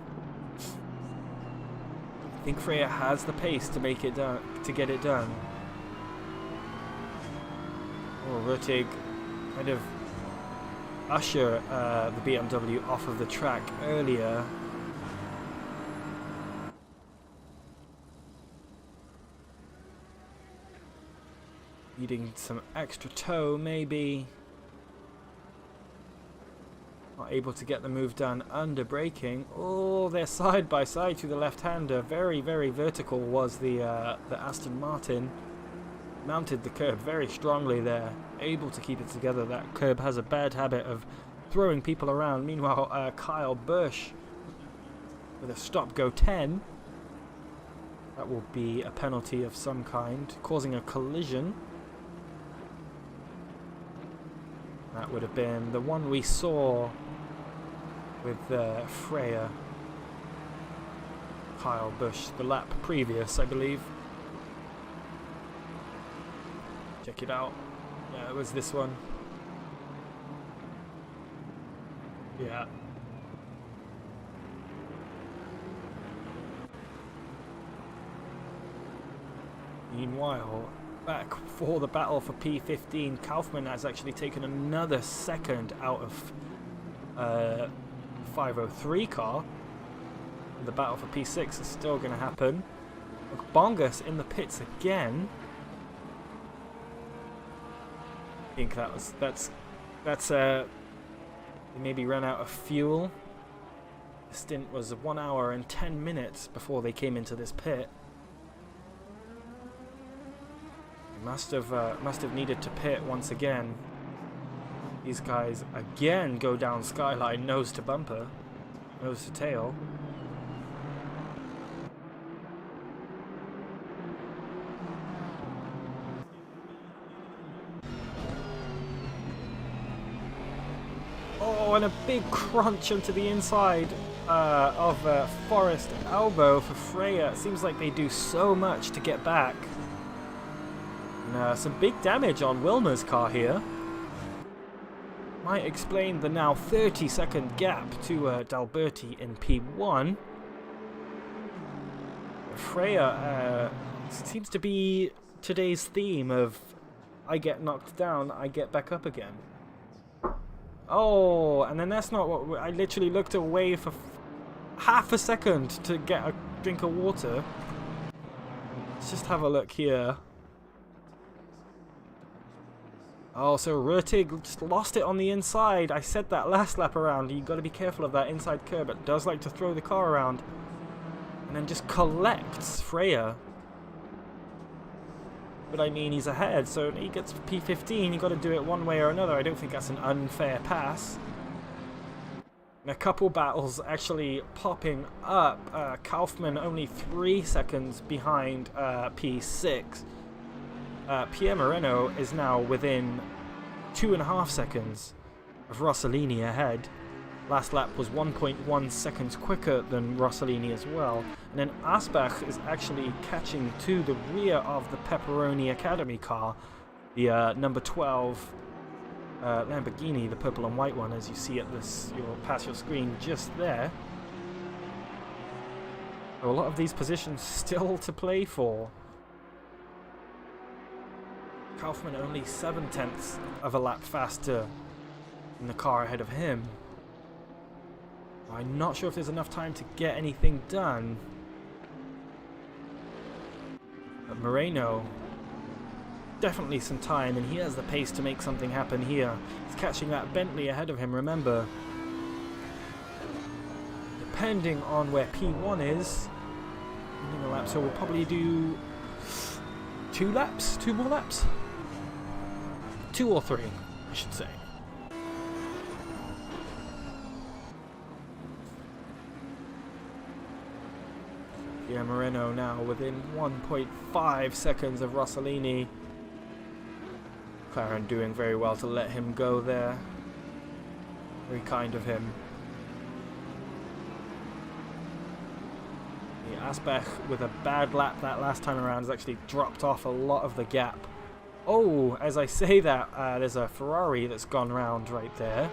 I think Freya has the pace to make it done, to get it done. Or Ruttig kind of usher the BMW off of the track earlier. Needing some extra tow, maybe. Not able to get the move done under braking. Oh, they're side by side to the left-hander. Very, very vertical was the Aston Martin. Mounted the curb very strongly there. Able to keep it together. That curb has a bad habit of throwing people around. Meanwhile, Kyle Busch with a stop-go 10. That will be a penalty of some kind, causing a collision. That would have been the one we saw with Freya. Kyle Busch, the lap previous, I believe. Check it out. Yeah, it was this one. Yeah. Meanwhile, back for the battle for P15, Kaufman has actually taken another second out of 503 car. The battle for P6 is still going to happen. Bongus in the pits again. I think that's they maybe ran out of fuel. The stint was 1 hour and 10 minutes before they came into this pit. Must have needed to pit once again. These guys again go down Skyline nose to bumper, nose to tail. and a big crunch onto the inside of Forest Elbow for Freya. It seems like they do so much to get back. And, some big damage on Wilmer's car here. Might explain the now 30-second gap to D'Alberti in P1. Freya seems to be today's theme of I get knocked down, I get back up again. Oh, and then that's not what... I literally looked away for half a second to get a drink of water. Let's just have a look here. Oh, so Rurtig just lost it on the inside. I said that last lap around. You've got to be careful of that inside curb. It does like to throw the car around. And then just collects Freya. But I mean, he's ahead, so he gets P15. You've got to do it one way or another. I don't think that's an unfair pass. And a couple battles actually popping up. Kaufman only 3 seconds behind P6. Pierre Moreno is now within 2.5 seconds of Rossellini ahead. Last lap was 1.1 seconds quicker than Rossellini as well. And then Asbach is actually catching to the rear of the Pepperoni Academy car. The number 12 Lamborghini, the purple and white one, as you see at this, you'll pass your screen just there. So a lot of these positions still to play for. Kaufman only 7/10 of a lap faster in the car ahead of him. I'm not sure if there's enough time to get anything done. But Moreno, definitely some time, and he has the pace to make something happen here. He's catching that Bentley ahead of him, remember. Depending on where P1 is, so we'll probably do 2 laps, 2 more laps? 2 or 3, I should say. Yeah, Moreno now within 1.5 seconds of Rossellini. McLaren doing very well to let him go there. Very kind of him. Yeah, Asbach with a bad lap that last time around has actually dropped off a lot of the gap. Oh, as I say that, there's a Ferrari that's gone round right there.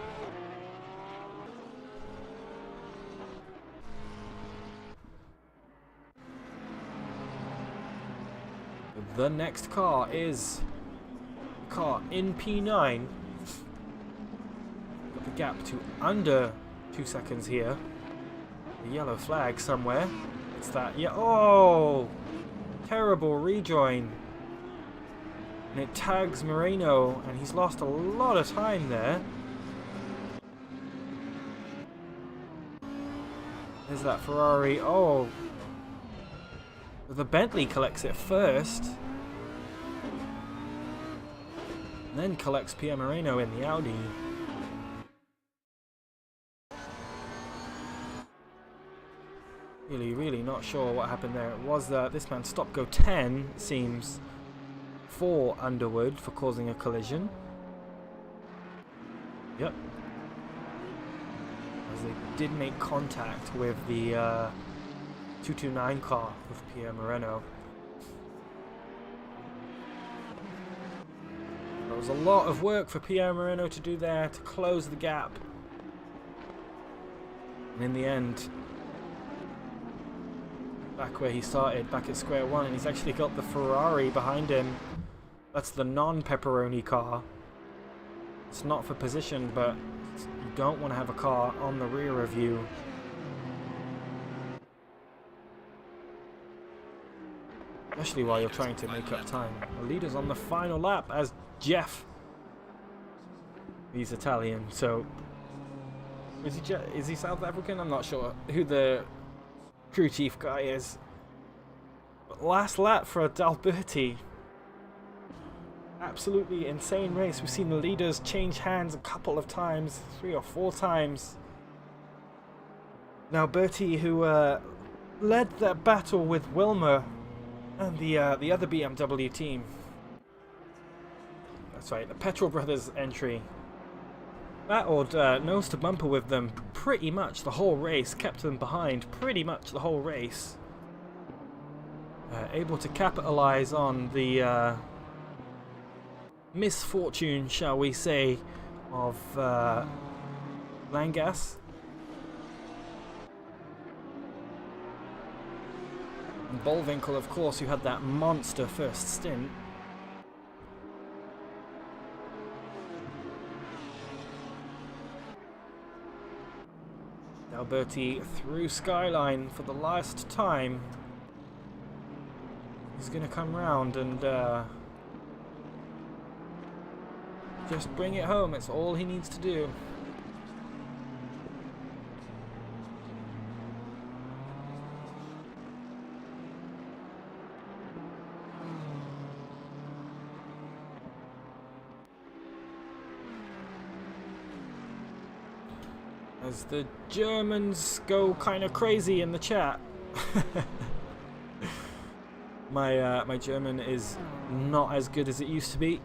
The next car is the car in P9. Got the gap to under 2 seconds here. The yellow flag somewhere. It's that, yeah. Oh! Terrible rejoin. And it tags Moreno, and he's lost a lot of time there. There's that Ferrari. Oh! The Bentley collects it first. And then collects Pierre Moreno in the Audi. Really not sure what happened there. It was this man stopped go 10, it seems, for Underwood for causing a collision. Yep. As they did make contact with the 229 car with Pierre Moreno. There was a lot of work for Pierre Moreno to do there to close the gap. And in the end, back where he started, back at square one, and he's actually got the Ferrari behind him. That's the non-Pepperoni car. It's not for position, but you don't want to have a car on the rear of you. Especially while you're trying to make up time. The leader's on the final lap as Jeff. He's Italian, so... Is he South African? I'm not sure who the crew chief guy is. But last lap for D'Alberti. Absolutely insane race. We've seen the leaders change hands a couple of times, 3 or 4 times. Now Bertie, who led that battle with Wilmer and the other BMW team. That's right, the Petrol Brothers entry. battled nose to bumper with them pretty much the whole race, kept them behind pretty much the whole race. Able to capitalize on the misfortune, shall we say, of Langas. And Bullwinkle, of course, who had that monster first stint. Alberti through Skyline for the last time. He's going to come round and just bring it home. It's all he needs to do. As the Germans go kind of crazy in the chat. My German is not as good as it used to be.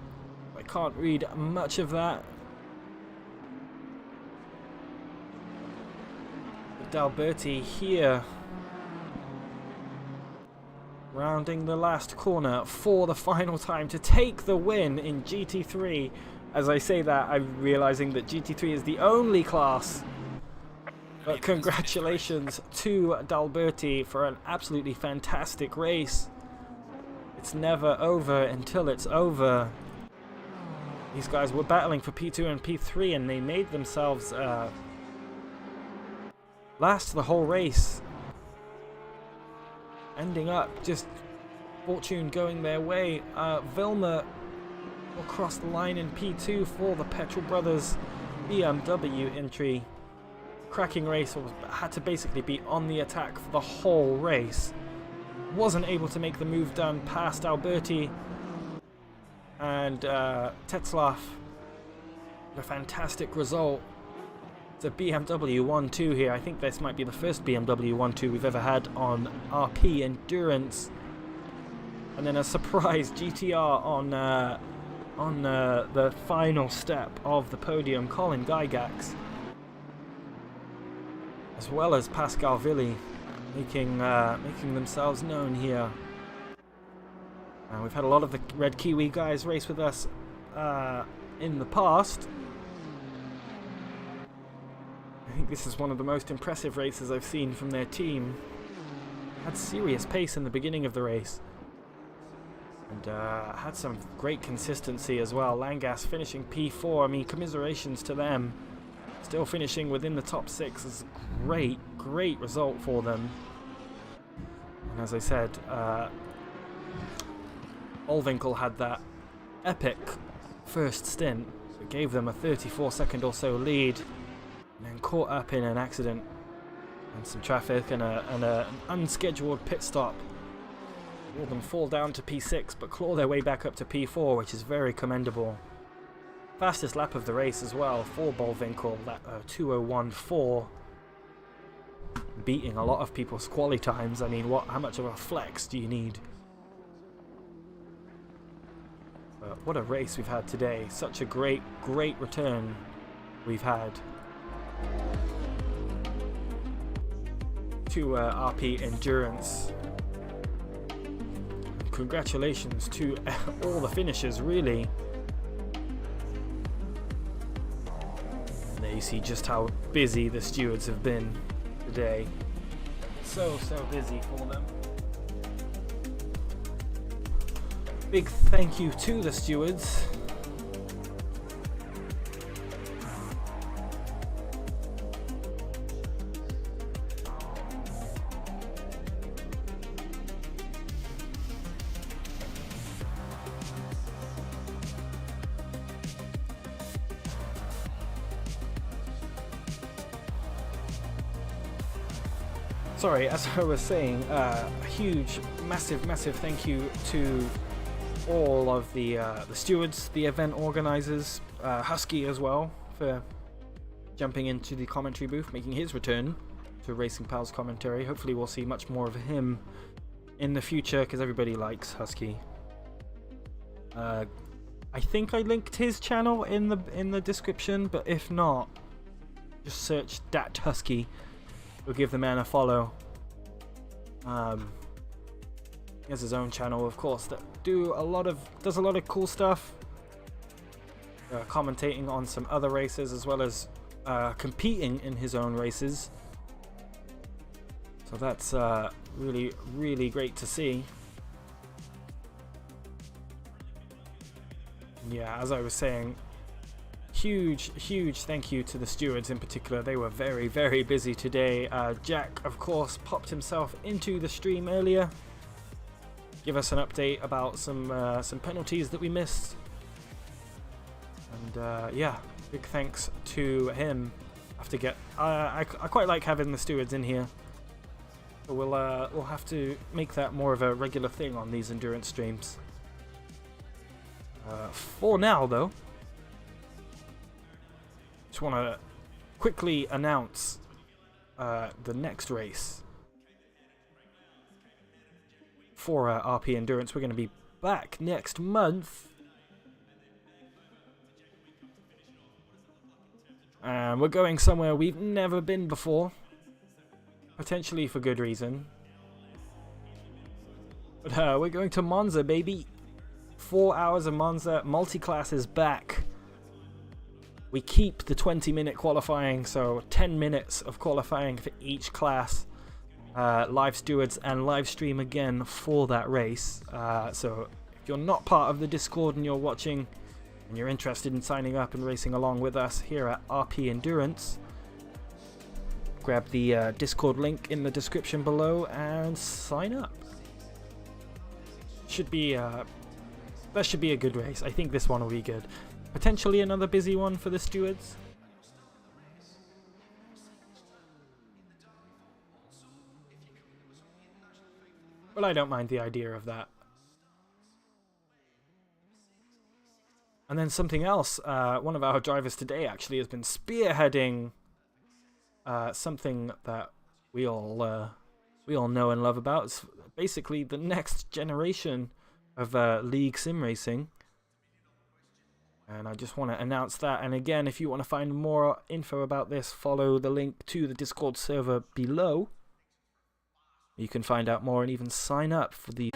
I can't read much of that. D'Alberti here, rounding the last corner for the final time to take the win in GT3. As I say that, I'm realizing that GT3 is the only class. But congratulations to D'Alberti for an absolutely fantastic race. It's never over until it's over. These guys were battling for P2 and P3 and they made themselves last the whole race. Ending up just fortune going their way. Vilma will cross the line in P2 for the Petrol Brothers BMW entry. Cracking race, had to basically be on the attack for the whole race. Wasn't able to make the move down past Alberti and Tetzlaff. A fantastic result. It's a BMW 1-2 here. I think this might be the first BMW 1-2 we've ever had on RP Endurance. And then a surprise GTR on the final step of the podium, Colin Gygax. As well as Pascal Villi making themselves known here. We've had a lot of the Red Kiwi guys race with us in the past. I think this is one of the most impressive races I've seen from their team. Had serious pace in the beginning of the race. And had some great consistency as well. Langas finishing P4, I mean, commiserations to them. Still finishing within the top 6 is a great result for them. And as I said, Bullwinkle had that epic first stint that gave them a 34-second or so lead, and then caught up in an accident and some traffic and an unscheduled pit stop. All of them fall down to P6 but claw their way back up to P4, which is very commendable. Fastest lap of the race as well for Bullwinkle, that 2:01.4, beating a lot of people's quali times. I mean, how much of a flex do you need? What a race we've had today. Such a great return we've had to RP Endurance. Congratulations to all the finishers, really. And there you see just how busy the stewards have been today. So busy for them. Big thank you to the stewards. Sorry, as I was saying, a huge, massive thank you to all of the stewards, the event organizers, Huski as well, for jumping into the commentary booth, making his return to Racing Pals commentary. Hopefully we'll see much more of him in the future, because everybody likes Huski. I think I linked his channel in the description, but if not, just search Dat Huski. We'll give the man a follow. He has his own channel, of course, that does a lot of cool stuff. Commentating on some other races as well as competing in his own races. So that's really, really great to see. Yeah, as I was saying, huge thank you to the stewards in particular. They were very, very busy today. Jack, of course, popped himself into the stream earlier. Give us an update about some penalties that we missed. And yeah, big thanks to him. I quite like having the stewards in here. So we'll have to make that more of a regular thing on these endurance streams. For now, though, just want to quickly announce the next race for RP Endurance. We're going to be back next month. And we're going somewhere we've never been before. Potentially for good reason. But we're going to Monza, baby. 4 hours of Monza. Multi-class is back. We keep the 20-minute qualifying, so 10 minutes of qualifying for each class. Live stewards and live stream again for that race. So if you're not part of the Discord and you're watching and you're interested in signing up and racing along with us here at RP Endurance, grab the Discord link in the description below and sign up. That should be a good race. I think this one will be good. Potentially another busy one for the stewards. Well, I don't mind the idea of that. And then something else. One of our drivers today actually has been spearheading something that we all know and love about. It's basically the next generation of League Sim Racing. And I just want to announce that. And again, if you want to find more info about this, follow the link to the Discord server below. You can find out more and even sign up for the...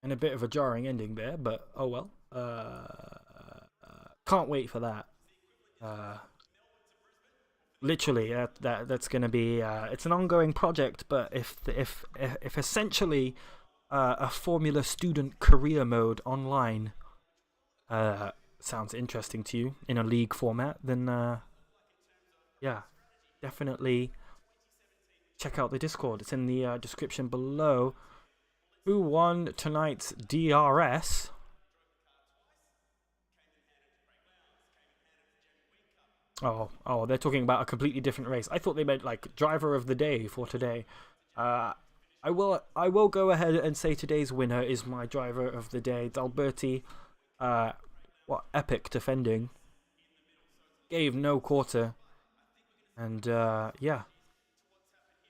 And a bit of a jarring ending there, but oh well. Can't wait for that. Literally, that's going to be. It's an ongoing project, but if essentially a Formula Student career mode online sounds interesting to you in a league format, then yeah, definitely check out the Discord. It's in the description below. Who won tonight's DRS? Oh, they're talking about a completely different race. I thought they meant like driver of the day for today. I will go ahead and say today's winner is my driver of the day, D'Alberti. What epic defending. Gave no quarter. And yeah,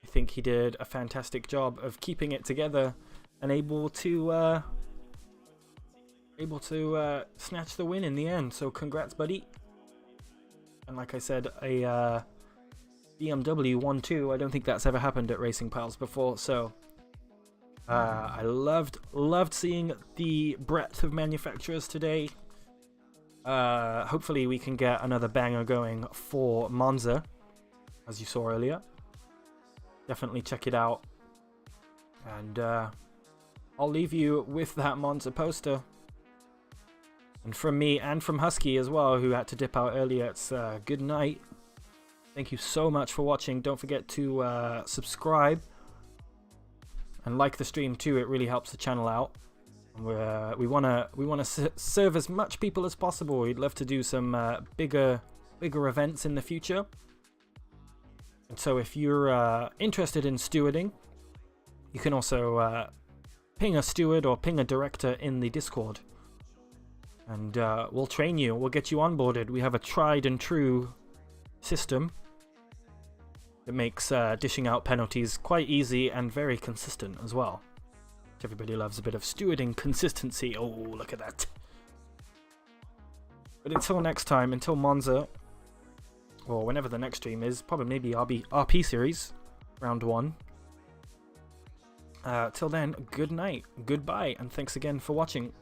I think he did a fantastic job of keeping it together and able to able to snatch the win in the end. So congrats, buddy. And like I said, a BMW 1-2. I don't think that's ever happened at Racing Pals before. So I loved seeing the breadth of manufacturers today. Hopefully we can get another banger going for Monza, as you saw earlier. Definitely check it out. And I'll leave you with that Monza poster. And from me and from Huski as well, who had to dip out earlier, it's good night. Thank you so much for watching. Don't forget to subscribe and like the stream too. It really helps the channel out. We wanna serve as much people as possible. We'd love to do some bigger events in the future. And so if you're interested in stewarding, you can also ping a steward or ping a director in the Discord. And we'll train you. We'll get you onboarded. We have a tried and true system that makes dishing out penalties quite easy and very consistent as well. Everybody loves a bit of stewarding consistency. Oh, look at that. But until next time, until Monza, or whenever the next stream is, probably maybe RP series, round 1. Till then, good night, goodbye, and thanks again for watching.